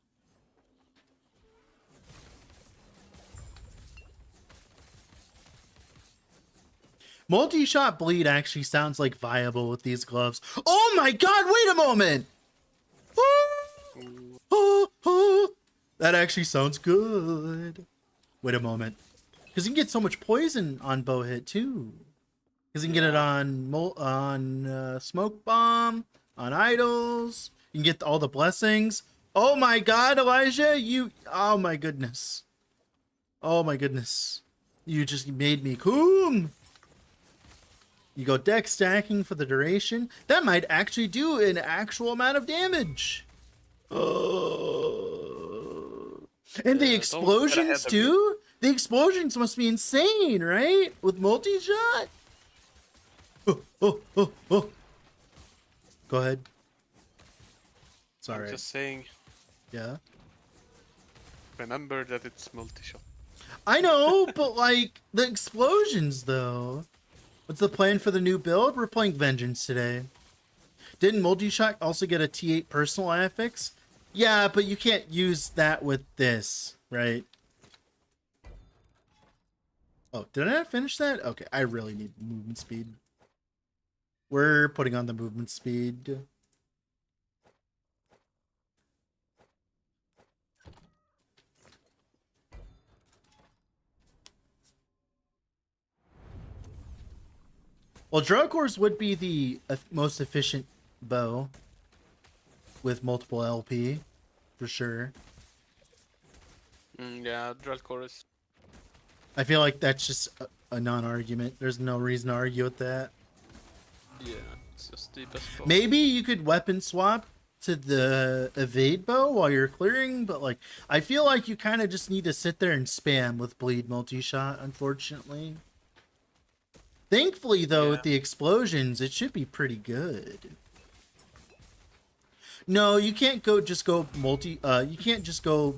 Multi-shot bleed actually sounds like viable with these gloves. Oh my god, wait a moment! That actually sounds good. Wait a moment. Because you can get so much poison on bow hit too. Because you can get it on smoke bomb, on idols. You can get all the blessings. Oh my god, Elijah, oh my goodness. Oh my goodness. You just made me coom. You go deck stacking for the duration. That might actually do an actual amount of damage. And the explosions too? The explosions must be insane, right? With multi-shot? Oh. Go ahead. Sorry. I'm just saying, Yeah. remember that it's multi-shot. I know, but like the explosions though. What's the plan for the new build? We're playing Vengeance today. Didn't multi-shot also get a T8 personal affix? Yeah, but you can't use that with this, right? Oh, did I not finish that? Okay, I really need movement speed. We're putting on the movement speed. Well, Drugores would be the most efficient bow with multiple LP, for sure. Yeah, Drell Chorus. I feel like that's just a non-argument. There's no reason to argue with that. Yeah, it's just the best bow. Maybe you could weapon swap to the evade bow while you're clearing, but like I feel like you kind of just need to sit there and spam with bleed multi-shot, unfortunately. Thankfully, though, with the explosions, it should be pretty good. No, you can't just go multi. You can't just go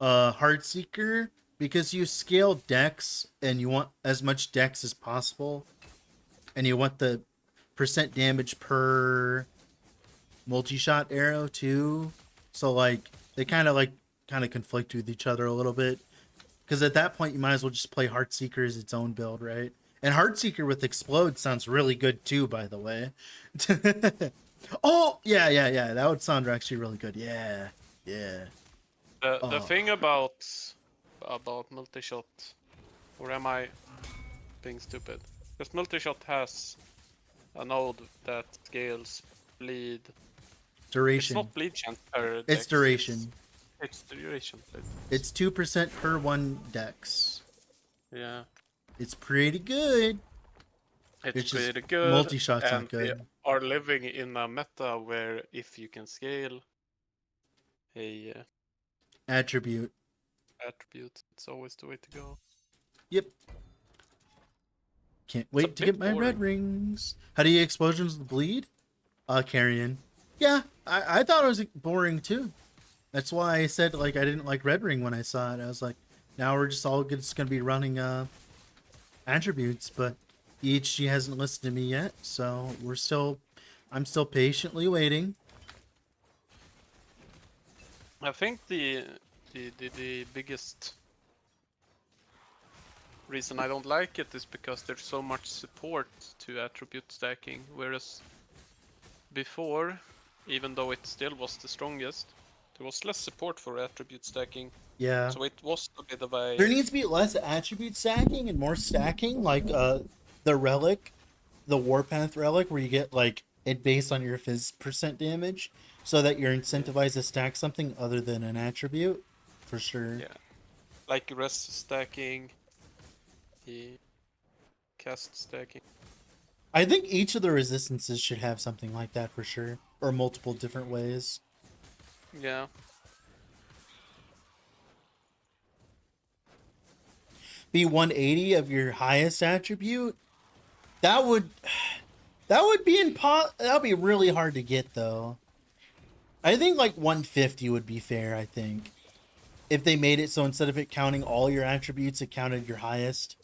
Heartseeker because you scale dex and you want as much dex as possible, and you want the % damage per multi-shot arrow too. So like they kind of conflict with each other a little bit. Because at that point, you might as well just play Heartseeker as its own build, right? And Heartseeker with Explode sounds really good too, by the way. Oh, yeah. That would sound actually really good. Yeah. The Oh. thing about multi-shot, or am I being stupid? Because multi-shot has a node that scales bleed. Duration. It's not bleed chance per It's dex, duration. It's duration. It's 2% per 1 dex. Yeah. It's pretty good. It's just pretty good. multi-shot's not And good. we are living in a meta where if you can scale a Attribute. attribute, it's always the way to go. Yep. Can't wait to bit get my boring. red rings. How do you explosions with bleed? Carrion. Yeah, I thought it was boring too. That's why I said like I didn't like red ring when I saw it. I was like, now we're just all just gonna be running attributes, but EHG hasn't listened to me yet, so I'm still patiently waiting. I think the biggest reason I don't like it is because there's so much support to attribute stacking, whereas before, even though it still was the strongest, there was less support for attribute stacking. Yeah. So it was a bit of a... There needs to be less attribute stacking and more stacking, like the relic, the Warpath relic, where you get like it based on your phys percent damage, so that you're incentivized to stack something other than an attribute, for sure. Yeah, like rest stacking, the cast stacking. I think each of the resistances should have something like that for sure, or multiple different ways. Yeah. Be 180 of your highest attribute. That would be really hard to get though. I think like 150 would be fair, I think. If they made it so instead of it counting all your attributes, it counted your highest.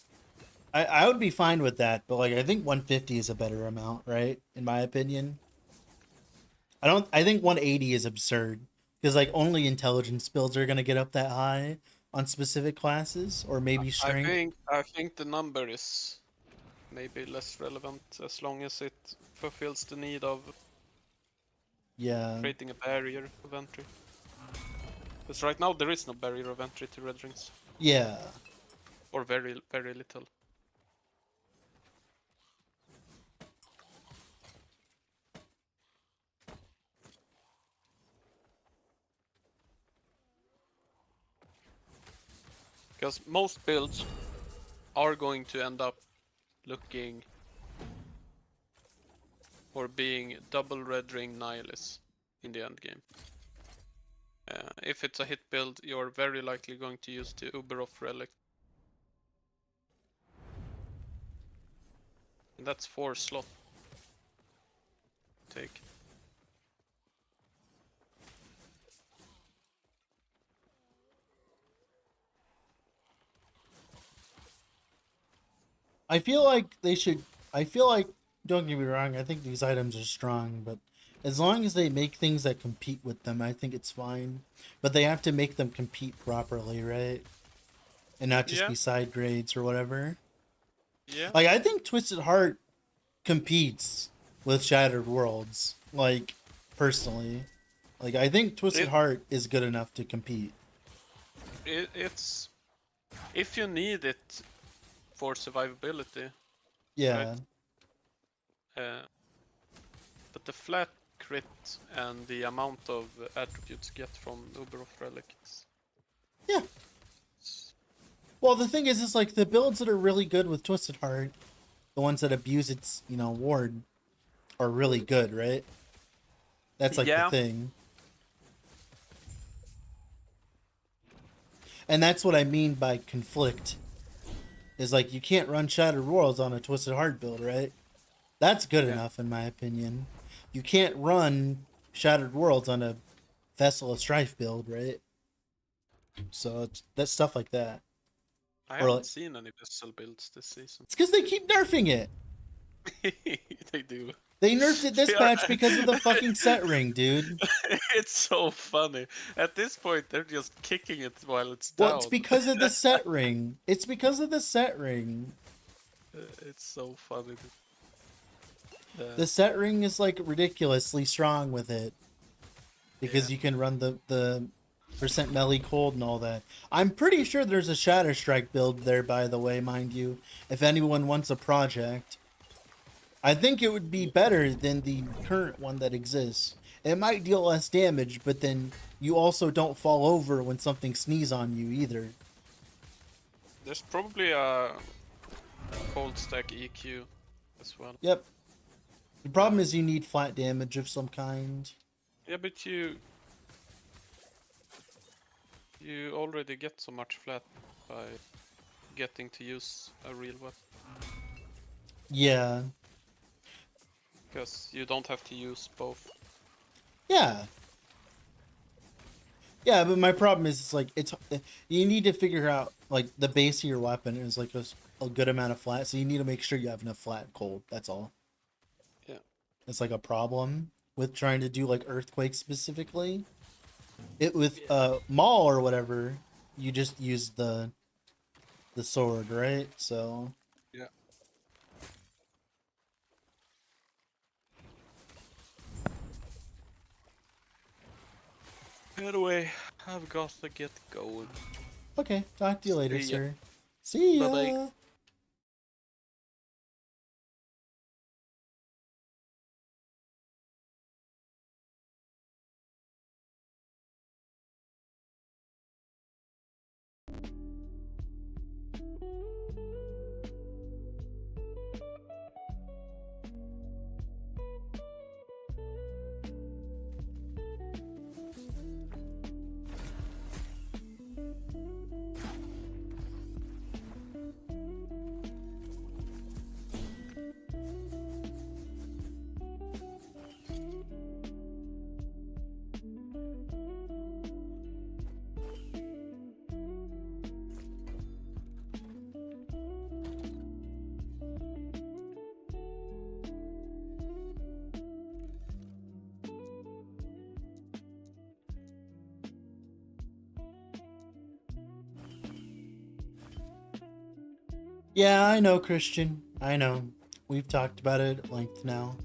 I would be fine with that, but like I think 150 is a better amount, right? In my opinion. I think 180 is absurd. Because like only intelligence builds are gonna get up that high on specific classes, or maybe strength. I think the number is maybe less relevant as long as it fulfills the need of creating a barrier of entry. Because right now there is no barrier of entry to red rings. Yeah. Or very little. Because most builds are going to end up looking or being double red ring nihilist in the end game. If it's a hit build, you're very likely going to use the Uberoff relic. And that's 4 slot. Take. I feel like, don't get me wrong, I think these items are strong, but as long as they make things that compete with them, I think it's fine. But they have to make them compete properly, right? And not just be side grades or whatever. Yeah. Like, I think Twisted Heart competes with Shattered Worlds, like, personally. Like, I think Twisted Heart is good enough to compete. It's... If you need it for survivability. Yeah. Right? But the flat crit and the amount of attributes you get from Uberoff relics. Yeah. Well, the thing is like the builds that are really good with Twisted Heart, the ones that abuse its, ward, are really good, right? That's like the thing. And that's what I mean by conflict. Is like you can't run Shattered Worlds on a Twisted Heart build, right? That's good enough in my opinion. You can't run Shattered Worlds on a Vessel of Strife build, right? So that's stuff like that. I haven't seen any Vessel builds this season. It's because they keep nerfing it. They do. They nerfed it this They are- patch because of the fucking set ring, dude. It's so funny. At this point, they're just kicking it while it's Well, down. it's because of the set ring. It's because of the set ring. It's so funny. The set ring is like ridiculously strong with it. Because you can run the percent melee cold and all that. I'm pretty sure there's a Shatter Strike build there, by the way, mind you. If anyone wants a project. I think it would be better than the current one that exists. It might deal less damage, but then you also don't fall over when something sneezes on you either. There's probably a cold stack EQ as well. Yep. The problem is you need flat damage of some kind. Yeah, but you already get so much flat by getting to use a real weapon. Yeah. Because you don't have to use both. Yeah. Yeah, but my problem is it's like you need to figure out like the base of your weapon is like a good amount of flat, so you need to make sure you have enough flat and cold. That's all. Yeah. It's like a problem with trying to do like earthquake specifically. It with Maul or whatever, you just use the sword, right? So Yeah. Anyway, I've got to get going. okay, talk to you later, See ya. sir. See ya. Bye-bye. Yeah, I know, Christian. I know. We've talked about it at length now.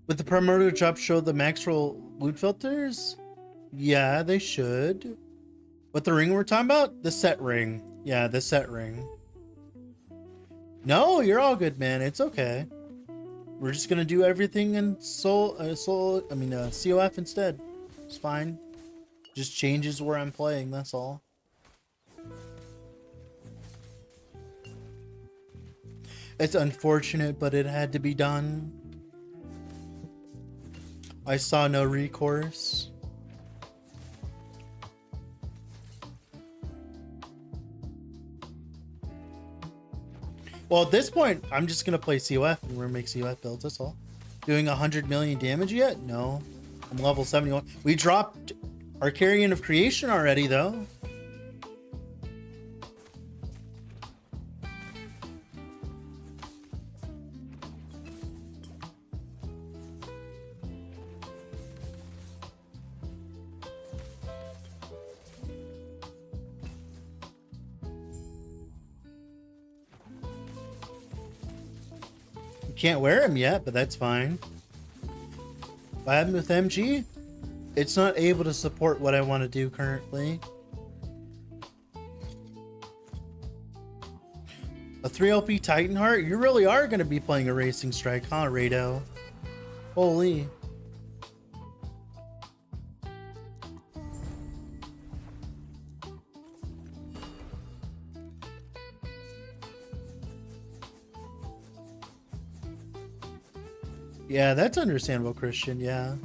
But the primordial drop show the max roll loot filters? Yeah, they should. What the ring we're talking about? The set ring. Yeah, the set ring. No, you're all good, man. It's okay. We're just gonna do everything in CoF instead. It's fine. Just changes where I'm playing, that's all. It's unfortunate, but it had to be done. I saw no recourse. Well, at this point, I'm just gonna play CoF and we're gonna make CoF builds, that's all. Doing 100 million damage yet? No. I'm level 71. We dropped our Carrion of Creation already, though. Can't wear him yet, but that's fine. What happened with MG? It's not able to support what I want to do currently. A 3LP Titanheart? You really are going to be playing a Racing Strike, huh, Rado? Holy. Yeah, that's understandable, Christian. Yeah.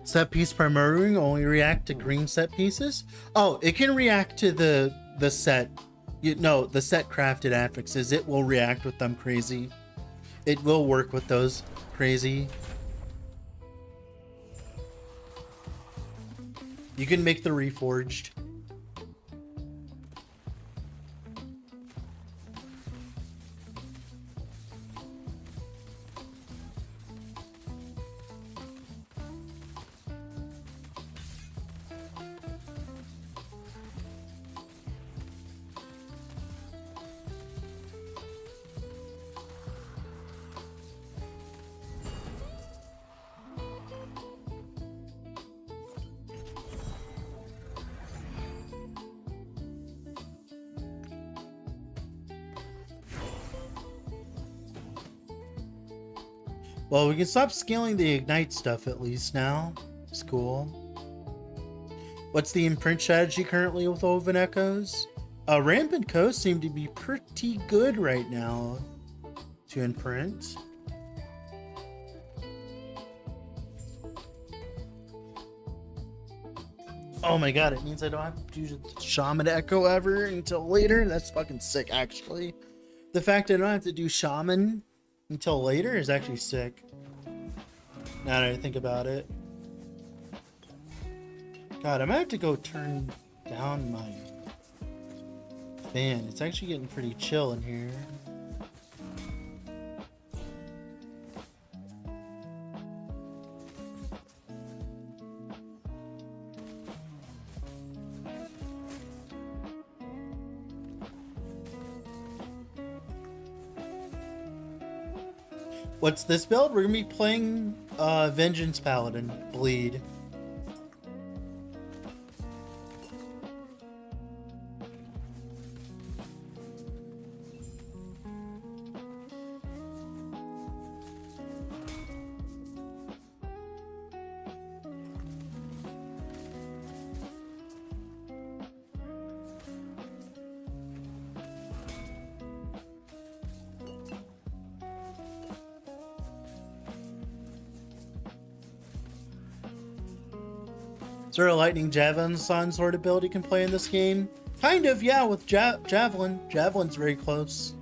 Set piece primarily only react to green set pieces. Oh, it can react to the set. The set crafted affixes. It will react with them crazy. It will work with those crazy. You can make the reforged. Well, we can stop scaling the ignite stuff at least now. It's cool. What's the imprint strategy currently with Oven Echoes? Ramp and Coast seem to be pretty good right now to imprint. Oh my god, it means I don't have to do Shaman Echo ever until later? That's fucking sick, actually. The fact I don't have to do Shaman until later is actually sick. Now that I think about it. God, I might have to go turn down my fan. It's actually getting pretty chill in here. What's this build? We're gonna be playing Vengeance Paladin, Bleed. Is there a lightning javelin sort of ability you can play in this game? Kind of, yeah, with javelin. Javelin's very close.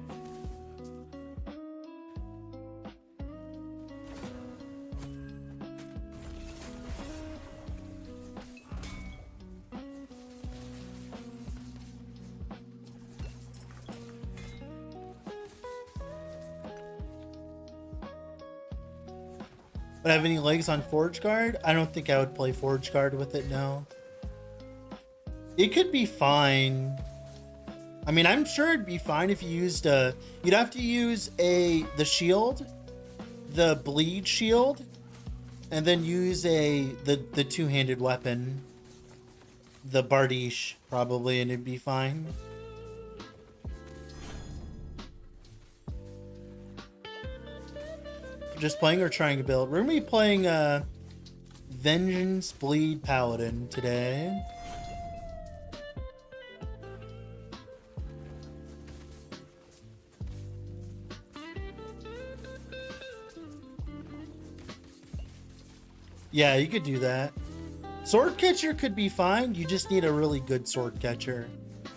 Would I have any legs on Forge Guard? I don't think I would play Forge Guard with it, no. It could be fine. I mean, I'm sure it'd be fine if you used you'd have to use the shield, the bleed shield, and then use the two-handed weapon, the Bardiche, probably, and it'd be fine. Just playing or trying to build? We're gonna be playing Vengeance Bleed Paladin today. Yeah, you could do that. Sword catcher could be fine. You just need a really good sword catcher.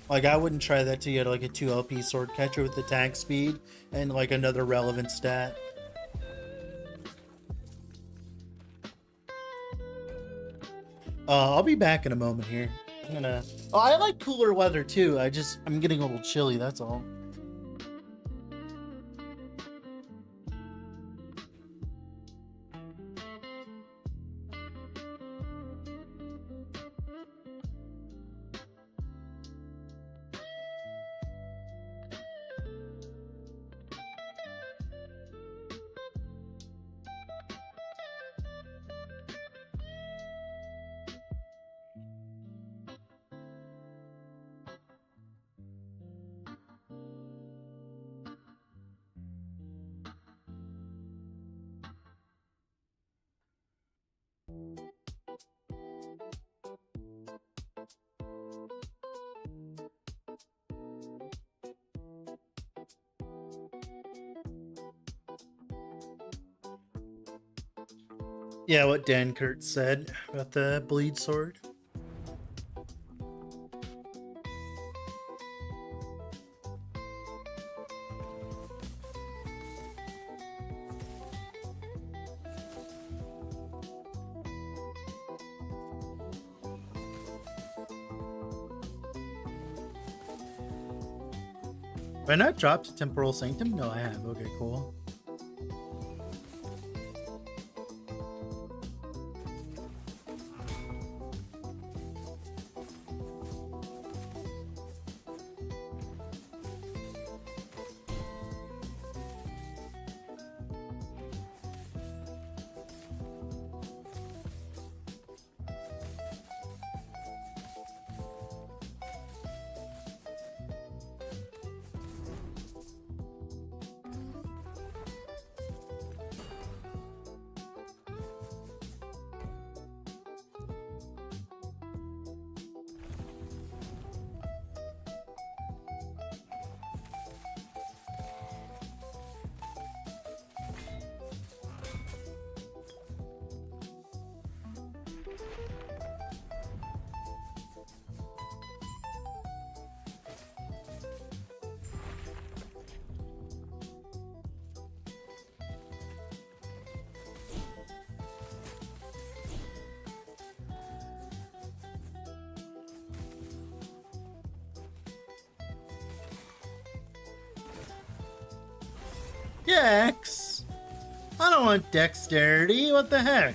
Like, I wouldn't try that till you had like a 2 LP sword catcher with attack speed and like another relevant stat. I'll be back in a moment here. I'm gonna... Oh, I like cooler weather too. I'm getting a little chilly, that's all. Yeah, what Dan Kurtz said about the bleed sword. Have I not dropped Temporal Sanctum? No, I have. Okay, cool. Dex? I don't want dexterity. What the heck?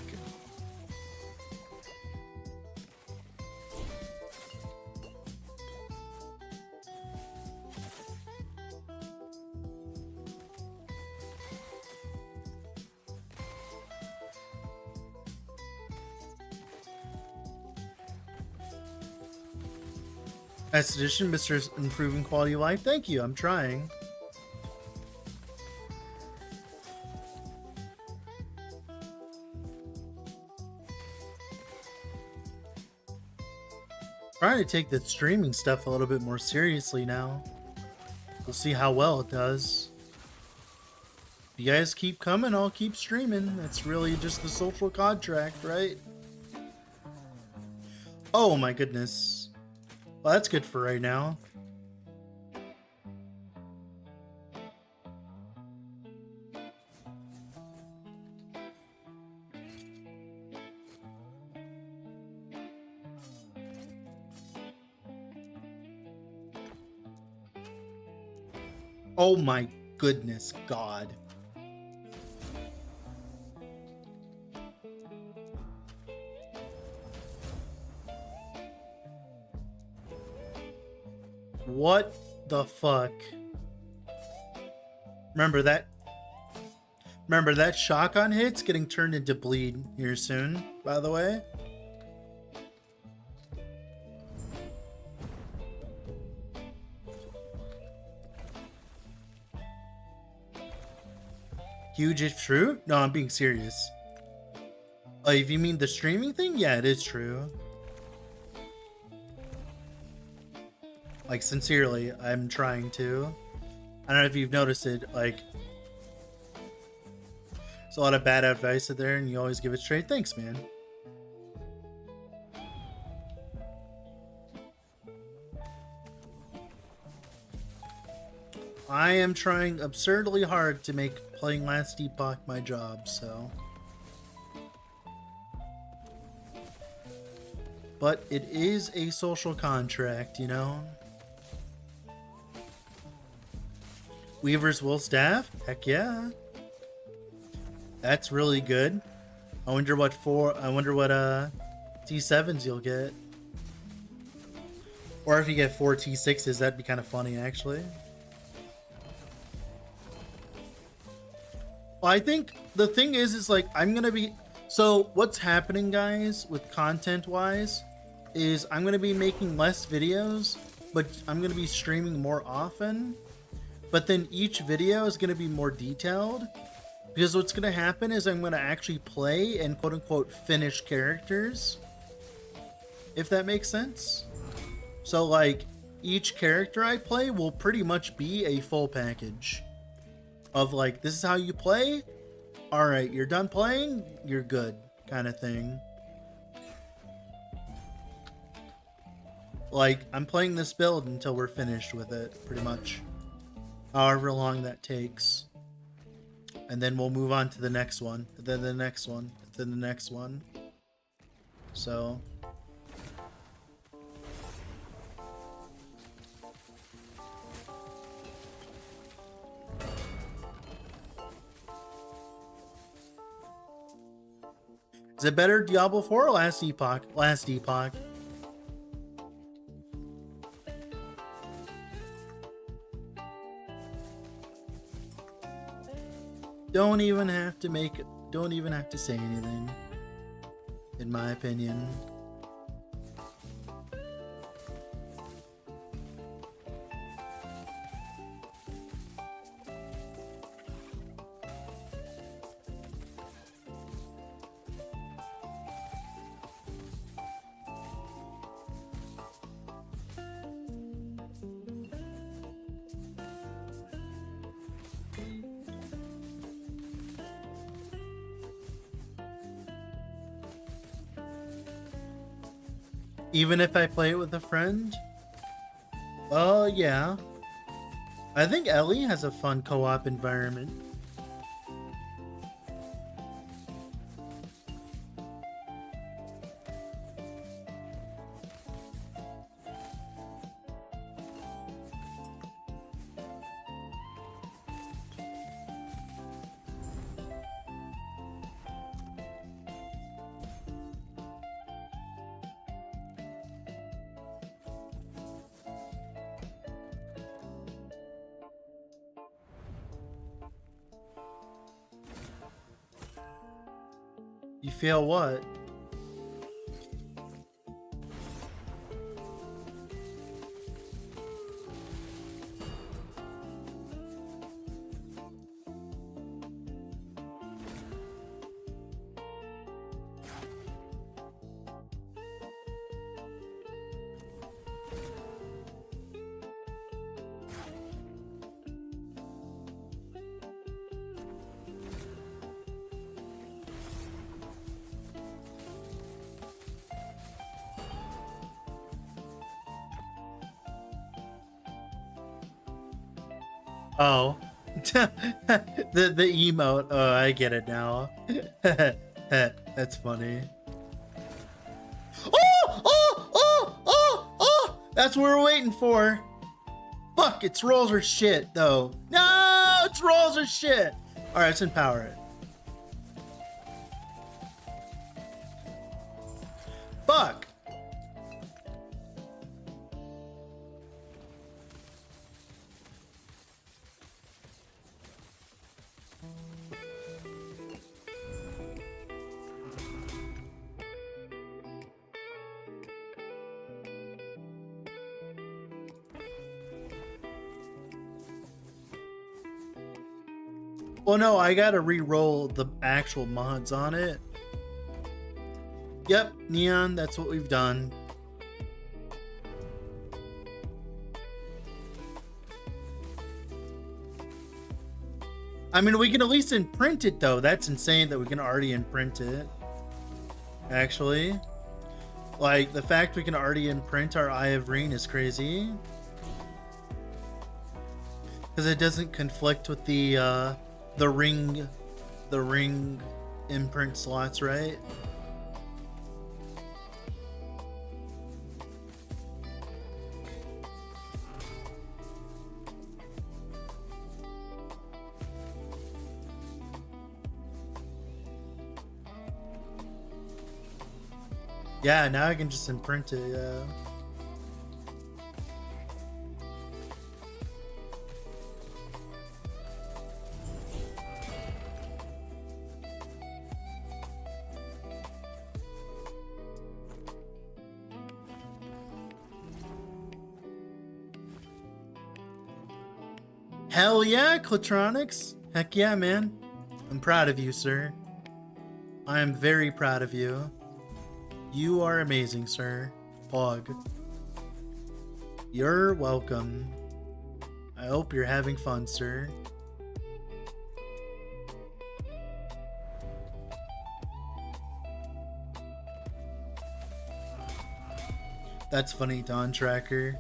Nice addition, Mr. Improving Quality of Life. Thank you. I'm trying. Trying to take the streaming stuff a little bit more seriously now. We'll see how well it does. If you guys keep coming, I'll keep streaming. That's really just the social contract, right? Oh my goodness. Well, that's good for right now. Oh my goodness, God. What the fuck? Remember that shotgun hit's getting turned into bleed here soon, by the way. Huge if true? No, I'm being serious. If you mean the streaming thing, yeah, it is true. Like, sincerely, I'm trying to. I don't know if you've noticed it, like, there's a lot of bad advice out there, and you always give it straight. Thanks, man. I am trying absurdly hard to make playing Last Epoch my job, so. But it is a social contract, you know? Weaver's Will Staff? Heck yeah. That's really good. I wonder what T7s you'll get. Or if you get 4 T6s, that'd be kind of funny, actually. Well, I think the thing is like, I'm going to be... So, what's happening, guys, with content-wise, is I'm going to be making less videos, but I'm going to be streaming more often. But then each video is going to be more detailed. Because what's going to happen is I'm going to actually play and quote-unquote finish characters. If that makes sense. So, like, each character I play will pretty much be a full package. Of like, this is how you play. Alright, you're done playing, you're good. kind of thing. Like, I'm playing this build until we're finished with it, pretty much. However long that takes. And then we'll move on to the next one, then the next one, then the next one. So... Is it better Diablo 4 or Last Epoch? Last Epoch. Don't even have to say anything, in my opinion. Even if I play it with a friend? Yeah. I think Ellie has a fun co-op environment. You feel what? Oh, the emote. Oh, I get it now. That's funny. Oh! That's what we're waiting for. Fuck! It's rolls or shit, though. No, it's rolls or shit. All right, let's empower it. Fuck. Well, no, I gotta re-roll the actual mods on it. Yep, Neon, that's what we've done. I mean, we can at least imprint it, though. That's insane that we can already imprint it. Actually. Like, the fact we can already imprint our Eye of Reen is crazy. Because it doesn't conflict with the ring imprint slots, right? Yeah, now I can just imprint it, yeah. Hell yeah, Clatronics. Heck yeah, man. I'm proud of you, sir. I am very proud of you. You are amazing, sir. Pog. You're welcome. I hope you're having fun, sir. That's funny, Dawn Tracker.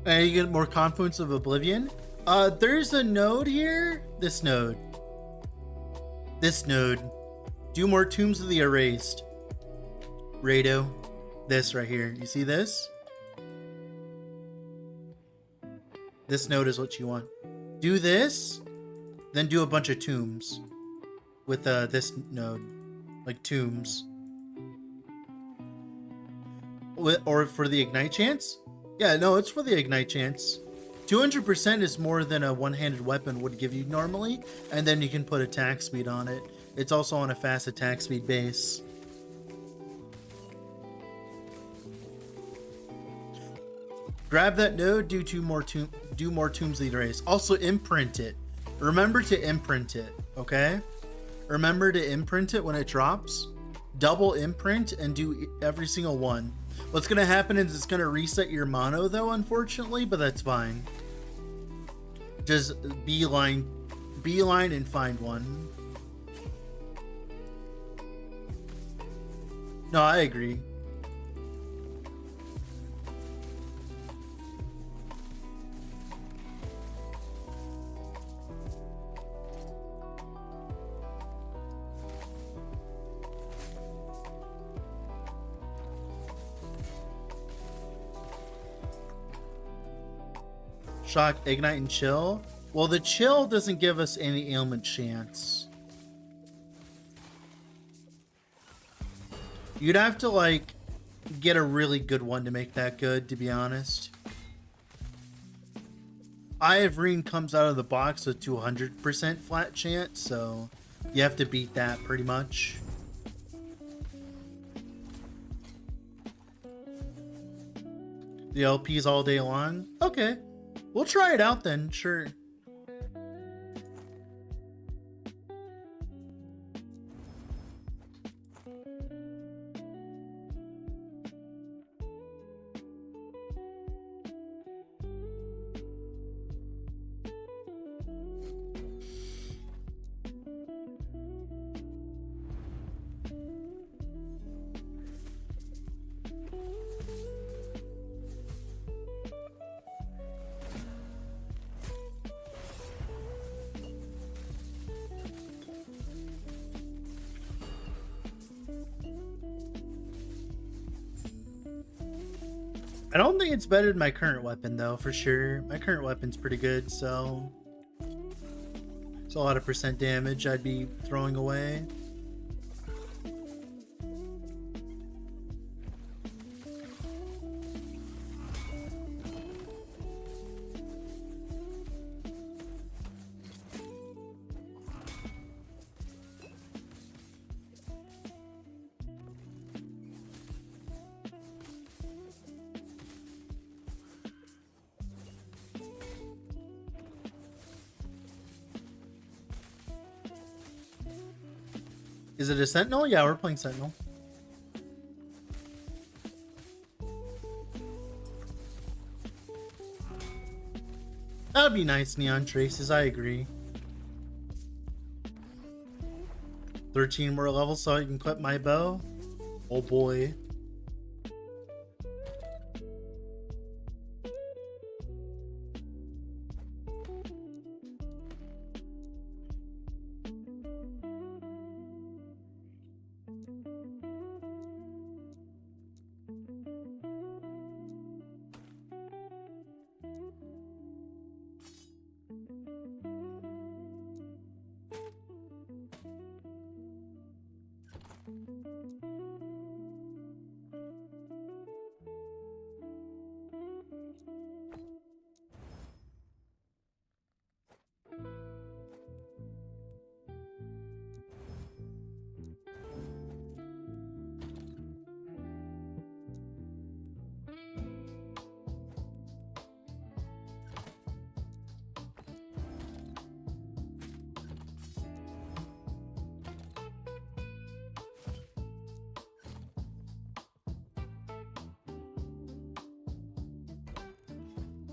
And you get more Confluence of Oblivion. There's a node here. This node. This node. Do more Tombs of the Erased. Rado. This right here. You see this? This node is what you want. Do this, then do a bunch of tombs with this node. Like tombs. Or for the Ignite chance? Yeah, no, it's for the Ignite chance. 200% is more than a one-handed weapon would give you normally, and then you can put attack speed on it. It's also on a fast attack speed base. Grab that node, do more Tombs of the Race. Also imprint it. Remember to imprint it, okay? Remember to imprint it when it drops. Double imprint and do every single one. What's gonna happen is it's gonna reset your mono though, unfortunately, but that's fine. Just beeline and find one. No, I agree. Shock, Ignite, and Chill. Well, the Chill doesn't give us any ailment chance. You'd have to, like, get a really good one to make that good, to be honest. Eye of Reen comes out of the box with 200% flat chance, so you have to beat that pretty much. The LPs all day long? Okay. We'll try it out then, sure. I don't think it's better than my current weapon, though, for sure. My current weapon's pretty good, so it's a lot of percent damage I'd be throwing away. Is it a Sentinel? Yeah, we're playing Sentinel. That would be nice, Neon Traces, I agree. 13 more levels so I can equip my bow? Oh boy.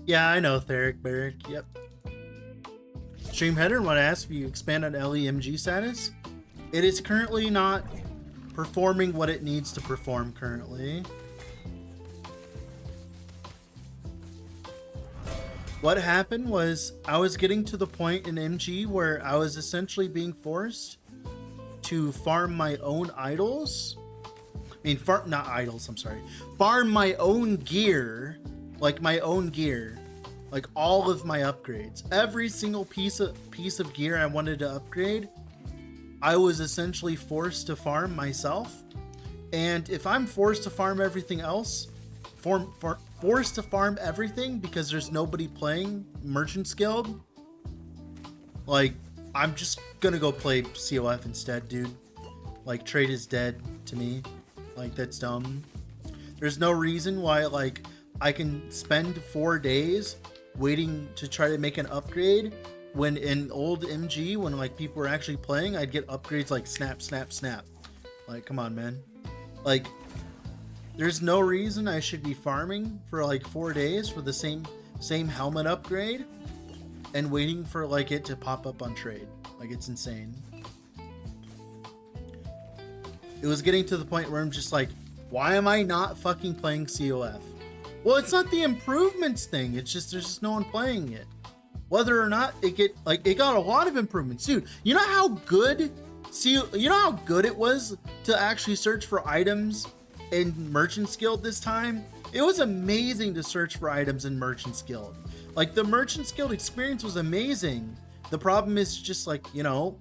Yeah, I know, Theric Barrick. Yep. Stream header, want to ask if you expand on LEMG status? It is currently not performing what it needs to perform currently. What happened was I was getting to the point in MG where I was essentially being forced to farm my own idols. I mean, not idols, I'm sorry. Farm my own gear, like my own gear, like all of my upgrades. Every single piece of gear I wanted to upgrade, I was essentially forced to farm myself. And if I'm forced to farm everything else, forced to farm everything because there's nobody playing Merchant's Guild, like, I'm just gonna go play CoF instead, dude. Like, trade is dead to me. Like, that's dumb. There's no reason why, like, I can spend 4 days waiting to try to make an upgrade when in old MG, when, like, people were actually playing, I'd get upgrades like snap, snap, snap. Like, come on, man. Like, there's no reason I should be farming for, like, 4 days for the same helmet upgrade and waiting for, like, it to pop up on trade. Like, it's insane. It was getting to the point where I'm just like, why am I not fucking playing CoF? Well, it's not the improvements thing. It's just there's just no one playing it. Whether or not it got a lot of improvements, dude. You know how good it was to actually search for items in Merchant's Guild this time? It was amazing to search for items in Merchant's Guild. Like, the Merchant's Guild experience was amazing. The problem is just, like, you know,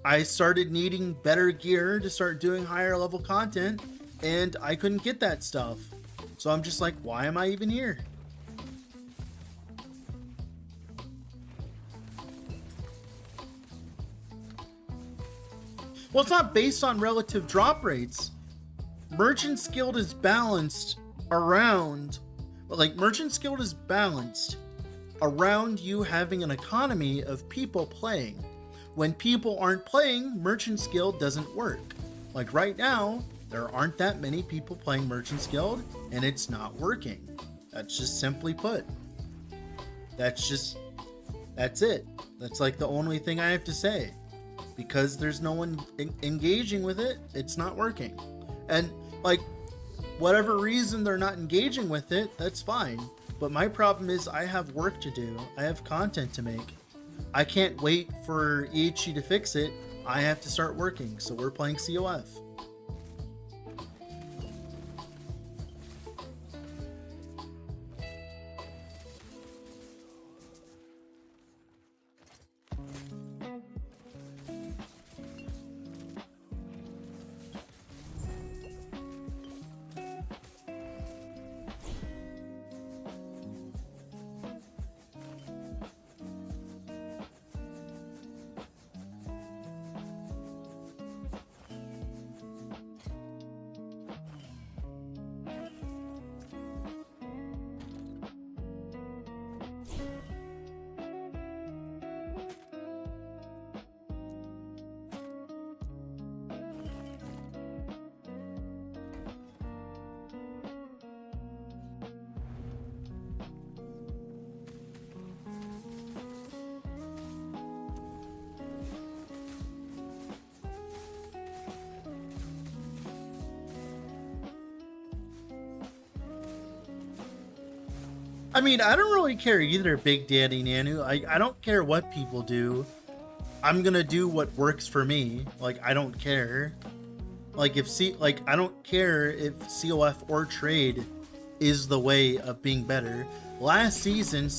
I started needing better gear to start doing higher level content, and I couldn't get that stuff. So I'm just like, why am I even here? Well, it's not based on relative drop rates. Merchant's Guild is balanced around, like, Merchant's Guild is balanced around you having an economy of people playing. When people aren't playing, Merchant's Guild doesn't work. Like, right now, there aren't that many people playing Merchant's Guild, and it's not working. That's just simply put. That's it. That's, like, the only thing I have to say. Because there's no one engaging with it, it's not working. And, like, whatever reason they're not engaging with it, that's fine. But my problem is I have work to do. I have content to make. I can't wait for EHG to fix it. I have to start working, so we're playing CoF. I mean, I don't really care either, Big Daddy Nanu. I don't care what people do. I'm gonna do what works for me. Like, I don't care. Like, I don't care if CoF or trade is the way of being better. Last season,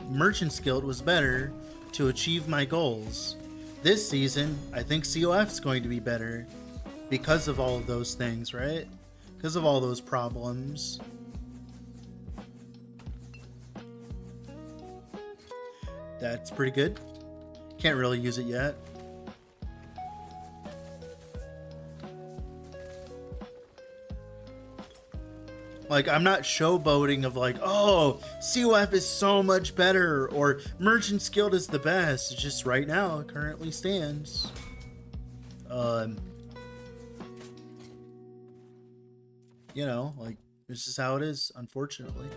Merchant's Guild was better to achieve my goals. This season, I think CoF's going to be better because of all of those things, right? Because of all those problems. That's pretty good. Can't really use it yet. Like, I'm not showboating of like, oh, CoF is so much better or Merchant's Guild is the best. It's just right now it currently stands. You know, like, this is how it is, unfortunately.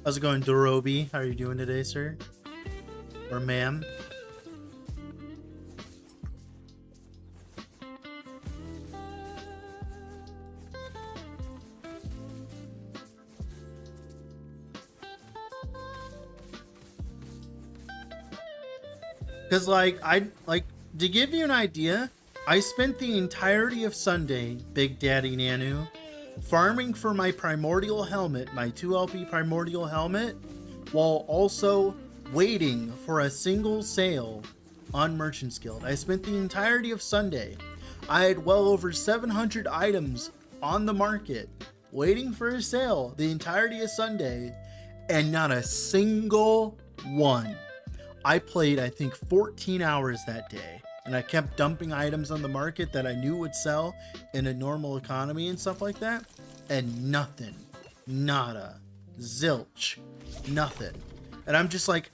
How's it going, Dorobi? How are you doing today, sir? Or ma'am? Because, to give you an idea, I spent the entirety of Sunday, Big Daddy Nanu, farming for my primordial helmet, my 2LP primordial helmet, while also waiting for a single sale on Merchant's Guild. I spent the entirety of Sunday. I had well over 700 items on the market, waiting for a sale the entirety of Sunday, and not a single one. I played, I think, 14 hours that day, and I kept dumping items on the market that I knew would sell in a normal economy and stuff like that, and nothing, nada, zilch, nothing. And I'm just like,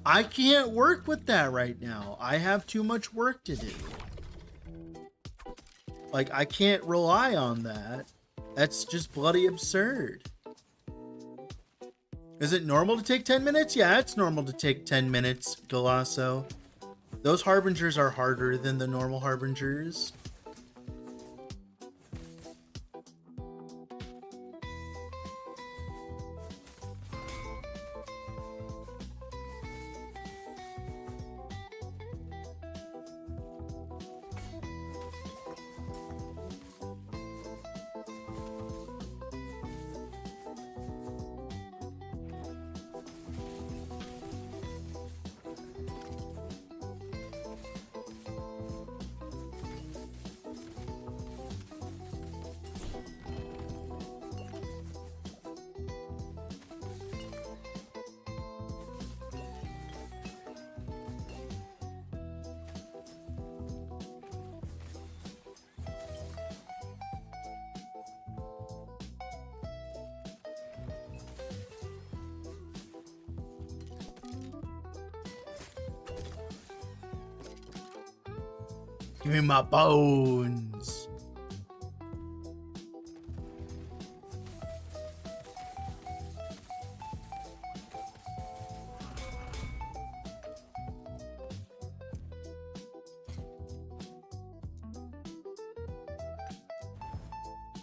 I can't work with that right now. I have too much work to do. Like, I can't rely on that. That's just bloody absurd. Is it normal to take 10 minutes? Yeah, it's normal to take 10 minutes, Galasso. Those harbingers are harder than the normal harbingers. Give me my bones.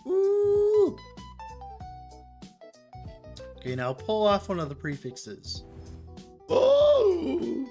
Ooh. Okay, now pull off one of the prefixes. Oh!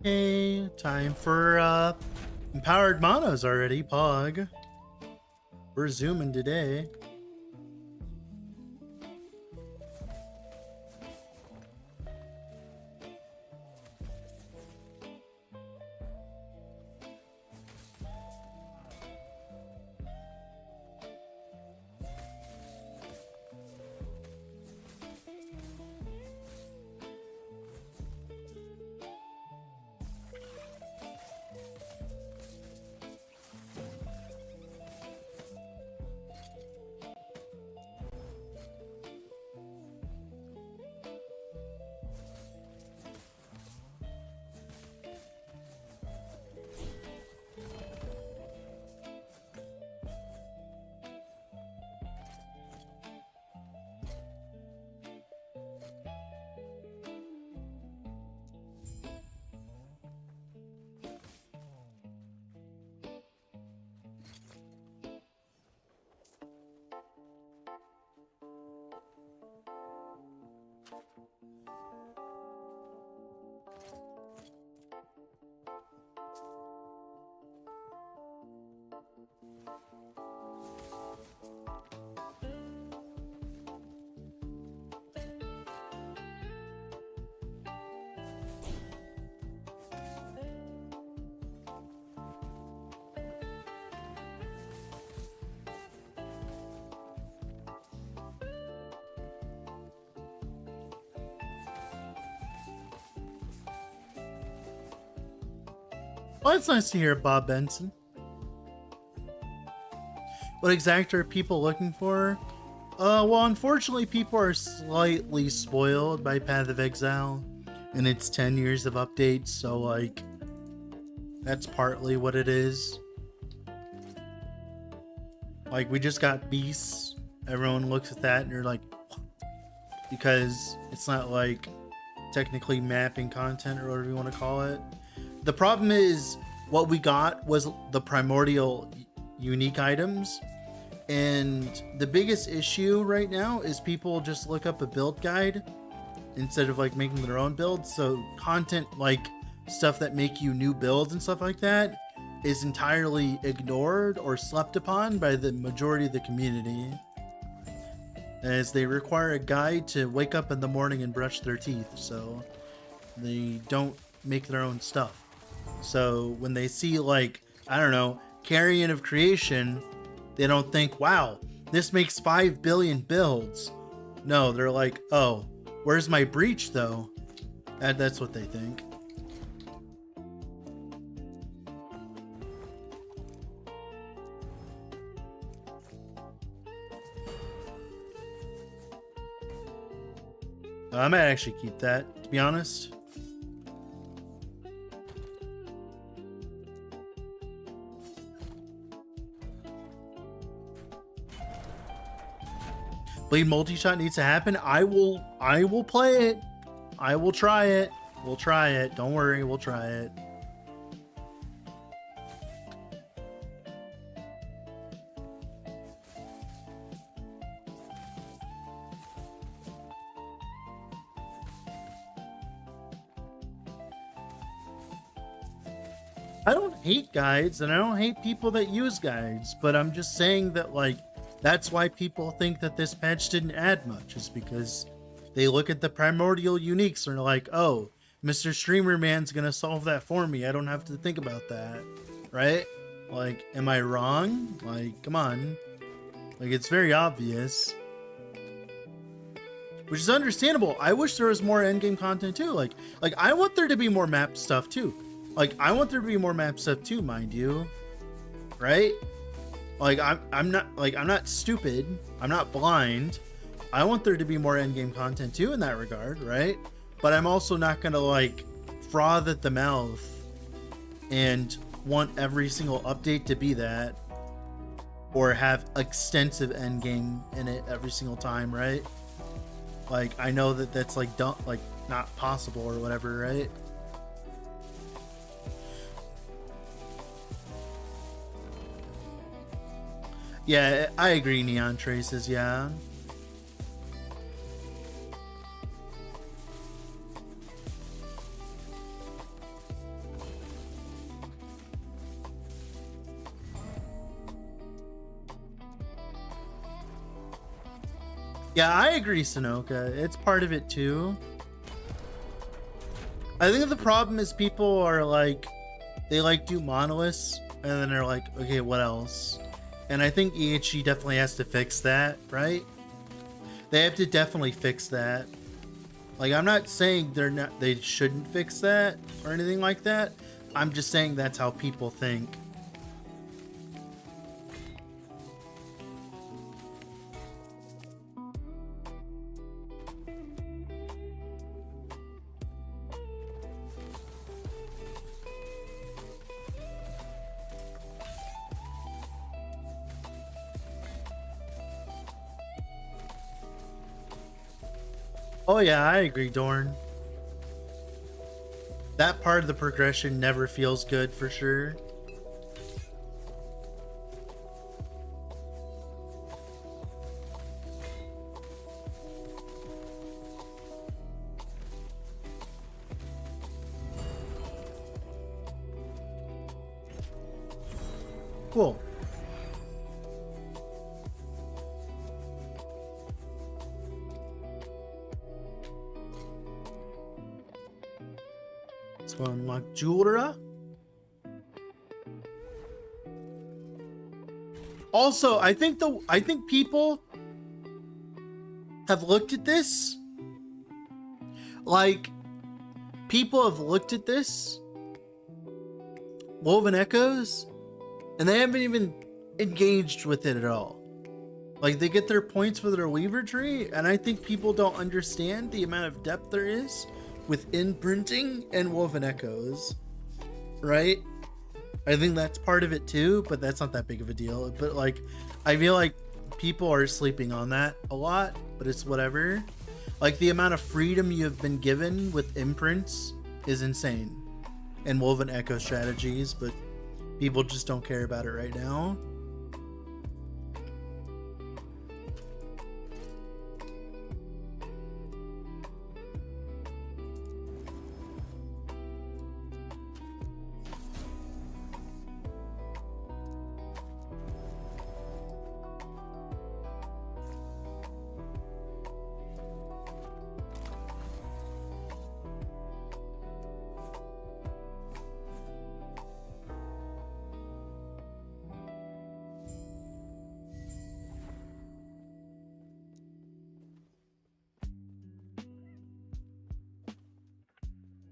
Okay, time for empowered manas already, Pog. We're zooming today. Well, it's nice to hear Bob Benson. What exactly are people looking for? Well, unfortunately, people are slightly spoiled by Path of Exile and its 10 years of updates, so, like, that's partly what it is. Like, we just got Beasts. Everyone looks at that and you're like, what? Because it's not, like, technically mapping content or whatever you want to call it. The problem is, what we got was the primordial unique items. And the biggest issue right now is people just look up a build guide instead of like making their own builds. So content like stuff that make you new builds and stuff like that is entirely ignored or slept upon by the majority of the community, as they require a guide to wake up in the morning and brush their teeth. So they don't make their own stuff. So when they see, like, I don't know, Carrion of Creation, they don't think, wow, this makes 5 billion builds. No, they're like, oh, where's my breach, though? That's what they think. I might actually keep that, to be honest. Blade multi-shot needs to happen. I will play it. I will try it. We'll try it. Don't worry, we'll try it. I don't hate guides and I don't hate people that use guides, but I'm just saying that, like, that's why people think that this patch didn't add much, is because they look at the primordial uniques and are like, oh, Mr. Streamer Man's gonna solve that for me. I don't have to think about that, right? Like, am I wrong? Like, come on. Like, it's very obvious. Which is understandable. I wish there was more endgame content too. Like I want there to be more map stuff too. Like, I want there to be more map stuff too, mind you. Right? Like, I'm not stupid. I'm not blind. I want there to be more endgame content too in that regard, right? But I'm also not gonna, like, froth at the mouth and want every single update to be that, or have extensive endgame in it every single time, right? Like, I know that that's like not possible or whatever, right? Yeah, I agree, Neon Traces, yeah. Yeah, I agree, Sonoka. It's part of it too. I think the problem is people are like, they like do monoliths and then they're like, okay, what else? And I think EHG definitely has to fix that, right? They have to definitely fix that. Like, I'm not saying they shouldn't fix that or anything like that. I'm just saying that's how people think. Oh yeah, I agree, Dorn. That part of the progression never feels good for sure. Cool. Let's go unlock Jewelra. Also, I think people have looked at this. Like, people have looked at this Woven Echoes, and they haven't even engaged with it at all. Like, they get their points for their Weaver tree, and I think people don't understand the amount of depth there is with imprinting and Woven Echoes, right? I think that's part of it too, but that's not that big of a deal. But like, I feel like people are sleeping on that a lot, but it's whatever. Like, the amount of freedom you have been given with imprints is insane, and Woven Echo strategies, but people just don't care about it right now.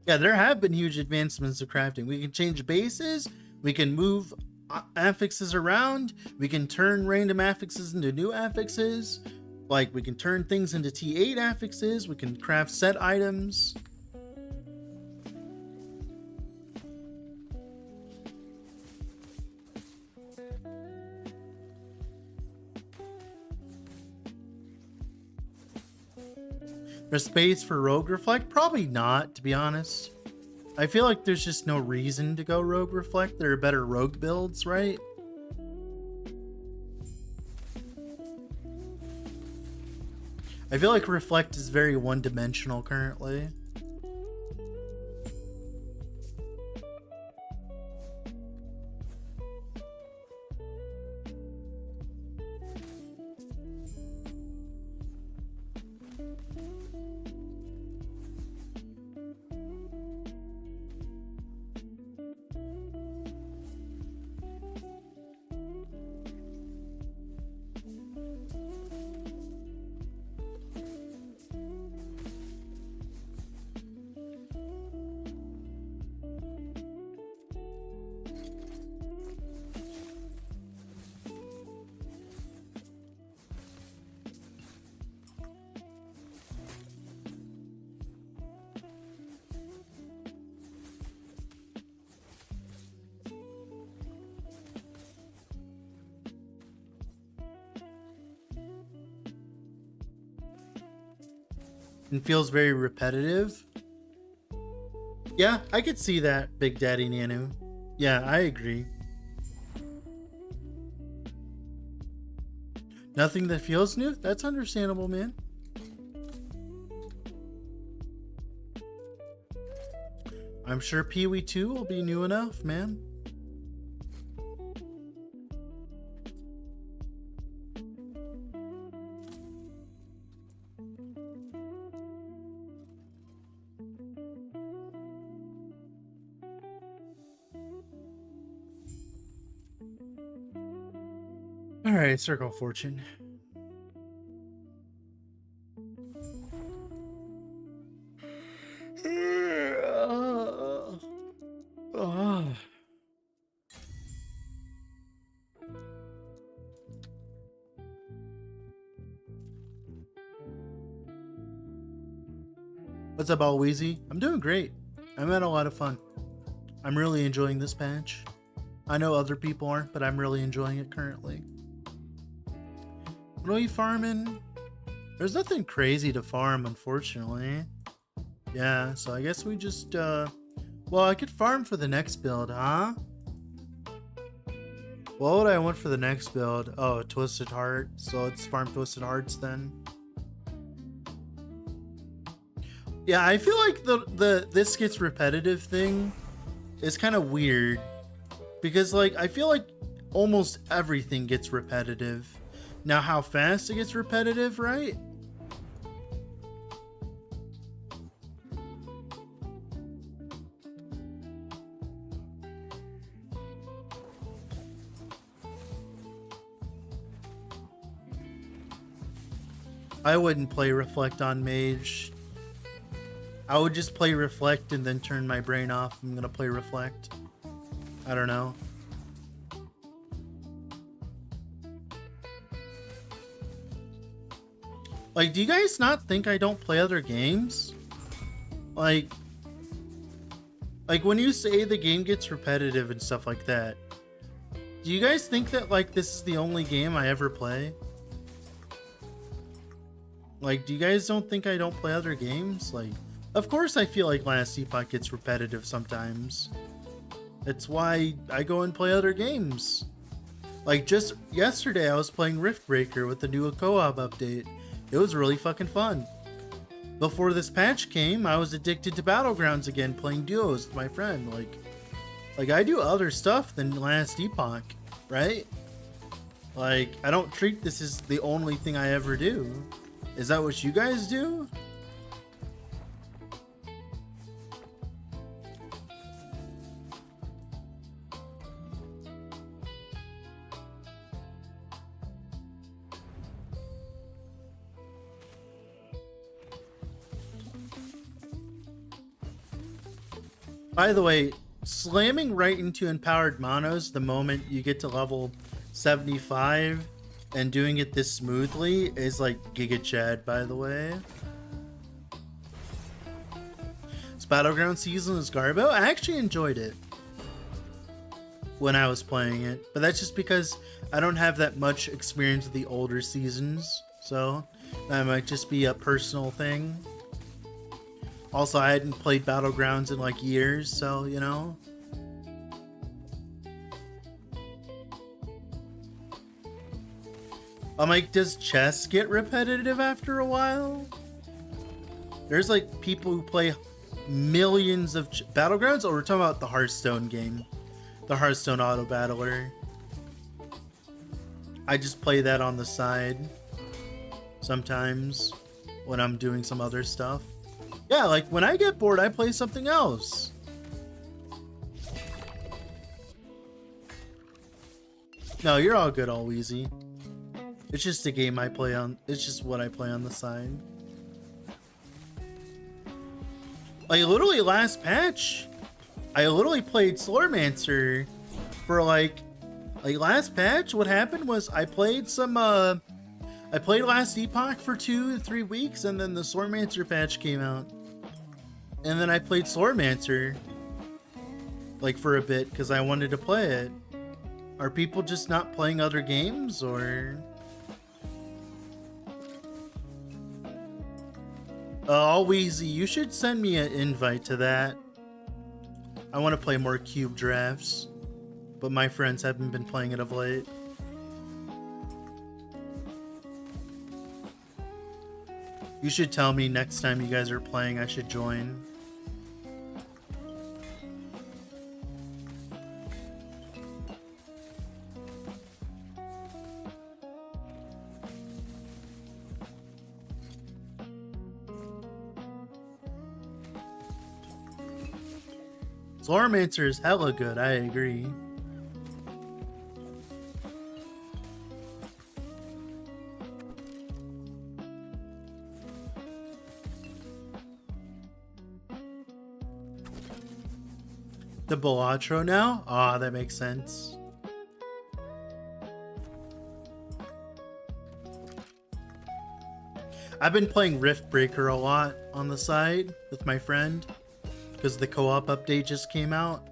Yeah, there have been huge advancements to crafting. We can change bases, we can move affixes around, we can turn random affixes into new affixes, like we can turn things into T8 affixes, we can craft set items. There's space for Rogue Reflect? Probably not, to be honest. I feel like there's just no reason to go Rogue Reflect. There are better Rogue builds, right? I feel like Reflect is very one-dimensional currently. And feels very repetitive. Yeah, I could see that, Big Daddy Nanu. Yeah, I agree. Nothing that feels new? That's understandable, man. I'm sure PoE 2 will be new enough, man. Alright, Circle of Fortune. What's up, All Wheezy? I'm doing great. I'm having a lot of fun. I'm really enjoying this patch. I know other people aren't, but I'm really enjoying it currently. What are you farming? There's nothing crazy to farm, unfortunately. Yeah, so I guess we just, well, I could farm for the next build, huh? What would I want for the next build? Oh, Twisted Heart. So let's farm Twisted Hearts then. Yeah, I feel like the this gets repetitive thing is kind of weird. Because, like, I feel like almost everything gets repetitive. Now, how fast it gets repetitive, right? I wouldn't play Reflect on Mage. I would just play Reflect and then turn my brain off. I'm gonna play Reflect. I don't know. Like, do you guys not think I don't play other games? Like when you say the game gets repetitive and stuff like that, do you guys think that, like, this is the only game I ever play? Like, do you guys don't think I don't play other games? Like, of course I feel like Last Epoch gets repetitive sometimes. That's why I go and play other games. Like, just yesterday I was playing Riftbreaker with the new co-op update. It was really fucking fun. Before this patch came, I was addicted to Battlegrounds again, playing duos with my friend. Like I do other stuff than Last Epoch, right? Like, I don't treat this as the only thing I ever do. Is that what you guys do? By the way, slamming right into empowered monos the moment you get to level 75 and doing it this smoothly is like Giga Chad, by the way. This Battleground season is Garbo. I actually enjoyed it when I was playing it, but that's just because I don't have that much experience with the older seasons, so that might just be a personal thing. Also, I hadn't played Battlegrounds in like years, so, you know. I'm like, does chess get repetitive after a while? There's like people who play millions of Battlegrounds, or we're talking about the Hearthstone game. The Hearthstone auto battler. I just play that on the side sometimes when I'm doing some other stuff. Yeah, like when I get bored, I play something else. No, you're all good, All Wheezy. It's just a game I play on. It's just what I play on the side. Like, literally last patch, I literally played Slormancer for like last patch. What happened was I played some, I played Last Epoch for 2 to 3 weeks, and then the Slormancer patch came out. And then I played Slormancer like for a bit because I wanted to play it. Are people just not playing other games, or? All Wheezy, you should send me an invite to that. I want to play more cube drafts, but my friends haven't been playing it of late. You should tell me next time you guys are playing, I should join. Slormancer is hella good, I agree. The Balatro now? Ah, that makes sense. I've been playing Rift Breaker a lot on the side with my friend because the co-op update just came out.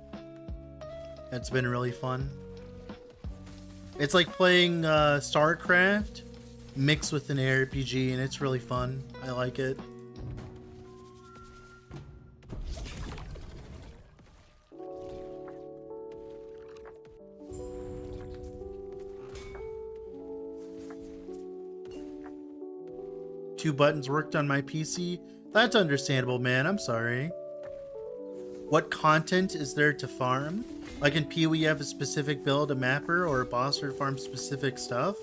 It's been really fun. It's like playing StarCraft mixed with an ARPG, and it's really fun. I like it. Two buttons worked on my PC. That's understandable, man. I'm sorry. What content is there to farm? Like in PoE, you have a specific build, a mapper, or a boss to farm specific stuff.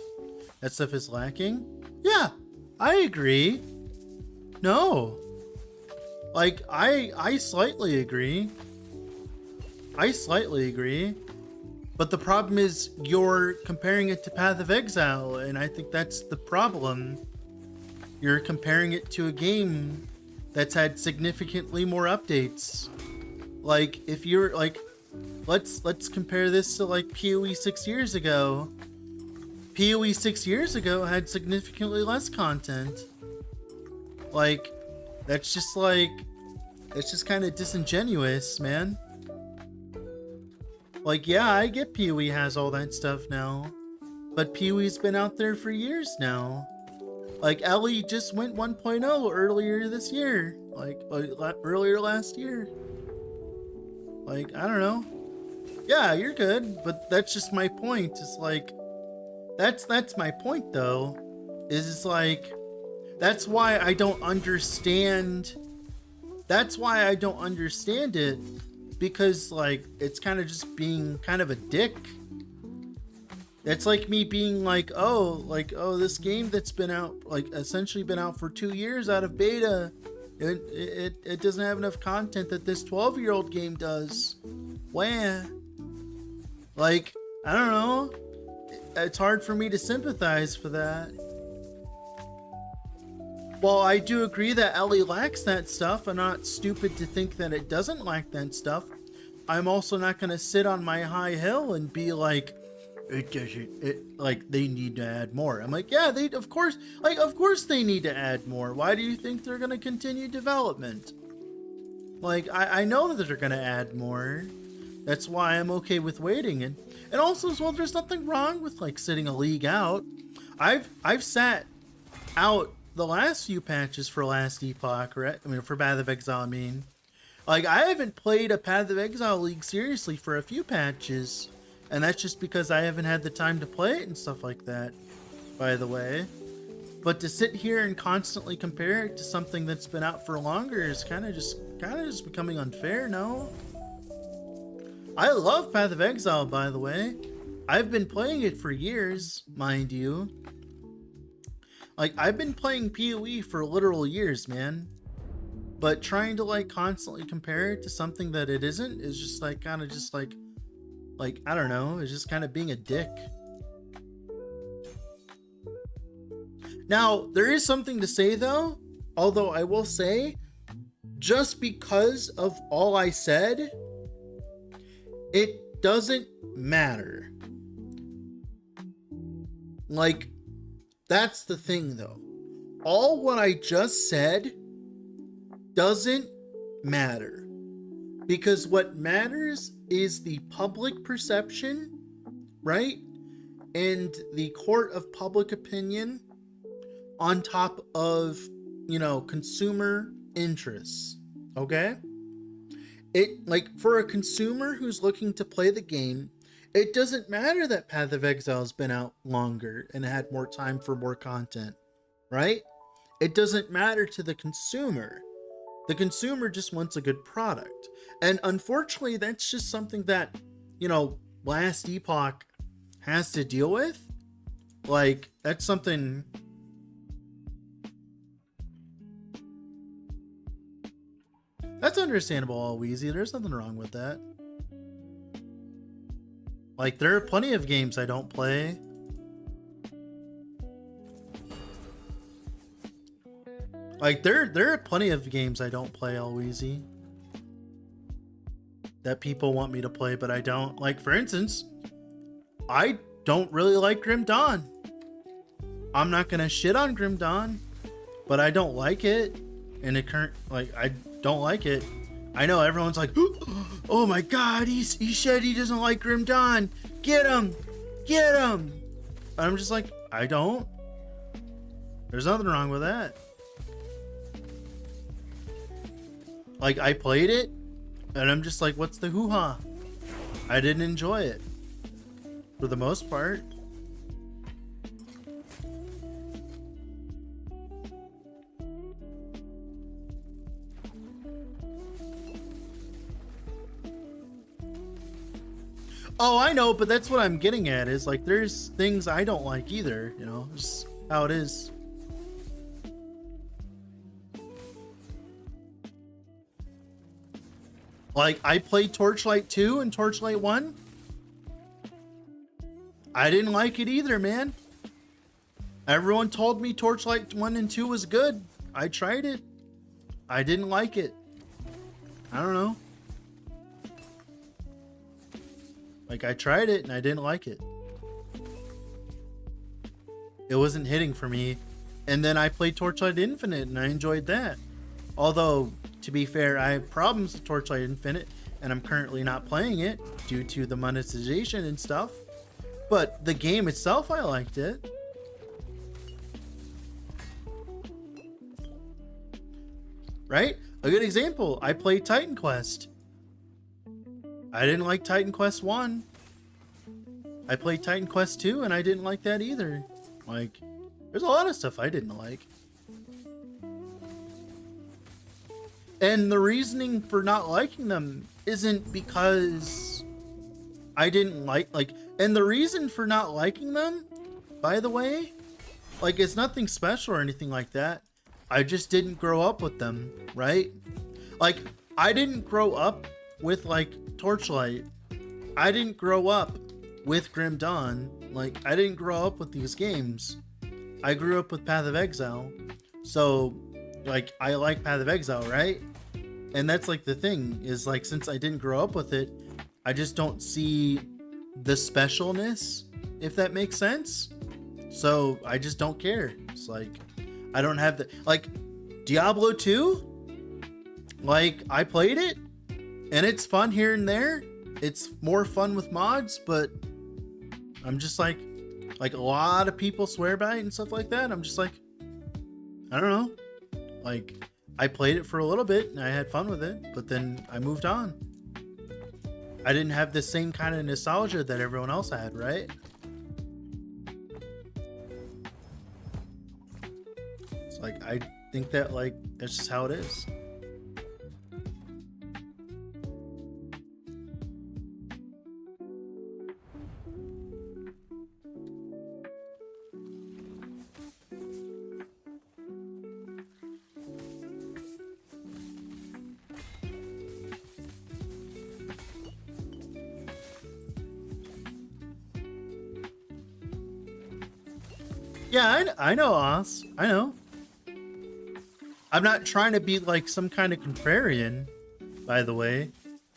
That stuff is lacking. Yeah, I agree. No. Like, I slightly agree. I slightly agree. But the problem is you're comparing it to Path of Exile, and I think that's the problem. You're comparing it to a game that's had significantly more updates. Like, if you're like, let's compare this to like PoE 6 years ago. PoE 6 years ago had significantly less content. Like, that's just like, it's just kind of disingenuous, man. Like, yeah, I get PoE has all that stuff now, but PoE's been out there for years now. Like, Ellie just went 1.0 earlier this year. Like earlier last year. Like, I don't know. Yeah, you're good, but that's just my point. It's like, that's my point though. Is it's like, that's why I don't understand. That's why I don't understand it. Because like, it's kind of just being kind of a dick. It's like me being like, oh, this game that's been out, like, essentially been out for 2 years out of beta, it doesn't have enough content that this 12-year-old game does. Wah. Like, I don't know. It's hard for me to sympathize for that. While I do agree that Ellie lacks that stuff, I'm not stupid to think that it doesn't lack that stuff. I'm also not going to sit on my high hill and be like, it doesn't, like, they need to add more. I'm like, yeah, of course they need to add more. Why do you think they're going to continue development? Like, I know that they're going to add more. That's why I'm okay with waiting. And also as well, there's nothing wrong with like sitting a league out. I've sat out the last few patches for Last Epoch, right? I mean, for Path of Exile, I mean. Like, I haven't played a Path of Exile league seriously for a few patches. And that's just because I haven't had the time to play it and stuff like that, by the way. But to sit here and constantly compare it to something that's been out for longer is kind of just becoming unfair, no? I love Path of Exile, by the way. I've been playing it for years, mind you. Like, I've been playing PoE for literal years, man. But trying to, like, constantly compare it to something that it isn't is just, like, kind of just, like, I don't know, it's just kind of being a dick. Now, there is something to say, though. Although, I will say, just because of all I said, it doesn't matter. Like, that's the thing, though. All what I just said doesn't matter. Because what matters is the public perception, right? And the court of public opinion on top of, you know, consumer interests, okay? It, like, for a consumer who's looking to play the game, it doesn't matter that Path of Exile has been out longer and had more time for more content, right? It doesn't matter to the consumer. The consumer just wants a good product. And unfortunately, that's just something that, you know, Last Epoch has to deal with. Like, that's something... That's understandable, all Wheezy. There's nothing wrong with that. Like, there are plenty of games I don't play. Like, there are plenty of games I don't play, all Wheezy. that people want me to play, but I don't. Like, for instance, I don't really like Grim Dawn. I'm not gonna shit on Grim Dawn, but I don't like it. In the current, like, I don't like it. I know everyone's like, oh my god, he said he doesn't like Grim Dawn. Get him! Get him! And I'm just like, I don't. There's nothing wrong with that. Like, I played it, and I'm just like, what's the hoo-ha? I didn't enjoy it. For the most part. Oh, I know, but that's what I'm getting at, is like, there's things I don't like either, you know, just how it is. Like, I played Torchlight 2 and Torchlight 1. I didn't like it either, man. Everyone told me Torchlight 1 and 2 was good. I tried it. I didn't like it. I don't know. Like, I tried it and I didn't like it. It wasn't hitting for me. And then I played Torchlight Infinite and I enjoyed that. Although, to be fair, I have problems with Torchlight Infinite and I'm currently not playing it due to the monetization and stuff. But the game itself, I liked it. Right? A good example, I played Titan Quest. I didn't like Titan Quest 1. I played Titan Quest 2 and I didn't like that either. Like, there's a lot of stuff I didn't like. And the reasoning for not liking them isn't because I didn't like, and the reason for not liking them, by the way, like, it's nothing special or anything like that. I just didn't grow up with them, right? Like, I didn't grow up with, like, Torchlight. I didn't grow up with Grim Dawn. Like, I didn't grow up with these games. I grew up with Path of Exile. So, like, I like Path of Exile, right? And that's, like, the thing, is, like, since I didn't grow up with it, I just don't see the specialness, if that makes sense. So, I just don't care. It's like, I don't have the, like, Diablo 2, like, I played it, and it's fun here and there. It's more fun with mods, but I'm just like a lot of people swear by it and stuff like that. I'm just like, I don't know. Like, I played it for a little bit and I had fun with it, but then I moved on. I didn't have the same kind of nostalgia that everyone else had, right? It's like, I think that, like, that's just how it is. Yeah, I know, Oz. I know. I'm not trying to be like some kind of contrarian, by the way.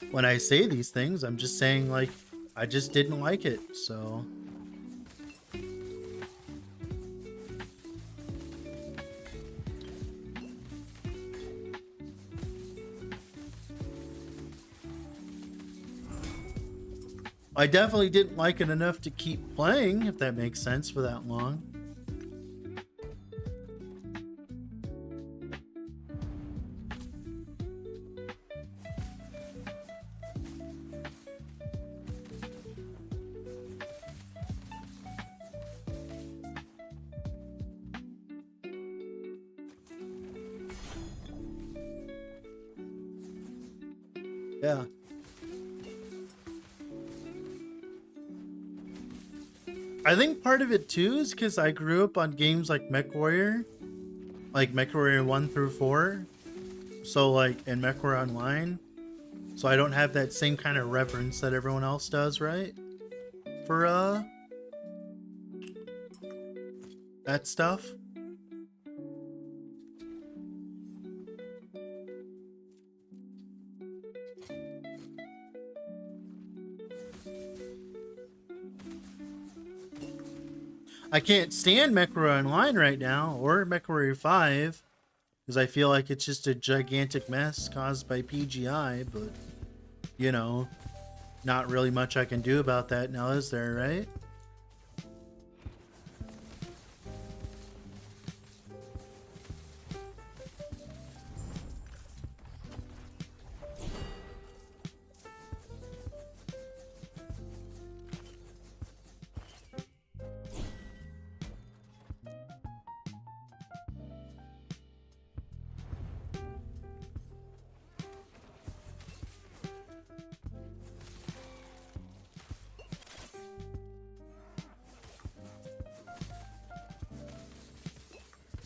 When I say these things, I'm just saying, like, I just didn't like it, so. I definitely didn't like it enough to keep playing, if that makes sense, for that long. Yeah. I think part of it too is because I grew up on games like MechWarrior, like MechWarrior 1 through 4. So, like, and MechWarrior Online. So I don't have that same kind of reverence that everyone else does, right? For, that stuff. I can't stand MechWarrior Online right now, or MechWarrior 5, because I feel like it's just a gigantic mess caused by PGI, but, you know, not really much I can do about that now, is there, right?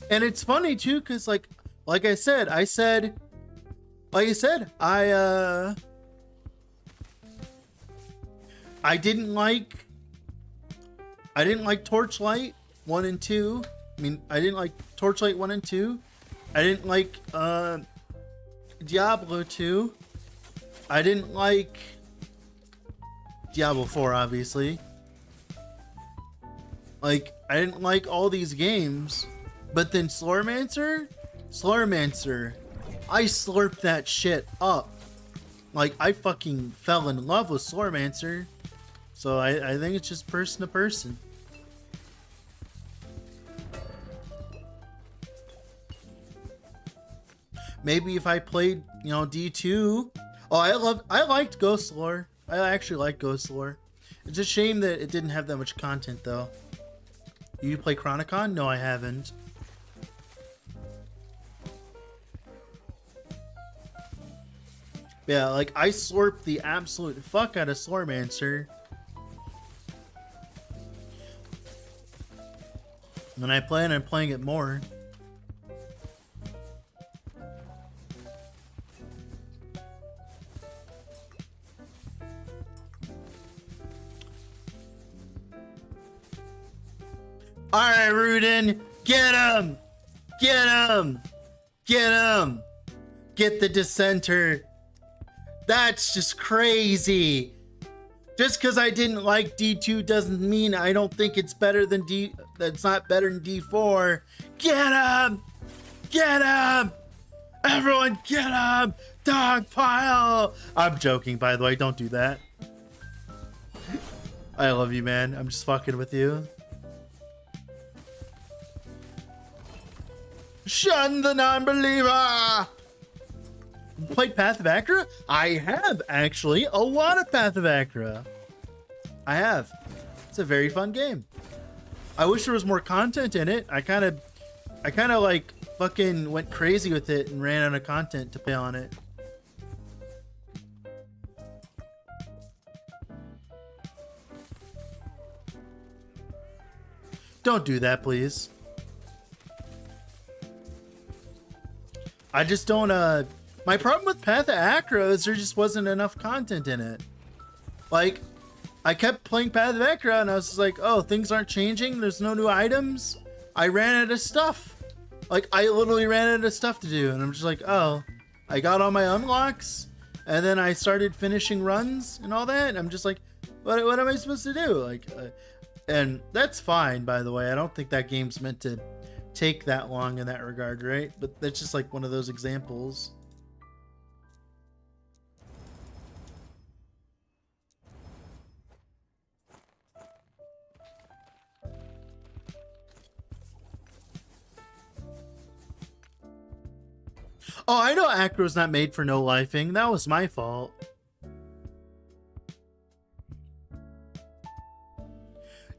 And it's funny too, because like I said, I didn't like Torchlight 1 and 2. I mean, I didn't like Torchlight 1 and 2. I didn't like Diablo 2. I didn't like Diablo 4, obviously. Like, I didn't like all these games. But then Slurmancer, I slurped that shit up. Like, I fucking fell in love with Slurmancer. So I think it's just person to person. Maybe if I played, you know, D2. Oh, I liked Ghost Lore. I actually like Ghost Lore. It's a shame that it didn't have that much content, though. You play Chronicon? No, I haven't. Yeah, like, I slurped the absolute fuck out of Slurmancer. And I plan on playing it more. Alright, Rudin, get him! Get him! Get him! Get the Dissenter! That's just crazy! Just because I didn't like D2 doesn't mean I don't think it's better than that's not better than D4. Get him! Get him! Everyone get him! Dog pile! I'm joking, by the way, don't do that. I love you, man. I'm just fucking with you. Shun the non-believer! Played Path of Acra? I have, actually. A lot of Path of Acra. I have. It's a very fun game. I wish there was more content in it. I kind of like fucking went crazy with it and ran out of content to play on it. Don't do that, please. I just don't, my problem with Path of Acra is there just wasn't enough content in it. Like, I kept playing Path of Acra and I was just like, oh, things aren't changing. There's no new items. I ran out of stuff. Like, I literally ran out of stuff to do. And I'm just like, oh, I got all my unlocks. And then I started finishing runs and all that. And I'm just like, what am I supposed to do? Like, and that's fine, by the way. I don't think that game's meant to take that long in that regard, right? But that's just like one of those examples. Oh, I know Acro's not made for no lifing. That was my fault.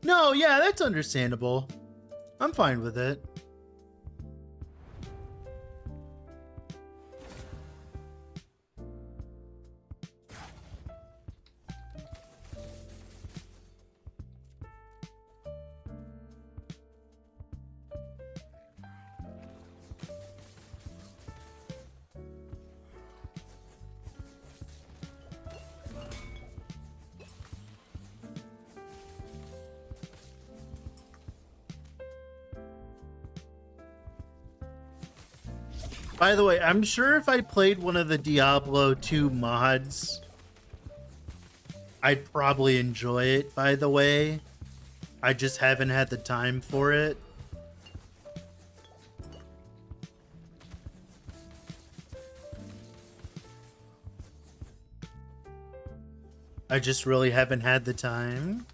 No, yeah, that's understandable. I'm fine with it. By the way, I'm sure if I played one of the Diablo 2 mods, I'd probably enjoy it, by the way. I just haven't had the time for it. I just really haven't had the time.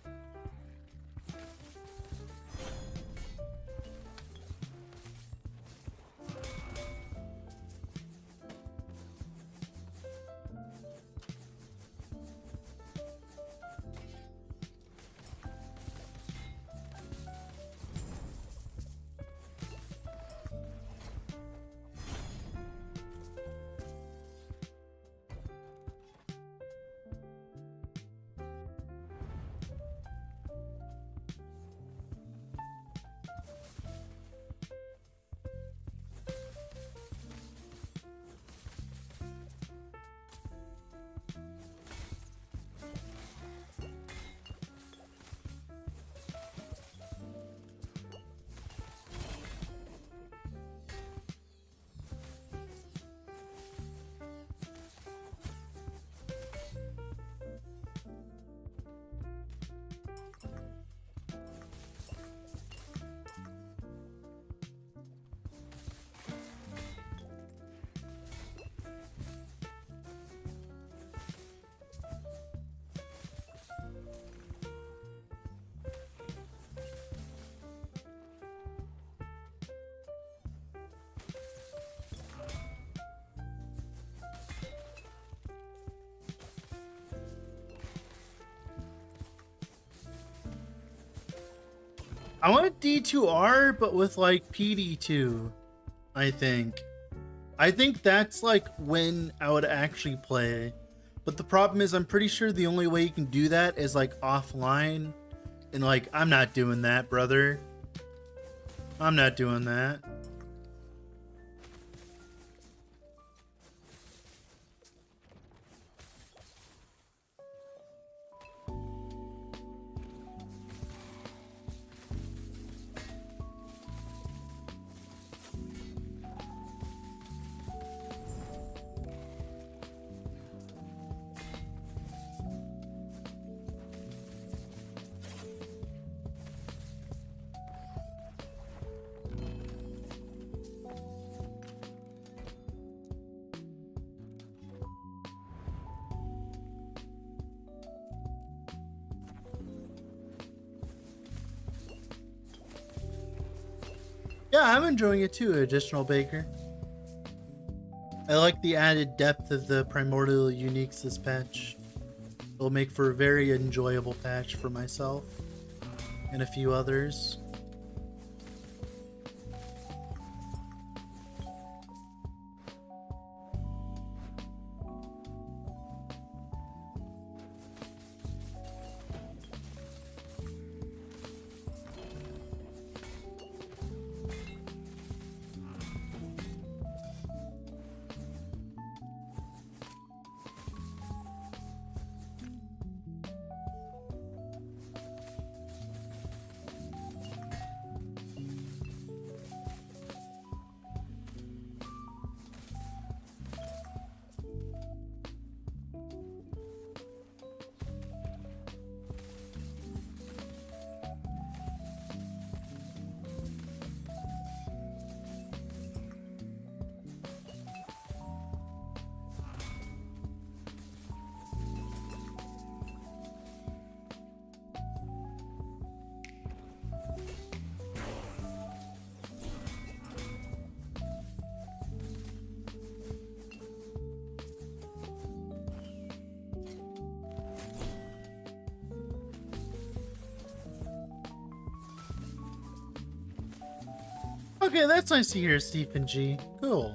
I want D2R, but with like PD2, I think. I think that's like when I would actually play. But the problem is I'm pretty sure the only way you can do that is like offline. And like, I'm not doing that, brother. I'm not doing that. Yeah, I'm enjoying it too, Additional Baker. I like the added depth of the primordial uniques this patch. It'll make for a very enjoyable patch for myself and a few others. Okay, that's nice to hear, Stephen G. Cool.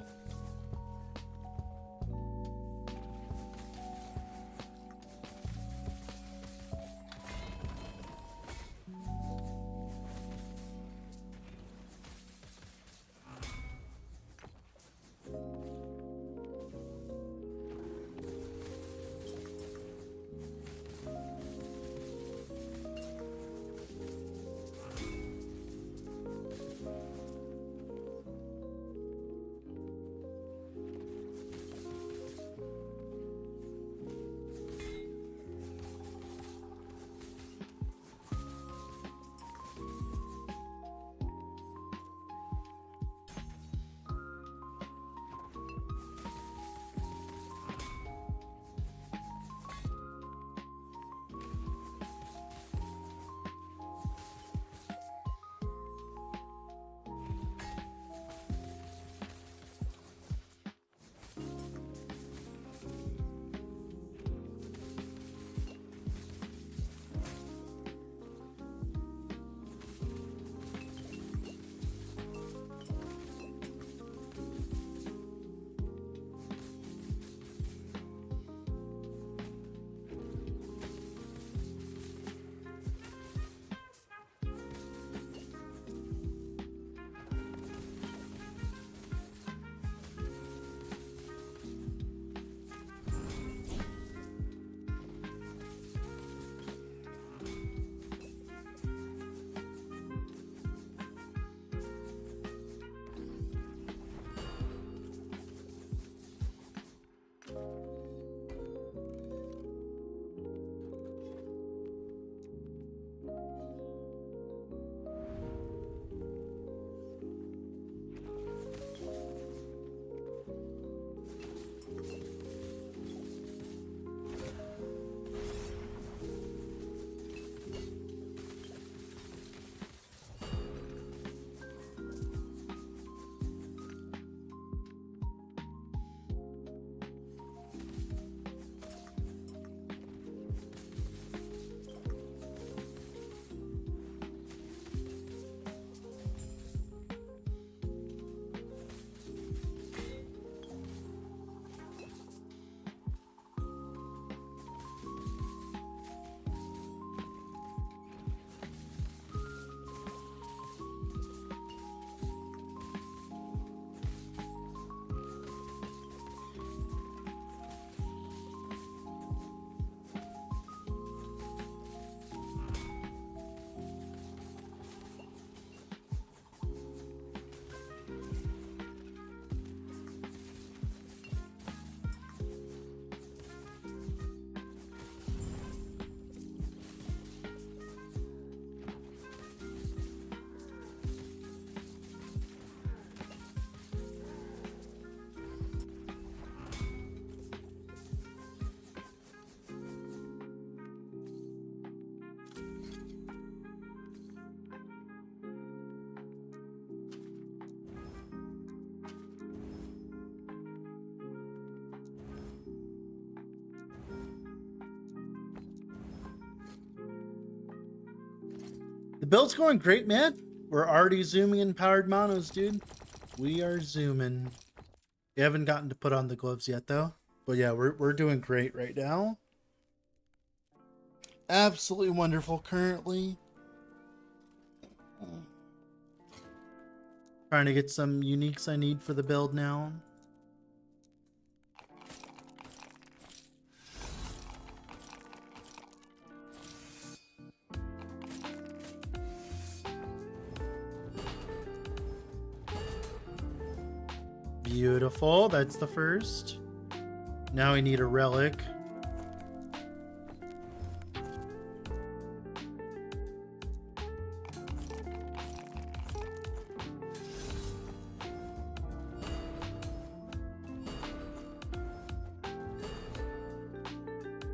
The build's going great, man. We're already zooming in powered monos, dude. We are zooming. We haven't gotten to put on the gloves yet, though. But yeah, we're doing great right now. Absolutely wonderful currently. Trying to get some uniques I need for the build now. Beautiful, that's the first. Now we need a relic.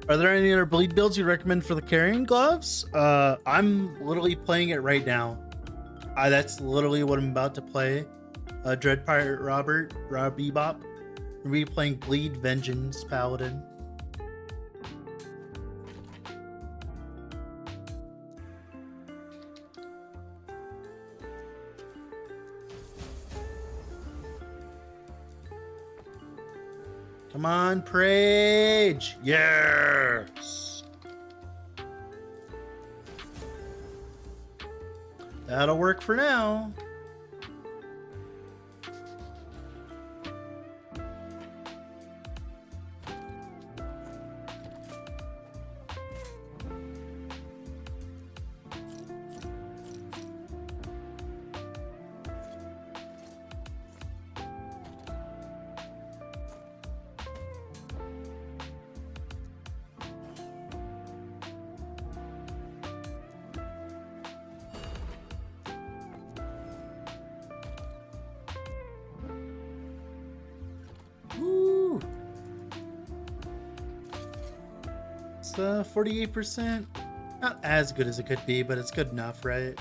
Are there any other bleed builds you recommend for the carrying gloves? I'm literally playing it right now. That's literally what I'm about to play. Dread Pirate Rob Bebop. We're be playing Bleed Vengeance Paladin. Come on, Prage! Yes! That'll work for now. Woo! It's 48%. Not as good as it could be, but it's good enough, right?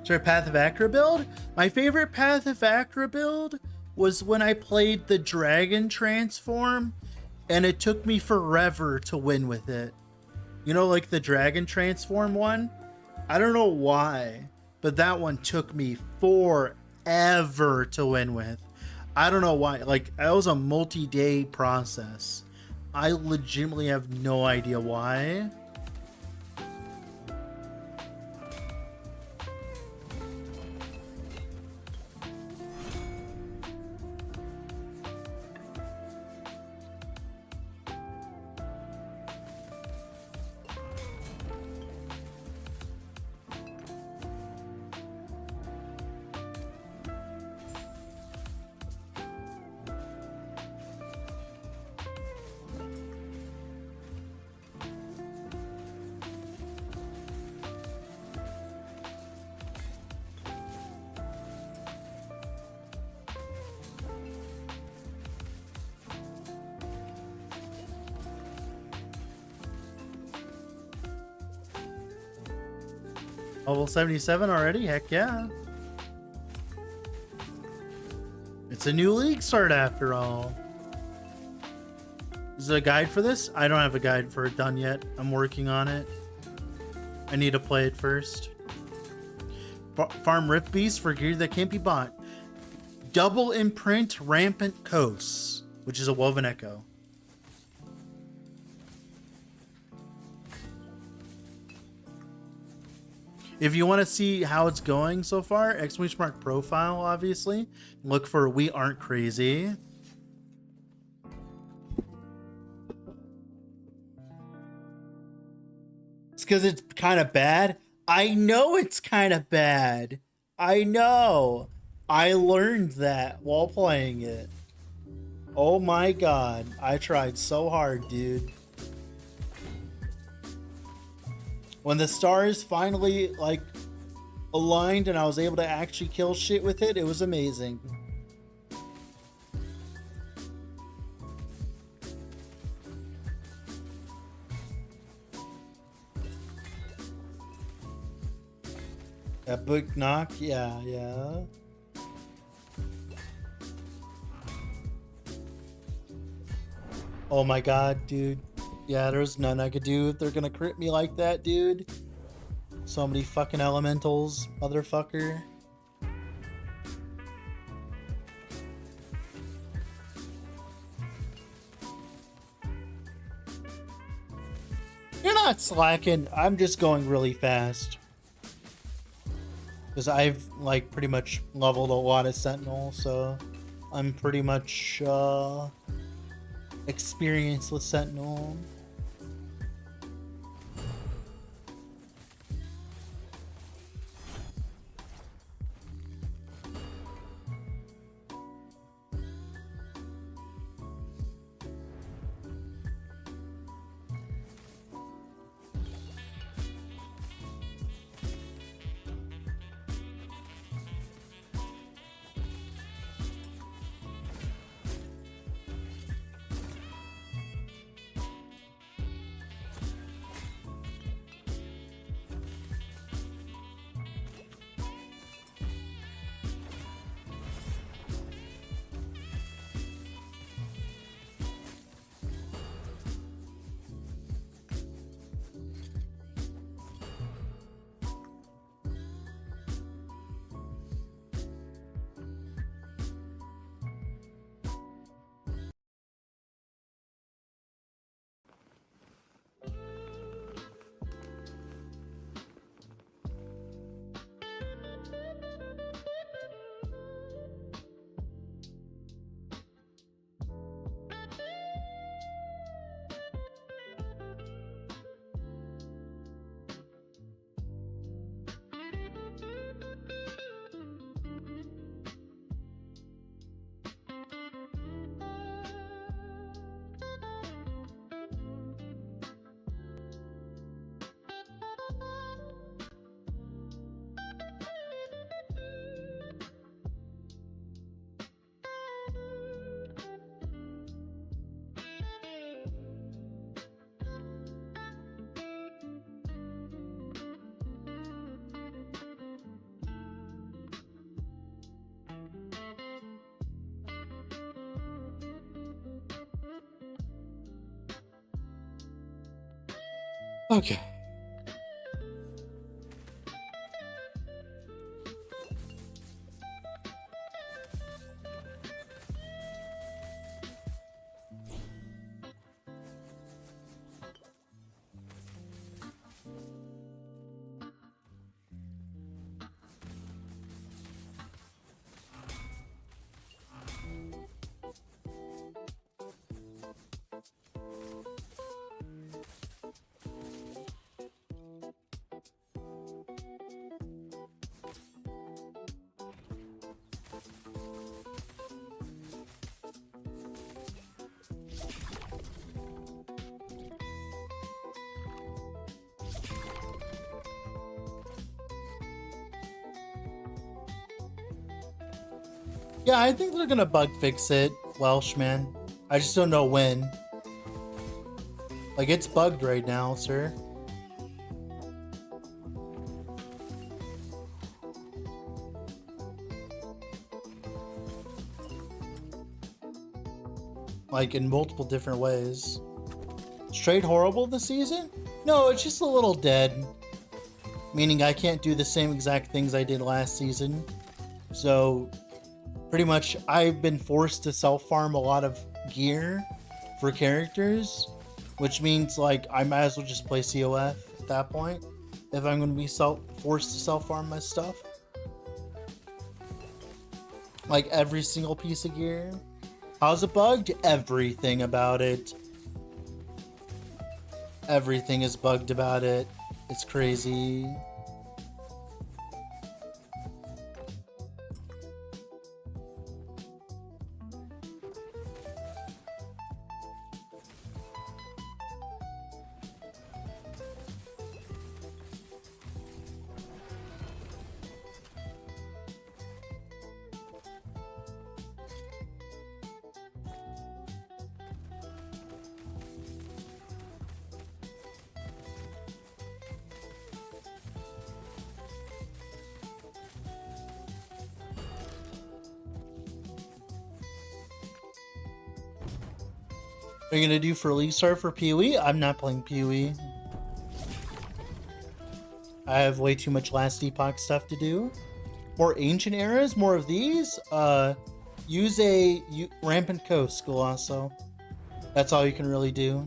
Sure, Path of Acra build? My favorite Path of Acra build was when I played the Dragon Transform, and it took me forever to win with it. You know, like the Dragon Transform one? I don't know why, but that one took me forever to win with. I don't know why. Like, that was a multi-day process. I legitimately have no idea why. Level 77 already? Heck yeah. It's a new league start after all. Is there a guide for this? I don't have a guide for it done yet. I'm working on it. I need to play it first. Farm Rift Beast for gear that can't be bought. Double Imprint Rampant Coasts, which is a Woven Echo. If you want to see how it's going so far, exclamation mark profile, obviously. Look for We Aren't Crazy. It's because it's kind of bad. I know it's kind of bad. I know. I learned that while playing it. Oh my god. I tried so hard, dude. When the stars finally, like, aligned and I was able to actually kill shit with it, it was amazing. That book knock? Yeah, yeah. Oh my god, dude. Yeah, there's none I could do if they're gonna crit me like that, dude. So many fucking elementals, motherfucker. You're not slacking. I'm just going really fast. Because I've, like, pretty much leveled a lot of Sentinel, so I'm pretty much, experienced with Sentinel. Okay. Yeah, I think they're gonna bug fix it, Welsh, man. I just don't know when. Like, it's bugged right now, sir. Like, in multiple different ways. Straight horrible this season? No, it's just a little dead. Meaning I can't do the same exact things I did last season. So, pretty much, I've been forced to self-farm a lot of gear for characters, which means, like, I might as well just play CoF at that point if I'm going to be forced to self-farm my stuff. Like, every single piece of gear. How's it bugged? Everything about it. Everything is bugged about it. It's crazy. Are you gonna do for Leasar for PoE? I'm not playing PoE. I have way too much last epoch stuff to do. More ancient eras, more of these. Use a rampant coast, Golasso. That's all you can really do.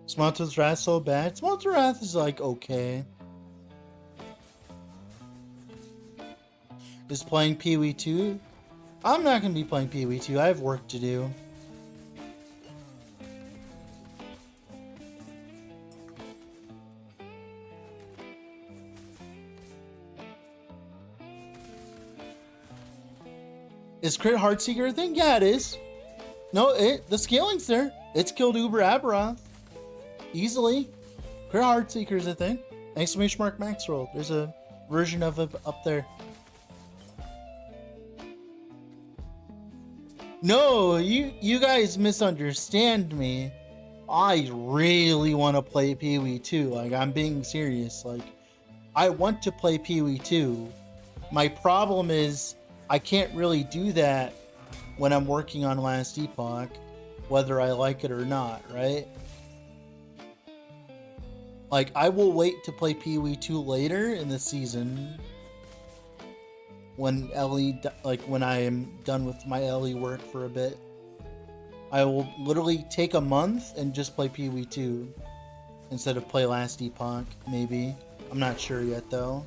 Smelter's Wrath so bad? Smelter's Wrath is like okay. Is playing PoE 2? I'm not gonna be playing PoE 2. I have work to do. Is Crit Heartseeker a thing? Yeah, it is. No, the scaling's there. It's killed Uber Aberoth. Easily. Crit Heartseeker is a thing. Exclamation mark Maxroll. There's a version of it up there. No, you guys misunderstand me. I really want to play PoE 2. Like, I'm being serious. Like, I want to play PoE 2. My problem is I can't really do that when I'm working on Last Epoch, whether I like it or not, right? Like, I will wait to play PoE 2 later in the season when when I am done with my LE work for a bit. I will literally take a month and just play PoE 2 instead of play Last Epoch, maybe. I'm not sure yet, though.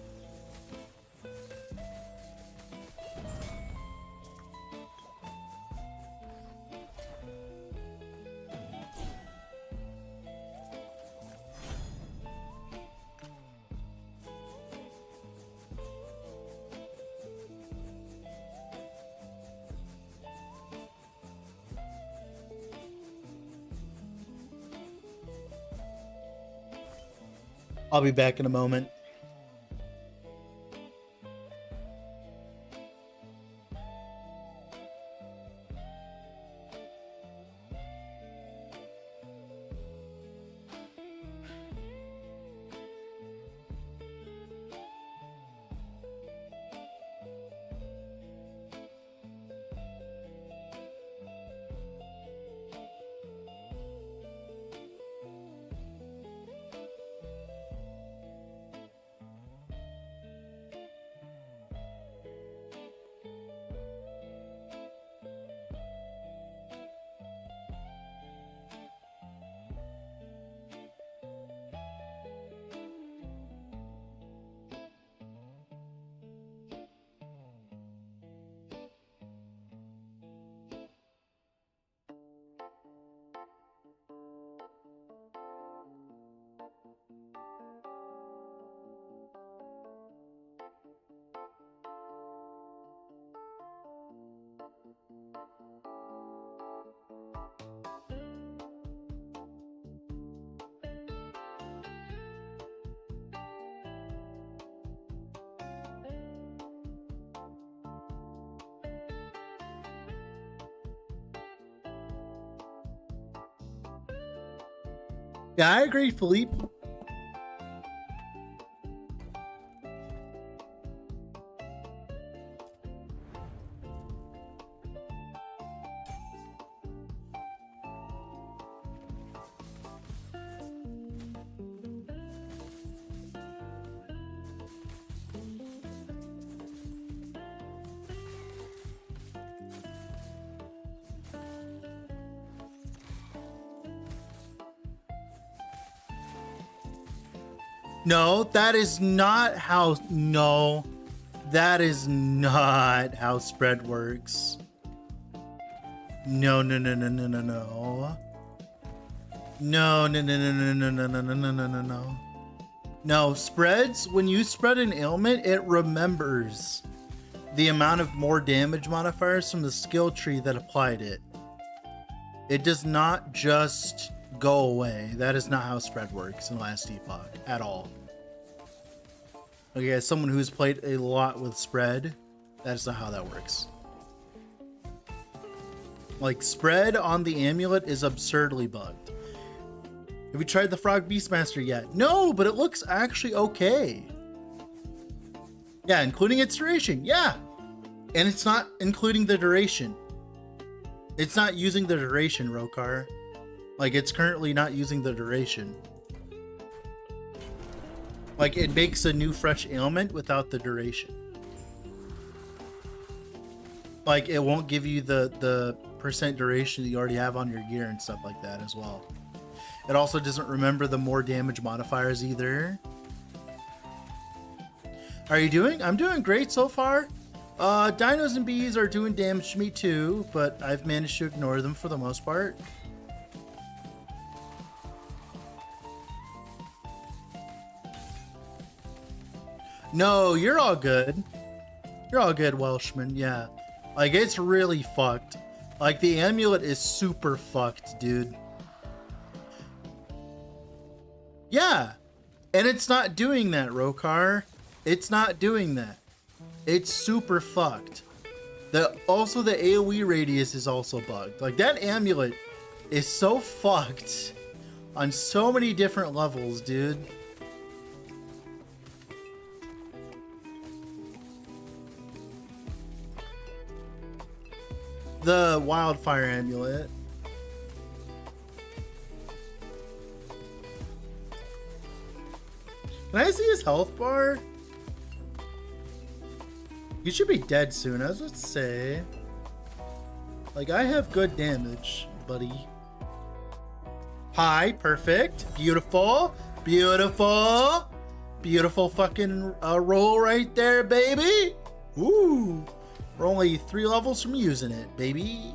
I'll be back in a moment. Yeah, I agree, Philippe. No, that is not how. No, that is not how spread works. No, no, no, no, no, no, no. No, no, no, no, no, no, no, no, no, no, no, no, no. No, spreads, when you spread an ailment, it remembers the amount of more damage modifiers from the skill tree that applied it. It does not just go away. That is not how spread works in Last Epoch at all. Okay, as someone who's played a lot with spread, that's not how that works. Like, spread on the amulet is absurdly bugged. Have you tried the Frog Beastmaster yet? No, but it looks actually okay. Yeah, including its duration. Yeah. And it's not including the duration. It's not using the duration, Rokar. Like, it's currently not using the duration. Like, it makes a new fresh ailment without the duration. Like, it won't give you the percent duration that you already have on your gear and stuff like that as well. It also doesn't remember the more damage modifiers either. How are you doing? I'm doing great so far. Dinos and bees are doing damage to me too, but I've managed to ignore them for the most part. No, you're all good. You're all good, Welshman, yeah. Like, it's really fucked. Like, the amulet is super fucked, dude. Yeah. And it's not doing that, Rokar. It's not doing that. It's super fucked. Also, the AoE radius is also bugged. Like, that amulet is so fucked on so many different levels, dude. The wildfire amulet. Can I see his health bar? He should be dead soon, I was about to say. Like, I have good damage, buddy. Hi, perfect. Beautiful. Beautiful. Beautiful fucking roll right there, baby. Ooh. We're only 3 levels from using it, baby.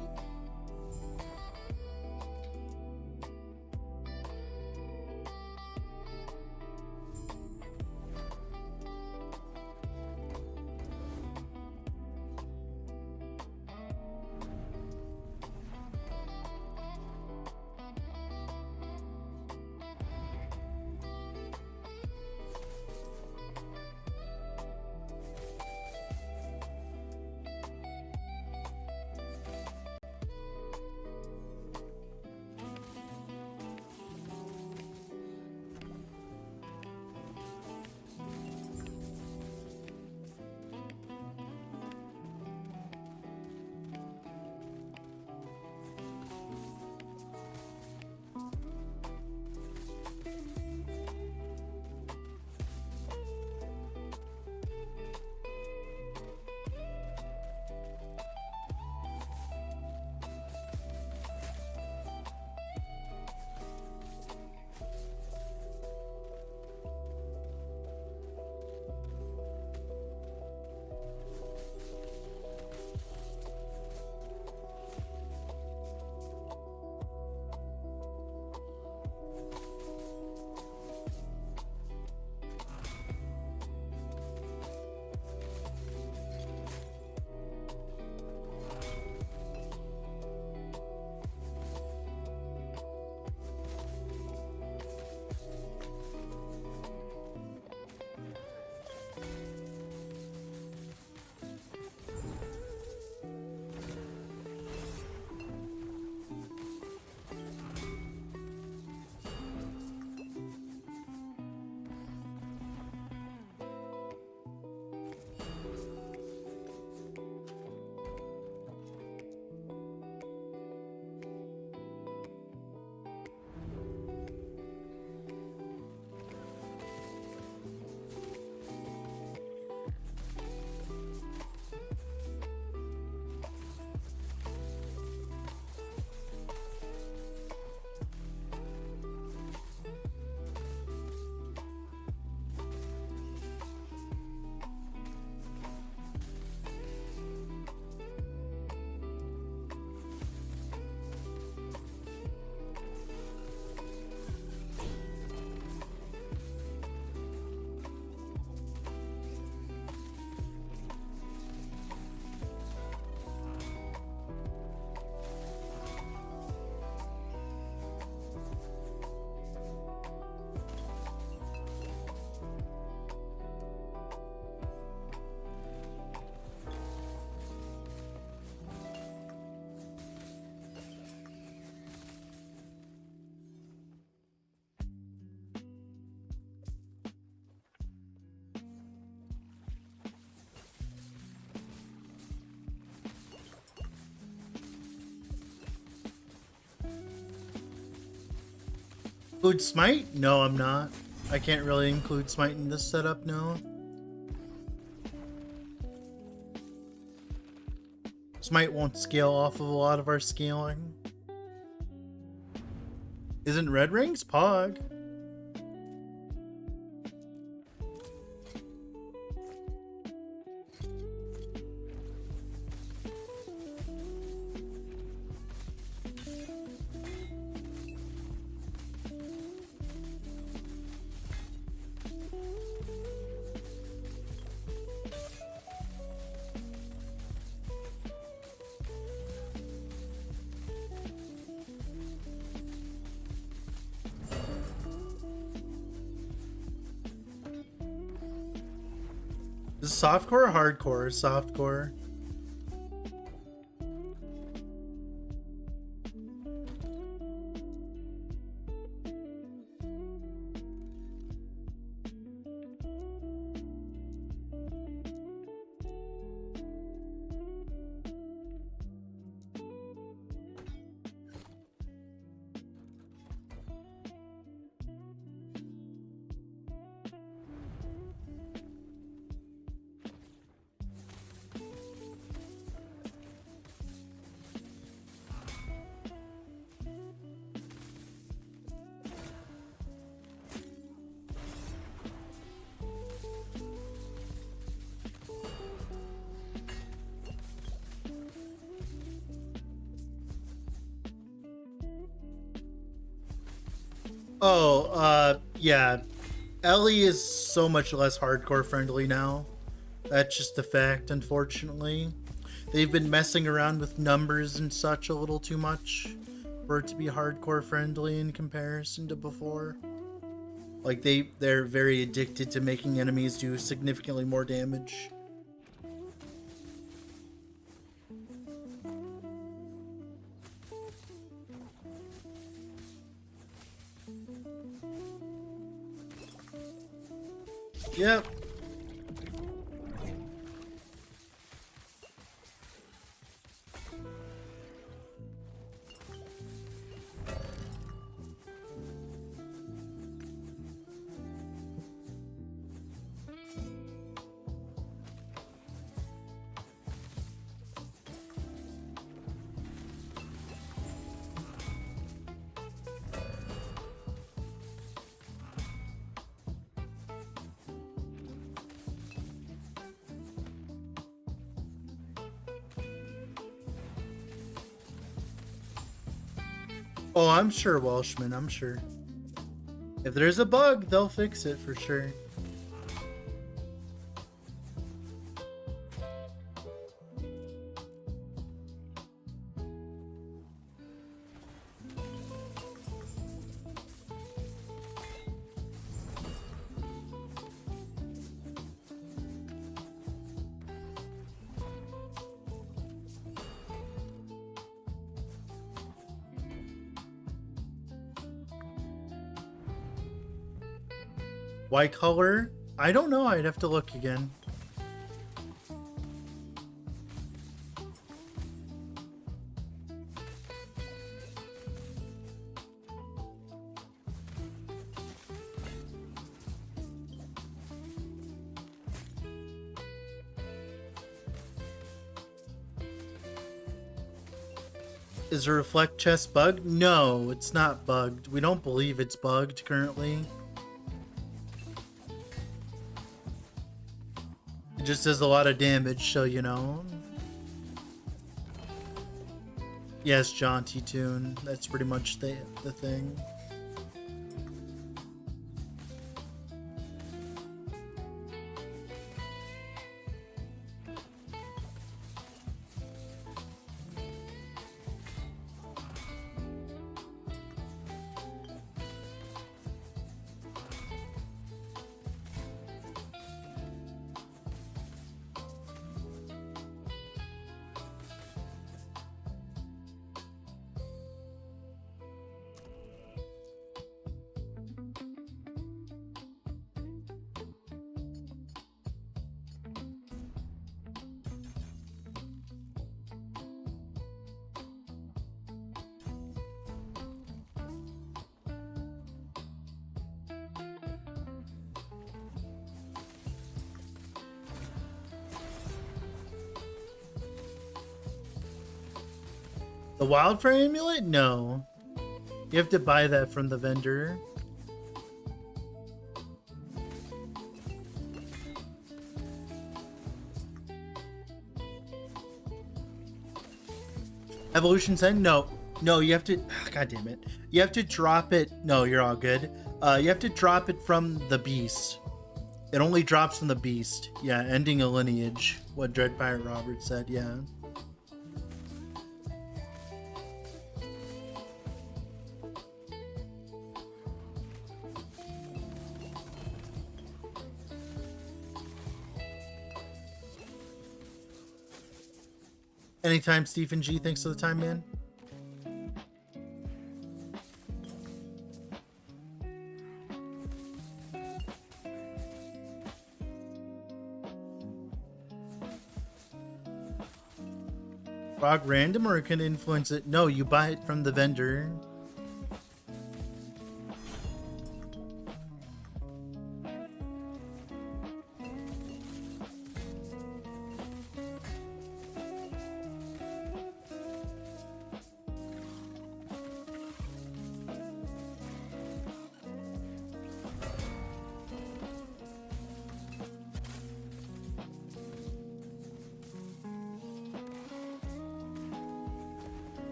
Include Smite? No, I'm not. I can't really include Smite in this setup, no. Smite won't scale off of a lot of our scaling. Isn't Red Rings Pog? Is it softcore or hardcore? Softcore. Oh, yeah. Ellie is so much less hardcore friendly now. That's just a fact, unfortunately. They've been messing around with numbers and such a little too much for it to be hardcore friendly in comparison to before. Like, they're very addicted to making enemies do significantly more damage. Yep. Oh, I'm sure, Welshman, I'm sure. If there's a bug, they'll fix it for sure. White color? I don't know. I'd have to look again. Is a reflect chest bugged? No, it's not bugged. We don't believe it's bugged currently. It just does a lot of damage, so you know. Yes, jaunty tune. That's pretty much the thing. The Wildfire Amulet? No. You have to buy that from the vendor. Evolution 10? No. No, you have to... God damn it. You have to drop it... No, you're all good. You have to drop it from the beast. It only drops from the beast. Yeah, ending a lineage. What Dread Pirate Robert said, yeah. Anytime, Stephen G. Thanks for the time, man. Frog random or it can influence it? No, you buy it from the vendor.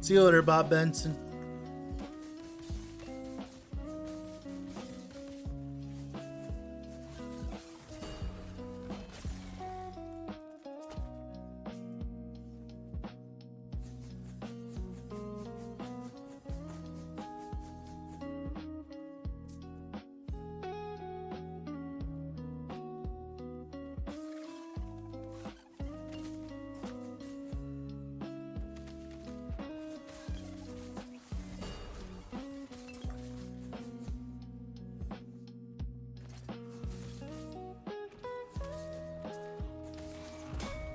See you later, Bob Benson.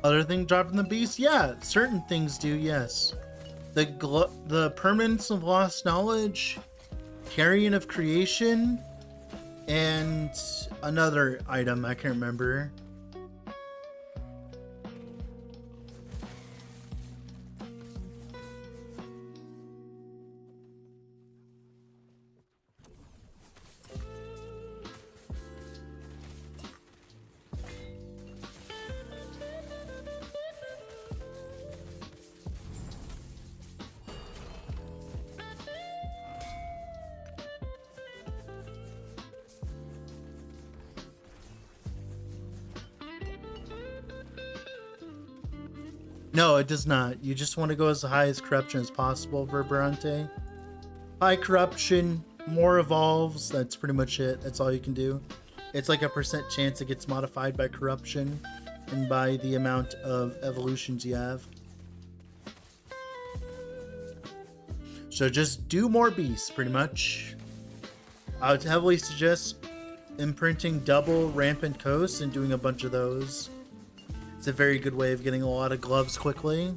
Other thing dropped in the beast? Yeah, certain things do, yes. The permanence of lost knowledge, carrion of creation, and another item I can't remember. No, it does not. You just want to go as high as corruption as possible, Verberante. High corruption, more evolves. That's pretty much it. That's all you can do. It's like a % chance it gets modified by corruption and by the amount of evolutions you have. So just do more beasts, pretty much. I would heavily suggest imprinting double rampant coasts and doing a bunch of those. It's a very good way of getting a lot of gloves quickly.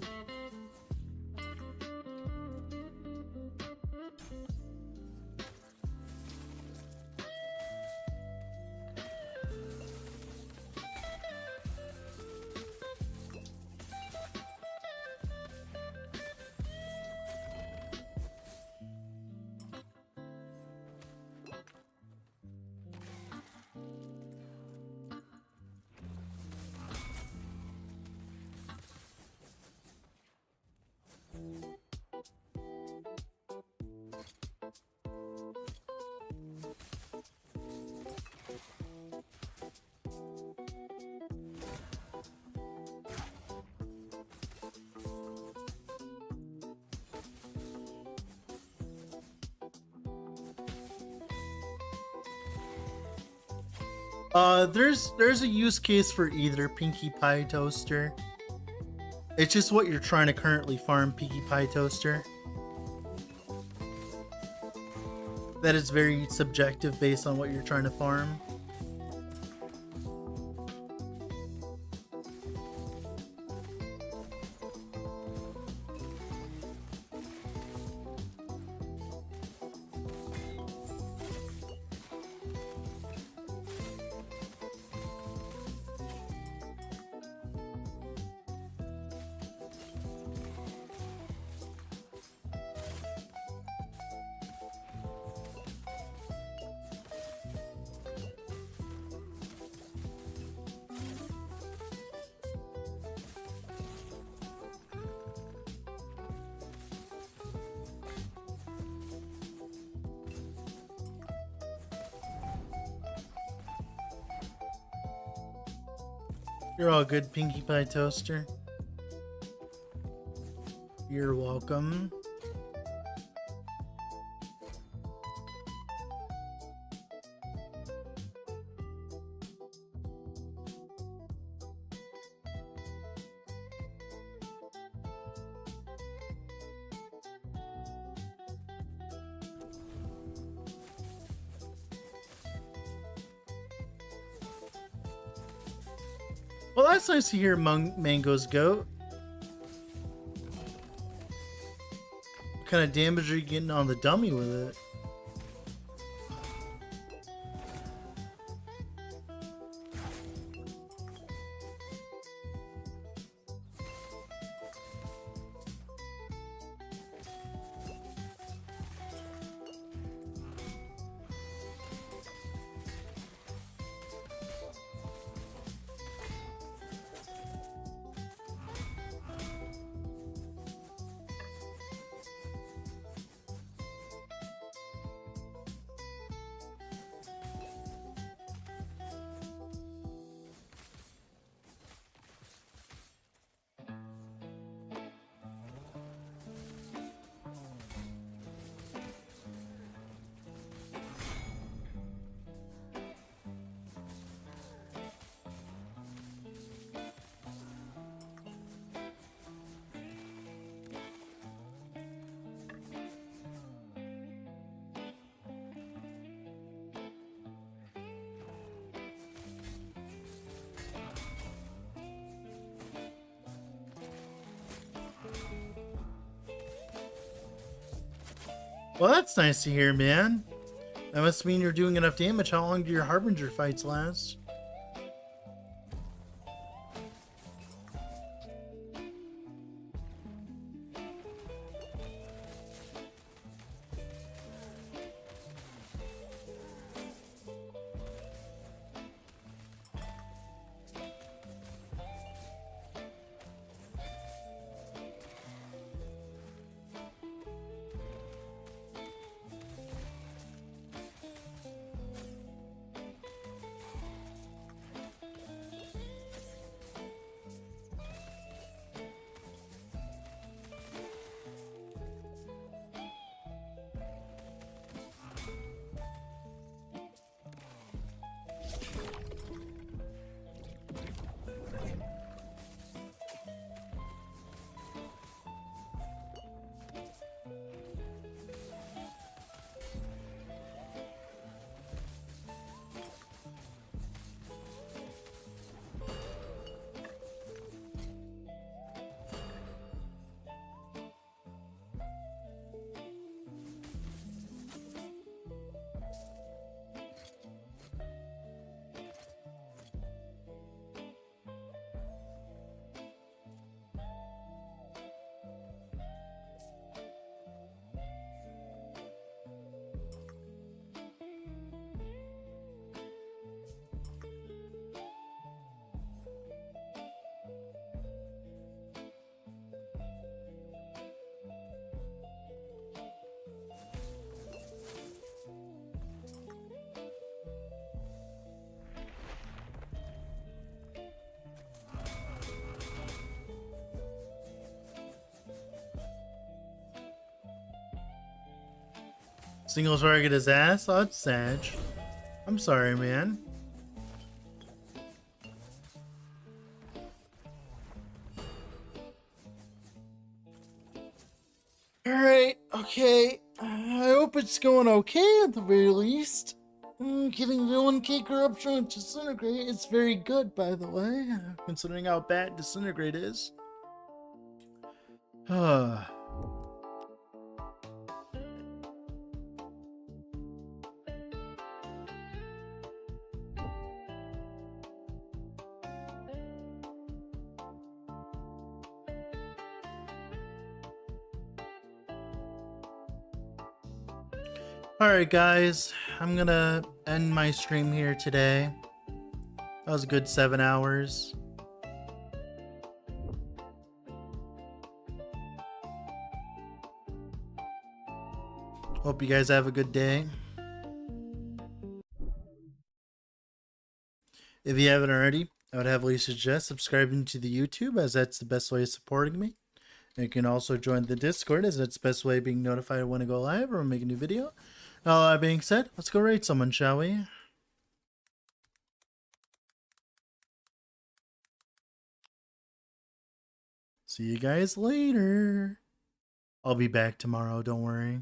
There's a use case for either Pinkie Pie Toaster. It's just what you're trying to currently farm, Pinkie Pie Toaster. That is very subjective based on what you're trying to farm. You're all good, Pinkie Pie Toaster. You're welcome. Well, that's nice to hear, Mango's goat. What kind of damage are you getting on the dummy with it? Well, that's nice to hear, man. That must mean you're doing enough damage. How long do your Harbinger fights last? Single target his ass? Oh, that's sad. I'm sorry, man. Alright, okay. I hope it's going okay at the very least. Getting the 1K corruption with Disintegrate is very good, by the way, considering how bad Disintegrate is. Alright guys, I'm gonna end my stream here today. That was a good 7 hours. Hope you guys have a good day. If you haven't already, I would heavily suggest subscribing to the YouTube, as that's the best way of supporting me. And you can also join the Discord, as that's the best way of being notified when I go live or make a new video. All that being said, let's go raid someone, shall we? See you guys later. I'll be back tomorrow, don't worry.